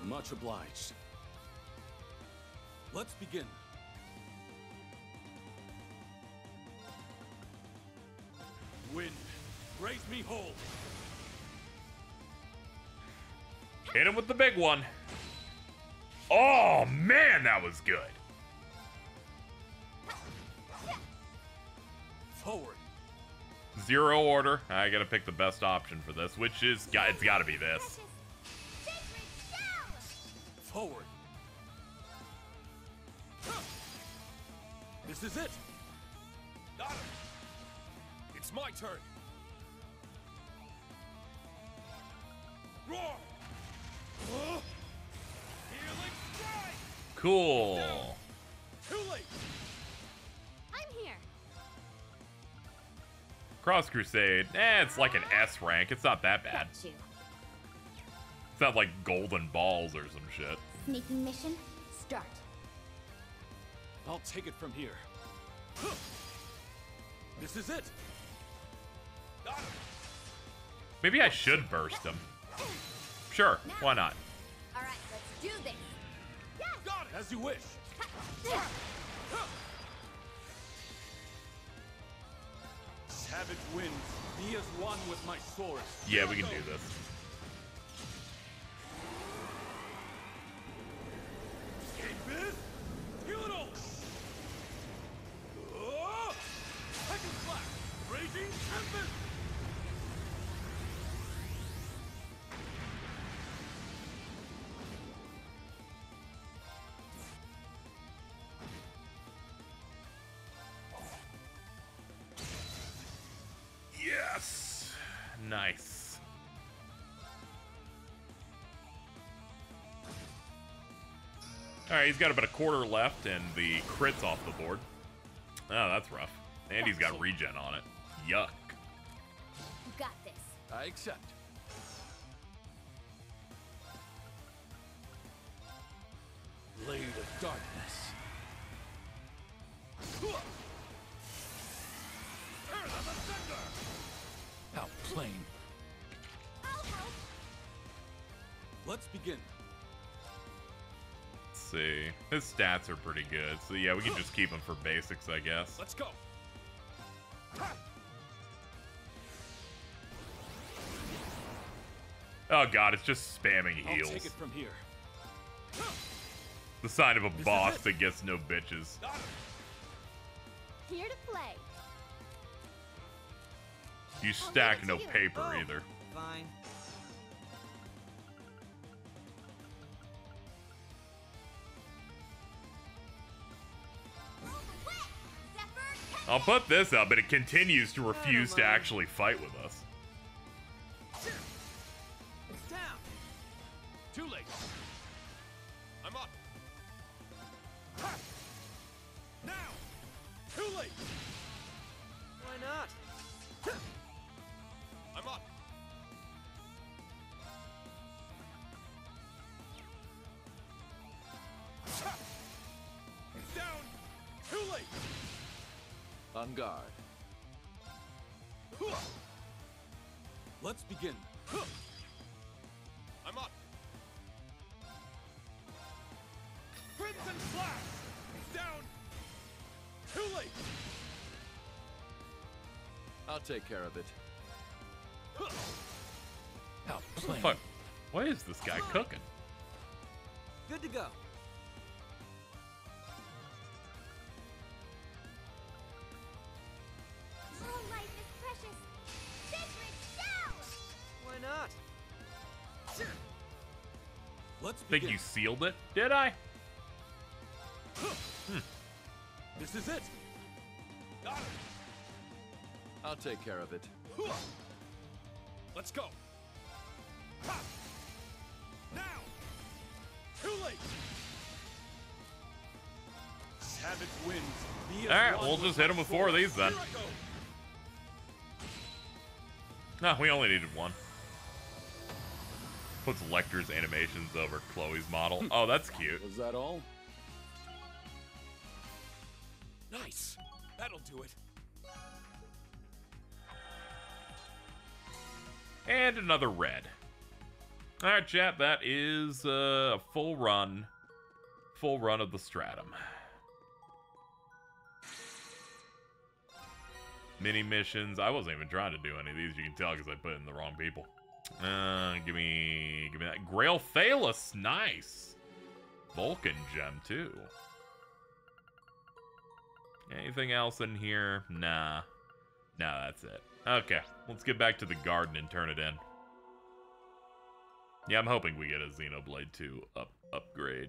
Much obliged. Let's begin. Wind, raise me whole. Hit him with the big one. Oh man, that was good. Forward. Zero order. I gotta pick the best option for this, which is it's gotta be this. Forward. This is it. Got him. It's my turn. Roar. Healing strike. Cool. Too late. I'm here. Cross Crusade. It's like an S rank. It's not that bad. Got you. It's not like golden balls or some shit. Sneaking mission, start. I'll take it from here. This is it. Got him. Maybe I should burst him. Sure, why not? All right, let's do this. Yes. Got it. As you wish. Savage winds, be as one with my sword. Yeah, we can do this. Biz, heal it all. Second flash, raging tempest. Yes! Nice. Alright, he's got about a quarter left and the crit's off the board. Oh, that's rough. And he's got regen on it. Yuck. You got this. I accept. Blade of darkness. How plain. Let's begin. see. His stats are pretty good, so yeah, we can just keep him for basics, I guess. Let's go. Oh god, it's just spamming heals. I'll take it from here. The sign of a boss that gets no bitches. Here to play. You stack no paper either. Fine. I'll put this up, but it continues to refuse to actually fight with us. It's down. Too late. I'm up. Now. Too late. Why not? I'm up. Down. Too late. On guard. Let's begin. I'm up. Crimson Flash. Down. Too late. I'll take care of it. What the fuck? What is this guy cooking? Good to go. All life is precious. Sacred shell! Why not? Let's Think begin. you sealed it? Did I? This is it. Got it. I'll take care of it. Let's go. Now. Too late. Savage winds. Alright, we'll just hit him with 4 of these then. No, we only needed 1. Puts Lecter's animations over Chloe's model. Oh, that's cute. Was that all? Nice. That'll do it. And another red. Alright, chat, that is a full run. Full run of the Stratum. Mini missions. I wasn't even trying to do any of these. You can tell because I put in the wrong people. Give me that. Grail Thalus. Nice. Vulcan gem, too. Anything else in here? Nah. Nah, that's it. Okay, let's get back to the garden and turn it in. Yeah, I'm hoping we get a Xenoblade 2 upgrade.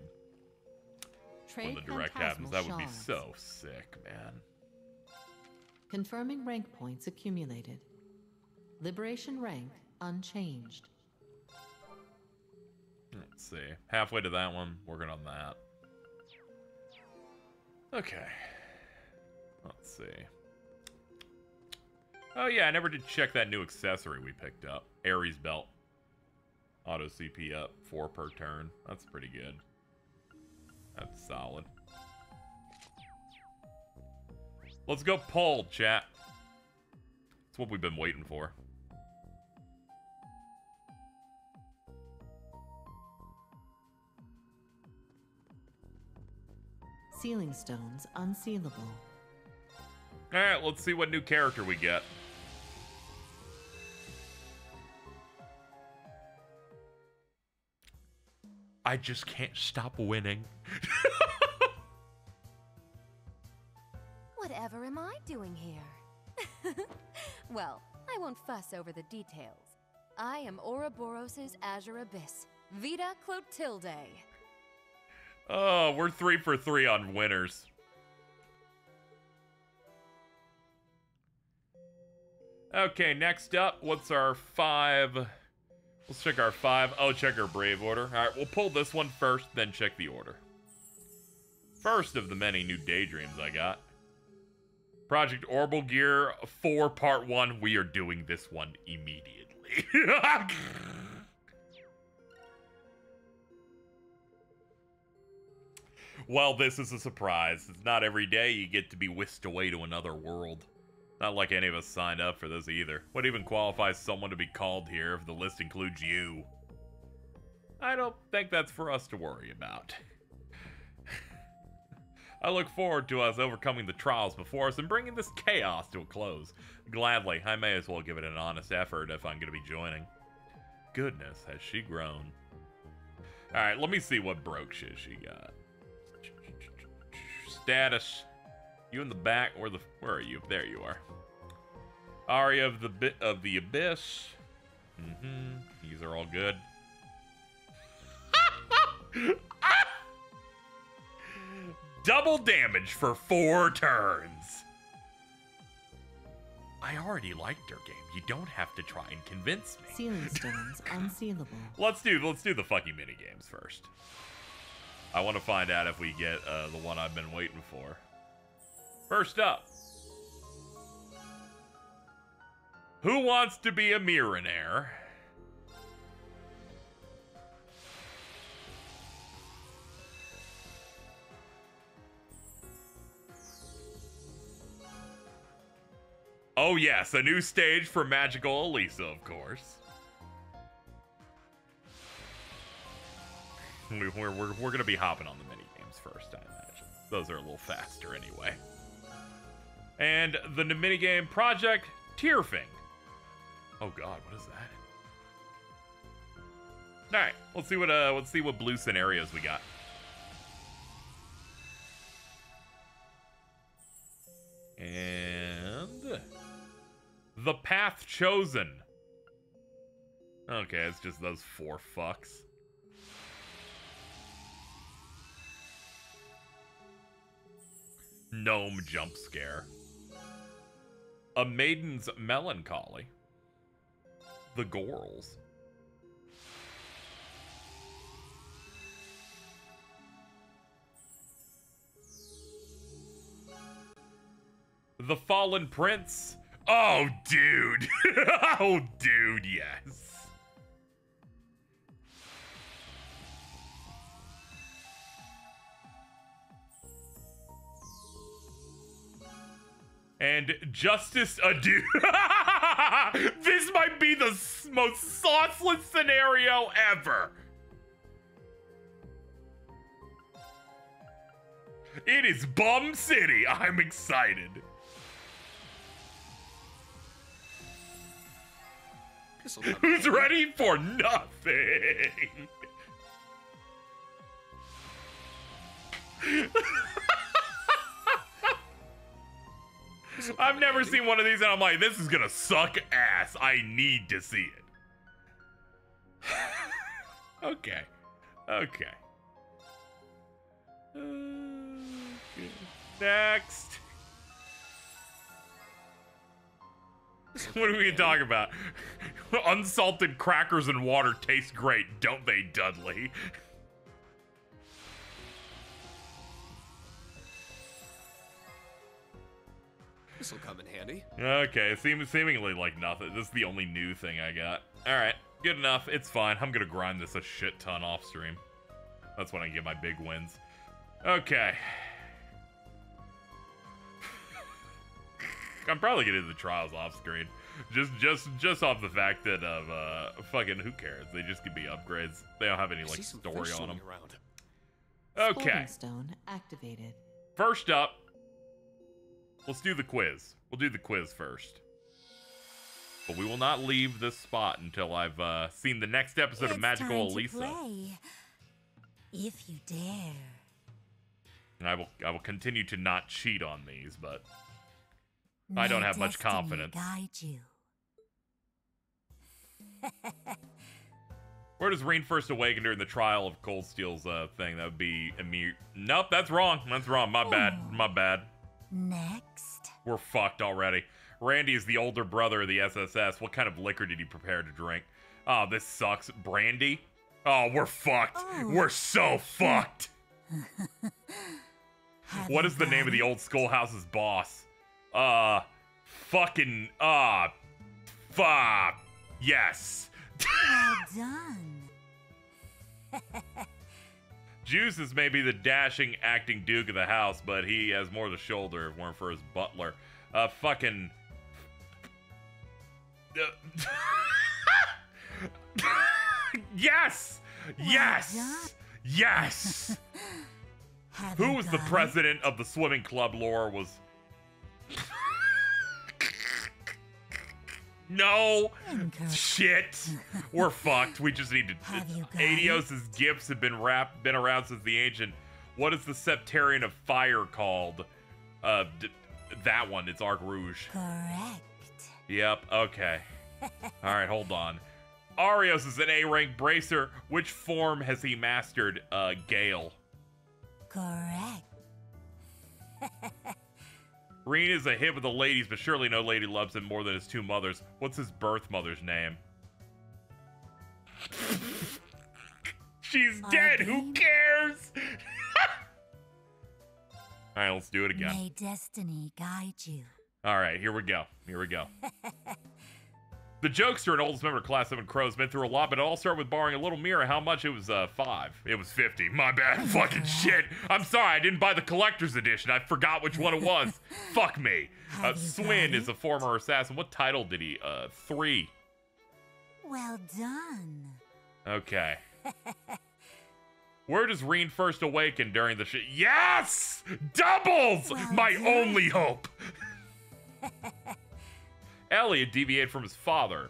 When the direct happens. That would be so sick, man. Confirming rank points accumulated. Liberation rank unchanged. Let's see. Halfway to that one. Working on that. Okay. Let's see. Oh yeah, I never did check that new accessory we picked up. Ares belt. Auto CP up 4 per turn. That's pretty good. That's solid. Let's go pull, chat. That's what we've been waiting for. Sealing stones unsealable. Alright, let's see what new character we get. I just can't stop winning. Whatever am I doing here? Well, I won't fuss over the details. I am Ouroboros' Azure Abyss, Vita Clotilde. Oh, we're 3 for 3 on winners. Okay, next up, what's our 5? Let's check our 5. Oh, check our Brave order. Alright, we'll pull this one first, then check the order. First of the many new daydreams I got. Project Orbital Gear 4 Part 1. We are doing this one immediately. Well, this is a surprise. It's not every day you get to be whisked away to another world. Not like any of us signed up for this either. What even qualifies someone to be called here if the list includes you? I don't think that's for us to worry about. I look forward to us overcoming the trials before us and bringing this chaos to a close. Gladly, I may as well give it an honest effort if I'm going to be joining. Goodness, has she grown. Alright, let me see what broke shit she got. Status. You in the back, where are you? There you are. Aria of the Abyss. These are all good. Double damage for 4 turns. I already liked her game. You don't have to try and convince me. Sealing stones unsealable. Let's do the fucking mini games first. I want to find out if we get the one I've been waiting for. First up, who wants to be a Mirrornaire? Oh yes, a new stage for Magical Elisa, of course. We're gonna be hopping on the mini games first, I imagine. Those are a little faster anyway. And the minigame Project Tearfing. Oh god, what is that? Alright, let's see what blue scenarios we got. And The Path Chosen. Okay, it's just those 4 fucks. Gnome jump scare. A Maiden's Melancholy. The Gorls. The Fallen Prince. Oh, dude. Oh, dude, yes. And Justice Ado. This might be the most sauceless scenario ever. It is Bum City. I'm excited. Who's ready for nothing? I've never seen one of these and I'm like, this is gonna suck ass. I need to see it. Okay. Okay. Next. What are we gonna talk about? Unsalted crackers and water taste great, don't they, Dudley? This'll come in handy. Okay, seemingly like nothing. This is the only new thing I got. Alright, good enough. It's fine. I'm gonna grind this a shit ton off stream. That's when I get my big wins. Okay. I'm probably gonna do the trials off screen. Just off the fact that fucking who cares? They just could be upgrades. They don't have any like story on them. Okay. Stone activated. First up, let's do the quiz. We'll do the quiz first. But we will not leave this spot until I've seen the next episode of Magical Elisa. Play, if you dare. And I will continue to not cheat on these, but I don't have much confidence. Guide you. Where does Rain first awaken during the trial of Cold Steel's thing? That would be Emir. Nope, that's wrong. That's wrong. My bad. My bad. Next. We're fucked already. Randy is the older brother of the SSS. What kind of liquor did he prepare to drink? Oh, this sucks. Brandy? Oh, we're fucked. Oh. We're so fucked. What is the name of the old schoolhouse's boss? Fucking, fuck. Yes. Well done. Juice is maybe the dashing acting duke of the house, but he has more of the shoulder if it weren't for his butler. Fucking... Yes! Yes! Yes! Who was the president of the swimming club? Lore was. No! Shit! We're fucked. We just need to. Adios's gifts have been around since the ancient. What is the Septarian of Fire called? That one. It's Arc Rouge. Correct. Yep. Okay. All right. Hold on. Arios is an A-rank bracer. Which form has he mastered? Gale. Correct. Reen is a hit with the ladies, but surely no lady loves him more than his two mothers. What's his birth mother's name? She's dead. Who cares? All right, let's do it again. May destiny guide you. All right, here we go. Here we go. The jokester and oldest member of Class 7 Crow's been through a lot, but it all started with borrowing a little mirror. How much? It was 5. It was 50. My bad. Fucking shit. I'm sorry. I didn't buy the collector's edition. I forgot which one it was. Fuck me. Swin is a former assassin. What title did he? 3. Well done. Okay. Where does Reen first awaken during the shit? Yes! Doubles! Well My done. only hope. Elliot deviated from his father.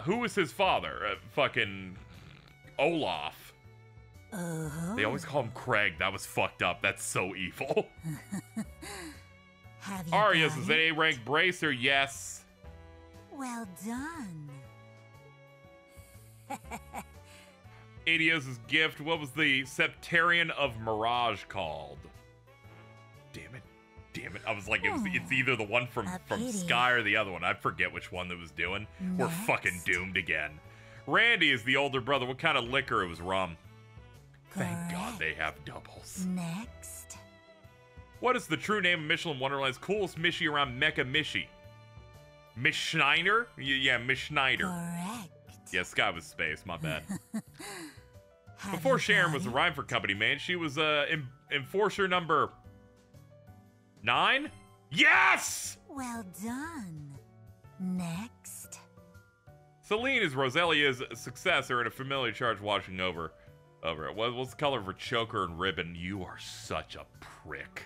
Who was his father? Fucking Olaf. They always call him Craig. That was fucked up. That's so evil. Arias is an A-rank bracer. Yes. Well done. Adios' gift. What was the Septarian of Mirage called? Damn it. Damn it. I was like, it's either the one from Sky or the other one. I forget which one that was doing. We're fucking doomed again. Randy is the older brother. What kind of liquor? It was rum. Thank God they have doubles. Next. What is the true name of Michelin Wonderland's coolest Mishi around Mecha Mishi? Miss Schneider? Yeah, Miss Schneider. Correct. Yeah, Sky was space. My bad. Before Sharon was the Rhymefor Company, man, she was enforcer number 9? Yes! Well done. Next. Celine is Roselia's successor and a familiar charge watching over it. What's the color of her choker and ribbon? You are such a prick.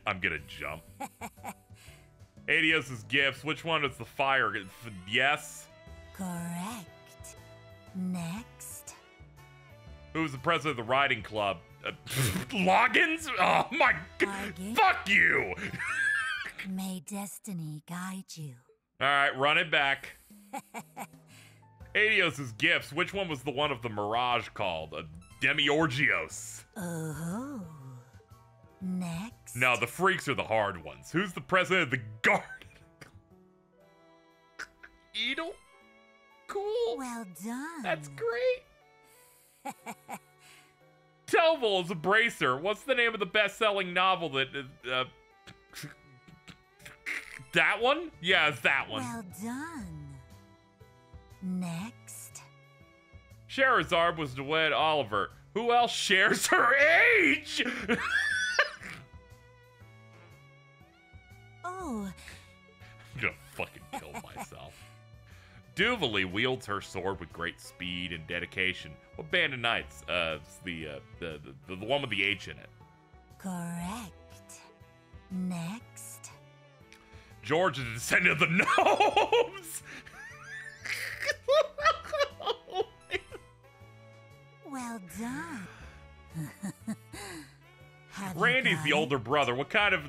I'm gonna jump. Adios's gifts. Which one is the fire? Yes. Correct. Next. Who's the president of the riding club? Loggins? Oh my God! Fuck you! May destiny guide you. All right, run it back. Adios's gifts. Which one was the one of the Mirage called? Demiurgios. Oh. Next. No, the freaks are the hard ones. Who's the president of the guard? Edel? Cool. Well done. That's great. Telval is a bracer. What's the name of the best-selling novel that... that one? Yeah, it's that one. Well done. Next. Sherazard was to wed Oliver. Who else shares her age? Oh. I'm gonna fucking kill myself. Duvalie wields her sword with great speed and dedication. What band of knights? It's the one with the H in it. Correct. Next. George is a descendant of the gnomes. Well done. Randy's the older brother. What kind of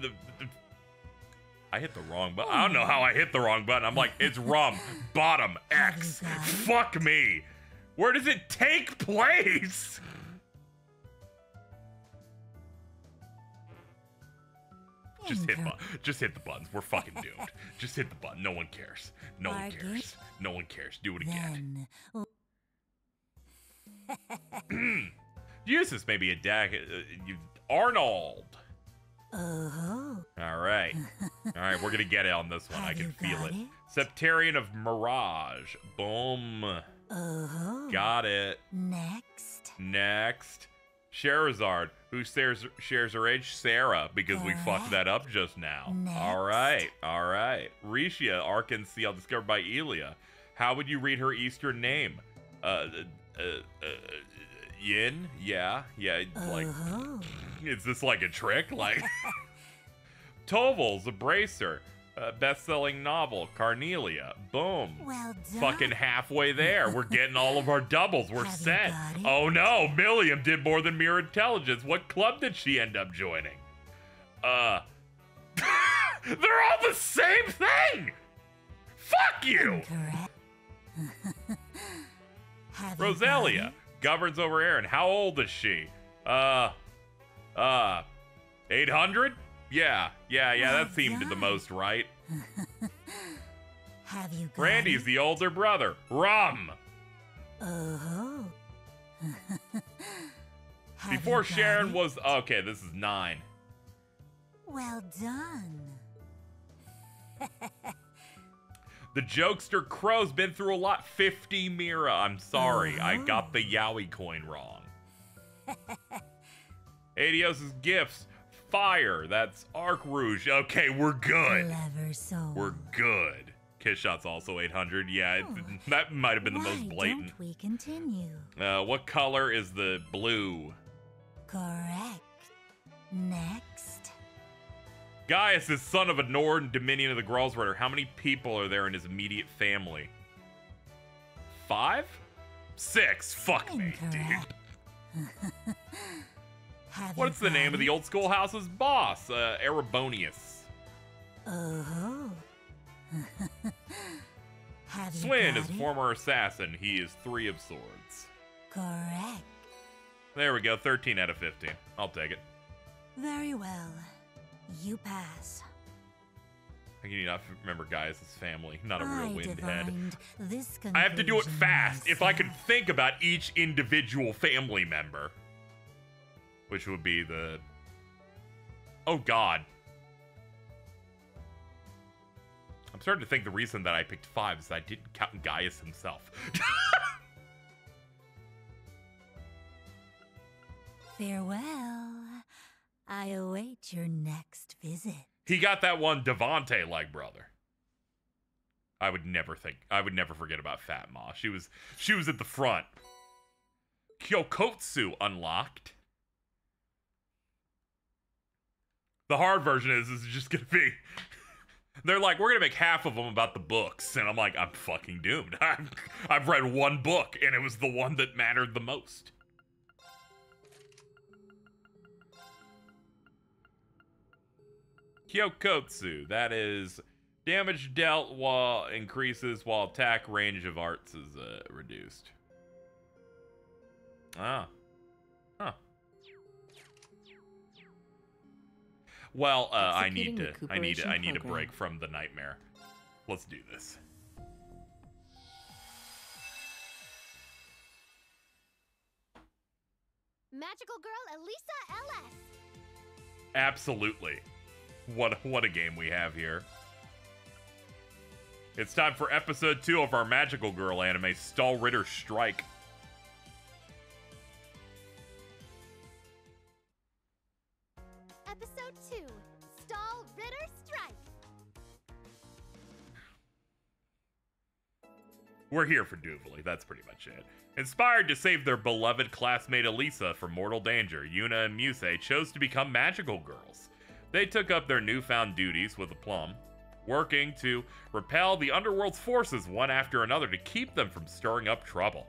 I hit the wrong button. I don't know how I hit the wrong button. I'm like, it's rum. Bottom. X. Fuck me. Where does it take place? Just hit the buttons. We're fucking doomed. Just hit the button. No one cares. No one cares. No one cares. Do it again. Usus maybe a deck. Arnold. Oh. All right. All right, we're going to get it on this one. I can feel it. Septarian of Mirage. Boom. Oh. Got it. Next. Sherazard. Who shares her age? Sarah, because we fucked that up just now. All right. Rishia, Arcan Seal, discovered by Elia. How would you read her Eastern name? Yin? Yeah. Like, is this like a trick? Like, Tovel's a bracer. Best-selling novel, Carnelia. Boom. Well done. Fucking halfway there. We're getting all of our doubles. We're set. Oh no, Milliam did more than mere intelligence. What club did she end up joining? They're all the same thing! Fuck you! Rosalia governs over Aaron. How old is she? 800? Yeah, that seemed the most right. Have you got Randy's the older brother. Rum! Oh. Before Sharon was... Okay, this is 9. Well done. The jokester Crow's been through a lot. 50 Mira. I'm sorry. I got the Yowie coin wrong. Adios' gifts. Fire. That's Arc Rouge. Okay, we're good. Clever soul. We're good. Kiss Shot's also 800. Yeah, that might have been the most blatant. Don't we continue? What color is the blue? Correct. Next. Gaius is son of a Nord Dominion of the Gralsritter. How many people are there in his immediate family? 5? 6. Fuck me, dude. What's the name of the old schoolhouse's boss? Erebonius. Oh. Swin is former assassin. He is 3 of swords. Correct. There we go. 13 out of 15. I'll take it. Very well. You pass. I can not remember Gaius' family. Not a real windhead. This I have to do it fast if I can think about each individual family member. Which would be the... Oh, God. I'm starting to think the reason that I picked 5 is that I didn't count Gaius himself. Farewell. I await your next visit. He got that one Devante-like brother. I would never forget about Fat Ma. She was at the front. Kyokotsu unlocked. The hard version is just gonna be... They're like, we're gonna make half of them about the books. And I'm like, I'm fucking doomed. I've read one book, and it was the one that mattered the most. Kyokotsu, that is damage dealt while increases while attack range of arts is reduced. Ah. Huh. Well, I need a break from the nightmare. Let's do this. Magical Girl Elisa LS. Absolutely. What a game we have here. It's time for episode 2 of our Magical Girl anime, Stahlritter Strike. Episode 2, Stahlritter Strike. We're here for Duvali, that's pretty much it. Inspired to save their beloved classmate Elisa from mortal danger, Yuna and Muse chose to become magical girls. They took up their newfound duties with aplomb, working to repel the underworld's forces one after another to keep them from stirring up trouble.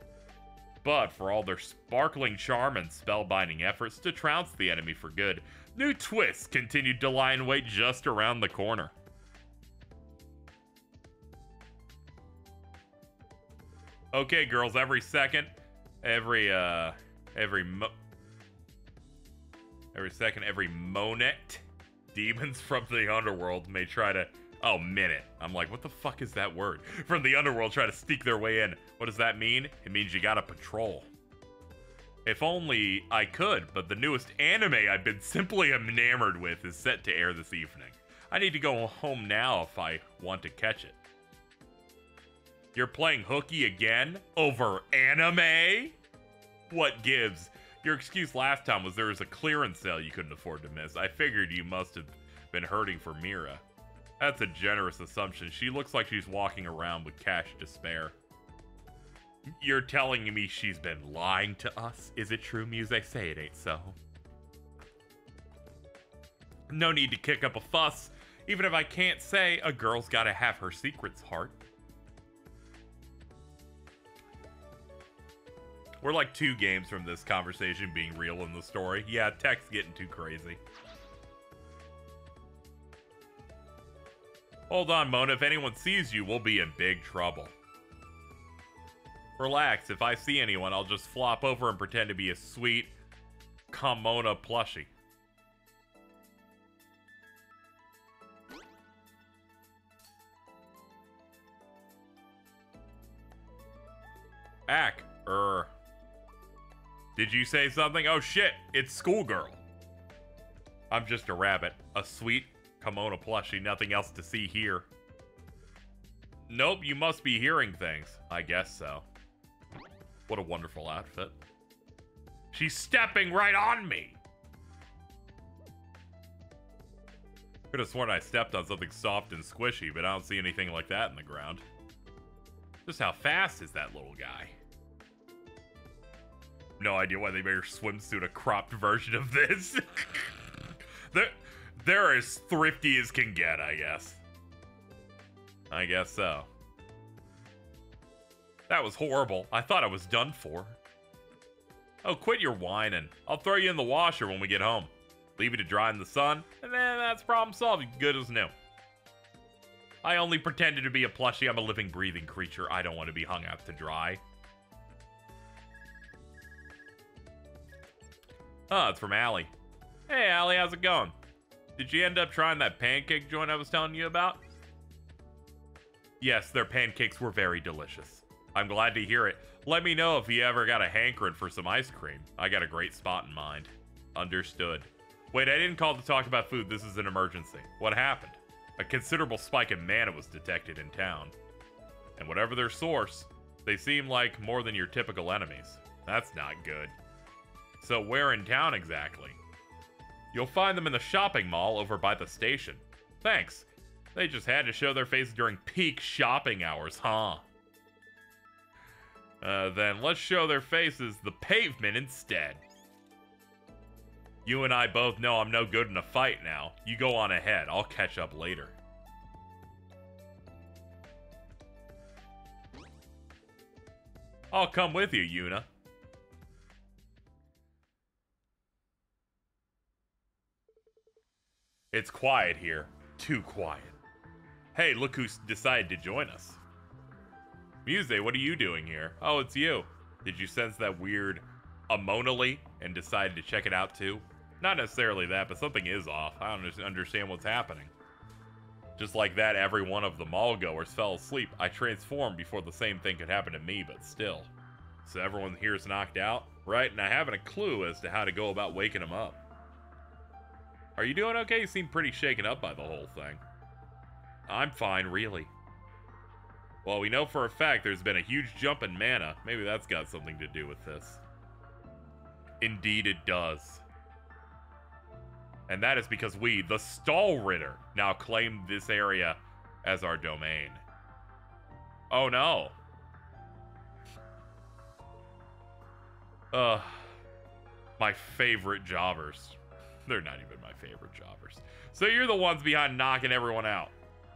But for all their sparkling charm and spellbinding efforts to trounce the enemy for good, new twists continued to lie in wait just around the corner. Okay, girls, every Monet demons from the underworld may try to... Oh, minute. I'm like, what the fuck is that word? From the underworld try to sneak their way in. What does that mean? It means you gotta patrol. If only I could, but the newest anime I've been simply enamored with is set to air this evening. I need to go home now if I want to catch it. You're playing hooky again? Over anime? What gives? Your excuse last time was there was a clearance sale you couldn't afford to miss. I figured you must have been hurting for Mira. That's a generous assumption. She looks like she's walking around with cash to spare. You're telling me she's been lying to us? Is it true, Muse? Say it ain't so. No need to kick up a fuss. Even if I can't say, a girl's gotta have her secrets, heart. We're like 2 games from this conversation being real in the story. Yeah, tech's getting too crazy. Hold on, Mona. If anyone sees you, we'll be in big trouble. Relax. If I see anyone, I'll just flop over and pretend to be a sweet Kamona plushie. Ack. Did you say something? Oh shit, it's Schoolgirl. I'm just a rabbit. A sweet Kamona plushie, nothing else to see here. Nope, you must be hearing things. I guess so. What a wonderful outfit. She's stepping right on me! Could have sworn I stepped on something soft and squishy, but I don't see anything like that in the ground. Just how fast is that little guy? No idea why they made her swimsuit a cropped version of this. They're as thrifty as can get, I guess. I guess so. That was horrible. I thought I was done for. Oh, quit your whining. I'll throw you in the washer when we get home. Leave it to dry in the sun, and then that's problem solved. Good as new. I only pretended to be a plushie. I'm a living, breathing creature. I don't want to be hung out to dry. Oh, it's from Allie. Hey, Allie, how's it going? Did you end up trying that pancake joint I was telling you about? Yes, their pancakes were very delicious. I'm glad to hear it. Let me know if you ever got a hankering for some ice cream. I got a great spot in mind. Understood. Wait, I didn't call to talk about food. This is an emergency. What happened? A considerable spike in mana was detected in town. And whatever their source, they seem like more than your typical enemies. That's not good. So where in town exactly? You'll find them in the shopping mall over by the station. Thanks. They just had to show their faces during peak shopping hours, huh? Then let's show their faces the pavement instead. You and I both know I'm no good in a fight now. You go on ahead. I'll catch up later. I'll come with you, Yuna. It's quiet here. Too quiet. Hey, look who decided to join us. Muse, what are you doing here? Oh, it's you. Did you sense that weird amonally and decided to check it out too? Not necessarily that, but something is off. I don't understand what's happening. Just like that, every one of the mall goers fell asleep. I transformed before the same thing could happen to me, but still. So everyone here is knocked out, right? And I haven't a clue as to how to go about waking them up. Are you doing okay? You seem pretty shaken up by the whole thing. I'm fine, really. Well, we know for a fact there's been a huge jump in mana. Maybe that's got something to do with this. Indeed it does. And that is because we, the Stahlritter, now claim this area as our domain. Oh no. My favorite jobbers. They're not even my favorite jobbers. So you're the ones behind knocking everyone out.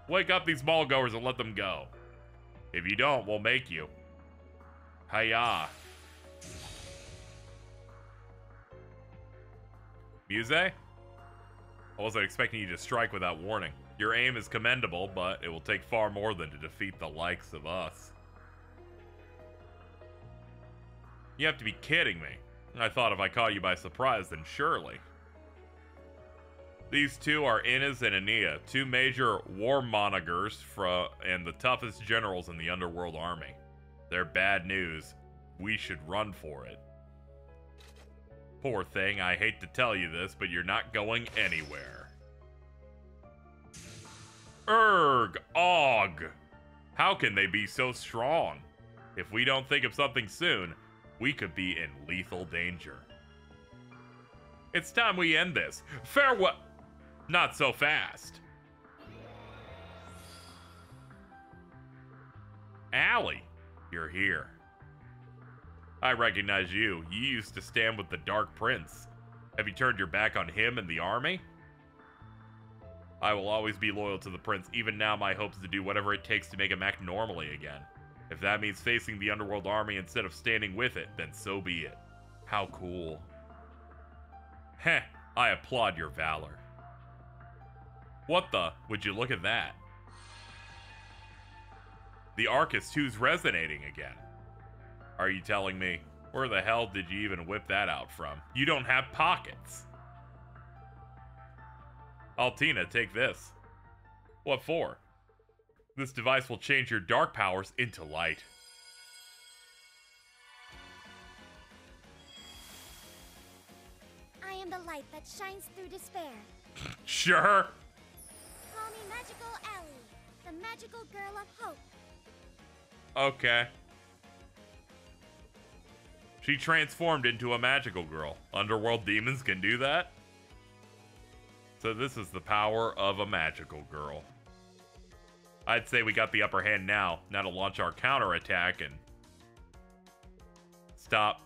Wake up these mall goers and let them go. If you don't, we'll make you. Hiya. Muse? I wasn't expecting you to strike without warning. Your aim is commendable, but it will take far more than to defeat the likes of us. You have to be kidding me. I thought if I caught you by surprise, then surely. These two are Inez and Ania, two major warmonogers and the toughest generals in the Underworld Army. They're bad news. We should run for it. Poor thing, I hate to tell you this, but you're not going anywhere. Erg! Og! How can they be so strong? If we don't think of something soon, we could be in lethal danger. It's time we end this. Farewell! Not so fast. Allie, you're here. I recognize you. You used to stand with the Dark Prince. Have you turned your back on him and the army? I will always be loyal to the Prince. Even now, my hope is to do whatever it takes to make him act normally again. If that means facing the Underworld army instead of standing with it, then so be it. How cool. Heh, I applaud your valor. What the? Would you look at that? The Arcus 2's resonating again. Are you telling me? Where the hell did you even whip that out from? You don't have pockets. Altina, take this. What for? This device will change your dark powers into light. I am the light that shines through despair. Sure. Call me Magical Ellie, the magical girl of hope. Okay. She transformed into a magical girl. Underworld demons can do that? So this is the power of a magical girl. I'd say we got the upper hand now. Now to launch our counterattack and... Stop.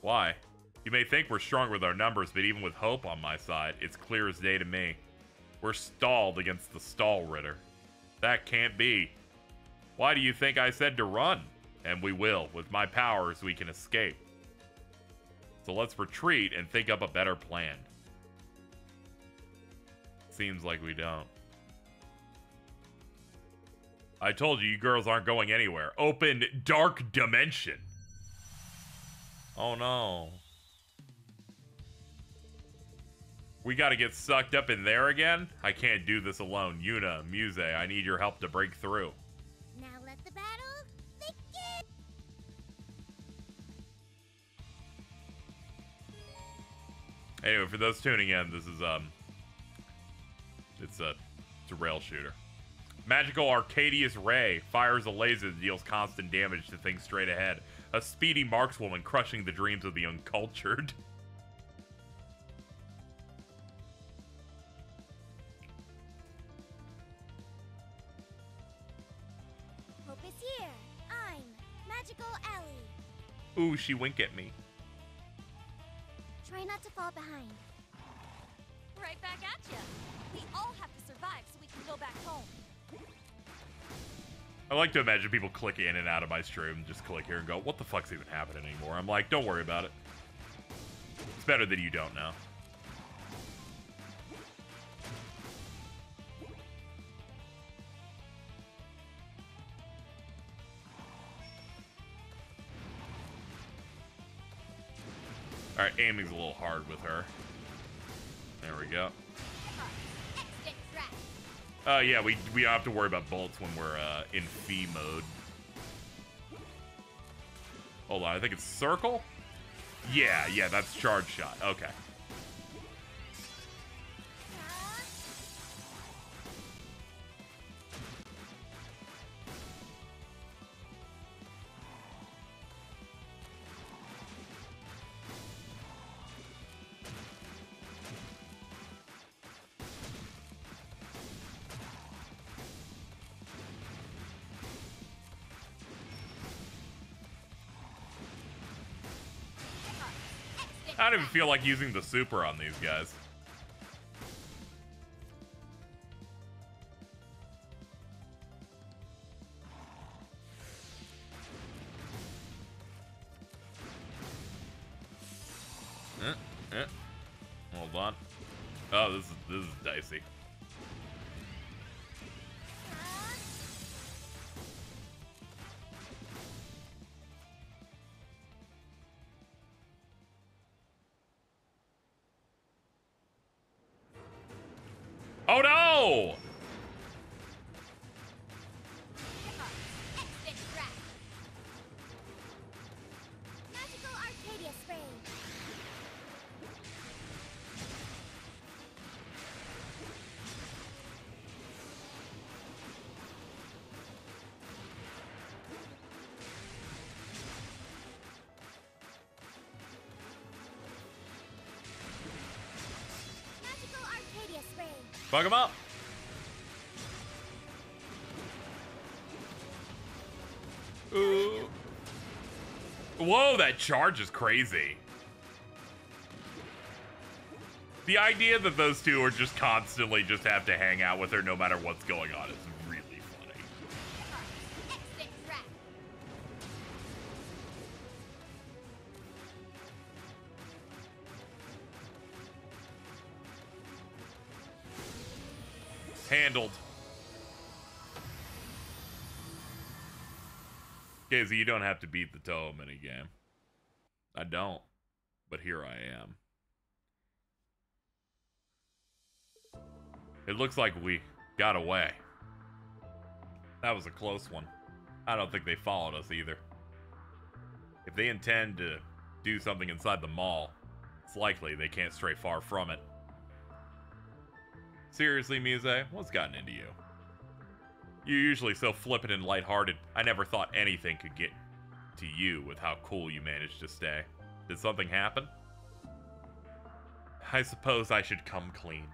Why? You may think we're strong with our numbers, but even with hope on my side, it's clear as day to me. We're stalled against the Stall Ritter. That can't be. Why do you think I said to run? And we will. With my powers, we can escape. So let's retreat and think up a better plan. Seems like we don't. I told you, you girls aren't going anywhere. Open Dark Dimension. Oh no. We gotta get sucked up in there again? I can't do this alone. Yuna, Muse, I need your help to break through. Now let the battle begin! Anyway, for those tuning in, this is, it's a rail shooter. Magical Arcadius Ray fires a laser that deals constant damage to things straight ahead. A speedy markswoman crushing the dreams of the uncultured. Hope is here. I'm Magical Ellie. Ooh, she winked at me. Try not to fall behind. Right back at ya. We all have to survive so we can go back home. I like to imagine people click in and out of my stream, just click here and go, what the fuck's even happening anymore? I'm like, don't worry about it. It's better that you don't know. Alright, aiming's a little hard with her. There we go. Yeah, we don't have to worry about bullets when we're in Fee mode. Hold on, I think it's circle? Yeah, that's charge shot. Okay. I don't even feel like using the super on these guys. Hold on. Oh, this is dicey. Oh no! Magical Arcadia Spray. Magical Arcadia Spray. Fuck him up. Ooh. Whoa, that charge is crazy. The idea that those two are just constantly just have to hang out with her no matter what's going on is really funny. Handled. Okay, so you don't have to beat the Toho minigame. I don't. But here I am. It looks like we got away. That was a close one. I don't think they followed us either. If they intend to do something inside the mall, it's likely they can't stray far from it. Seriously, Muse, what's gotten into you? You're usually so flippant and lighthearted. I never thought anything could get to you with how cool you managed to stay. Did something happen? I suppose I should come clean.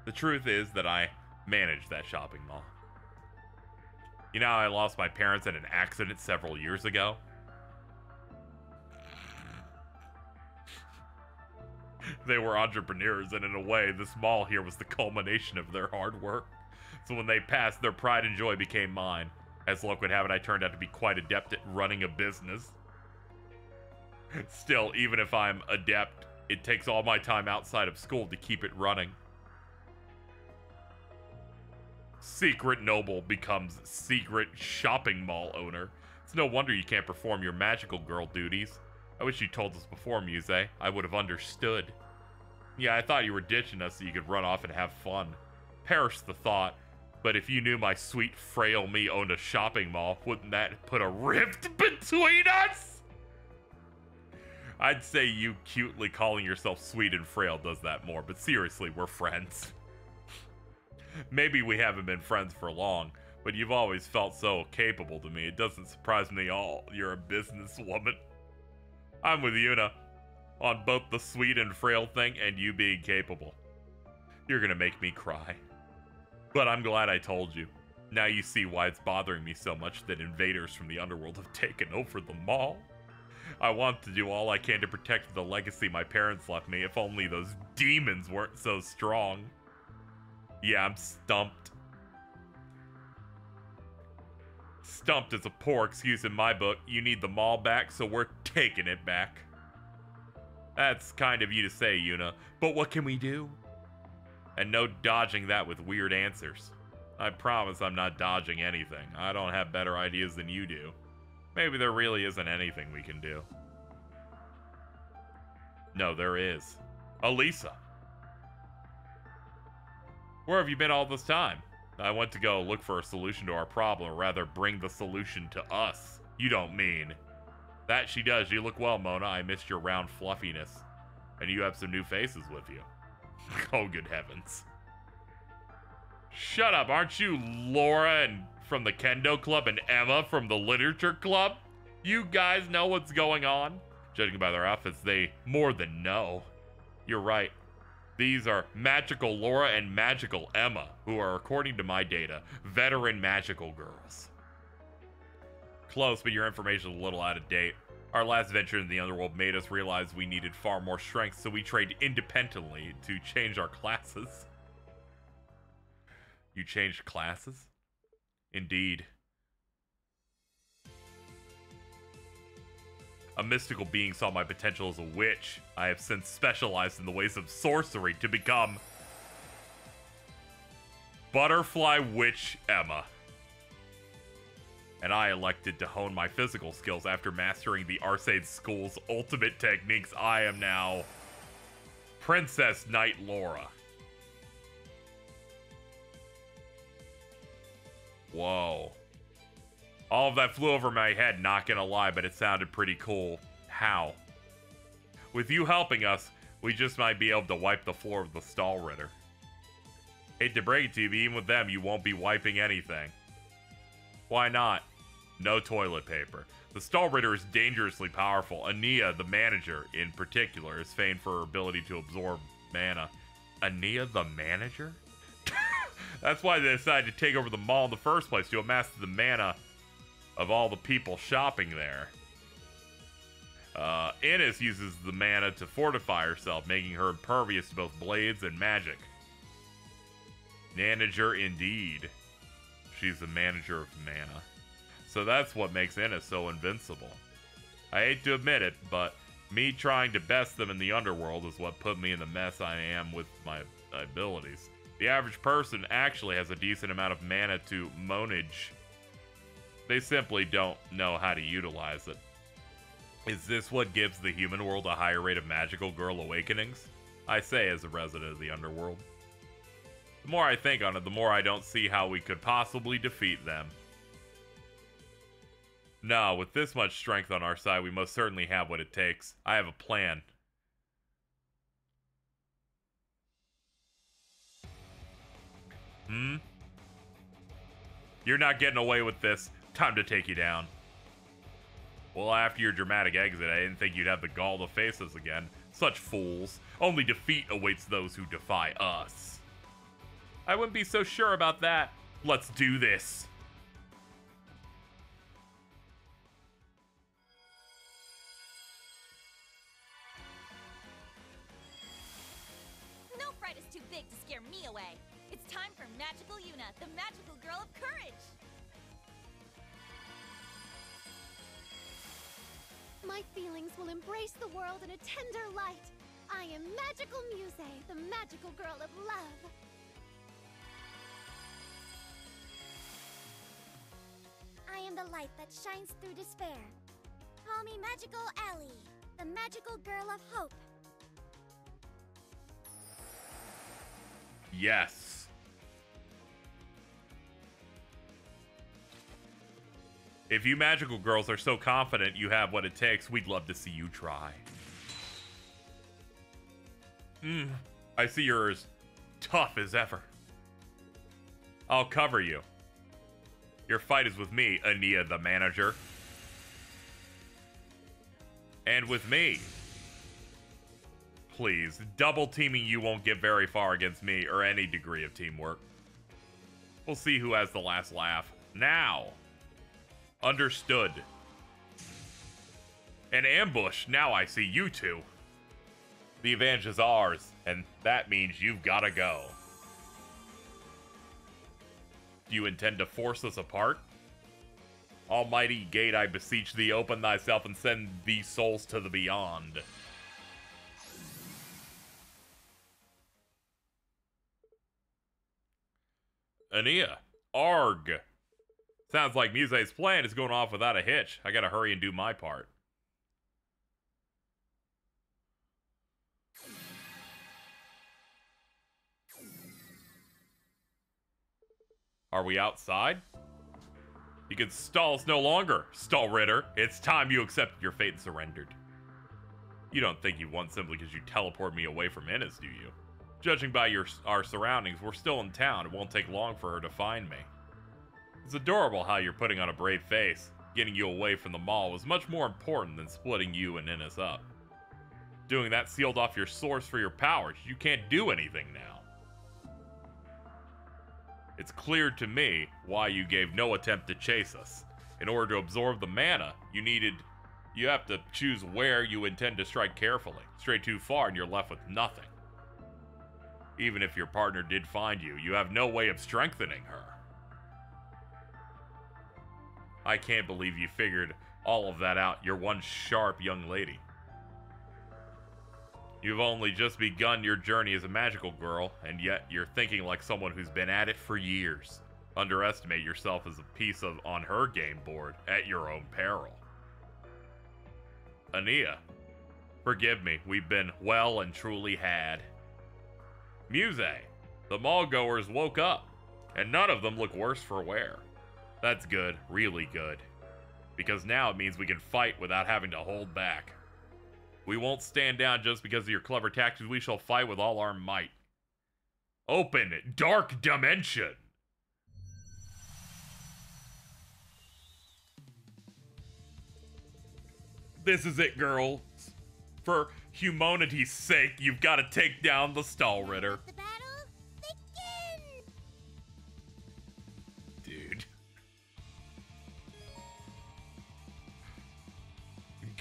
The truth is that I managed that shopping mall. You know how I lost my parents in an accident several years ago? They were entrepreneurs, and in a way, this mall here was the culmination of their hard work. So when they passed, their pride and joy became mine. As luck would have it, I turned out to be quite adept at running a business. Still, even if I'm adept, it takes all my time outside of school to keep it running. Secret noble becomes secret shopping mall owner. It's no wonder you can't perform your magical girl duties. I wish you told us before, Muse. I would have understood. Yeah, I thought you were ditching us so you could run off and have fun. Perish the thought. But if you knew my sweet, frail me owned a shopping mall, wouldn't that put a rift between us? I'd say you cutely calling yourself sweet and frail does that more, but seriously, we're friends. Maybe we haven't been friends for long, but you've always felt so capable to me. It doesn't surprise me at all. You're a businesswoman. I'm with Yuna on both the sweet and frail thing and you being capable. You're gonna make me cry. But I'm glad I told you. Now you see why it's bothering me so much that invaders from the underworld have taken over the mall. I want to do all I can to protect the legacy my parents left me, if only those demons weren't so strong. Yeah, I'm stumped. Stumped is a poor excuse in my book. You need the mall back, so we're taking it back. That's kind of you to say, Yuna, but what can we do? And no dodging that with weird answers. I promise I'm not dodging anything. I don't have better ideas than you do. Maybe there really isn't anything we can do. No, there is. Elisa. Where have you been all this time? I went to go look for a solution to our problem, or rather bring the solution to us. You don't mean. That she does. You look well, Mona. I missed your round fluffiness. And you have some new faces with you. Oh, good heavens. Shut up. Aren't you Laura and from the Kendo Club and Emma from the Literature Club? You guys know what's going on? Judging by their outfits, they more than know. You're right. These are Magical Laura and Magical Emma, who are, according to my data, veteran magical girls. Close, but your information is a little out of date. Our last venture in the underworld made us realize we needed far more strength, so we trained independently to change our classes. You changed classes? Indeed. A mystical being saw my potential as a witch. I have since specialized in the ways of sorcery to become Butterfly Witch Emma. And I elected to hone my physical skills after mastering the Arcade School's ultimate techniques. I am now Princess Knight Laura. Whoa. All of that flew over my head, not gonna lie, but it sounded pretty cool. How? With you helping us, we just might be able to wipe the floor of the Stall Ritter. Hate to break it to you, but even with them, you won't be wiping anything. Why not? No toilet paper. The Stall Ritter is dangerously powerful. Ania, the manager, in particular, is famed for her ability to absorb mana. Ania, the manager? That's why they decided to take over the mall in the first place, to amass the mana of all the people shopping there. Innes uses the mana to fortify herself, making her impervious to both blades and magic. Manager indeed. She's the manager of mana. So that's what makes Innes so invincible. I hate to admit it, but me trying to best them in the underworld is what put me in the mess I am with my abilities. The average person actually has a decent amount of mana to manage. They simply don't know how to utilize it. Is this what gives the human world a higher rate of magical girl awakenings? I say as a resident of the underworld. The more I think on it, the more I don't see how we could possibly defeat them. No, with this much strength on our side, we most certainly have what it takes. I have a plan. You're not getting away with this. Time to take you down. Well, after your dramatic exit, I didn't think you'd have the gall to face us again. Such fools. Only defeat awaits those who defy us. I wouldn't be so sure about that. Let's do this. No fright is too big to scare me away. It's time for Magical Yuna, the magical girl of courage. My feelings will embrace the world in a tender light. I am Magical Muse, the magical girl of love. I am the light that shines through despair. Call me Magical Ellie, the magical girl of hope. Yes. If you magical girls are so confident you have what it takes, we'd love to see you try. I see you're as tough as ever. I'll cover you. Your fight is with me, Ania the manager. And with me. Please, double teaming you won't get very far against me or any degree of teamwork. We'll see who has the last laugh. Now. Understood. An ambush. Now I see you two. The advantage is ours, and that means you've got to go. Do you intend to force us apart? Almighty gate, I beseech thee, open thyself and send these souls to the beyond. Ania. Arg. Sounds like Muse's plan is going off without a hitch. I gotta hurry and do my part. Are we outside? You can stall us no longer, Stall Ritter. It's time you accepted your fate and surrendered. You don't think you won simply because you teleported me away from Innes, do you? Judging by our surroundings, we're still in town. It won't take long for her to find me. It's adorable how you're putting on a brave face. Getting you away from the mall was much more important than splitting you and Innes up. Doing that sealed off your source for your powers. You can't do anything now. It's clear to me why you gave no attempt to chase us. In order to absorb the mana, you have to choose where you intend to strike carefully. Stray too far and you're left with nothing. Even if your partner did find you, you have no way of strengthening her. I can't believe you figured all of that out. You're one sharp young lady. You've only just begun your journey as a magical girl, and yet you're thinking like someone who's been at it for years. Underestimate yourself as a piece on her game board at your own peril. Ania, forgive me, we've been well and truly had. Muse, the mall goers woke up, and none of them look worse for wear. That's good, really good. Because now it means we can fight without having to hold back. We won't stand down just because of your clever tactics. We shall fight with all our might. Open Dark Dimension! This is it, girls. For humanity's sake, you've got to take down the Stall Ritter. The battle begins! Dude.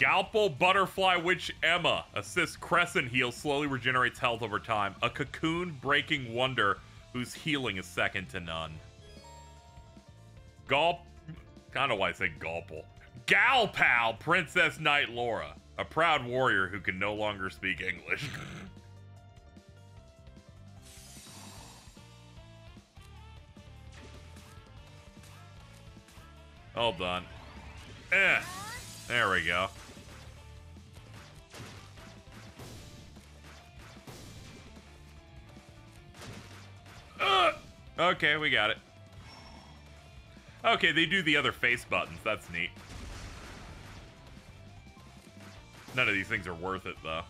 Galpal Butterfly Witch Emma. Assists Crescent heal, slowly regenerates health over time. A cocoon-breaking wonder whose healing is second to none. I don't know why I say Galpal. Galpal Princess Knight Laura. A proud warrior who can no longer speak English. Hold on. There we go. Okay, we got it. Okay, they do the other face buttons. That's neat. None of these things are worth it, though.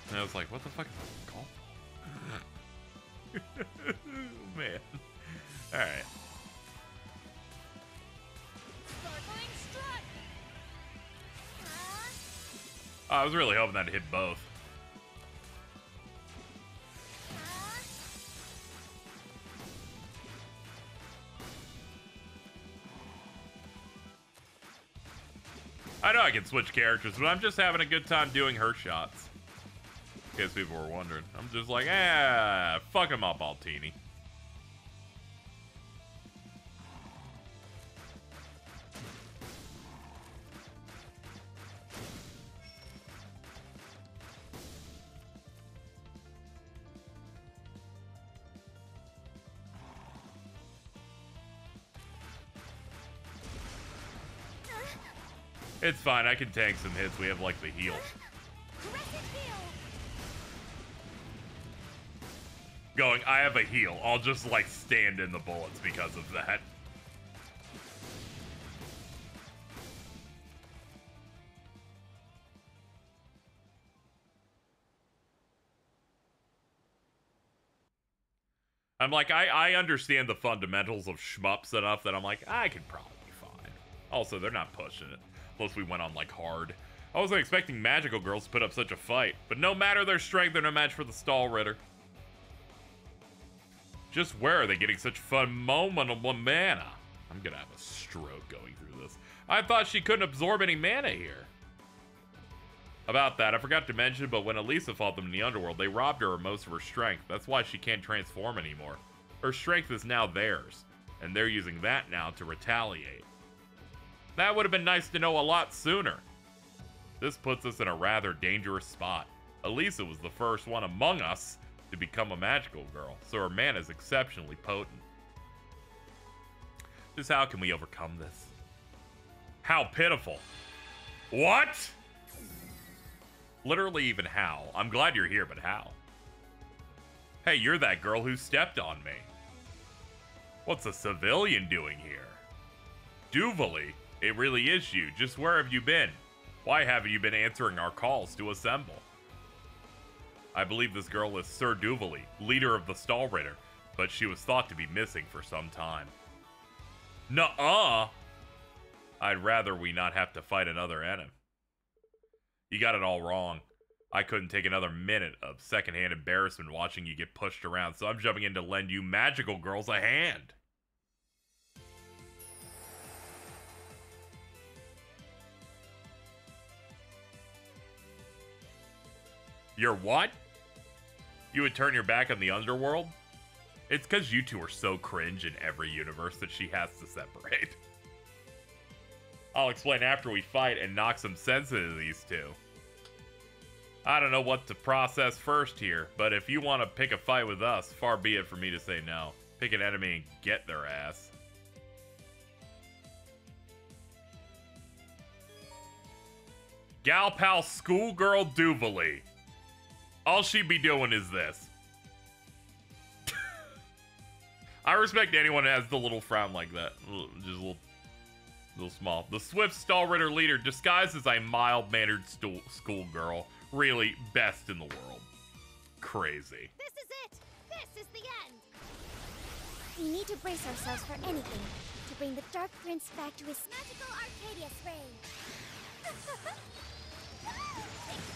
And I was like, what the fuck is that called? Man. Alright. I was really hoping that hit both. I know I can switch characters, but I'm just having a good time doing her shots. In case people were wondering. I'm just like, fuck him up, Altini. It's fine, I can tank some hits. We have, like, the heal. Going, I have a heal. I'll just, like, stand in the bullets because of that. I'm like, I understand the fundamentals of shmups enough that I'm like, I can probably be fine. Also, they're not pushing it. Plus, we went on, like, hard. I wasn't expecting magical girls to put up such a fight, but no matter their strength, they're no match for the Stall Ritter. Just where are they getting such phenomenal mana? I'm gonna have a stroke going through this. I thought she couldn't absorb any mana here. About that, I forgot to mention, but when Elisa fought them in the underworld, they robbed her of most of her strength. That's why she can't transform anymore. Her strength is now theirs, and they're using that now to retaliate. That would have been nice to know a lot sooner. This puts us in a rather dangerous spot. Elisa was the first one among us to become a magical girl, so her mana is exceptionally potent. Just how can we overcome this? How pitiful. What? Literally even how. I'm glad you're here, but how? Hey, you're that girl who stepped on me. What's a civilian doing here? Duvali? It really is you. Just where have you been? Why haven't you been answering our calls to assemble? I believe this girl is Sir Duvali, leader of the Stall Ritter, but she was thought to be missing for some time. Nuh-uh! I'd rather we not have to fight another enemy. You got it all wrong. I couldn't take another minute of secondhand embarrassment watching you get pushed around, so I'm jumping in to lend you magical girls a hand. You're what? You would turn your back on the underworld? It's because you two are so cringe in every universe that she has to separate. I'll explain after we fight and knock some sense into these two. I don't know what to process first here, but if you want to pick a fight with us, far be it for me to say no. Pick an enemy and get their ass. Galpal Schoolgirl Duvali. All she be doing is this. I respect anyone who has the little frown like that. Just a little small. The Swift Stall Ritter leader disguised as a mild-mannered schoolgirl. Really, best in the world. Crazy. This is it! This is the end! We need to brace ourselves for anything. To to bring the Dark Prince back to his magical Arcadia spray.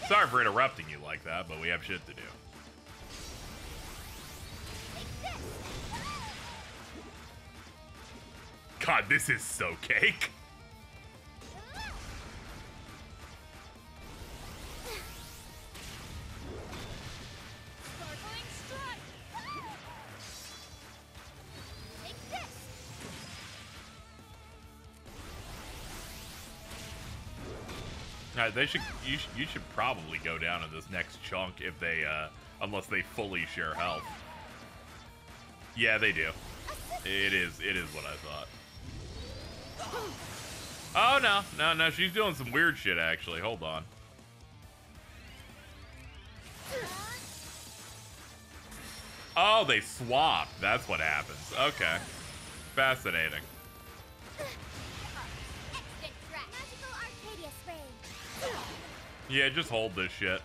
Sorry for interrupting you like that, but we have shit to do. God, this is so cake. You should probably go down in this next chunk if they, unless they fully share health. Yeah, they do. It is what I thought. Oh, no, she's doing some weird shit, actually. Hold on. Oh, they swap. That's what happens. Okay. Fascinating. Yeah, just hold this shit.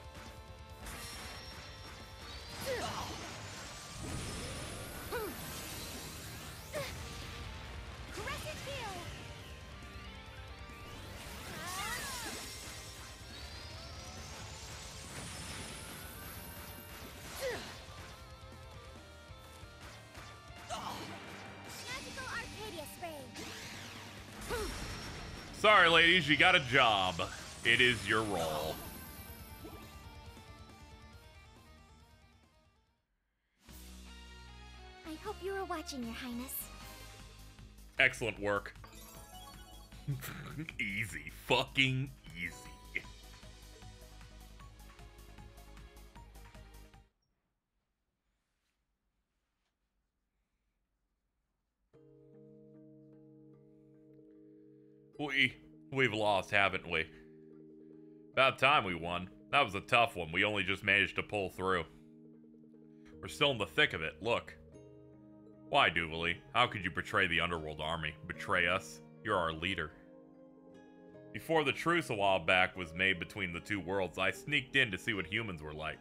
Sorry, ladies, you got a job. It is your role. I hope you were watching, Your Highness. Excellent work. Easy. Fucking easy. We've lost, haven't we? About time we won. That was a tough one. We only just managed to pull through. We're still in the thick of it. Look. Why, Duvalie? How could you betray the Underworld Army? Betray us? You're our leader. Before the truce a while back was made between the two worlds, I sneaked in to see what humans were like.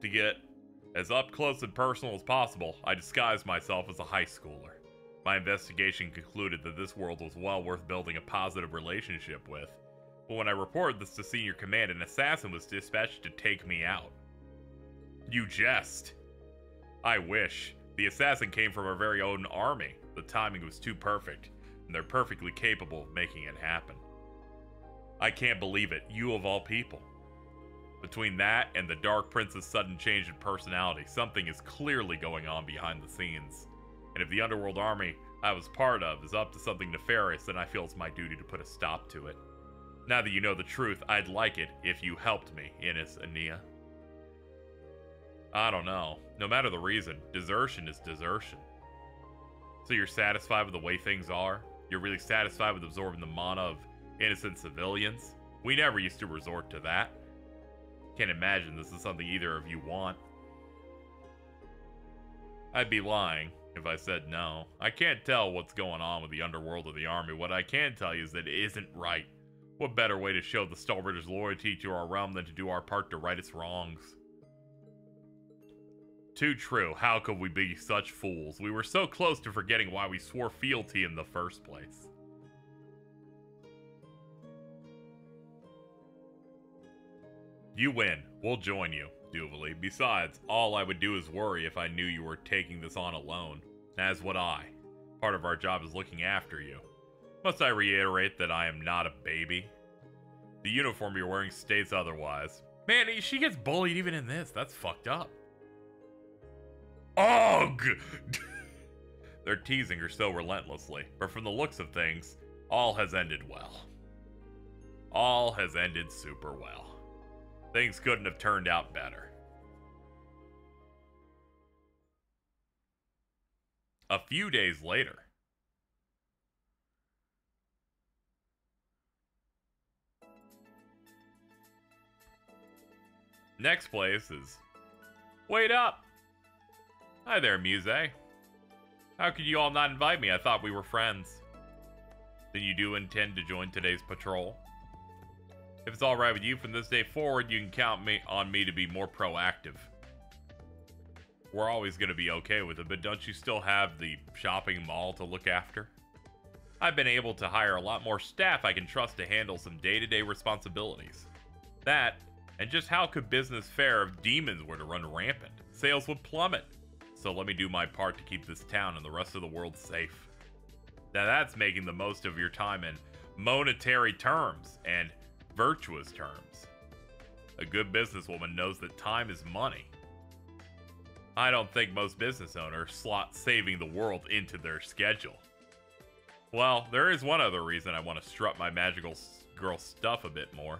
To get as up close and personal as possible, I disguised myself as a high schooler. My investigation concluded that this world was well worth building a positive relationship with. But when I reported this to Senior Command, an assassin was dispatched to take me out. You jest. I wish. The assassin came from our very own army. The timing was too perfect, and they're perfectly capable of making it happen. I can't believe it, you of all people. Between that and the Dark Prince's sudden change in personality, something is clearly going on behind the scenes. And if the Underworld Army I was part of is up to something nefarious, then I feel it's my duty to put a stop to it. Now that you know the truth, I'd like it if you helped me, Ines Ania. I don't know. No matter the reason, desertion is desertion. So you're satisfied with the way things are? You're really satisfied with absorbing the mana of innocent civilians? We never used to resort to that. Can't imagine this is something either of you want. I'd be lying if I said no. I can't tell what's going on with the underworld of the army. What I can tell you is that it isn't right. What better way to show the Stalritters' loyalty to our realm than to do our part to right its wrongs? Too true. How could we be such fools? We were so close to forgetting why we swore fealty in the first place. You win. We'll join you, Duvalie. Besides, all I would do is worry if I knew you were taking this on alone. As would I. Part of our job is looking after you. Must I reiterate that I am not a baby? The uniform you're wearing states otherwise. Man, she gets bullied even in this. That's fucked up. Ugh! They're teasing her so relentlessly, but from the looks of things, all has ended well. All has ended super well. Things couldn't have turned out better. A few days later. Next place is... Wait up! Hi there, Muse. How could you all not invite me? I thought we were friends. Then you do intend to join today's patrol? If it's alright with you, from this day forward, you can count on me to be more proactive. We're always going to be okay with it, but don't you still have the shopping mall to look after? I've been able to hire a lot more staff I can trust to handle some day-to-day responsibilities. That, and just how could business fare if demons were to run rampant? Sales would plummet. So let me do my part to keep this town and the rest of the world safe. Now that's making the most of your time in monetary terms and virtuous terms. A good businesswoman knows that time is money. I don't think most business owners slot saving the world into their schedule. Well, there is one other reason I want to strut my magical girl stuff a bit more.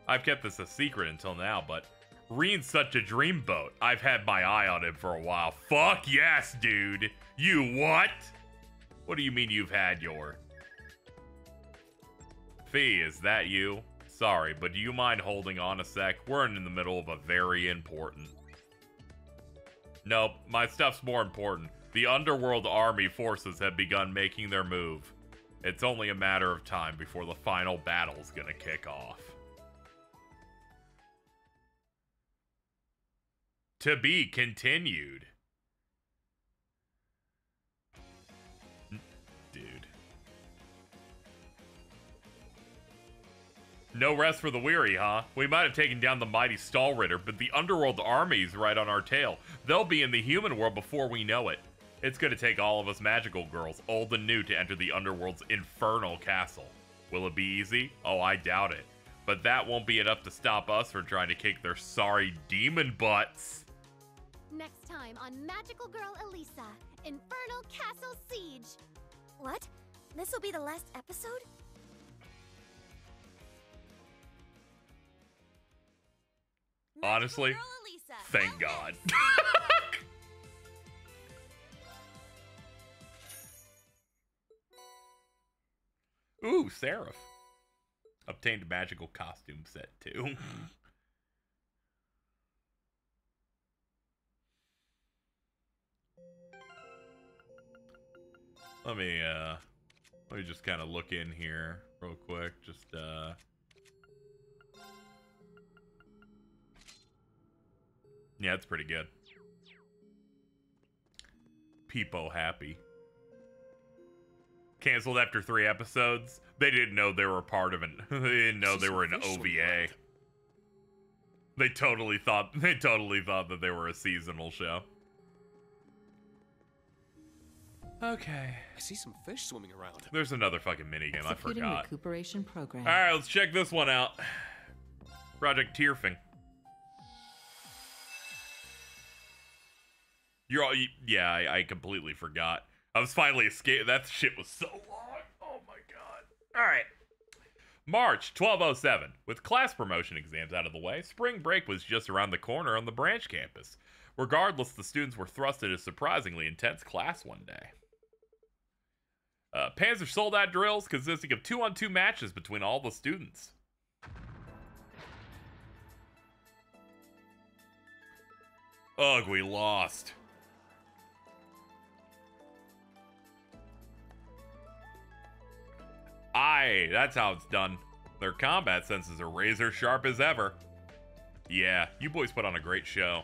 I've kept this a secret until now, but Reen's such a dreamboat. I've had my eye on him for a while. Fuck yes, dude. You what? What do you mean you've had your... Fee, is that you? Sorry, but do you mind holding on a sec? We're in the middle of a very important... Nope, my stuff's more important. The Underworld Army forces have begun making their move. It's only a matter of time before the final battle's gonna kick off. To be continued. Dude. No rest for the weary, huh? We might have taken down the mighty Stahlritter, but the Underworld Army's right on our tail. They'll be in the human world before we know it. It's gonna take all of us magical girls, old and new, to enter the Underworld's infernal castle. Will it be easy? Oh, I doubt it. But that won't be enough to stop us from trying to kick their sorry demon butts. Next time on Magical Girl Elisa, Infernal Castle Siege. What? This will be the last episode? Honestly, thank God. Ooh, Seraph. Obtained a magical costume set, too. Let me just kind of look in here real quick. Just, yeah, it's pretty good. Peepo happy. Canceled after 3 episodes. They didn't know they were a part of an. They didn't know they were an OVA. They totally thought that they were a seasonal show. Okay. I see some fish swimming around. There's another fucking minigame. I forgot. Recuperation program. All right, let's check this one out. Project Tearfing. You're all, yeah, I completely forgot. I was finally escaped. That shit was so long. Oh my god. All right. March 1207. With class promotion exams out of the way, spring break was just around the corner on the branch campus. Regardless, the students were thrust into a surprisingly intense class one day. Panzer sold-out drills consisting of 2-on-2 matches between all the students. Ugh, we lost. Aye, that's how it's done. Their combat senses are razor sharp as ever. Yeah, you boys put on a great show.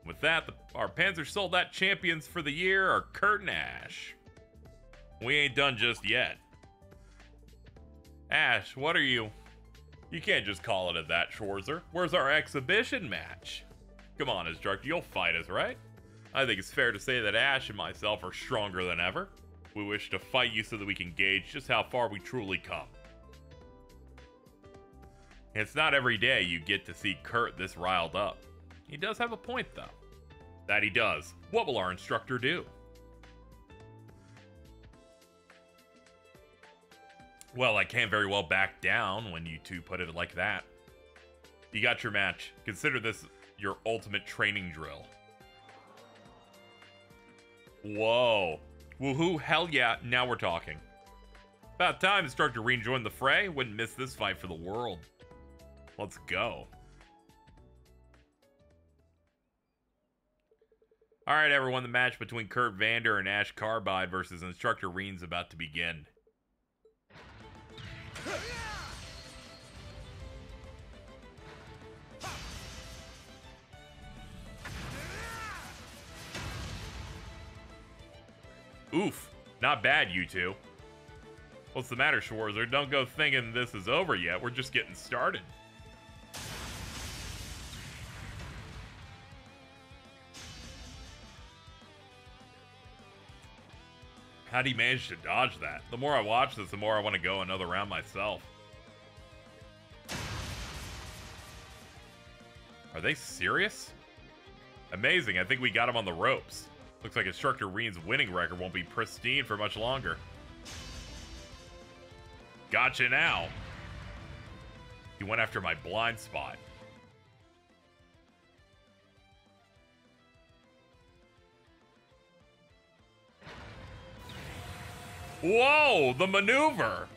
With that, our Panzer sold-out champions for the year are Kurt and Ash. We ain't done just yet. Ash, what are you? You can't just call it at that, Schwarzer. Where's our exhibition match? Come on, Isdruck, you'll fight us, right? I think it's fair to say that Ash and myself are stronger than ever. We wish to fight you so that we can gauge just how far we truly come. It's not every day you get to see Kurt this riled up. He does have a point, though. That he does. What will our instructor do? Well, I can't very well back down when you two put it like that. You got your match. Consider this your ultimate training drill. Whoa. Woohoo, hell yeah, now we're talking. About time Instructor Reen joined the fray. Wouldn't miss this fight for the world. Let's go. Alright everyone, the match between Kurt Vander and Ash Carbide versus Instructor Reen's about to begin. Oof. Not bad, you two. What's the matter, Schwarzer? Don't go thinking this is over yet. We're just getting started. How'd he manage to dodge that? The more I watch this, the more I want to go another round myself. Are they serious? Amazing, I think we got him on the ropes. Looks like Instructor Reen's winning record won't be pristine for much longer. Gotcha now. He went after my blind spot. Whoa, the maneuver!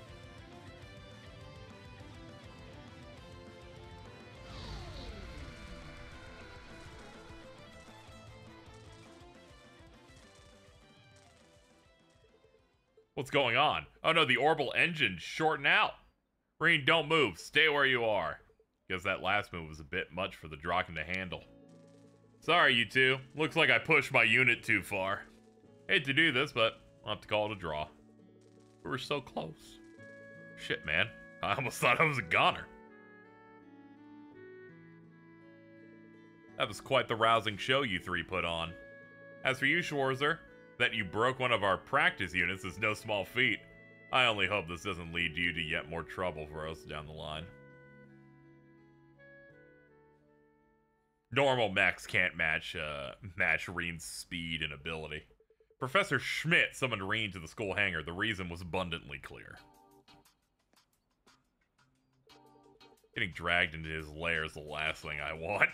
What's going on? Oh no, the orbital engine's shorting out. Reen, don't move. Stay where you are. Guess that last move was a bit much for the Draken to handle. Sorry, you two. Looks like I pushed my unit too far. Hate to do this, but I'll have to call it a draw. We were so close. Shit, man. I almost thought I was a goner. That was quite the rousing show you three put on. As for you, Schwarzer, that you broke one of our practice units is no small feat. I only hope this doesn't lead you to yet more trouble for us down the line. Normal mechs can't match Reen's speed and ability. Professor Schmidt summoned Reen to the school hangar. The reason was abundantly clear. Getting dragged into his lair is the last thing I want.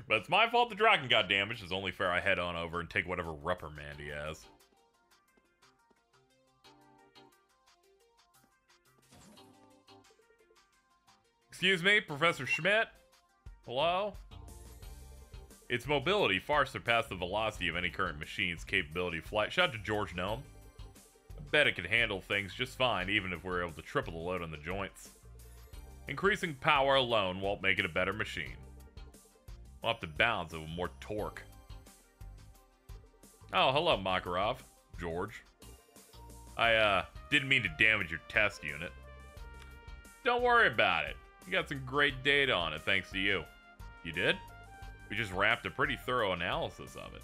But it's my fault the Draken got damaged. It's only fair I head on over and take whatever reprimand he has. Excuse me, Professor Schmidt? Hello? Its mobility far surpassed the velocity of any current machine's capability of flight. Shout out to George Gnome. I bet it could handle things just fine, even if we're able to triple the load on the joints. Increasing power alone won't make it a better machine. We'll have to balance it with more torque. Oh, hello, Makarov. George. I, didn't mean to damage your test unit. Don't worry about it. You got some great data on it, thanks to you. You did? We just wrapped a pretty thorough analysis of it.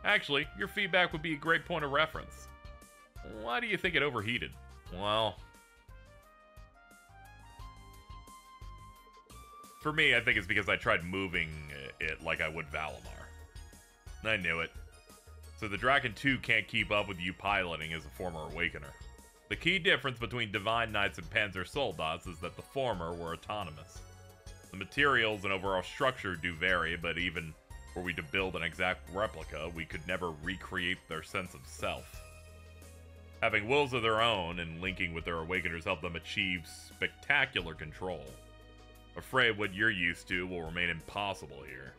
Actually, your feedback would be a great point of reference. Why do you think it overheated? Well, for me, I think it's because I tried moving it like I would Valimar. I knew it. So the Draken 2 can't keep up with you piloting as a former Awakener. The key difference between Divine Knights and Panzer Soldats is that the former were autonomous. The materials and overall structure do vary, but even were we to build an exact replica, we could never recreate their sense of self. Having wills of their own and linking with their Awakeners help them achieve spectacular control. Afraid what you're used to will remain impossible here.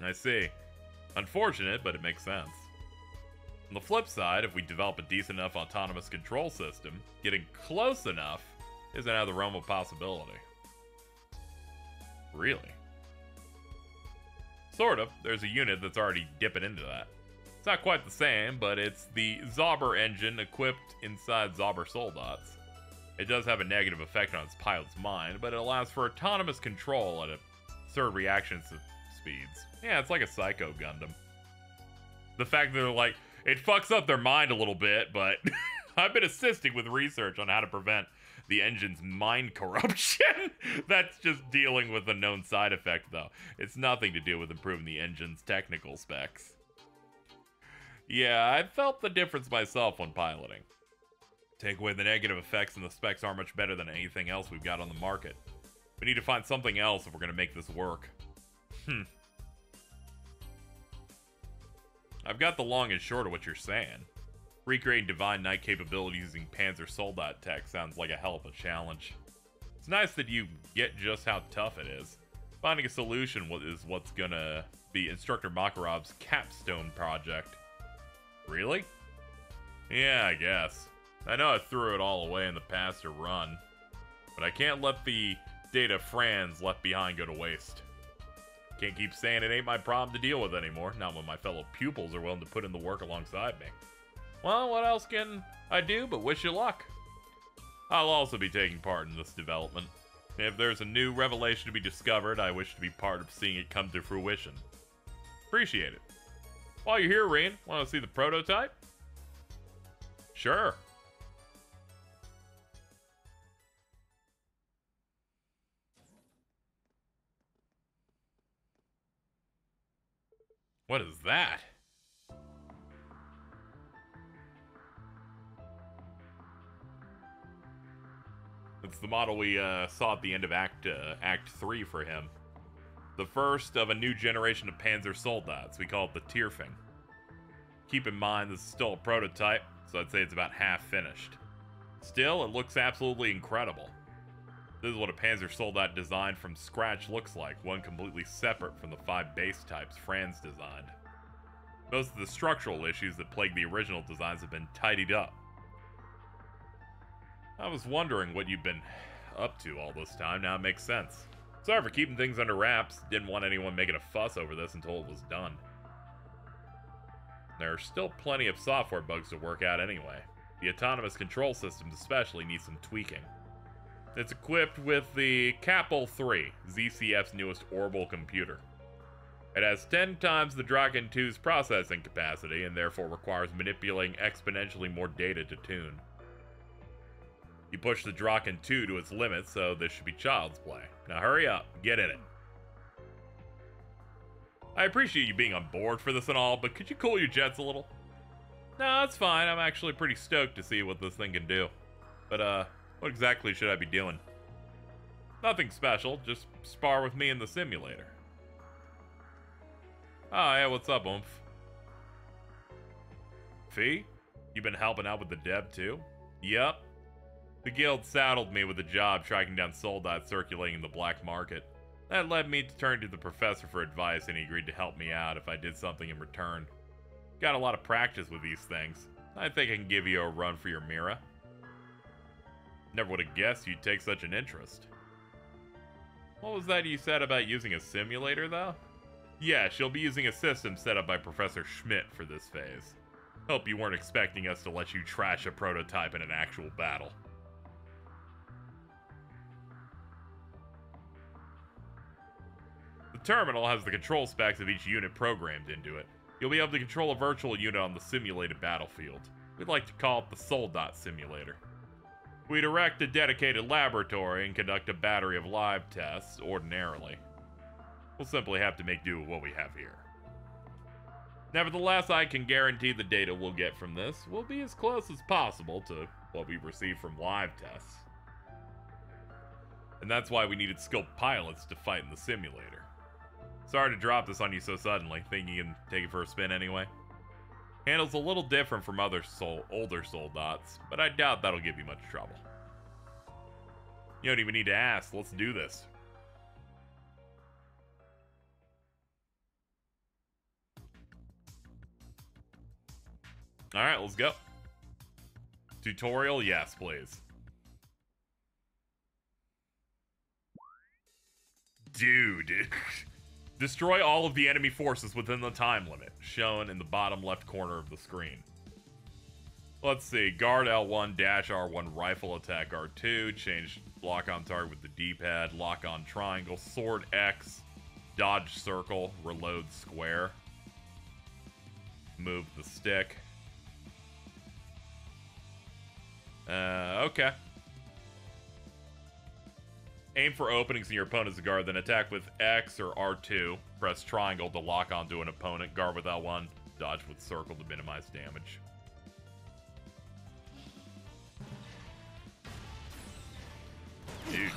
I see. Unfortunate, but it makes sense. On the flip side, if we develop a decent enough autonomous control system, getting close enough isn't out of the realm of possibility. Really? Sort of. There's a unit that's already dipping into that. It's not quite the same, but it's the Zauber engine equipped inside Zauber Soldats. It does have a negative effect on its pilot's mind, but it allows for autonomous control at absurd reaction speeds. Yeah, it's like a Psycho Gundam. The fact that they're like, it fucks up their mind a little bit, but I've been assisting with research on how to prevent the engine's mind corruption. That's just dealing with a known side effect, though. It's nothing to do with improving the engine's technical specs. Yeah, I felt the difference myself when piloting. Take away the negative effects and the specs are much better than anything else we've got on the market. We need to find something else if we're going to make this work. I've got the long and short of what you're saying. Recreating Divine Knight capabilities using Panzer Soldat tech sounds like a hell of a challenge. It's nice that you get just how tough it is. Finding a solution is what's gonna be Instructor Makarov's capstone project. Really? Yeah, I guess. I know I threw it all away in the past to run, but I can't let the data Franz left behind go to waste. Can't keep saying it ain't my problem to deal with anymore, not when my fellow pupils are willing to put in the work alongside me. Well, what else can I do but wish you luck? I'll also be taking part in this development. If there's a new revelation to be discovered, I wish to be part of seeing it come to fruition. Appreciate it. While you're here, Rean, want to see the prototype? Sure. What is that? It's the model we saw at the end of Act 3 for him. The first of a new generation of Panzer Soldats. We call it the Tierfing. Keep in mind this is still a prototype, so I'd say it's about half finished. Still, it looks absolutely incredible. This is what a Panzer Soldat designed from scratch looks like, one completely separate from the 5 base types Franz designed. Most of the structural issues that plagued the original designs have been tidied up. I was wondering what you've been up to all this time. Now it makes sense. Sorry for keeping things under wraps. Didn't want anyone making a fuss over this until it was done. There are still plenty of software bugs to work out anyway. The autonomous control systems especially need some tweaking. It's equipped with the Capel 3, ZCF's newest orbital computer. It has 10 times the Draken 2's processing capacity and therefore requires manipulating exponentially more data to tune. You push the Draken 2 to its limits, so this should be child's play. Now hurry up, get in it. I appreciate you being on board for this and all, but could you cool your jets a little? No, that's fine. I'm actually pretty stoked to see what this thing can do. But, what exactly should I be doing? Nothing special, just spar with me in the simulator. Oh, yeah, what's up, Oomph? Fee? You been helping out with the dev, too? Yep. The guild saddled me with a job tracking down soldats circulating in the black market. That led me to turn to the professor for advice, and he agreed to help me out if I did something in return. Got a lot of practice with these things. I think I can give you a run for your Mira. Never would have guessed you'd take such an interest. What was that you said about using a simulator, though? Yeah, she'll be using a system set up by Professor Schmidt for this phase. Hope you weren't expecting us to let you trash a prototype in an actual battle. The terminal has the control specs of each unit programmed into it. You'll be able to control a virtual unit on the simulated battlefield. We'd like to call it the Soldat Simulator. We'd erect a dedicated laboratory and conduct a battery of live tests ordinarily. We'll simply have to make do with what we have here. Nevertheless, I can guarantee the data we'll get from this will be as close as possible to what we've received from live tests. And that's why we needed skilled pilots to fight in the simulator. Sorry to drop this on you so suddenly, thinking you can take it for a spin anyway. Handles a little different from other older Soldats, but I doubt that'll give you much trouble. You don't even need to ask, let's do this. Alright, let's go. Tutorial, yes, please. Dude. Destroy all of the enemy forces within the time limit, shown in the bottom left corner of the screen. Let's see, guard L1, dash R1, rifle attack R2, change lock on target with the D-pad, lock on triangle, sword X, dodge circle, reload square, move the stick. Okay. Aim for openings in your opponent's guard, then attack with X or R2. Press triangle to lock onto an opponent. Guard with L1. Dodge with circle to minimize damage. Dude.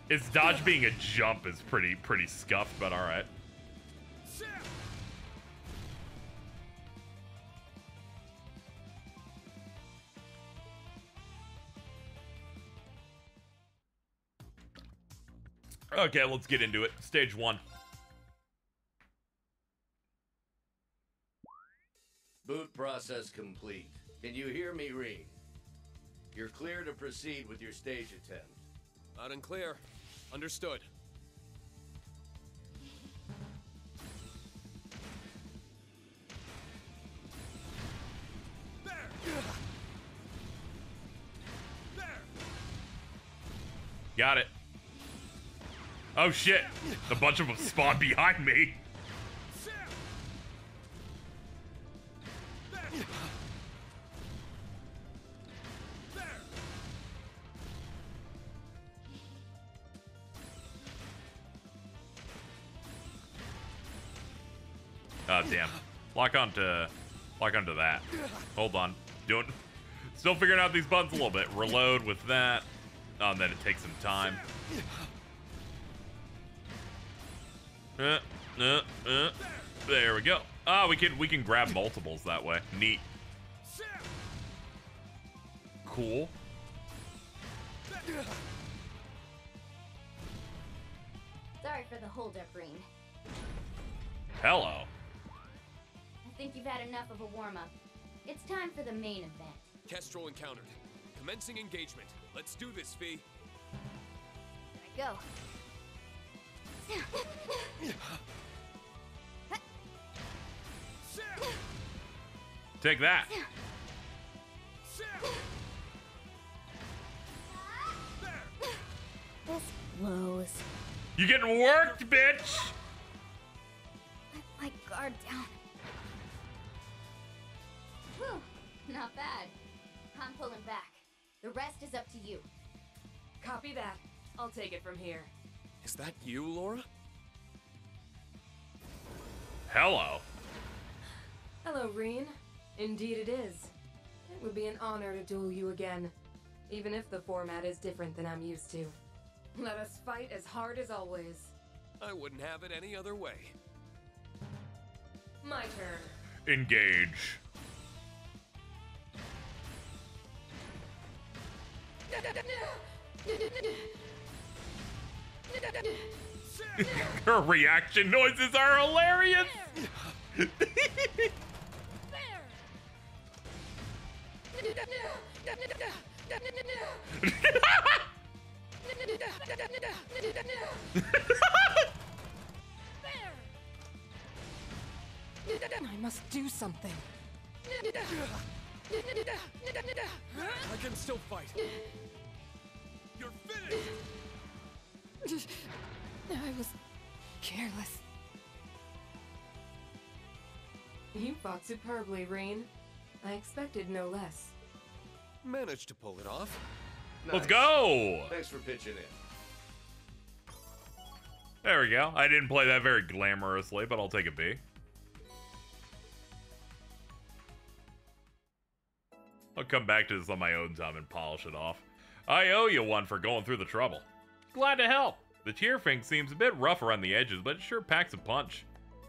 Its dodge being a jump is pretty scuffed, but alright. Okay, let's get into it. Stage 1. Boot process complete. Can you hear me, Rean? You're clear to proceed with your stage attempt. Loud and clear. Understood. Got it. Oh shit! A bunch of them spawned behind me. Oh damn! Lock onto that. Hold on. Still figuring out these buttons a little bit. Reload with that. Oh, and then it takes some time. There we go. Oh, we can grab multiples that way. Neat. Cool. Sorry for the holdup, Rean. Hello. I think you've had enough of a warm-up. It's time for the main event. Kestrel encountered. Commencing engagement. Let's do this, Fee. Here I go. Take that. This blows. You getting worked, bitch? Let my guard down. Whew, not bad. I'm pulling back. The rest is up to you. Copy that. I'll take it from here. Is that you, Laura? Hello. Hello, Rean. Indeed it is. It would be an honor to duel you again, even if the format is different than I'm used to. Let us fight as hard as always. I wouldn't have it any other way. My turn. Engage. Her reaction noises are hilarious. I must do something. I can still fight. You're finished. I was careless. You fought superbly, Rean. I expected no less. Managed to pull it off. Let's go! Thanks for pitching in. There we go. I didn't play that very glamorously, but I'll take a B. I'll come back to this on my own time and polish it off. I owe you one for going through the trouble. Glad to help. The Tearfing seems a bit rough around the edges, but it sure packs a punch.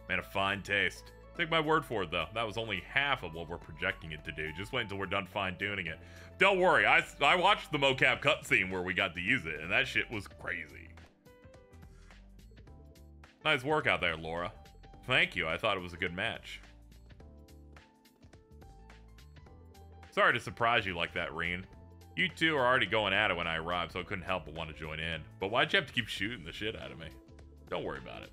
Man, a fine taste. Take my word for it, though. That was only half of what we're projecting it to do. Just wait until we're done fine-tuning it. Don't worry, I watched the mocap cutscene where we got to use it, and that shit was crazy. Nice work out there, Laura. Thank you, I thought it was a good match. Sorry to surprise you like that, Rean. You two are already going at it when I arrived, so I couldn't help but want to join in. But why'd you have to keep shooting the shit out of me? Don't worry about it.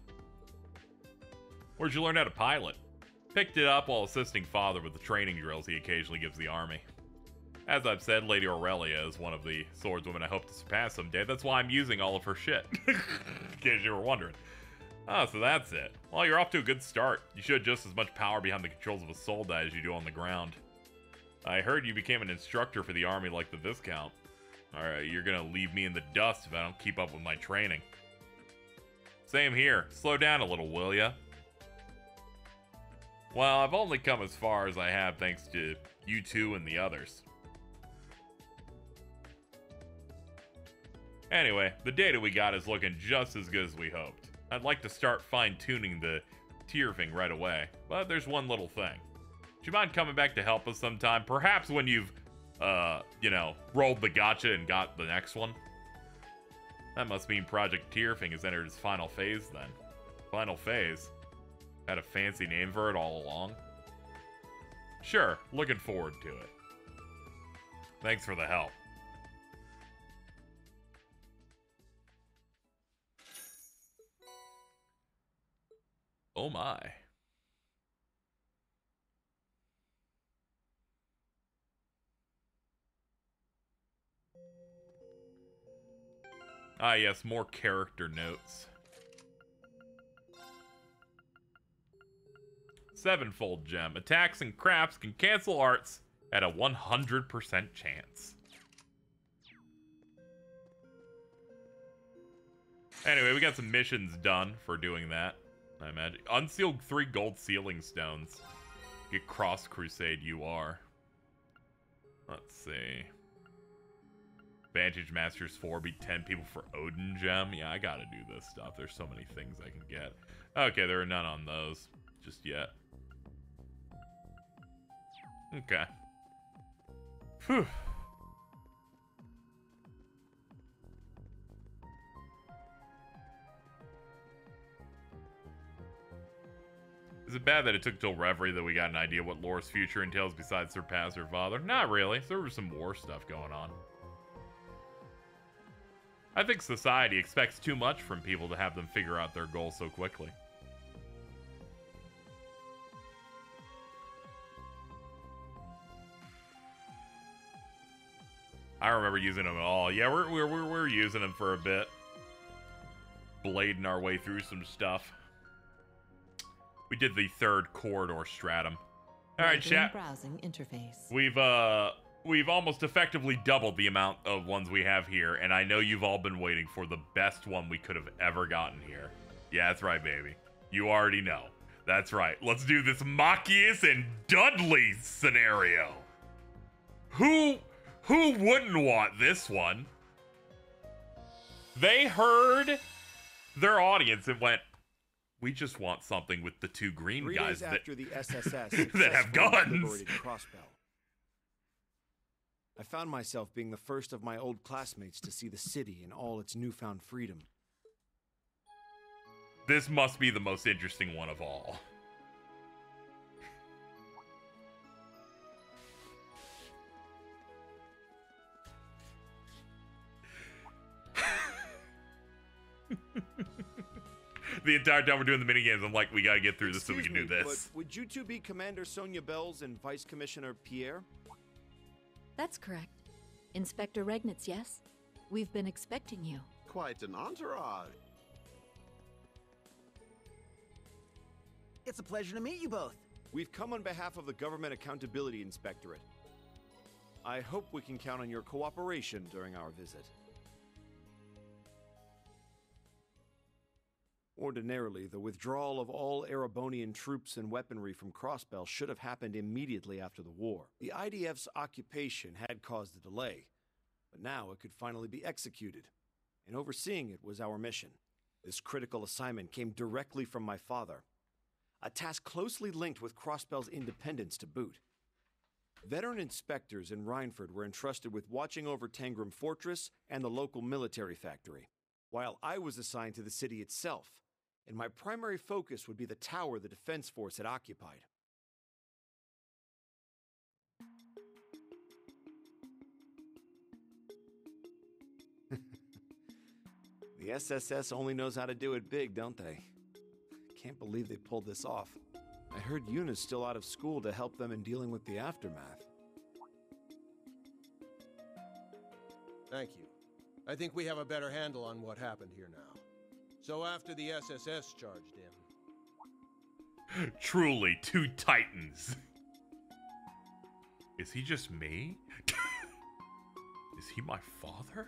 Where'd you learn how to pilot? Picked it up while assisting Father with the training drills he occasionally gives the army. As I've said, Lady Aurelia is one of the swordswomen I hope to surpass someday. That's why I'm using all of her shit. In case you were wondering. Oh, so that's it. Well, you're off to a good start. You should have just as much power behind the controls of a soldat as you do on the ground. I heard you became an instructor for the army like the Viscount. Alright, you're gonna leave me in the dust if I don't keep up with my training. Same here. Slow down a little, will ya? Well, I've only come as far as I have thanks to you two and the others. Anyway, the data we got is looking just as good as we hoped. I'd like to start fine-tuning the Tearfing right away, but there's one little thing. Do you mind coming back to help us sometime? Perhaps when you've, you know, rolled the gacha and got the next one? That must mean Project Tearfing has entered its final phase then. Final phase? Had a fancy name for it all along? Sure, looking forward to it. Thanks for the help. Oh my. Ah, yes, more character notes. Sevenfold gem. Attacks and crafts can cancel arts at a 100% chance. Anyway, we got some missions done for doing that, I imagine. Unsealed 3 gold sealing stones. Get Cross Crusade UR. Let's see. Vantage Masters 4 beat 10 people for Odin Gem. Yeah, I gotta do this stuff. There's so many things I can get. Okay, there are none on those just yet. Okay. Whew. Is it bad that it took till Reverie that we got an idea what Laura's future entails besides surpass her father? Not really. There was some war stuff going on. I think society expects too much from people to have them figure out their goals so quickly. I remember using them at all. Yeah, we're using them for a bit. Blading our way through some stuff. We did the 3rd corridor stratum. All right, chat. Browsing interface. We've almost effectively doubled the amount of ones we have here, and I know you've all been waiting for the best one we could have ever gotten here. Yeah, that's right, baby. You already know. That's right. Let's do this Machias and Dudley scenario. Who wouldn't want this one? They heard their audience and went, we just want something with the 2 green 3 guys days that, after the SSS that have guns. liberated Crossbell. I found myself being the first of my old classmates to see the city in all its newfound freedom. This must be the most interesting one of all. The entire time we're doing the minigames, I'm like, we gotta get through this so we can do this. But would you two be Commander Sonia Bells and Vice Commissioner Pierre? That's correct. Inspector Regnitz, yes? We've been expecting you. Quite an entourage. It's a pleasure to meet you both. We've come on behalf of the Government Accountability Inspectorate. I hope we can count on your cooperation during our visit. Ordinarily, the withdrawal of all Erebonian troops and weaponry from Crossbell should have happened immediately after the war. The IDF's occupation had caused a delay, but now it could finally be executed, and overseeing it was our mission. This critical assignment came directly from my father, a task closely linked with Crossbell's independence to boot. Veteran inspectors in Rhineford were entrusted with watching over Tangram Fortress and the local military factory, while I was assigned to the city itself, and my primary focus would be the tower the Defense Force had occupied. The SSS only knows how to do it big, don't they? Can't believe they pulled this off. I heard Yuna's still out of school to help them in dealing with the aftermath. Thank you. I think we have a better handle on what happened here now. So after the SSS charged in... Truly, 2 titans. Is he just me? Is he my father?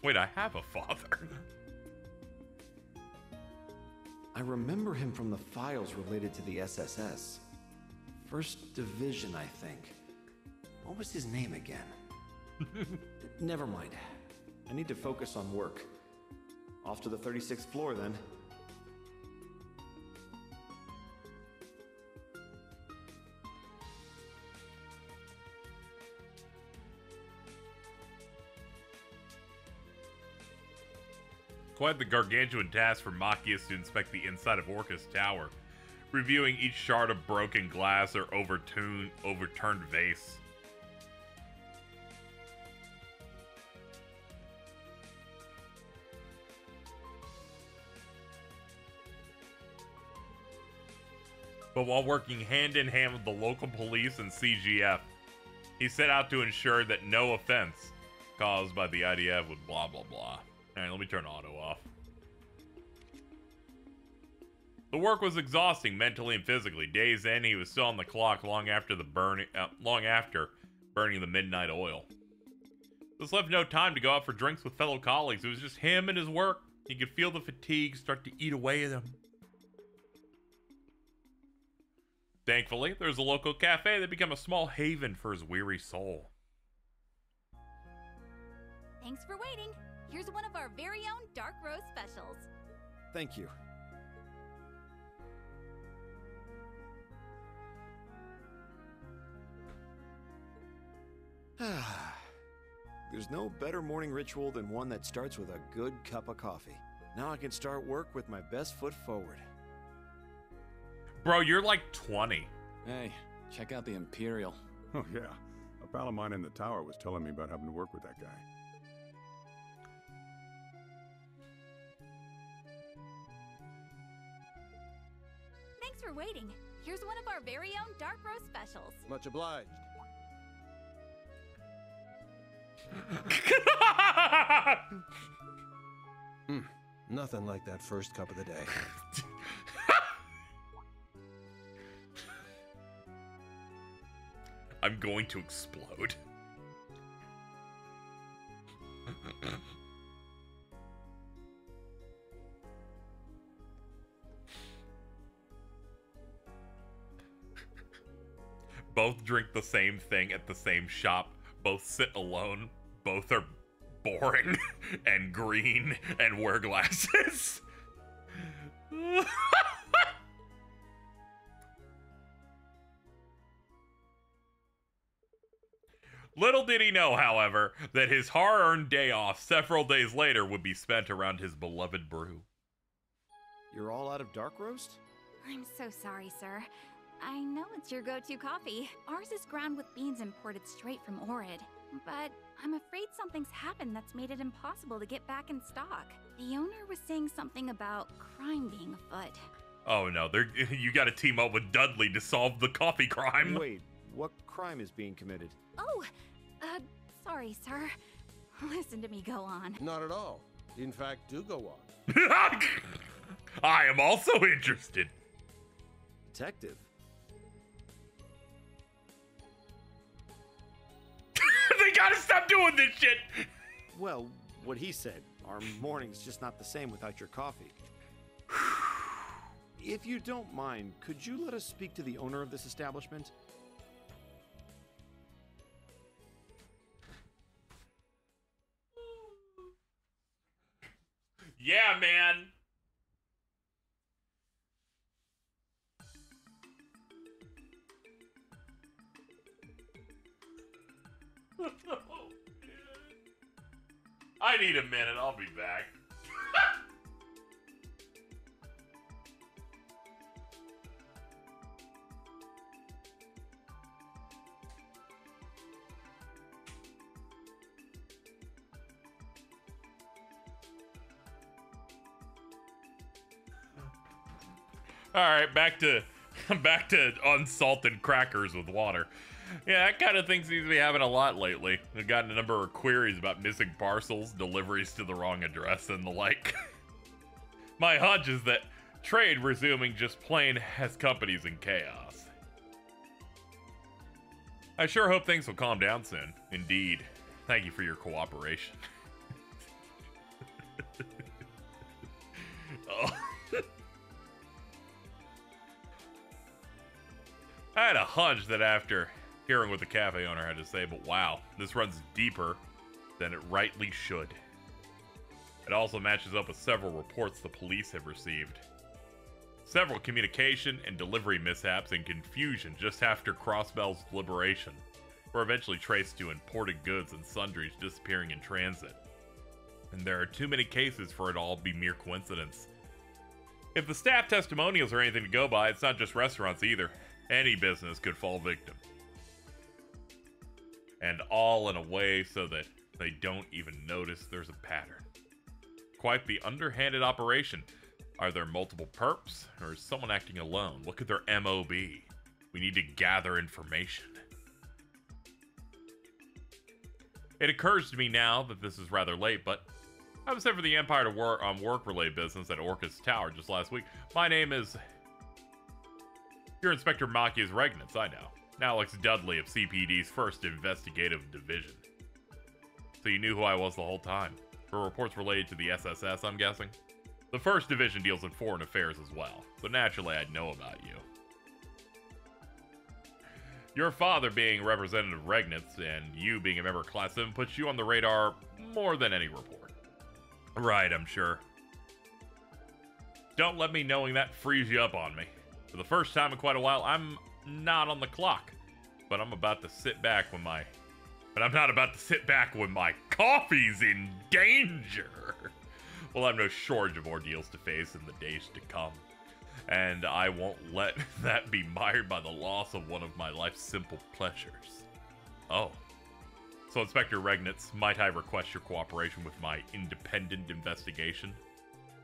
Wait, I have a father. I remember him from the files related to the SSS. 1st Division, I think. What was his name again? Never mind. I need to focus on work. Off to the 36th floor, then. Quite the gargantuan task for Machias to inspect the inside of Orcus Tower, reviewing each shard of broken glass or overturned vase. But while working hand in hand with the local police and CGF, he set out to ensure that no offense caused by the IDF would blah blah blah. Alright, let me turn auto off. The work was exhausting mentally and physically. Days in, he was still on the clock long after burning the midnight oil. This left no time to go out for drinks with fellow colleagues. It was just him and his work. He could feel the fatigue start to eat away at him. Thankfully, there's a local cafe that became a small haven for his weary soul. Thanks for waiting. Here's one of our very own dark roast specials. Thank you. There's no better morning ritual than one that starts with a good cup of coffee. Now I can start work with my best foot forward. Bro, you're like 20. Hey, check out the Imperial. Oh yeah, a pal of mine in the tower was telling me about having to work with that guy. Thanks for waiting. Here's one of our very own dark roast specials. Much obliged. Nothing like that first cup of the day. I'm going to explode. Both drink the same thing at the same shop. Both sit alone. Both are boring and green and wear glasses. Little did he know, however, that his hard-earned day off several days later would be spent around his beloved brew. You're all out of dark roast? I'm so sorry, sir. I know it's your go-to coffee. Ours is ground with beans imported straight from Orid. But I'm afraid something's happened that's made it impossible to get back in stock. The owner was saying something about crime being afoot. Oh no, you gotta team up with Dudley to solve the coffee crime. Wait, what crime is being committed? Oh, sorry, sir. Listen to me go on. Not at all. In fact, do go on. I am also interested. Detective? They gotta stop doing this shit! Well, what he said. Our morning's just not the same without your coffee. If you don't mind, could you let us speak to the owner of this establishment? Yeah, man. I need a minute. I'll be back. All right, back to unsalted crackers with water. Yeah, that kind of thing seems to be happening a lot lately. I've gotten a number of queries about missing parcels, deliveries to the wrong address, and the like. My hunch is that trade resuming just plain has companies in chaos. I sure hope things will calm down soon. Indeed. Thank you for your cooperation. Oh. I had a hunch that after hearing what the cafe owner had to say, but wow, this runs deeper than it rightly should. It also matches up with several reports the police have received. Several communication and delivery mishaps and confusion just after Crossbell's liberation were eventually traced to imported goods and sundries disappearing in transit. And there are too many cases for it all to be mere coincidence. If the staff testimonials are anything to go by, it's not just restaurants either. Any business could fall victim. And all in a way so that they don't even notice there's a pattern. Quite the underhanded operation. Are there multiple perps, or is someone acting alone? What could their MO be? We need to gather information. It occurs to me now that this is rather late, but I was sent for the Empire to work on work-related business at Orcus Tower just last week. My name is... You're Inspector Machias Regnitz, I know. Alex Dudley of CPD's 1st Investigative Division. So you knew who I was the whole time. For reports related to the SSS, I'm guessing? The 1st Division deals in foreign affairs as well, so naturally I'd know about you. Your father being Representative Regnitz and you being a member of Class 7 puts you on the radar more than any report. Right, I'm sure. Don't let me knowing that freeze you up on me. For the first time in quite a while, I'm not on the clock. But I'm about to sit back when my... But I'm not about to sit back when my coffee's in danger. We'll have no shortage of ordeals to face in the days to come. And I won't let that be mired by the loss of one of my life's simple pleasures. Oh. So, Inspector Regnitz, might I request your cooperation with my independent investigation?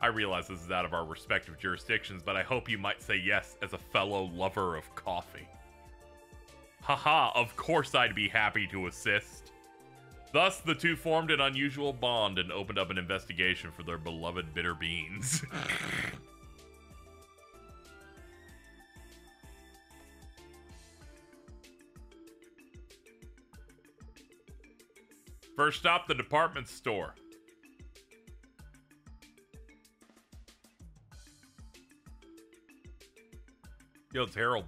I realize this is out of our respective jurisdictions, but I hope you might say yes as a fellow lover of coffee. Haha, of course I'd be happy to assist. Thus, the two formed an unusual bond and opened up an investigation for their beloved bitter beans. First stop, the department store. Yo, it's Harold.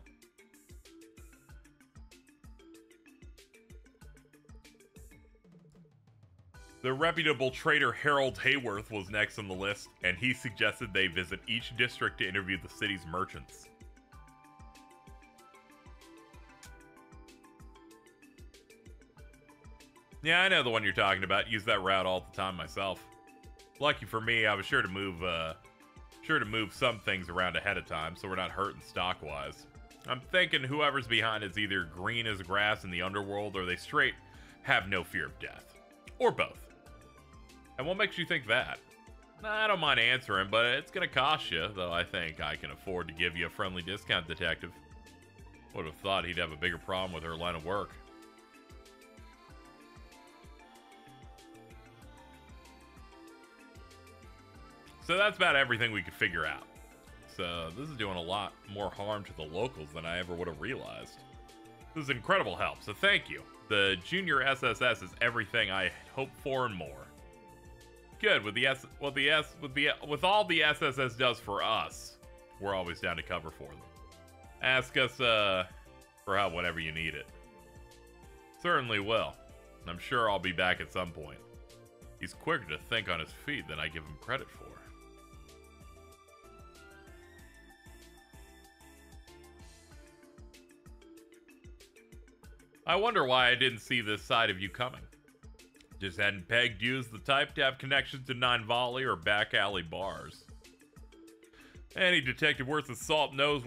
The reputable trader Harold Hayworth was next on the list, and he suggested they visit each district to interview the city's merchants. Yeah, I know the one you're talking about. Use that route all the time myself. Lucky for me, I was sure to move some things around ahead of time, so we're not hurting stock-wise. I'm thinking whoever's behind is either green as grass in the underworld, or they straight have no fear of death. Or both. And what makes you think that? I don't mind answering, but it's gonna cost you, though I think I can afford to give you a friendly discount, detective. Would have thought he'd have a bigger problem with her line of work. So that's about everything we could figure out. So this is doing a lot more harm to the locals than I ever would have realized. This is incredible help, so thank you. The junior SSS is everything I hoped for and more. Good, with all the SSS does for us, we're always down to cover for them. Ask us for help whenever you need it. Certainly will. I'm sure I'll be back at some point. He's quicker to think on his feet than I give him credit for. I wonder why I didn't see this side of you coming. Just hadn't pegged you as the type to have connections to Nine Volley or back alley bars. Any detective worth his salt knows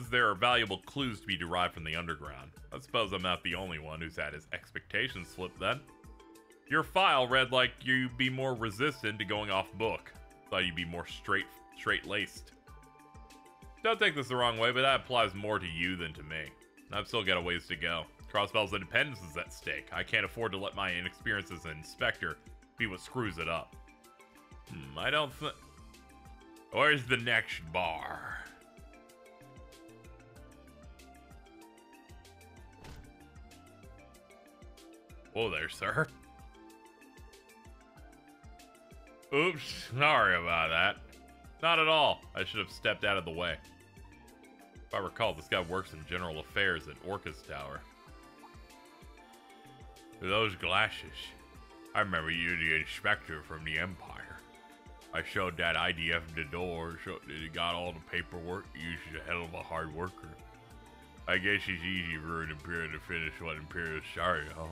there are valuable clues to be derived from the underground. I suppose I'm not the only one who's had his expectations slipped then. Your file read like you'd be more resistant to going off book. Thought you'd be more straight-laced. Don't take this the wrong way, but that applies more to you than to me. I've still got a ways to go. Crossbell's independence is at stake. I can't afford to let my inexperience as an inspector be what screws it up. I don't think... Where's the next bar? Whoa there, sir. Oops, sorry about that. Not at all. I should have stepped out of the way. If I recall, this guy works in general affairs at Orcus Tower. Those glasses. I remember you, the inspector from the Empire. I showed that IDF the door, showed that he got all the paperwork. He's a hell of a hard worker. I guess it's easy for an Imperial to finish what Imperial's sorry, huh?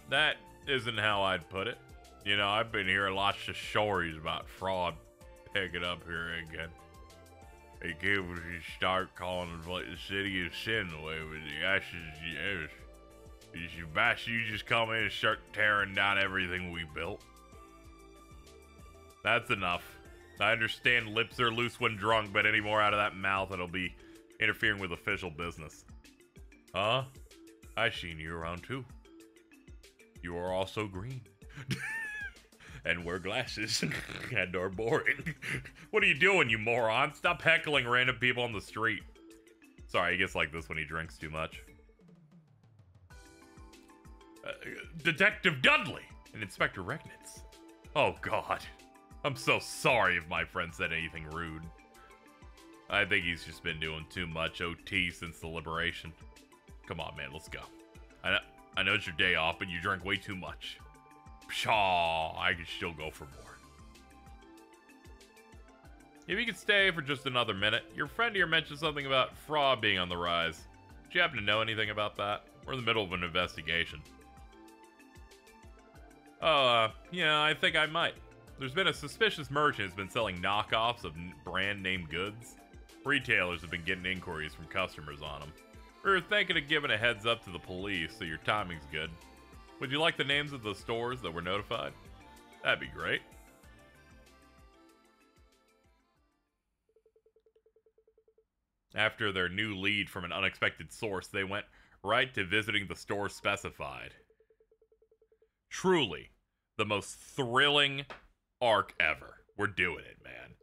That isn't how I'd put it. You know, I've been hearing lots of stories about fraud picking up here again. They gave us a start calling it like the city of sin away with the ashes. You just come in and start tearing down everything we built. That's enough. I understand lips are loose when drunk, but any more out of that mouth, it'll be interfering with official business. Huh? I seen you around too. You are also green. And wear glasses. And are boring. What are you doing, you moron? Stop heckling random people on the street. Sorry, he gets like this when he drinks too much. Detective Dudley and Inspector Regnitz. Oh, God. I'm so sorry if my friend said anything rude. I think he's just been doing too much OT since the liberation. Come on, man, let's go. I know it's your day off, but you drank way too much. Pshaw, I could still go for more. If you could stay for just another minute, your friend here mentioned something about fraud being on the rise. Do you happen to know anything about that? We're in the middle of an investigation. Oh, yeah, I think I might. There's been a suspicious merchant who's been selling knockoffs of brand name goods. Retailers have been getting inquiries from customers on them. We were thinking of giving a heads up to the police, so your timing's good. Would you like the names of the stores that were notified? That'd be great. After their new lead from an unexpected source, they went right to visiting the stores specified. Truly, the most thrilling arc ever. We're doing it, man.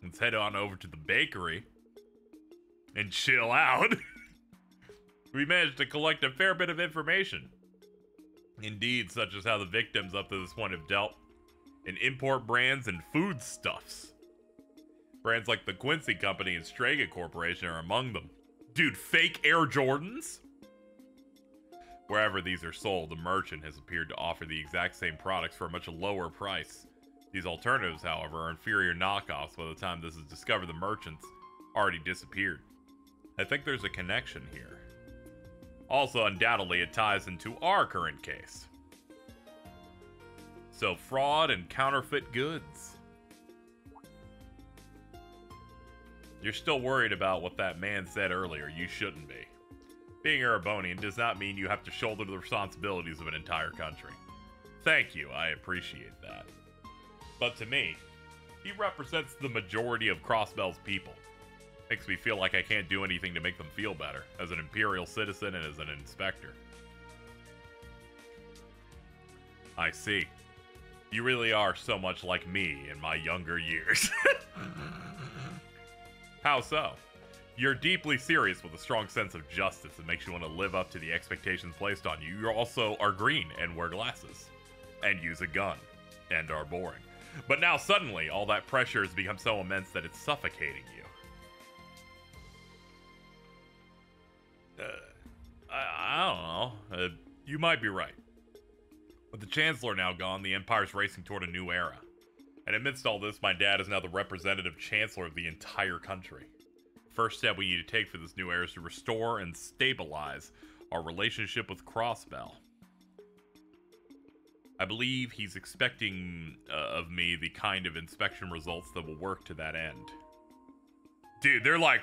Let's head on over to the bakery and chill out. We managed to collect a fair bit of information. Indeed, such as how the victims up to this point have dealt in import brands and foodstuffs. Brands like the Quincy Company and Strega Corporation are among them. Dude, fake Air Jordans? Wherever these are sold, the merchant has appeared to offer the exact same products for a much lower price. These alternatives, however, are inferior knockoffs. By the time this is discovered, the merchants already disappeared. I think there's a connection here. Also, undoubtedly, it ties into our current case. So, fraud and counterfeit goods. You're still worried about what that man said earlier. You shouldn't be. Being Erebonian does not mean you have to shoulder the responsibilities of an entire country. Thank you, I appreciate that. But to me, he represents the majority of Crossbell's people. Makes me feel like I can't do anything to make them feel better, as an Imperial citizen and as an inspector. I see. You really are so much like me in my younger years. How so? You're deeply serious with a strong sense of justice that makes you want to live up to the expectations placed on you. You also are green and wear glasses. And use a gun. And are boring. But now suddenly, all that pressure has become so immense that it's suffocating you. I don't know. You might be right. With the Chancellor now gone, the Empire's racing toward a new era. And amidst all this, my dad is now the representative Chancellor of the entire country. First step we need to take for this new era is to restore and stabilize our relationship with Crossbell. I believe he's expecting of me the kind of inspection results that will work to that end. Dude, they're like,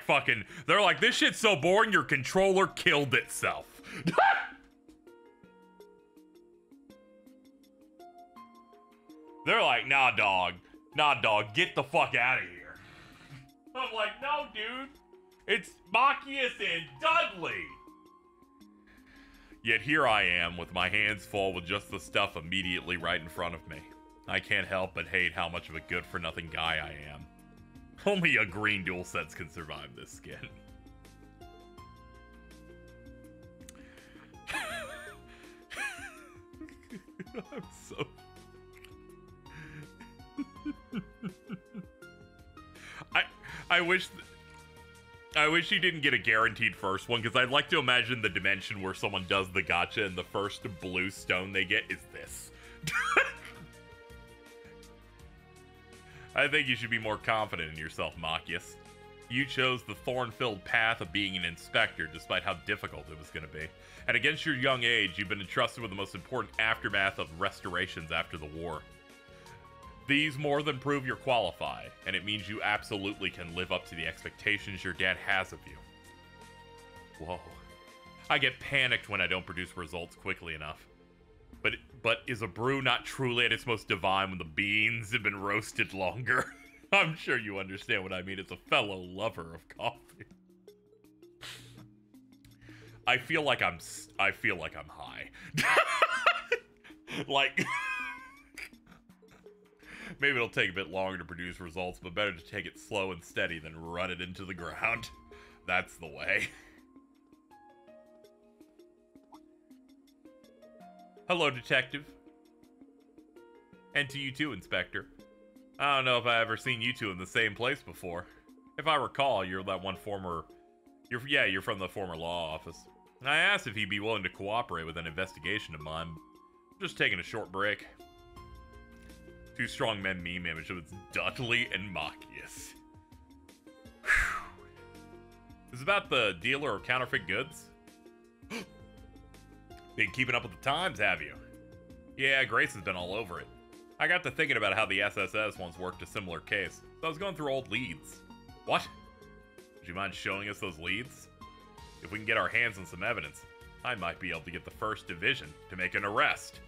this shit's so boring, your controller killed itself. They're like, nah, dog, get the fuck out of here. I'm like, no, dude, it's Machias and Dudley. Yet here I am with my hands full with just the stuff immediately right in front of me. I can't help but hate how much of a good-for-nothing guy I am. Only a green DualSense can survive this skin. I'm so... I wish you didn't get a guaranteed first one, because I'd like to imagine the dimension where someone does the gacha and the first blue stone they get is this. I think you should be more confident in yourself, Machias. You chose the thorn-filled path of being an inspector, despite how difficult it was going to be. And against your young age, you've been entrusted with the most important aftermath of restorations after the war. These more than prove you're qualified, and it means you absolutely can live up to the expectations your dad has of you. Whoa. I get panicked when I don't produce results quickly enough. But is a brew not truly at its most divine when the beans have been roasted longer? I'm sure you understand what I mean as a fellow lover of coffee. I feel like I'm high. Like, maybe it'll take a bit longer to produce results, but better to take it slow and steady than run it into the ground. That's the way. Hello, Detective. And to you too, Inspector. I don't know if I've ever seen you two in the same place before. If I recall, you're that one former... You're from the former law office. I asked if he'd be willing to cooperate with an investigation of mine. I'm just taking a short break. Two strong men meme image of it's Dudley and Machias. This is about the dealer of counterfeit goods? Been keeping up with the times, have you? Yeah, Grace has been all over it. I got to thinking about how the SSS once worked a similar case, so I was going through old leads. What? Would you mind showing us those leads? If we can get our hands on some evidence, I might be able to get the 1st Division to make an arrest.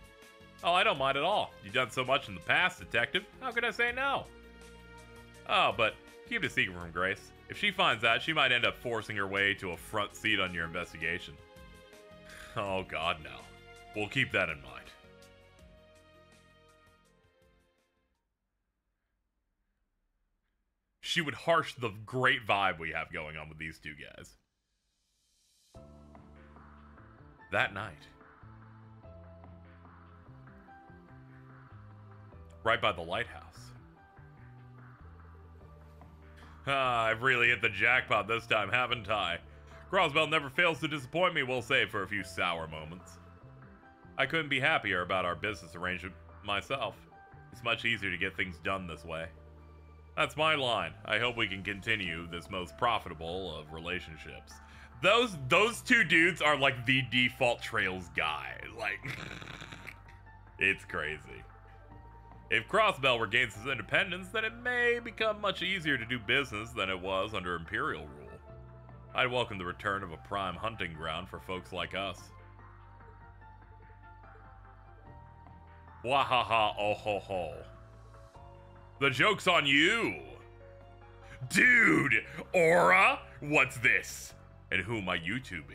Oh, I don't mind at all. You've done so much in the past, Detective. How could I say no? Oh, but keep it a secret from Grace. If she finds out, she might end up forcing her way to a front seat on your investigation. Oh, God, no. We'll keep that in mind. She would harsh the great vibe we have going on with these two guys. That night, right by the lighthouse. I've really hit the jackpot this time, haven't I? Crossbell never fails to disappoint me, we'll say, for a few sour moments. I couldn't be happier about our business arrangement myself. It's much easier to get things done this way. That's my line. I hope we can continue this most profitable of relationships. Those two dudes are like the default Trails guy. Like, it's crazy. If Crossbell regains his independence, then it may become much easier to do business than it was under Imperial rule. I'd welcome the return of a prime hunting ground for folks like us. Wahaha, oh ho ho. The joke's on you! Dude! Aura? What's this? And who might you two be?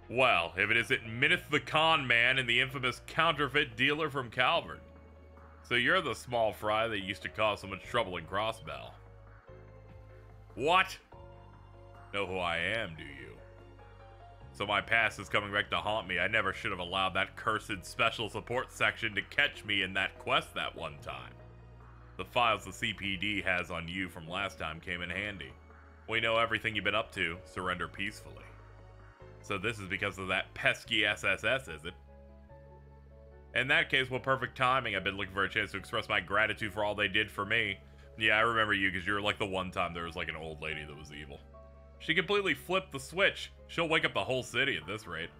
Well, if it isn't Minith the Con Man and the infamous counterfeit dealer from Calvert. So you're the small fry that used to cause so much trouble in Crossbell. What? Know who I am, do you? So my past is coming back to haunt me. I never should have allowed that cursed special support section to catch me in that quest that one time. The files the CPD has on you from last time came in handy. We know everything you've been up to. Surrender peacefully. So this is because of that pesky SSS, is it? In that case, what perfect timing. I've been looking for a chance to express my gratitude for all they did for me. Yeah, I remember you because you were like the one time there was like an old lady that was evil. She completely flipped the switch. She'll wake up the whole city at this rate.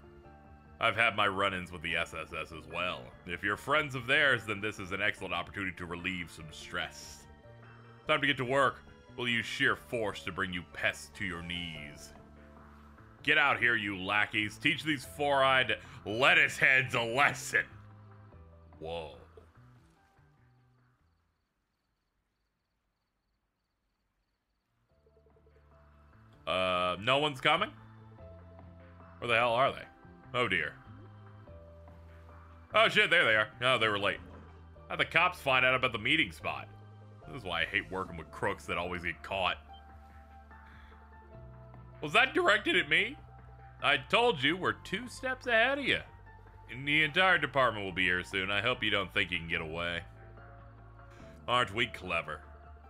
I've had my run-ins with the SSS as well. If you're friends of theirs, then this is an excellent opportunity to relieve some stress. Time to get to work. We'll use sheer force to bring you pests to your knees. Get out here, you lackeys. Teach these four-eyed lettuce heads a lesson. Whoa. No one's coming? Where the hell are they? Oh dear. Oh shit, there they are. Oh, they were late. How'd the cops find out about the meeting spot? This is why I hate working with crooks that always get caught. Was that directed at me? I told you we're 2 steps ahead of you. And the entire department will be here soon. I hope you don't think you can get away. Aren't we clever?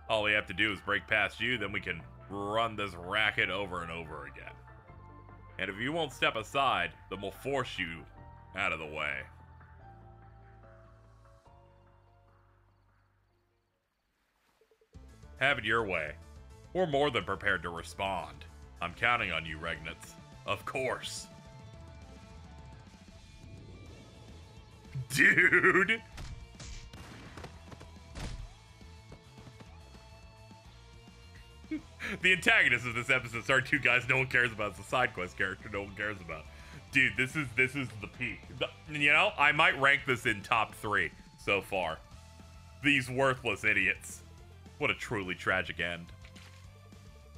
All we have to do is break past you, then we can run this racket over and over again. And if you won't step aside, then we'll force you out of the way. Have it your way. We're more than prepared to respond. I'm counting on you, Regnitz. Of course. Dude! The antagonist of this episode are 2 guys no one cares about. It's a side quest character no one cares about. Dude, this is the peak. You know, I might rank this in top 3 so far. These worthless idiots. What a truly tragic end.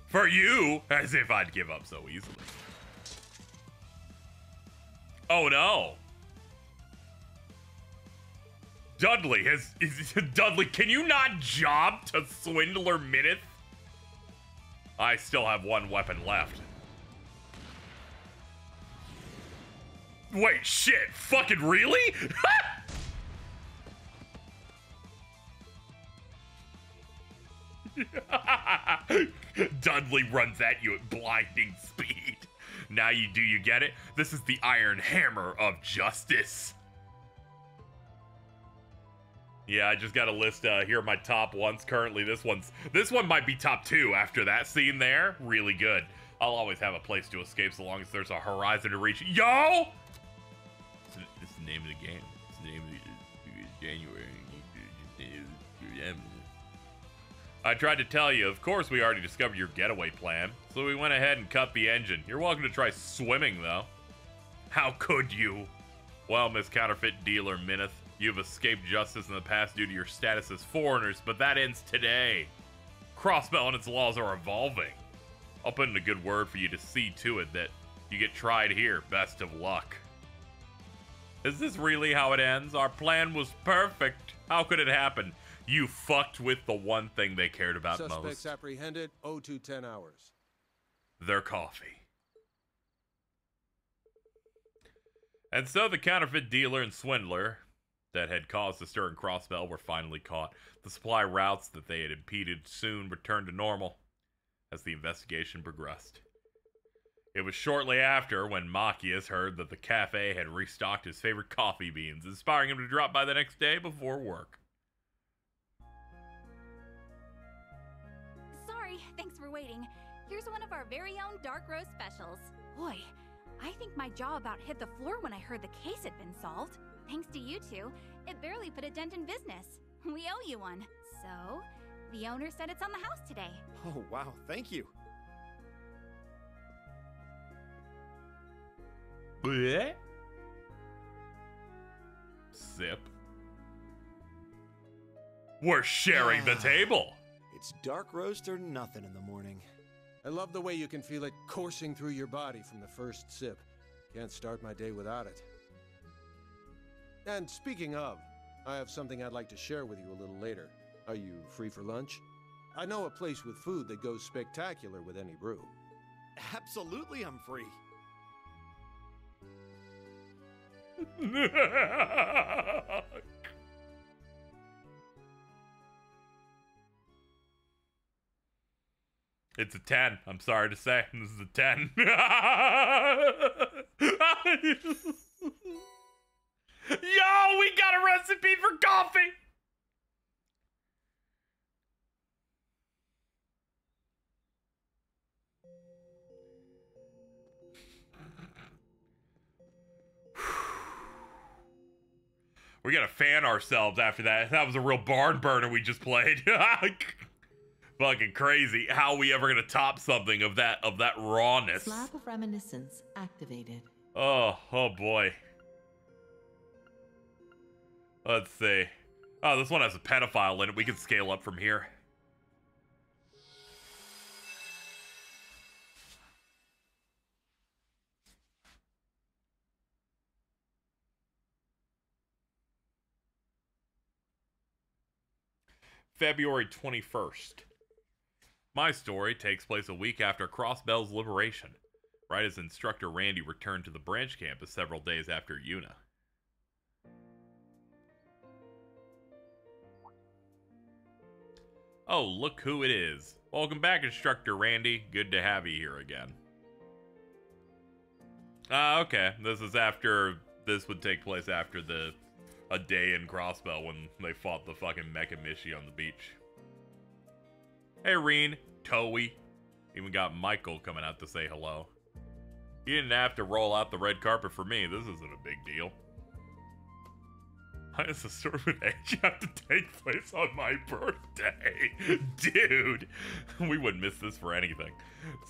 For you, as if I'd give up so easily. Oh no. Dudley Dudley, can you not job to Swindler Minith? I still have one weapon left. Wait, shit, fucking really? Dudley runs at you at blinding speed. Now you get it? This is the Iron Hammer of Justice. Yeah, I just got a list here are my top ones currently. This one might be top 2 after that scene there. Really good. I'll always have a place to escape so long as there's a horizon to reach. Yo! It's the name of the game. It's the name of the January. I tried to tell you, of course we already discovered your getaway plan, so we went ahead and cut the engine. You're welcome to try swimming, though. How could you? Well, Miss Counterfeit Dealer Minith, you've escaped justice in the past due to your status as foreigners, but that ends today. Crossbell and its laws are evolving. I'll put in a good word for you to see to it that you get tried here. Best of luck. Is this really how it ends? Our plan was perfect. How could it happen? You fucked with the one thing they cared about most. Suspects apprehended, 0210 hours. Their coffee. And so the counterfeit dealer and swindler that had caused the stir in Crossbell were finally caught. The supply routes that they had impeded soon returned to normal as the investigation progressed. It was shortly after when Machias heard that the cafe had restocked his favorite coffee beans, inspiring him to drop by the next day before work. Sorry, thanks for waiting. Here's one of our very own dark roast specials. Boy, I think my jaw about hit the floor when I heard the case had been solved. Thanks to you two, it barely put a dent in business. We owe you one. So, the owner said it's on the house today. Oh, wow, thank you. Bleh. Sip. We're sharing the table. It's dark roast or nothing in the morning. I love the way you can feel it coursing through your body from the first sip. Can't start my day without it. And speaking of, I have something I'd like to share with you a little later. Are you free for lunch? I know a place with food that goes spectacular with any brew. Absolutely, I'm free. It's a 10. I'm sorry to say. This is a 10. Yo, we got a recipe for coffee. We gotta fan ourselves after that. That was a real barn burner we just played. Fucking crazy. How are we ever gonna top something of that rawness? Slab of Reminiscence activated. Oh boy. Let's see. Oh, this one has a pedophile in it. We can scale up from here. February 21st. My story takes place a week after Crossbell's liberation, right as Instructor Randy returned to the branch campus several days after Yuna. Oh, look who it is. Welcome back, Instructor Randy. Good to have you here again. Okay. This would take place after a day in Crossbell when they fought the fucking Mecha Mishi on the beach. Hey, Reen, Toei. Even got Michael coming out to say hello. You didn't have to roll out the red carpet for me. This isn't a big deal. Why does the story with Edge have to take place on my birthday? Dude, we wouldn't miss this for anything.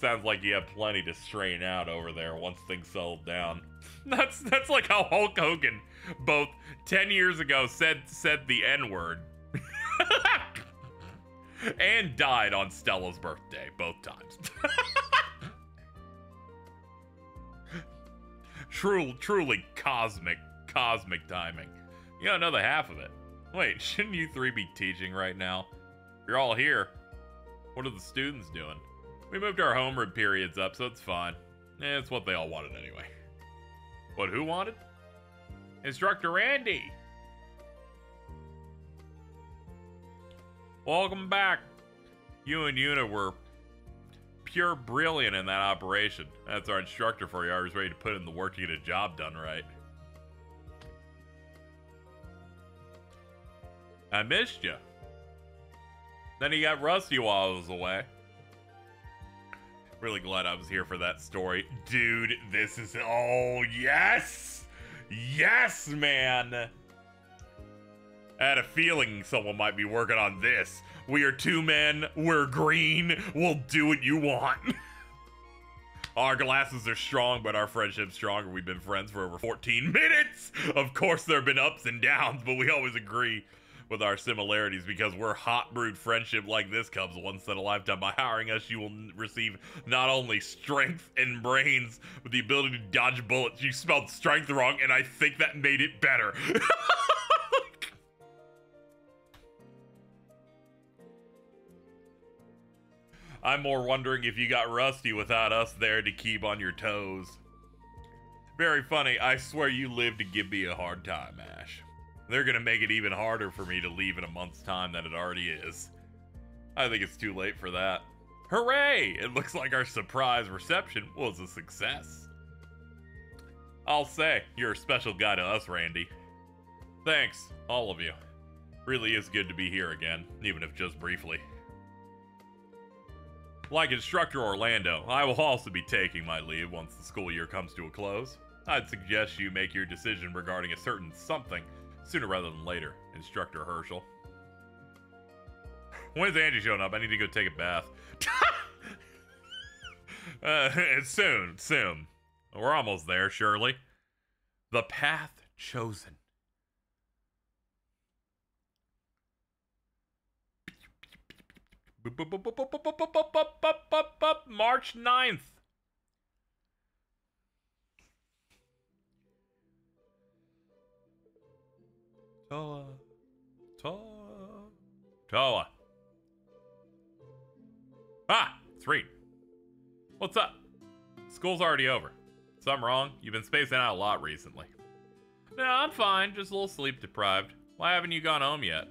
Sounds like you have plenty to strain out over there once things settle down. That's like how Hulk Hogan, both 10 years ago, said the N-word. And died on Stella's birthday, both times. Truly cosmic timing. You gotta know the half of it. Wait, shouldn't you three be teaching right now? You're all here. What are the students doing? We moved our homeroom periods up, so it's fine. It's what they all wanted anyway. What, who wanted? Instructor Randy! Welcome back. You and Yuna were pure brilliant in that operation. That's our instructor for you. I was ready to put in the work to get a job done right. I missed you. Then he got rusty while I was away. Really glad I was here for that story. Dude, this is... Oh, yes! Yes, man! I had a feeling someone might be working on this. We are two men. We're green. We'll do what you want. Our glasses are strong, but our friendship's stronger. We've been friends for over 14 minutes. Of course, there have been ups and downs, but we always agree with our similarities because we're hot brewed friendship like this comes once in a lifetime. By hiring us, you will receive not only strength and brains, but the ability to dodge bullets. You spelled strength wrong, and I think that made it better. I'm more wondering if you got rusty without us there to keep on your toes. Very funny. I swear you live to give me a hard time, Ash. They're gonna make it even harder for me to leave in a month's time than it already is. I think it's too late for that. Hooray! It looks like our surprise reception was a success. I'll say, you're a special guy to us, Randy. Thanks, all of you. Really is good to be here again, even if just briefly. Like Instructor Orlando, I will also be taking my leave once the school year comes to a close. I'd suggest you make your decision regarding a certain something sooner rather than later, Instructor Herschel. When's Angie showing up? I need to go take a bath. Soon. We're almost there, Shirley. The path chosen. March 9th. Toa. Ah, it's Reed. What's up? School's already over. Something wrong? You've been spacing out a lot recently. No, I'm fine. Just a little sleep deprived. Why haven't you gone home yet?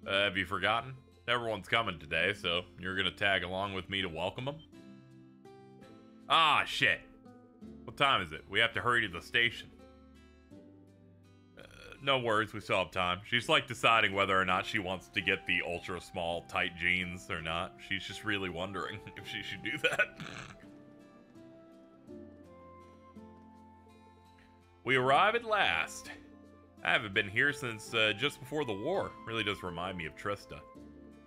Have you forgotten? Everyone's coming today, so you're gonna tag along with me to welcome them? Ah, shit. What time is it? We have to hurry to the station. No worries, we still have time. She's like deciding whether or not she wants to get the ultra small tight jeans or not. She's just really wondering if she should do that. We arrive at last. I haven't been here since just before the war. Really does remind me of Trista.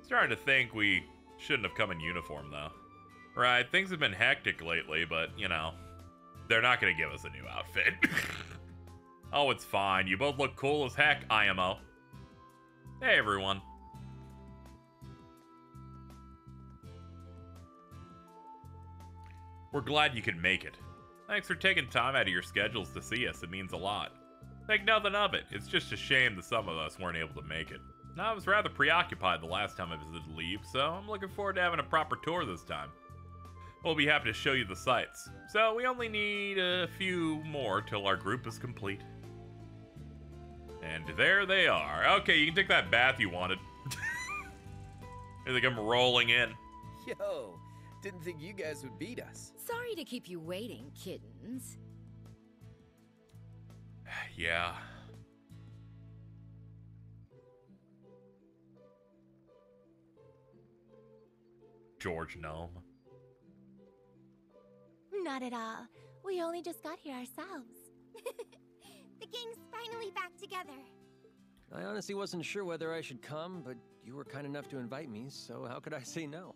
Starting to think we shouldn't have come in uniform, though. Right, things have been hectic lately, but, you know, they're not going to give us a new outfit. Oh, it's fine. You both look cool as heck, IMO. Hey, everyone. We're glad you could make it. Thanks for taking time out of your schedules to see us. It means a lot. Think nothing of it. It's just a shame that some of us weren't able to make it. I was rather preoccupied the last time I visited Leave, so I'm looking forward to having a proper tour this time. We'll be happy to show you the sights. So we only need a few more till our group is complete. And there they are. Okay, you can take that bath you wanted. Here they come rolling in. Yo, didn't think you guys would beat us. Sorry to keep you waiting, kittens. Yeah. George Gnome. Not at all. We only just got here ourselves. The gang's finally back together. I honestly wasn't sure whether I should come, but you were kind enough to invite me, so how could I say no?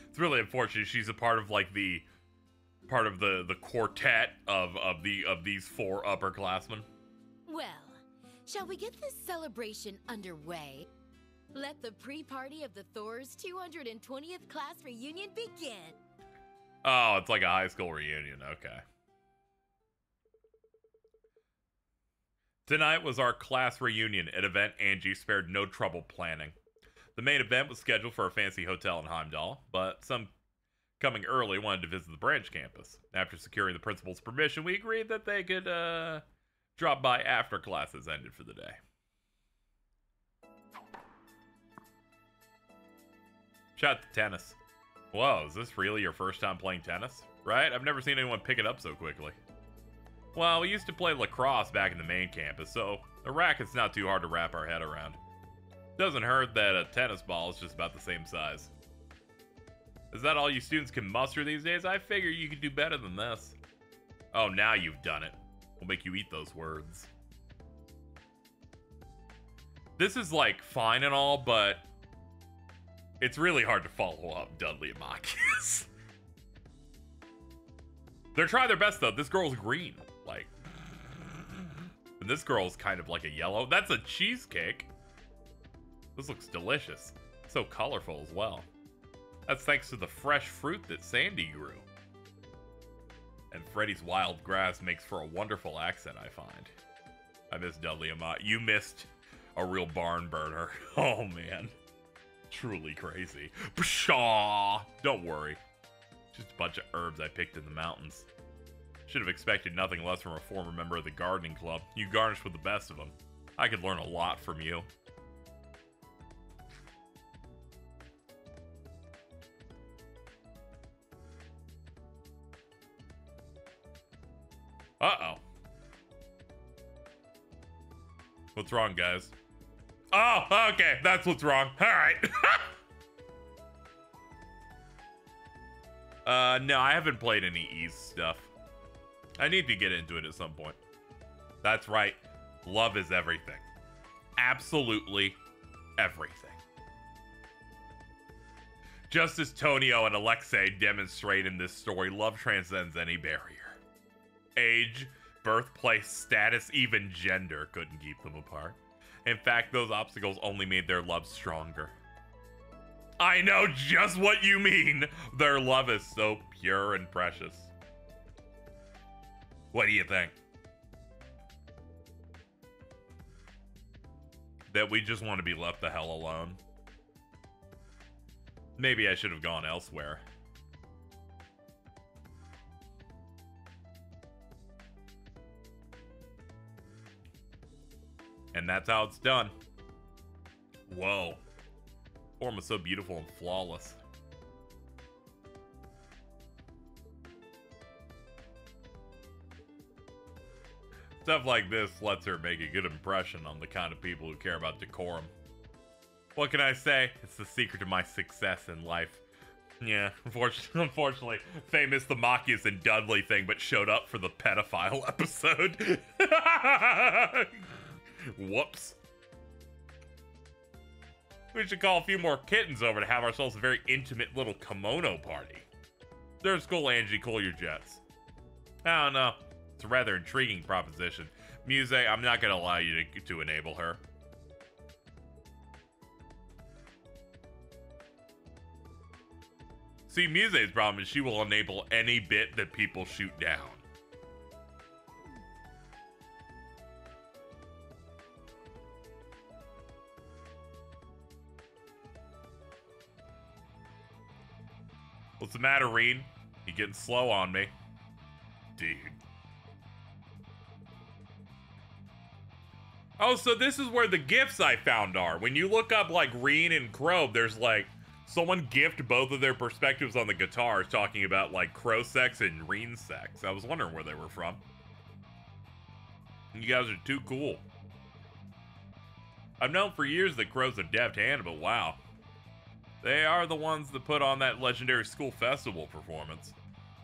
It's really unfortunate. She's a part of like the quartet of these four upperclassmen. Well, shall we get this celebration underway? Let the pre-party of the Thor's 220th class reunion begin. Oh, it's like a high school reunion. Okay. Tonight was our class reunion, an event Angie spared no trouble planning. The main event was scheduled for a fancy hotel in Heimdall, but some coming early wanted to visit the branch campus. After securing the principal's permission, we agreed that they could drop by after classes ended for the day. Shout out to tennis. Whoa, is this really your first time playing tennis? Right? I've never seen anyone pick it up so quickly. Well, we used to play lacrosse back in the main campus, so the racket's not too hard to wrap our head around. Doesn't hurt that a tennis ball is just about the same size. Is that all you students can muster these days? I figure you could do better than this. Oh, now you've done it. We'll make you eat those words. This is, like, fine and all, but it's really hard to follow up Dudley and Marcus. They're trying their best, though. This girl's green. Like, and this girl's kind of like a yellow. That's a cheesecake. This looks delicious. So colorful as well. That's thanks to the fresh fruit that Sandy grew. And Freddy's wild grass makes for a wonderful accent, I find. I miss Dudley and Mott. You missed a real barn burner. Oh, man. Truly crazy. Pshaw! Don't worry. Just a bunch of herbs I picked in the mountains. Should have expected nothing less from a former member of the gardening club. You garnish with the best of them. I could learn a lot from you. Uh-oh. What's wrong, guys? Oh, okay. That's what's wrong. All right. No, I haven't played any Ys stuff. I need to get into it at some point. That's right. Love is everything. Absolutely everything. Just as Tonio and Alexei demonstrate in this story, love transcends any barrier. Age, birthplace, status, even gender couldn't keep them apart. In fact, those obstacles only made their love stronger. I know just what you mean. Their love is so pure and precious. What do you think? That we just want to be left the hell alone? Maybe I should have gone elsewhere. And that's how it's done. Whoa. Form was so beautiful and flawless. Stuff like this lets her make a good impression on the kind of people who care about decorum. What can I say? It's the secret to my success in life. Yeah, unfortunately, Faye missed the Machias and Dudley thing, but showed up for the pedophile episode. Whoops. We should call a few more kittens over to have ourselves a very intimate little kimono party. There's cool, Angie. Cool your jets. I don't know. It's a rather intriguing proposition. Muse, I'm not going to allow you to enable her. See, Muse's problem is she will enable any bit that people shoot down. What's the matter, Reed? You getting slow on me? Dude. Oh, so this is where the gifts I found are. When you look up, like, Reen and Crow, there's, like, someone gift both of their perspectives on the guitars talking about, like, Crow sex and Reen sex. I was wondering where they were from. You guys are too cool. I've known for years that Crow's a deft hand, but wow. They are the ones that put on that legendary school festival performance.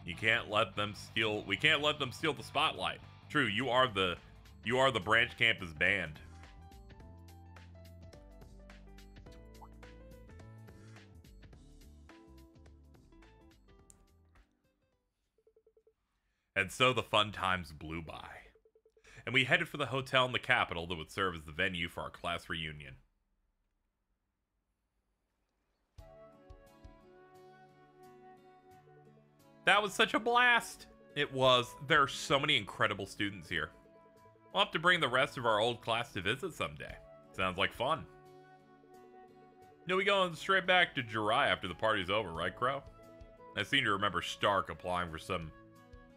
We can't let them steal the spotlight. True, you are the branch campus band. And so the fun times blew by. And we headed for the hotel in the capital that would serve as the venue for our class reunion. That was such a blast. It was. There are so many incredible students here. We'll have to bring the rest of our old class to visit someday. Sounds like fun. We going straight back to Jirai after the party's over, right, Crow? I seem to remember Stark applying for some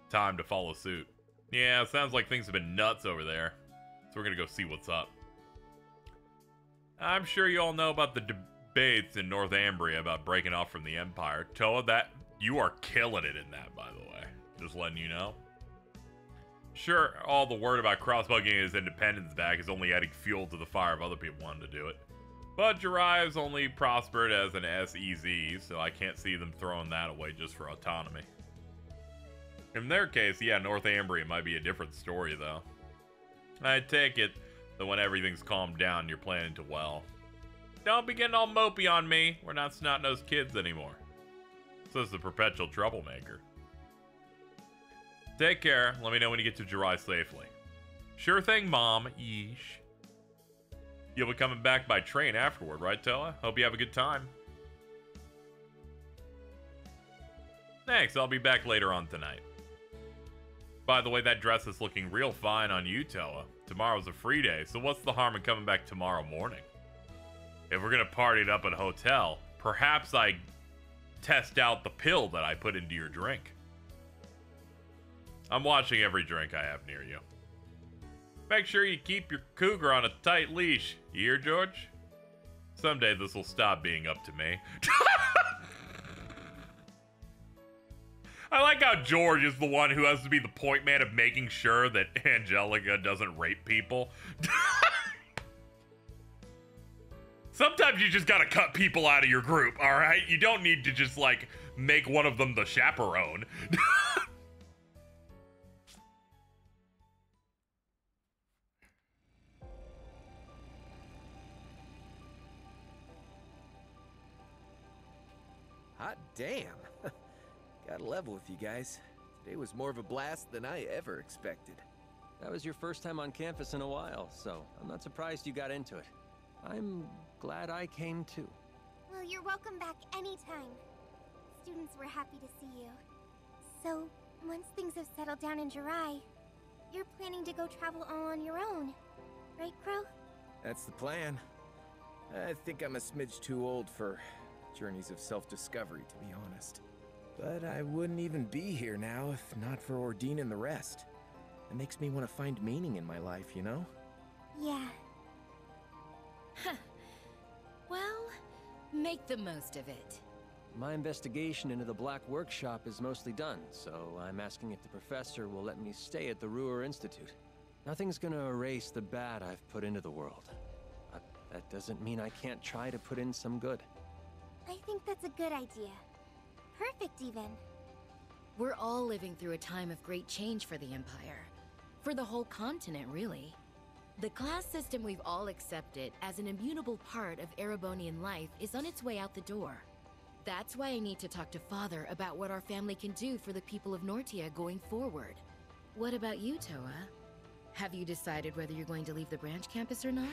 time to follow suit. Yeah, sounds like things have been nuts over there. So we're gonna go see what's up. I'm sure you all know about the debates in Northumbria about breaking off from the Empire. Toa, that you are killing it in that, by the way. Just letting you know. Sure, all the word about Crossbow getting his independence back is only adding fuel to the fire of other people wanting to do it. But Jirai has only prospered as an SEZ, so I can't see them throwing that away just for autonomy. In their case, yeah, Northumbria might be a different story, though. I take it that when everything's calmed down, you're planning to well. Don't be getting all mopey on me. We're not snot-nosed kids anymore. Says the perpetual troublemaker. Take care. Let me know when you get to Jirai safely. Sure thing, Mom. Yeesh. You'll be coming back by train afterward, right, Toa? Hope you have a good time. Thanks, I'll be back later on tonight. By the way, that dress is looking real fine on you, Toa. Tomorrow's a free day, so what's the harm in coming back tomorrow morning? If we're gonna party it up at a hotel, perhaps I test out the pill that I put into your drink. I'm watching every drink I have near you. Make sure you keep your cougar on a tight leash. You hear, George? Someday this will stop being up to me. I like how George is the one who has to be the point man of making sure that Angelica doesn't rape people. Sometimes you just gotta cut people out of your group, alright? You don't need to just, like, make one of them the chaperone. Hot damn. Gotta level with you guys. Today was more of a blast than I ever expected. That was your first time on campus in a while, so I'm not surprised you got into it. I'm glad I came too. Well, you're welcome back anytime. Students were happy to see you. So, once things have settled down in Jirai, you're planning to go travel all on your own, right, Crow? That's the plan. I think I'm a smidge too old for journeys of self-discovery, to be honest. But I wouldn't even be here now if not for Ordine and the rest. It makes me want to find meaning in my life, you know? Yeah. Huh. Well, make the most of it. My investigation into the Black Workshop is mostly done, so I'm asking if the professor will let me stay at the Ruhr Institute. Nothing's gonna erase the bad I've put into the world. But that doesn't mean I can't try to put in some good. I think that's a good idea. Perfect, even. We're all living through a time of great change for the Empire. For the whole continent, really. The class system we've all accepted as an immutable part of Erebonian life is on its way out the door. That's why I need to talk to Father about what our family can do for the people of Nortia going forward. What about you, Toa? Have you decided whether you're going to leave the branch campus or not?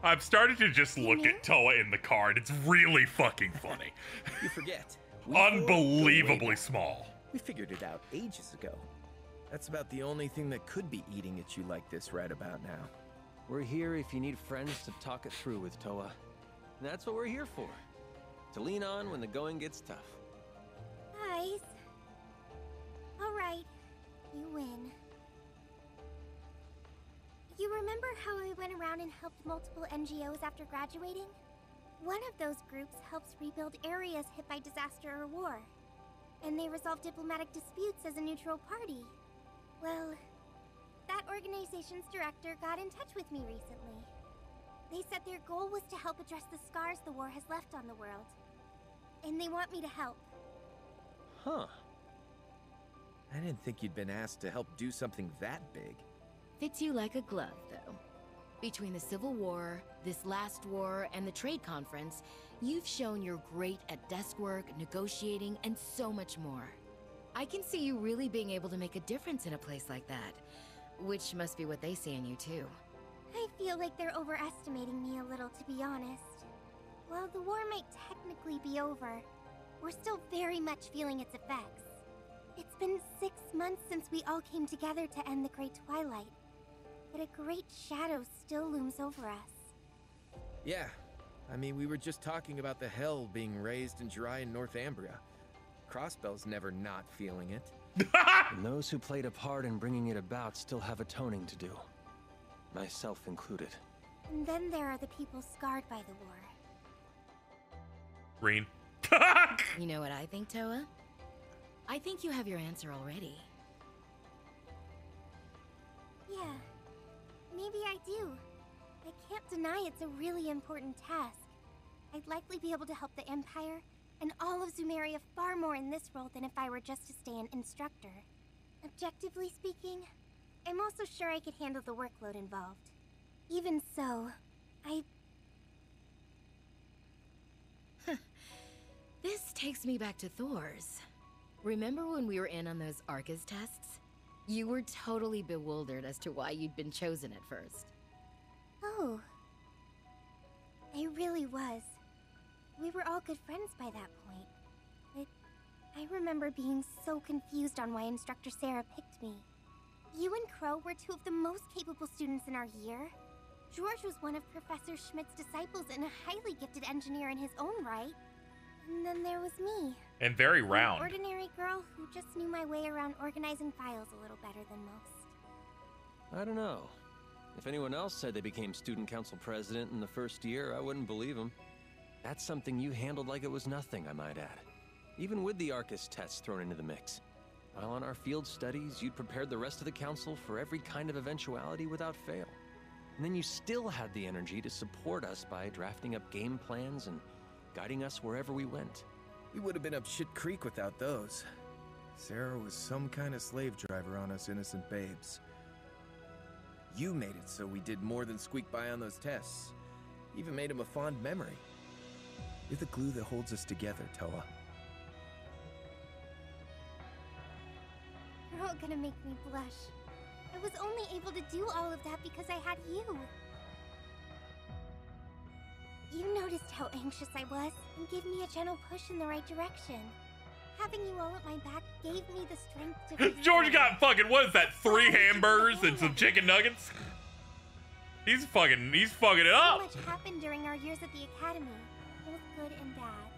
I've started to just look at Toa in the car, and it's really fucking funny. You forget. Unbelievably small. We figured it out ages ago. That's about the only thing that could be eating at you like this right about now. We're here if you need friends to talk it through with, Toa. And that's what we're here for. To lean on when the going gets tough. Guys. Alright. You win. You remember how I went around and helped multiple NGOs after graduating? One of those groups helps rebuild areas hit by disaster or war. And they resolve diplomatic disputes as a neutral party. Well, that organization's director got in touch with me recently. They said their goal was to help address the scars the war has left on the world. And they want me to help. Huh. I didn't think you'd been asked to help do something that big. Fits you like a glove, though. Between the Civil War, this last war, and the trade conference, you've shown you're great at desk work, negotiating, and so much more. I can see you really being able to make a difference in a place like that. Which must be what they see in you, too. I feel like they're overestimating me a little, to be honest. While the war might technically be over, we're still very much feeling its effects. It's been 6 months since we all came together to end the Great Twilight, but a great shadow still looms over us. Yeah, I mean, we were just talking about the hell being raised and dry in Northumbria. Crossbell's never not feeling it. And those who played a part in bringing it about still have atoning to do. Myself included. And then there are the people scarred by the war. Green. You know what I think, Toa? I think you have your answer already. Yeah, maybe I do. I can't deny it's a really important task. I'd likely be able to help the Empire and all of Zumeria far more in this role than if I were just to stay an instructor. Objectively speaking, I'm also sure I could handle the workload involved. Even so, This takes me back to Thor's. Remember when we were in on those Arcus tests? You were totally bewildered as to why you'd been chosen at first. Oh. I really was. We were all good friends by that point. But I remember being so confused on why Instructor Sarah picked me. You and Crow were two of the most capable students in our year. George was one of Professor Schmidt's disciples and a highly gifted engineer in his own right. And then there was me. And very round. An ordinary girl who just knew my way around organizing files a little better than most. I don't know. If anyone else said they became student council president in the first year, I wouldn't believe them. That's something you handled like it was nothing, I might add. Even with the Arcus tests thrown into the mix. While on our field studies, you'd prepared the rest of the council for every kind of eventuality without fail. And then you still had the energy to support us by drafting up game plans and guiding us wherever we went. We would have been up shit creek without those. Sarah was some kind of slave driver on us innocent babes. You made it so we did more than squeak by on those tests. Even made him a fond memory. You're the glue that holds us together, Toa. You're all gonna make me blush. I was only able to do all of that because I had you. You noticed how anxious I was and gave me a gentle push in the right direction. Having you all at my back gave me the strength to... George got fucking, what is that, 3 hamburgers and some chicken nuggets? He's fucking it up. So much happened during our years at the academy, both good and bad.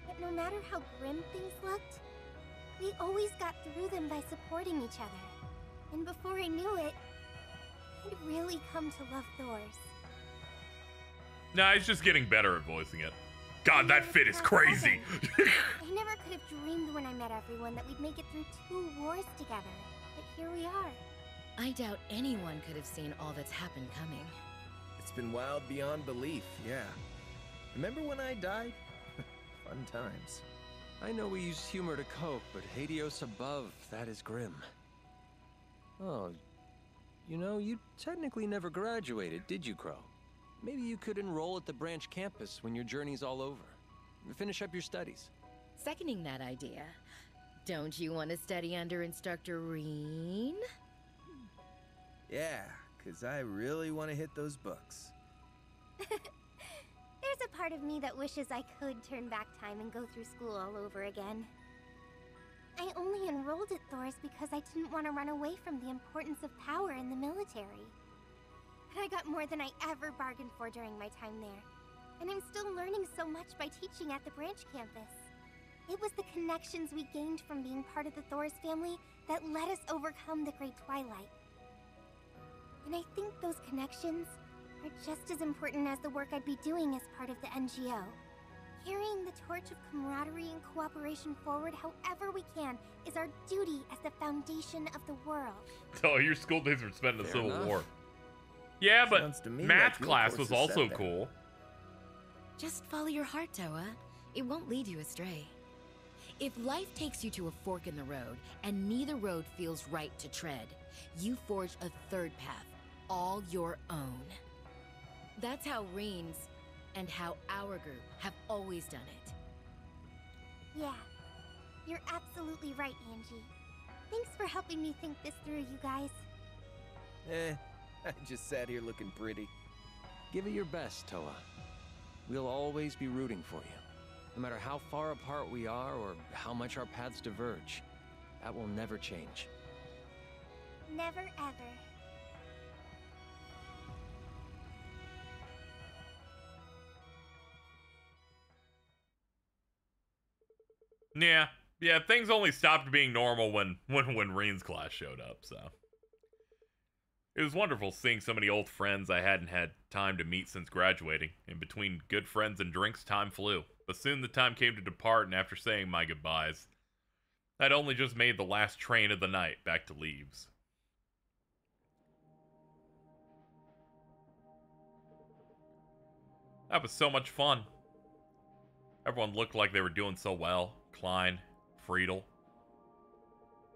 But no matter how grim things looked, we always got through them by supporting each other. And before I knew it, I'd really come to love Thor's. Nah, he's just getting better at voicing it. God, that fit is crazy. I never could have dreamed when I met everyone that we'd make it through 2 wars together. But here we are. I doubt anyone could have seen all that's happened coming. It's been wild beyond belief, yeah. Remember when I died? Fun times. I know we use humor to cope, but Hades above, that is grim. Oh, you know, you technically never graduated, did you, Crow? Maybe you could enroll at the branch campus when your journey's all over. Finish up your studies. Seconding that idea. Don't you want to study under Instructor Rean? Yeah, because I really want to hit those books. There's a part of me that wishes I could turn back time and go through school all over again. I only enrolled at Thor's because I didn't want to run away from the importance of power in the military. But I got more than I ever bargained for during my time there. And I'm still learning so much by teaching at the branch campus. It was the connections we gained from being part of the Thor's family that let us overcome the Great Twilight. And I think those connections are just as important as the work I'd be doing as part of the NGO. Carrying the torch of camaraderie and cooperation forward however we can is our duty as the foundation of the world. Oh, your school days were spent in the Civil War. Yeah, but math class was also cool. Just follow your heart, Toa. It won't lead you astray. If life takes you to a fork in the road, and neither road feels right to tread, you forge a third path, all your own. That's how Rean's and how our group have always done it. Yeah. You're absolutely right, Angie. Thanks for helping me think this through, you guys. I just sat here looking pretty. Give it your best, Toa. We'll always be rooting for you. No matter how far apart we are or how much our paths diverge. That will never change. Never ever. Yeah, things only stopped being normal when Reen's class showed up, so. It was wonderful seeing so many old friends I hadn't had time to meet since graduating. In between good friends and drinks, time flew. But soon the time came to depart, and after saying my goodbyes, I'd only just made the last train of the night back to Leaves. That was so much fun. Everyone looked like they were doing so well. Klein, Friedel.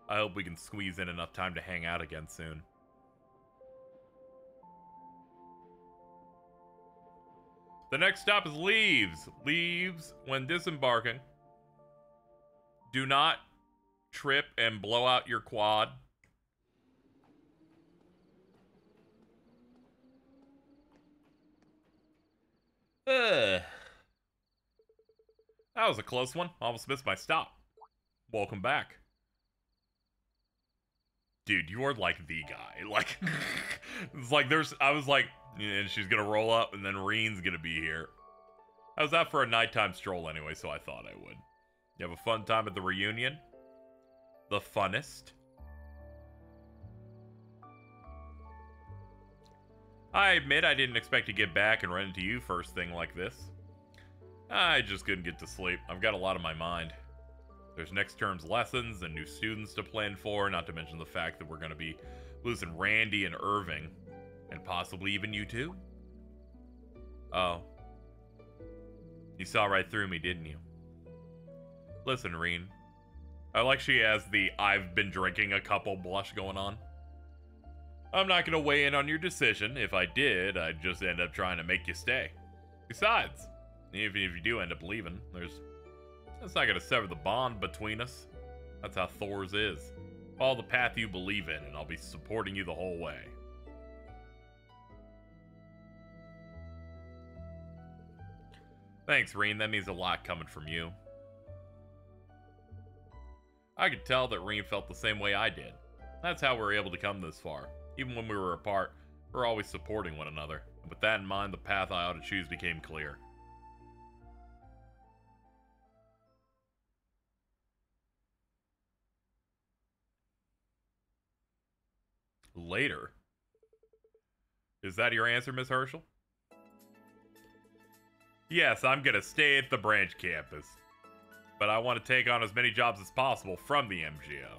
I hope we can squeeze in enough time to hang out again soon. The next stop is Leaves. Leaves, when disembarking, do not trip and blow out your quad. That was a close one. Almost missed my stop. Welcome back. Dude, you are like the guy. Like, it's like I was like, and she's gonna roll up and then Reen's gonna be here. I was out for a nighttime stroll anyway, so I thought I would. You have a fun time at the reunion? The funnest? I admit I didn't expect to get back and run into you first thing like this. I just couldn't get to sleep. I've got a lot on my mind. There's next term's lessons and new students to plan for, not to mention the fact that we're going to be losing Randy and Irving. And possibly even you too? Oh. You saw right through me, didn't you? Listen, Reen. I like she has the I've been drinking a couple blush going on. I'm not going to weigh in on your decision. If I did, I'd just end up trying to make you stay. Besides, even if you do end up leaving, that's not going to sever the bond between us. That's how Thor's is. Follow the path you believe in, and I'll be supporting you the whole way. Thanks, Reen. That means a lot coming from you. I could tell that Reen felt the same way I did. That's how we were able to come this far. Even when we were apart, we were always supporting one another. And with that in mind, the path I ought to choose became clear. Later? Is that your answer, Miss Herschel? Yes, I'm gonna stay at the branch campus. But I want to take on as many jobs as possible from the MGO.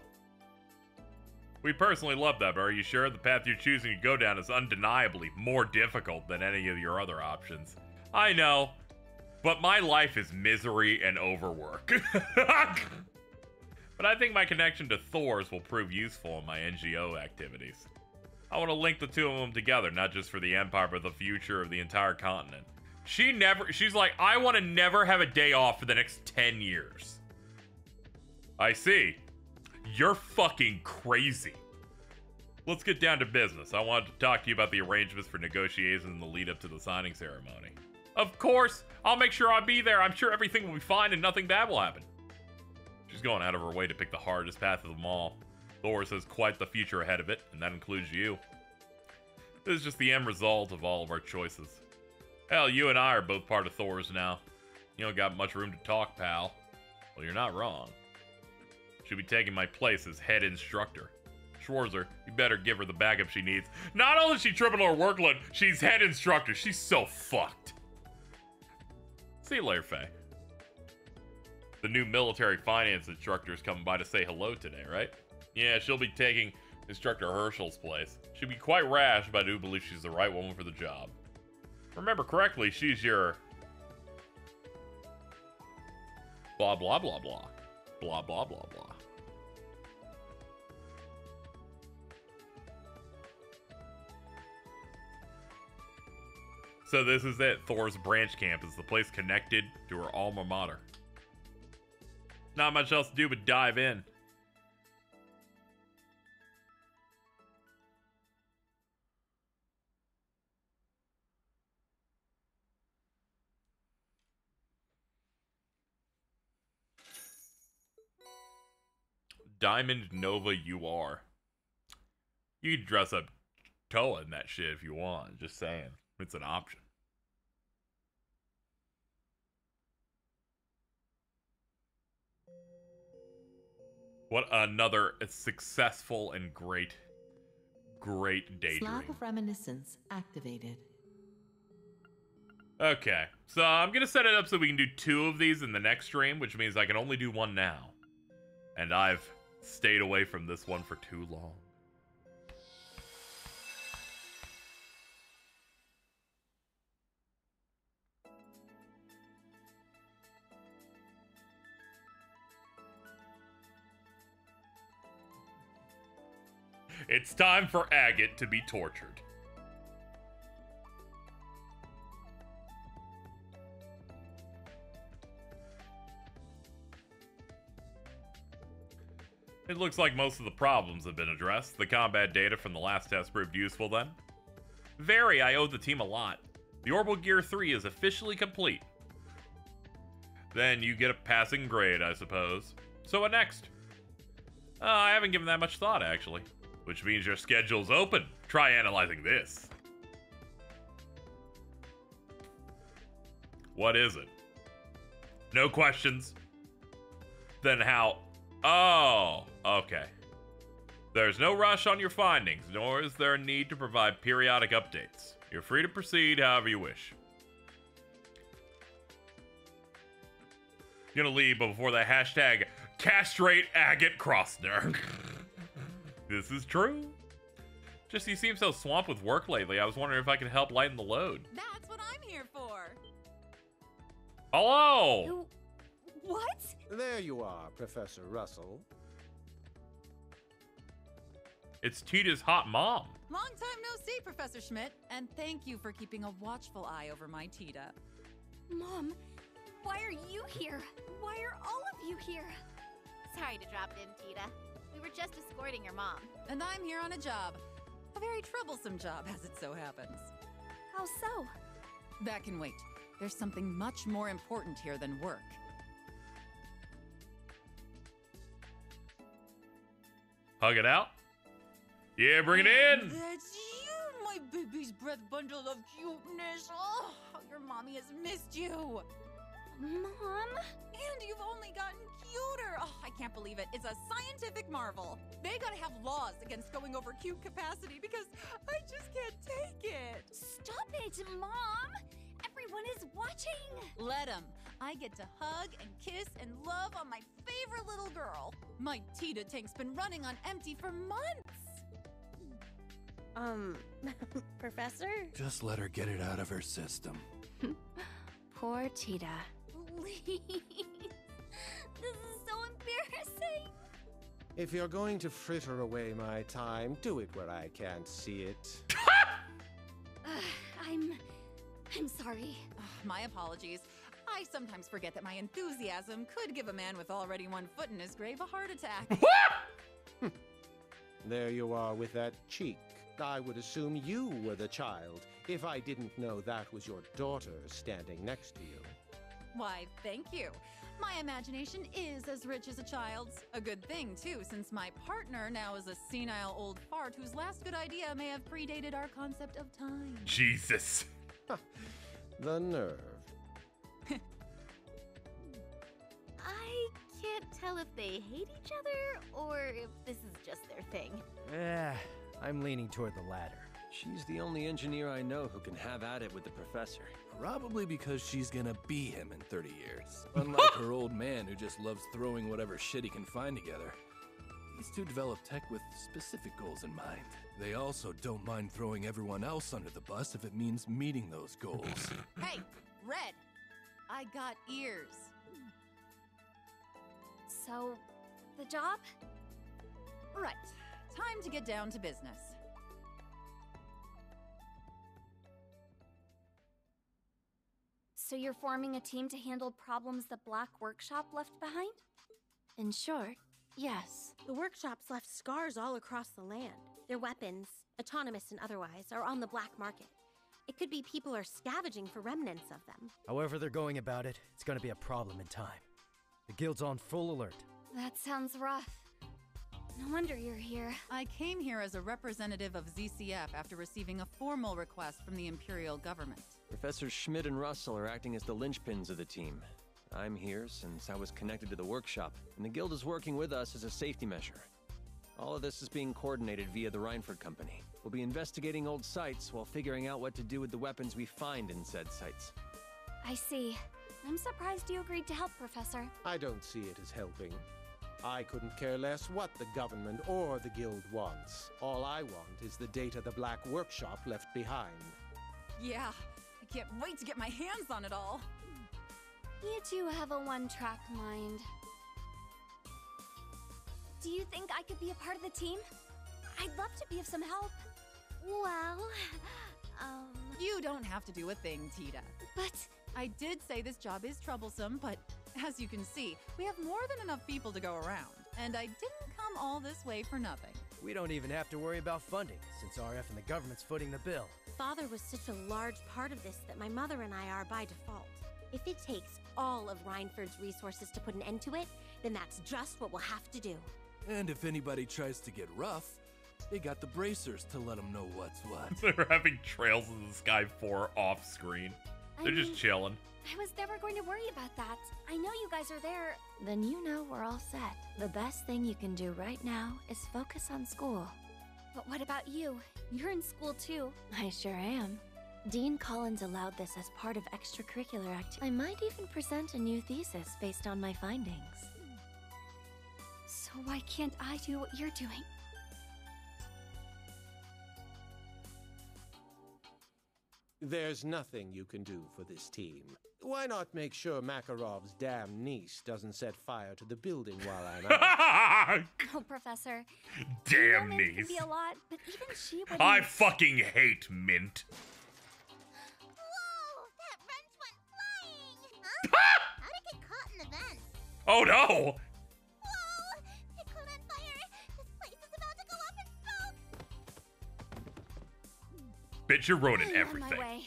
We personally love that, but are you sure the path you're choosing to go down is undeniably more difficult than any of your other options? I know, but my life is misery and overwork. But I think my connection to Thor's will prove useful in my NGO activities. I want to link the two of them together, not just for the Empire, but the future of the entire continent. She's like, I want to never have a day off for the next 10 years. I see. You're fucking crazy. Let's get down to business. I wanted to talk to you about the arrangements for negotiations in the lead up to the signing ceremony. Of course, I'll make sure I'll be there. I'm sure everything will be fine and nothing bad will happen. She's going out of her way to pick the hardest path of them all. Thor's has quite the future ahead of it, and that includes you. This is just the end result of all of our choices. Hell, you and I are both part of Thor's now. You don't got much room to talk, pal. Well, you're not wrong. She'll be taking my place as head instructor. Schwarzer, you better give her the backup she needs. Not only is she triple her workload, she's head instructor. She's so fucked. See you later, Faye. The new military finance instructor is coming by to say hello today, right? Yeah, she'll be taking Instructor Herschel's place. She'll be quite rash, but I do believe she's the right woman for the job. Remember correctly, she's your... blah, blah, blah, blah. Blah, blah, blah, blah. So this is it. Thor's branch camp is the place connected to her alma mater. Not much else to do but dive in. Diamond Nova you are. You can dress up Toa in that shit if you want. Just saying. It's an option. What another successful and great daydream. Slab of Reminiscence activated. Okay, so I'm going to set it up so we can do 2 of these in the next stream, which means I can only do 1 now. And I've stayed away from this one for too long. It's time for Agate to be tortured. It looks like most of the problems have been addressed. The combat data from the last test proved useful then. Very, I owe the team a lot. The Orbital Gear 3 is officially complete. Then you get a passing grade, I suppose. So what next? I haven't given that much thought, actually. Which means your schedule's open. Try analyzing this. What is it? No questions. Then how? Oh, okay. There's no rush on your findings, nor is there a need to provide periodic updates. You're free to proceed however you wish. Gonna leave before the hashtag castrate Agate Crossner. This is true. Just you seem so swamped with work lately. I was wondering if I could help lighten the load. That's what I'm here for. Hello! What? There you are, Professor Russell. It's Tita's hot mom. Long time no see, Professor Schmidt, and thank you for keeping a watchful eye over my Tita. Mom, why are you here? Why are all of you here? Sorry to drop in, Tita. We were just escorting your mom. And I'm here on a job. A very troublesome job, as it so happens. How so? That can wait. There's something much more important here than work. Hug it out. Yeah, bring it in. That's you, my baby's breath bundle of cuteness. Oh, how your mommy has missed you. Mom? And you've only gotten cuter. Oh, I can't believe it. It's a scientific marvel. They gotta have laws against going over cute capacity because I just can't take it. Stop it, Mom! Everyone is watching. Let them. I get to hug and kiss and love on my favorite little girl. My Tita tank's been running on empty for months. Professor? Just let her get it out of her system. Poor Tita. Please. This is so embarrassing. If you're going to fritter away my time, do it where I can't see it. I'm sorry. My apologies. I sometimes forget that my enthusiasm could give a man with already one foot in his grave a heart attack. There you are with that cheek. I would assume you were the child if I didn't know that was your daughter standing next to you. Why, thank you. My imagination is as rich as a child's. A good thing, too, since my partner now is a senile old fart whose last good idea may have predated our concept of time. Jesus. The nerve. I can't tell if they hate each other or if this is just their thing. I'm leaning toward the latter. She's the only engineer I know who can have at it with the professor. Probably because she's gonna be him in 30 years. Unlike her old man who just loves throwing whatever shit he can find together. These two develop tech with specific goals in mind. They also don't mind throwing everyone else under the bus if it means meeting those goals. Hey, Red! I got ears. So, the job? Right. Time to get down to business. So you're forming a team to handle problems the Black Workshop left behind? In short, yes. The workshops left scars all across the land. Their weapons, autonomous and otherwise, are on the black market. It could be people are scavenging for remnants of them. However they're going about it, it's gonna be a problem in time. The guild's on full alert. That sounds rough. No wonder you're here. I came here as a representative of ZCF after receiving a formal request from the Imperial government. Professor Schmidt and Russell are acting as the linchpins of the team. I'm here since I was connected to the workshop, and the guild is working with us as a safety measure. All of this is being coordinated via the Reinford Company. We'll be investigating old sites while figuring out what to do with the weapons we find in said sites. I see. I'm surprised you agreed to help, Professor. I don't see it as helping. I couldn't care less what the government or the guild wants. All I want is the data the Black Workshop left behind. Yeah, I can't wait to get my hands on it all. You two have a one-track mind. Do you think I could be a part of the team? I'd love to be of some help. Well, You don't have to do a thing, Tita. But... I did say this job is troublesome, but as you can see, we have more than enough people to go around. And I didn't come all this way for nothing. We don't even have to worry about funding, since RF and the government's footing the bill. Father was such a large part of this that my mother and I are by default. If it takes all of Reinford's resources to put an end to it, then that's just what we'll have to do. And if anybody tries to get rough, they got the bracers to let them know what's what. They're having Trails in the Sky 4 off screen. They're just chilling. I was never going to worry about that. I know you guys are there. Then you know we're all set. The best thing you can do right now is focus on school. But what about you? You're in school too. I sure am. Dean Collins allowed this as part of extracurricular activity. I might even present a new thesis based on my findings. So why can't I do what you're doing? There's nothing you can do for this team. Why not make sure Makarov's damn niece doesn't set fire to the building while I'm out? Oh, Professor. Damn Mint niece. can be a lot, but even she wouldn't... I fucking hate Mint. Whoa! That wrench went flying! Huh? How'd it get caught in the vents? Oh no! Whoa! It caught on fire! This place is about to go up in smoke! Bitch, you're ruining I'm on everything. my way.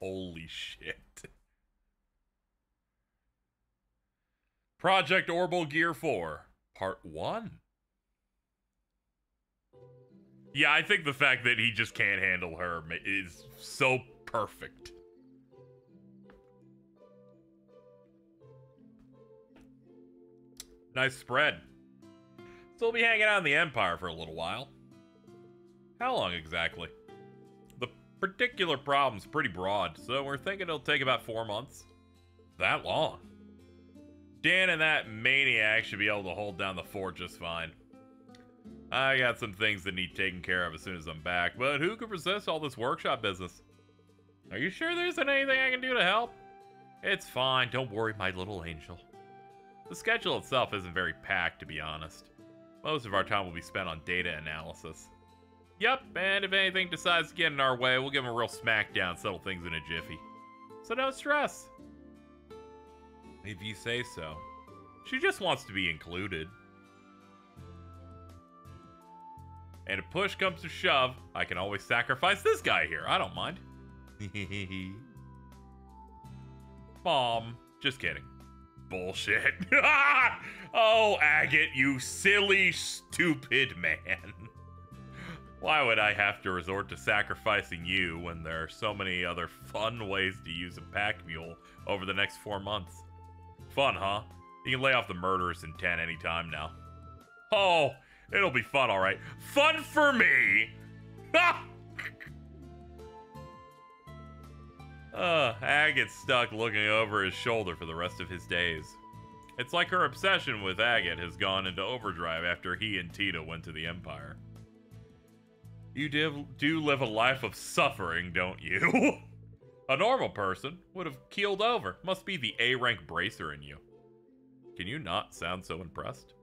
Holy shit. Project Orbital Gear 4, Part 1. Yeah, I think the fact that he just can't handle her is so perfect. Nice spread. So we'll be hanging out in the Empire for a little while. How long exactly? The particular problem's pretty broad, so we're thinking it'll take about 4 months. That long? Dan and that maniac should be able to hold down the fort just fine. I got some things that need taken care of as soon as I'm back, but who could resist all this workshop business? Are you sure there isn't anything I can do to help? It's fine, don't worry, my little angel. The schedule itself isn't very packed, to be honest. Most of our time will be spent on data analysis. Yup, and if anything decides to get in our way, we'll give them a real smackdown, settle things in a jiffy. So no stress. If you say so. She just wants to be included. And if push comes to shove, I can always sacrifice this guy here. I don't mind. Mom, just kidding. Bullshit. Oh, Agate, you silly, stupid man. Why would I have to resort to sacrificing you when there are so many other fun ways to use a pack mule over the next 4 months? Fun, huh? You can lay off the murderous intent anytime now. Oh, it'll be fun, all right. Fun for me! Agate's stuck looking over his shoulder for the rest of his days. It's like her obsession with Agate has gone into overdrive after he and Tita went to the Empire. You do live a life of suffering, don't you? A normal person would have keeled over. Must be the A-rank bracer in you. Can you not sound so impressed?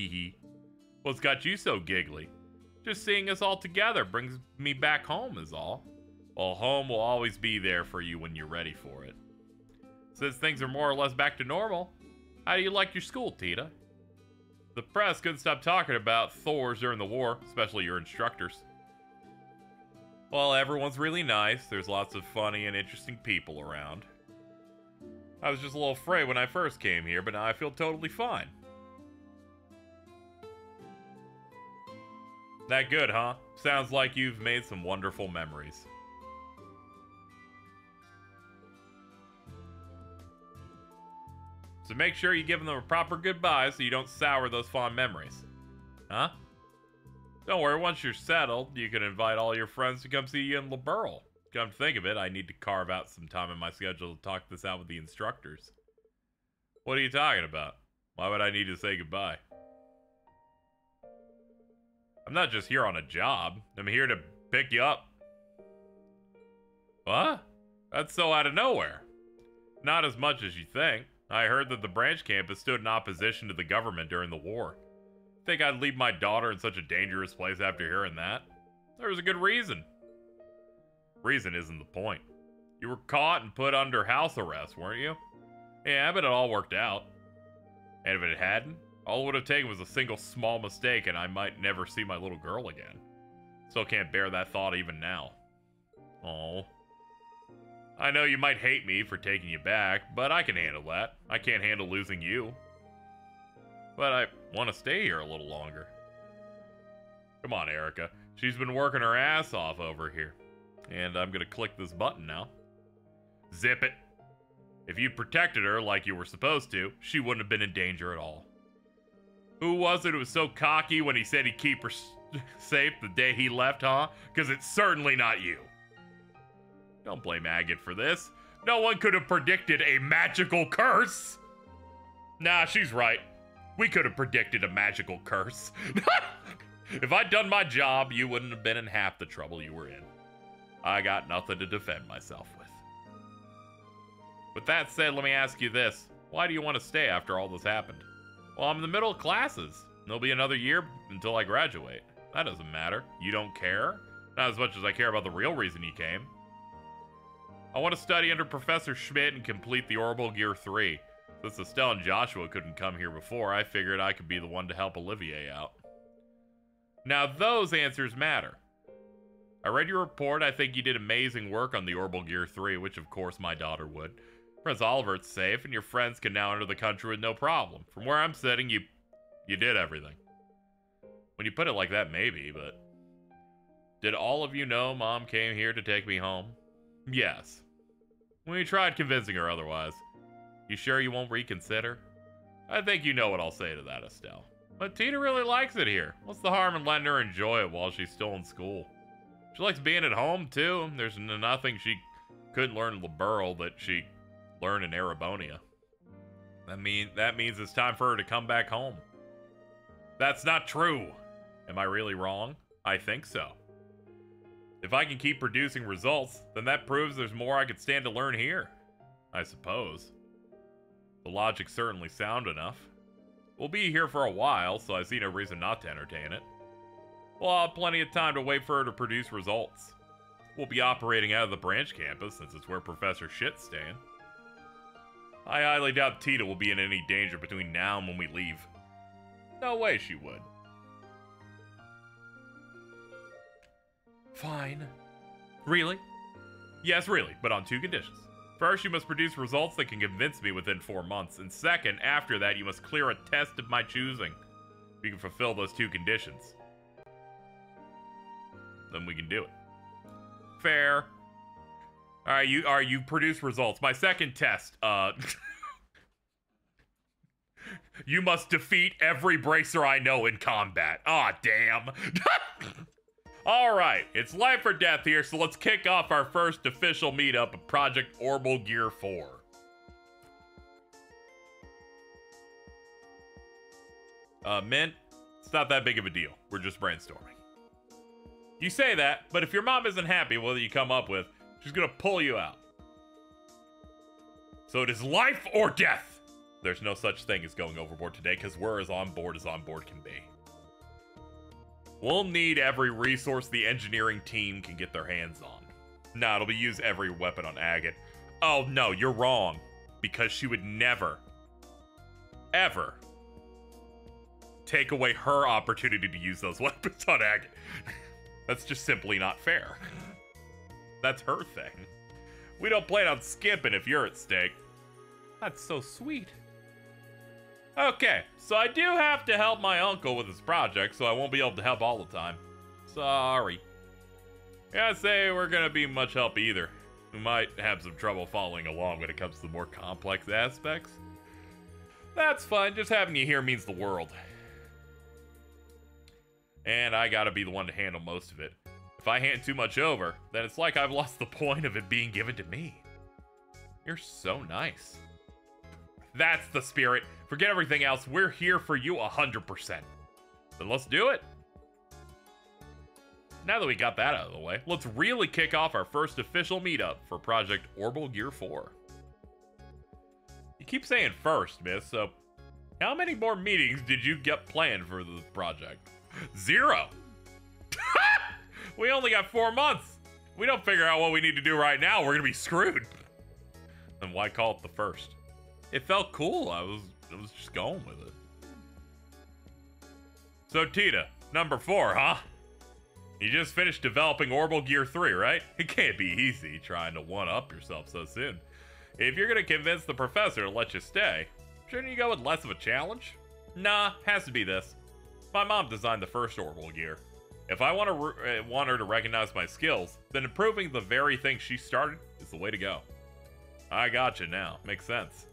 Hee hee. What's got you so giggly? Just seeing us all together brings me back home is all. Well, home will always be there for you when you're ready for it. Since things are more or less back to normal, how do you like your school, Tita? The press couldn't stop talking about Thors during the war, especially your instructors. Well, everyone's really nice. There's lots of funny and interesting people around. I was just a little afraid when I first came here, but now I feel totally fine. That good, huh? Sounds like you've made some wonderful memories. So make sure you give them a proper goodbye so you don't sour those fond memories. Huh? Don't worry, once you're settled, you can invite all your friends to come see you in Liberl. Come to think of it, I need to carve out some time in my schedule to talk this out with the instructors. What are you talking about? Why would I need to say goodbye? I'm not just here on a job. I'm here to pick you up. What? That's so out of nowhere. Not as much as you think. I heard that the branch campus stood in opposition to the government during the war. Think I'd leave my daughter in such a dangerous place after hearing that? There was a good reason. Reason isn't the point. You were caught and put under house arrest, weren't you? Yeah, but it all worked out. And if it hadn't, all it would have taken was a single small mistake and I might never see my little girl again. Still can't bear that thought even now. Oh. I know you might hate me for taking you back, but I can handle that. I can't handle losing you. But I want to stay here a little longer. Come on, Erica. She's been working her ass off over here. And I'm gonna click this button now. Zip it. If you protected her like you were supposed to, she wouldn't have been in danger at all. Who was it who was so cocky when he said he'd keep her safe the day he left, huh? Because it's certainly not you. Don't blame Agate for this. No one could have predicted a magical curse. Nah, she's right. We could have predicted a magical curse. If I'd done my job, you wouldn't have been in half the trouble you were in. I got nothing to defend myself with. With that said, let me ask you this. Why do you want to stay after all this happened? Well, I'm in the middle of classes. There'll be another year until I graduate. That doesn't matter. You don't care? Not as much as I care about the real reason you came. I want to study under Professor Schmidt and complete the Orbital Gear 3. Since Estelle and Joshua couldn't come here before, I figured I could be the one to help Olivier out. Now, those answers matter. I read your report. I think you did amazing work on the Orbital Gear 3, which of course my daughter would. Prince Oliver's safe, and your friends can now enter the country with no problem. From where I'm sitting, you did everything. When you put it like that, maybe, but... Did all of you know Mom came here to take me home? Yes. We tried convincing her otherwise. You sure you won't reconsider? I think you know what I'll say to that, Estelle. But Tita really likes it here. What's the harm in letting her enjoy it while she's still in school? She likes being at home, too. There's nothing she couldn't learn in Liberl that she learned in Erebonia. That means it's time for her to come back home. That's not true. Am I really wrong? I think so. If I can keep producing results, then that proves there's more I could stand to learn here. I suppose. The logic's certainly sound enough. We'll be here for a while, so I see no reason not to entertain it. We'll have plenty of time to wait for her to produce results. We'll be operating out of the branch campus, since it's where Professor Shit's staying. I highly doubt Tita will be in any danger between now and when we leave. No way she would. Fine. Really? Yes, really, but on two conditions. First, you must produce results that can convince me within 4 months, and second, after that, you must clear a test of my choosing. If you can fulfill those two conditions, then we can do it. Fair. Alright, you produce results. My second test, you must defeat every bracer I know in combat. Aw, damn. Alright, it's life or death here, so let's kick off our first official meetup of Project Orbital Gear 4. Mint, it's not that big of a deal. We're just brainstorming. You say that, but if your mom isn't happy with what you come up with, she's gonna pull you out. So it is life or death. There's no such thing as going overboard today because we're as on board can be. We'll need every resource the engineering team can get their hands on. Nah, it'll be use every weapon on Agate. Oh no, you're wrong. Because she would never, ever take away her opportunity to use those weapons on Agate. That's just simply not fair. That's her thing. We don't plan on skipping if you're at stake. That's so sweet. Okay, so I do have to help my uncle with his project, so I won't be able to help all the time. Sorry. Can't say we're gonna be much help either. We might have some trouble following along when it comes to the more complex aspects. That's fine, just having you here means the world. And I gotta be the one to handle most of it. If I hand too much over, then it's like I've lost the point of it being given to me. You're so nice. That's the spirit. Forget everything else. We're here for you 100%. Then let's do it. Now that we got that out of the way, let's really kick off our first official meetup for Project Orbital Gear 4. You keep saying first, miss, so how many more meetings did you get planned for the project? 0. We only got 4 months. If we don't figure out what we need to do right now, we're gonna be screwed. Then why call it the first? It felt cool. I was just going with it. So Tita, number 4, huh? You just finished developing Orbital Gear 3, right? It can't be easy trying to one-up yourself so soon. If you're gonna convince the professor to let you stay, shouldn't you go with less of a challenge? Nah, has to be this. My mom designed the first Orbital Gear. If I want her to recognize my skills, then improving the very thing she started is the way to go. I gotcha now. Makes sense.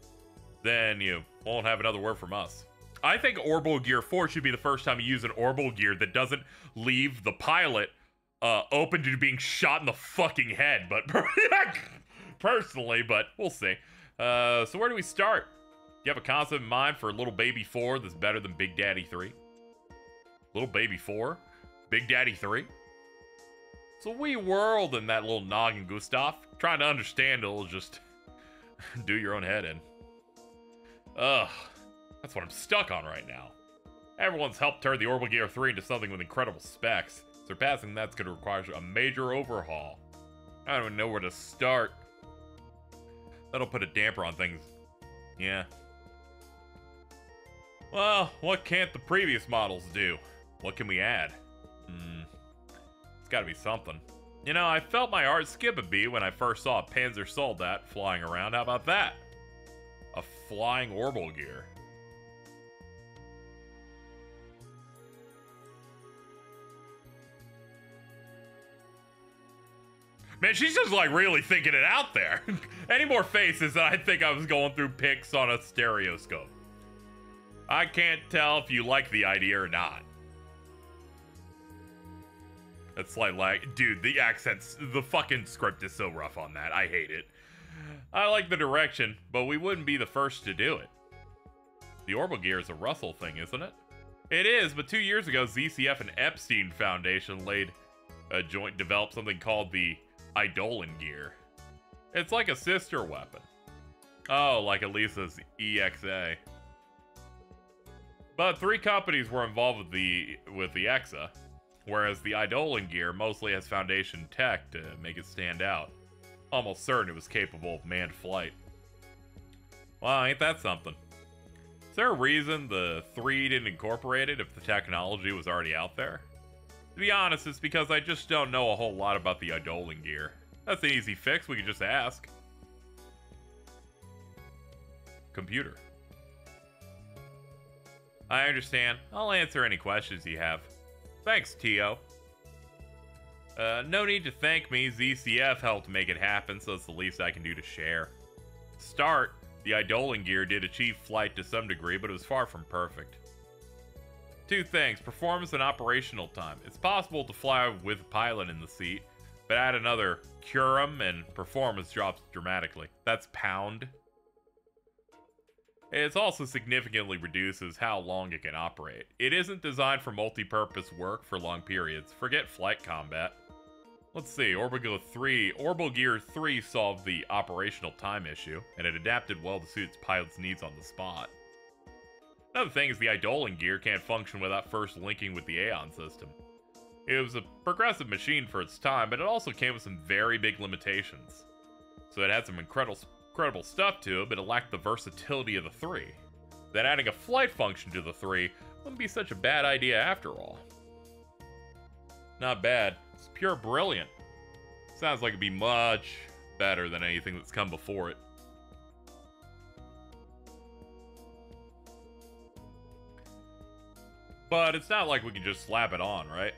Then you won't have another word from us. I think Orbital Gear 4 should be the first time you use an Orbital Gear that doesn't leave the pilot open to being shot in the fucking head, but personally, but we'll see. So where do we start? Do you have a concept in mind for Little Baby 4 that's better than Big Daddy 3? Little Baby 4? Big Daddy 3? It's a wee world in that little noggin, Gustav. Trying to understand it'll just do your own head in. Ugh. That's what I'm stuck on right now. Everyone's helped turn the Orbital Gear 3 into something with incredible specs. Surpassing that's going to require a major overhaul. I don't even know where to start. That'll put a damper on things. Yeah. Well, what can't the previous models do? What can we add? It's gotta be something. You know, I felt my heart skip a beat when I first saw a Panzer Soldat flying around. How about that? A flying Orbital Gear. Man, she's just like really thinking it out there. Any more faces, and I think I was going through pics on a stereoscope. I can't tell if you like the idea or not. It's like, dude, the accents, the fucking script is so rough on that. I hate it. I like the direction, but we wouldn't be the first to do it. The Orbital Gear is a Russell thing, isn't it? It is, but 2 years ago, ZCF and Epstein Foundation developed something called the Eidolon Gear. It's like a sister weapon. Oh, like Elisa's EXA. But 3 companies were involved with the EXA, whereas the Eidolon Gear mostly has Foundation tech to make it stand out. Almost certain it was capable of manned flight. Well, ain't that something? Is there a reason the 3 didn't incorporate it if the technology was already out there? To be honest, it's because I just don't know a whole lot about the Eidolon Gear. That's an easy fix, we could just ask. Computer. I understand. I'll answer any questions you have. Thanks, Tio. No need to thank me. ZCF helped make it happen, so it's the least I can do to share. Start, the Eidolon Gear did achieve flight to some degree, but it was far from perfect. 2 things, performance and operational time. It's possible to fly with a pilot in the seat, but add another curum and performance drops dramatically. That's pound. It also significantly reduces how long it can operate. It isn't designed for multi-purpose work for long periods. Forget flight combat. Let's see, Orbital Gear 3 solved the operational time issue, and it adapted well to suit its pilot's needs on the spot. Another thing is the Eidolon gear can't function without first linking with the Aeon system. It was a progressive machine for its time, but it also came with some very big limitations. So it had some incredible stuff to it, but it lacked the versatility of the 3. Then adding a flight function to the 3 wouldn't be such a bad idea after all. Not bad. It's pure brilliant. Sounds like it'd be much better than anything that's come before it. But it's not like we can just slap it on, right?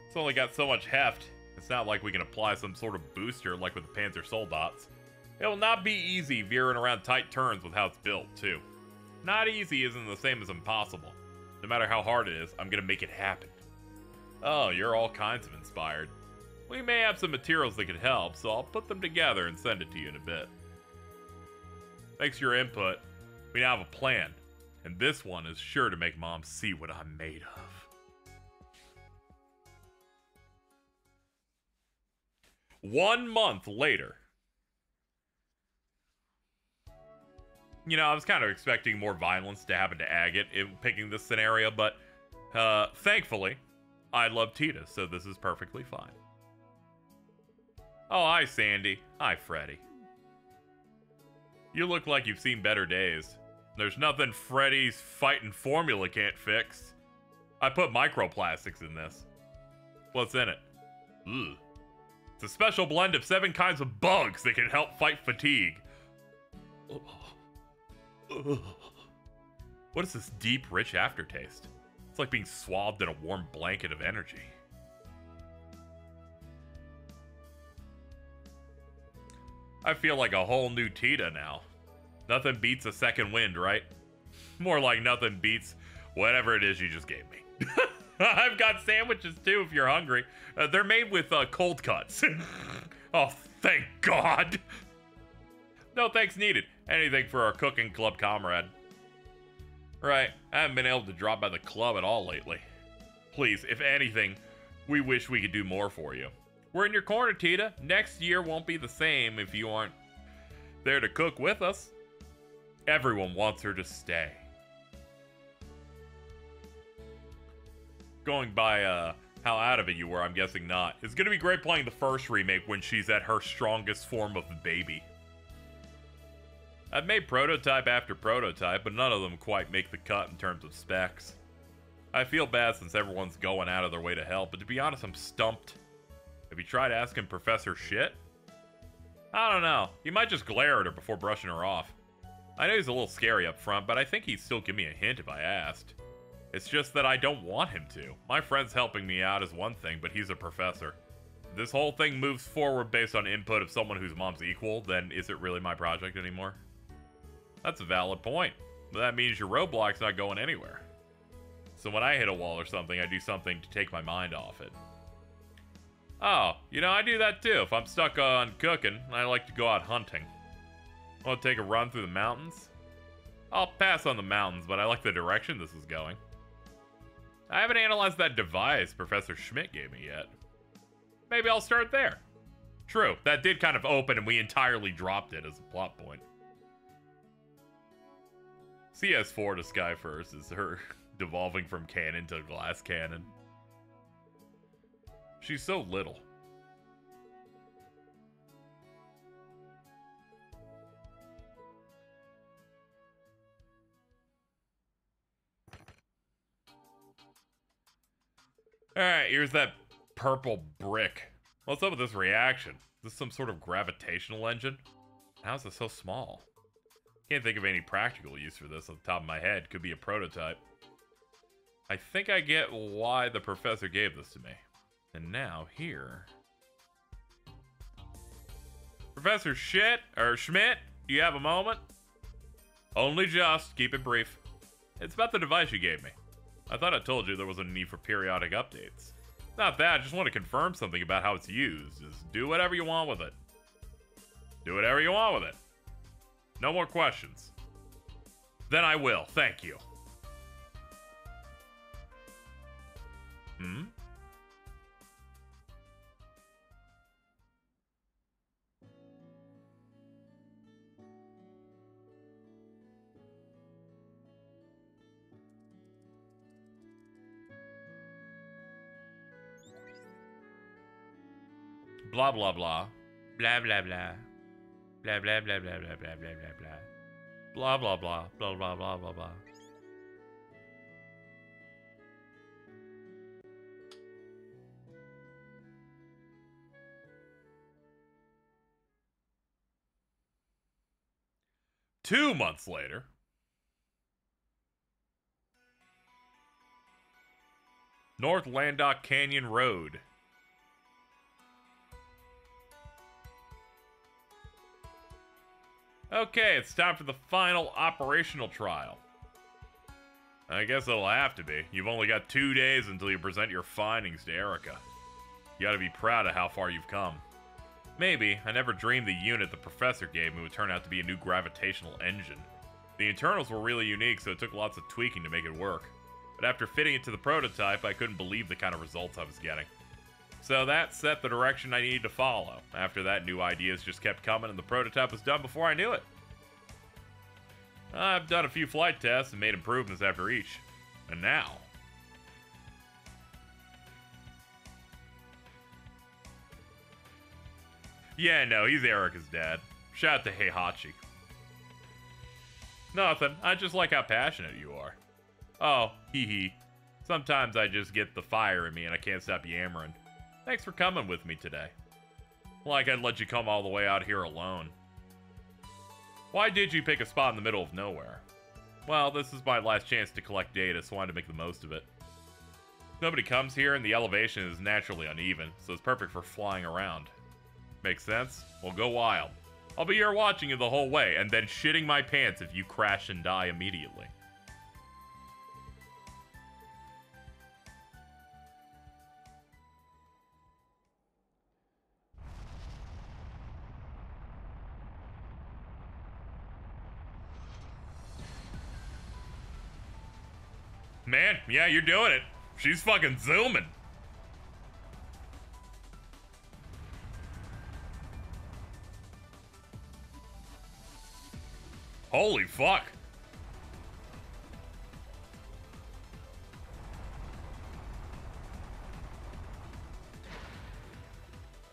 It's only got so much heft. It's not like we can apply some sort of booster like with the Panzer Soldats. It will not be easy veering around tight turns with how it's built, too. Not easy isn't the same as impossible. No matter how hard it is, I'm gonna make it happen. Oh, you're all kinds of inspired. We may have some materials that could help, so I'll put them together and send it to you in a bit. Thanks for your input. We now have a plan. And this one is sure to make Mom see what I'm made of. One month later. You know, I was kind of expecting more violence to happen to Agate in picking this scenario, but thankfully, I love Tita, so this is perfectly fine. Oh, hi, Sandy. Hi, Freddy. You look like you've seen better days. There's nothing Freddy's fighting formula can't fix. I put microplastics in this. What's in it? Ugh. It's a special blend of 7 kinds of bugs that can help fight fatigue. Ugh. What is this deep, rich aftertaste? It's like being swathed in a warm blanket of energy. I feel like a whole new Tita now. Nothing beats a second wind, right? More like nothing beats whatever it is you just gave me. I've got sandwiches too if you're hungry. They're made with cold cuts. Oh, thank God. No thanks needed. Anything for our cooking club comrade. Right, I haven't been able to drop by the club at all lately. Please, if anything, we wish we could do more for you. We're in your corner, Tita. Next year won't be the same if you aren't there to cook with us. Everyone wants her to stay. Going by how out of it you were, I'm guessing not. It's gonna be great playing the first remake when she's at her strongest form of baby. I've made prototype after prototype, but none of them quite make the cut in terms of specs. I feel bad since everyone's going out of their way to help, but to be honest, I'm stumped. Have you tried asking Professor Shit? I don't know. He might just glare at her before brushing her off. I know he's a little scary up front, but I think he'd still give me a hint if I asked. It's just that I don't want him to. My friend's helping me out is one thing, but he's a professor. If this whole thing moves forward based on input of someone whose mom's equal, then is it really my project anymore? That's a valid point. But that means your roadblock's not going anywhere. So when I hit a wall or something, I do something to take my mind off it. Oh, you know, I do that too. If I'm stuck on cooking, I like to go out hunting. Want to take a run through the mountains? I'll pass on the mountains, but I like the direction this is going. I haven't analyzed that device Professor Schmidt gave me yet. Maybe I'll start there. True, that did kind of open and we entirely dropped it as a plot point. CS4 to Skyfirst is her devolving from cannon to glass cannon. She's so little. Alright, here's that purple brick. What's up with this reaction? Is this some sort of gravitational engine? How is this so small? Can't think of any practical use for this on the top of my head. Could be a prototype. I think I get why the professor gave this to me. And now, here. Professor Schmidt, do you have a moment? Only just. Keep it brief. It's about the device you gave me. I thought I told you there was a need for periodic updates. Not that, I just want to confirm something about how it's used. Just do whatever you want with it. Do whatever you want with it. No more questions. Then I will, thank you. Blah, blah, blah. Blah, blah, blah. Blah, blah, blah, blah, blah, blah, blah, blah, blah. Blah, blah, blah. Blah, blah, blah, blah, blah. Two months later. North Landock Canyon Road. Okay, it's time for the final operational trial. I guess it'll have to be. You've only got 2 days until you present your findings to Erica. You gotta be proud of how far you've come. Maybe, I never dreamed the unit the professor gave me would turn out to be a new gravitational engine. The internals were really unique, so it took lots of tweaking to make it work. But after fitting it to the prototype, I couldn't believe the kind of results I was getting. So that set the direction I needed to follow. After that, new ideas just kept coming, and the prototype was done before I knew it. I've done a few flight tests and made improvements after each. And now... Yeah, no, he's Erica's dad. Shout out to Heihachi. Nothing. I just like how passionate you are. Oh, hee hee. Sometimes I just get the fire in me and I can't stop yammering. Thanks for coming with me today. Like I'd let you come all the way out here alone. Why did you pick a spot in the middle of nowhere? Well, this is my last chance to collect data, so I wanted to make the most of it. Nobody comes here and the elevation is naturally uneven, so it's perfect for flying around. Makes sense? Well, go wild. I'll be here watching you the whole way, and then shitting my pants if you crash and die immediately. Man, yeah, you're doing it. She's fucking zooming. Holy fuck.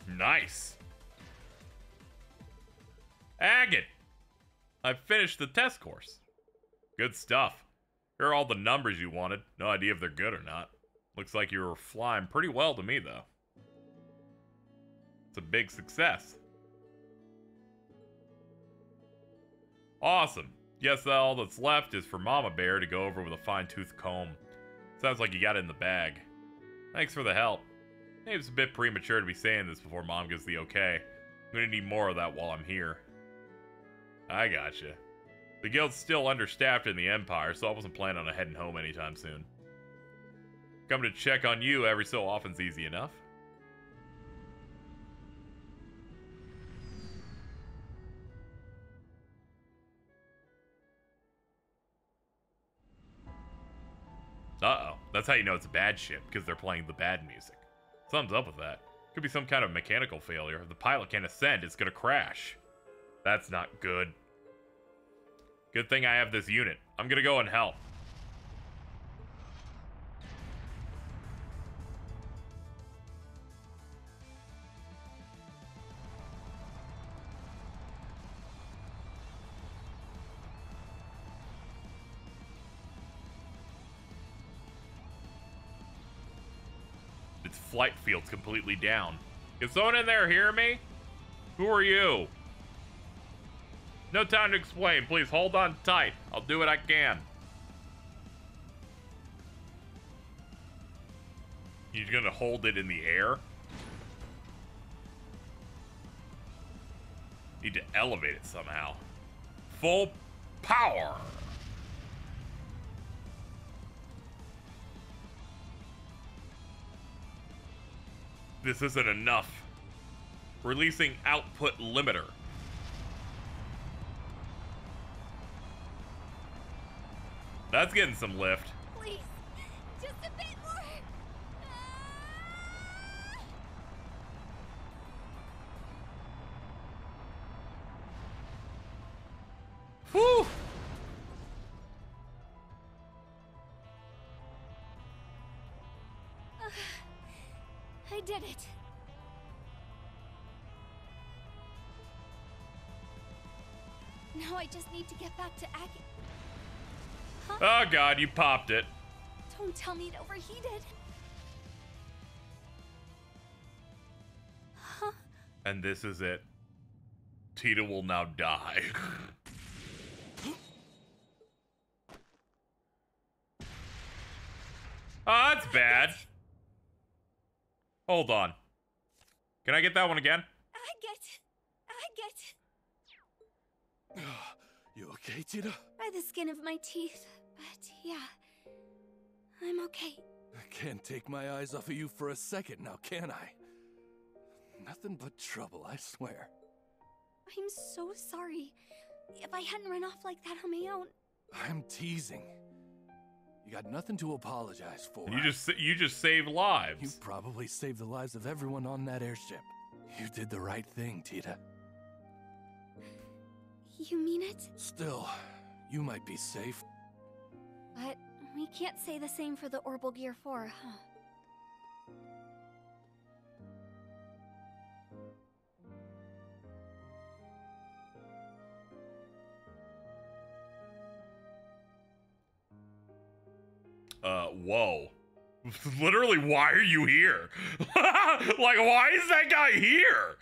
Nice. Agate. I finished the test course. Good stuff. Here are all the numbers you wanted. No idea if they're good or not. Looks like you were flying pretty well to me, though. It's a big success. Awesome. Guess that all that's left is for Mama Bear to go over with a fine-tooth comb. Sounds like you got it in the bag. Thanks for the help. Maybe it's a bit premature to be saying this before Mom gives the okay. I'm gonna need more of that while I'm here. I gotcha. The guild's still understaffed in the Empire, so I wasn't planning on heading home anytime soon. Coming to check on you every so often's easy enough. Uh-oh. That's how you know it's a bad ship, because they're playing the bad music. Something's up with that. Could be some kind of mechanical failure. If the pilot can't ascend, it's gonna crash. That's not good. Good thing I have this unit. I'm gonna go and help. Its flight field's completely down. Can someone in there hear me? Who are you? No time to explain. Please hold on tight. I'll do what I can. You're gonna hold it in the air? Need to elevate it somehow. Full power. This isn't enough. Releasing output limiter. That's getting some lift. Please, just a bit more. Whew. I did it. Now I just need to get back to Agate. Huh? Oh god, you popped it. Don't tell me it overheated. Huh? And this is it. Tita will now die. Oh, that's bad. Hold on. Can I get that one again? Agate. You okay, Tita? By the skin of my teeth, but yeah, I'm okay. I can't take my eyes off of you for a second now, can I? Nothing but trouble, I swear. I'm so sorry. If I hadn't run off like that on my own. I'm teasing. You got nothing to apologize for. You just saved lives. You probably saved the lives of everyone on that airship. You did the right thing, Tita. You mean it? Still, you might be safe. But we can't say the same for the Orbital Gear 4, huh? Whoa. Literally, why are you here? Like, why is that guy here?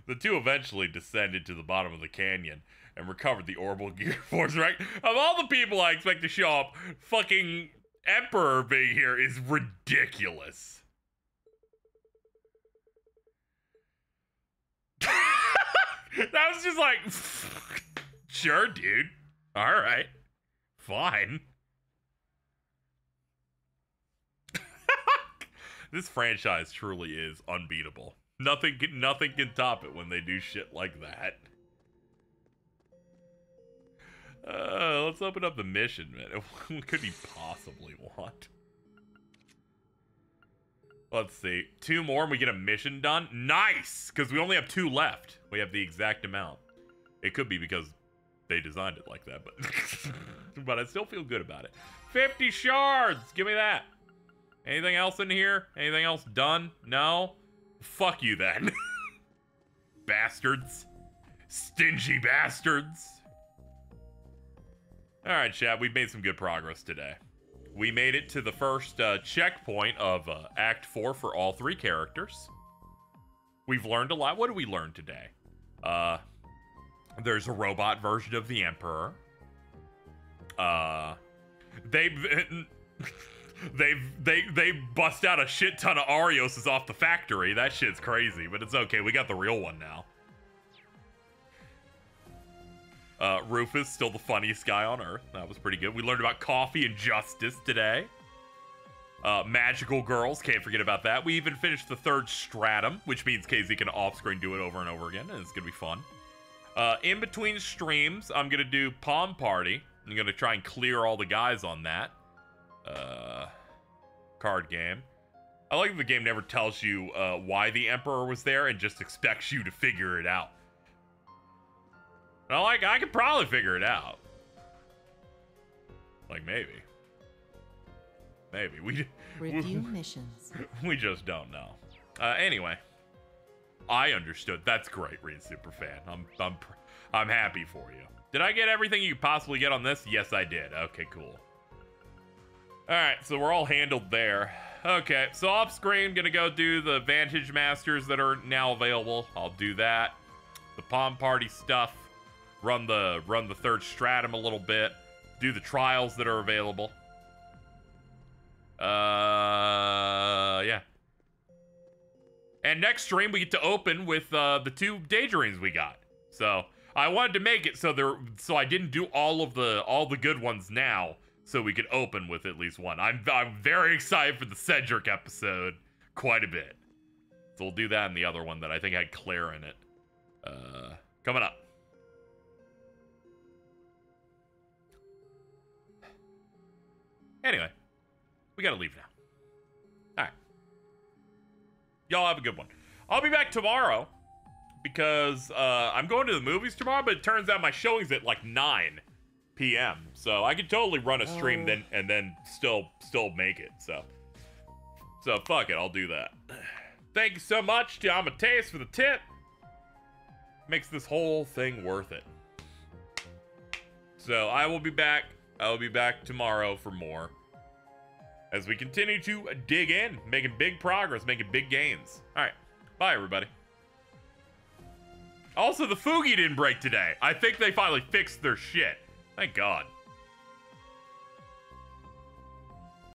The two eventually descended to the bottom of the canyon and recovered the Orbital Gear Force, right? Of all the people I expect to show up, fucking Emperor being here is ridiculous. That was just like, sure, dude. All right. Fine. This franchise truly is unbeatable. Nothing can top it when they do shit like that. Let's open up the mission, man. What could he possibly want? Let's see. 2 more and we get a mission done? Nice! Because we only have 2 left. We have the exact amount. It could be because they designed it like that, but but I still feel good about it. 50 shards! Give me that. Anything else in here? Anything else done? No? Fuck you then. Bastards. Stingy bastards. Alright, chat, we've made some good progress today. We made it to the first checkpoint of Act 4 for all 3 characters. We've learned a lot. What did we learn today? There's a robot version of the Emperor. They bust out a shit ton of Arioses off the factory. That shit's crazy, but it's okay. We got the real one now. Rufus, still the funniest guy on Earth. That was pretty good. We learned about coffee and justice today. Magical girls, can't forget about that. We even finished the 3rd stratum, which means KZ can off-screen do it over and over again, and it's gonna be fun. In between streams, I'm gonna do Palm Party. I'm gonna try and clear all the guys on that. Card game. I like that the game never tells you why the Emperor was there and just expects you to figure it out. And I could probably figure it out. Like, maybe. Maybe. Review missions. We just don't know. Anyway. I understood. That's great, Reed Superfan. I'm happy for you. Did I get everything you could possibly get on this? Yes, I did. Okay, cool. Alright, so we're all handled there. Okay, so off screen, gonna go do the Vantage Masters that are now available. I'll do that. The Palm Party stuff. Run the 3rd stratum a little bit. Do the trials that are available. Yeah. And next stream we get to open with the 2 Daydreams we got. So I wanted to make it so I didn't do all the good ones now, so we could open with at least one. I'm very excited for the Cedric episode, quite a bit. So we'll do that and the other one that I think had Claire in it. Coming up. Anyway, we gotta leave now. Alright. Y'all have a good one. I'll be back tomorrow because I'm going to the movies tomorrow, but it turns out my showing's at like 9 p.m. So I could totally run a stream and then still make it. So fuck it, I'll do that. Thank you so much to Amadeus for the tip. makes this whole thing worth it. So I will be back. I'll be back tomorrow for more, as we continue to dig in, making big progress, making big gains. All right, bye everybody. Also, the Fugi didn't break today. I think they finally fixed their shit. Thank God.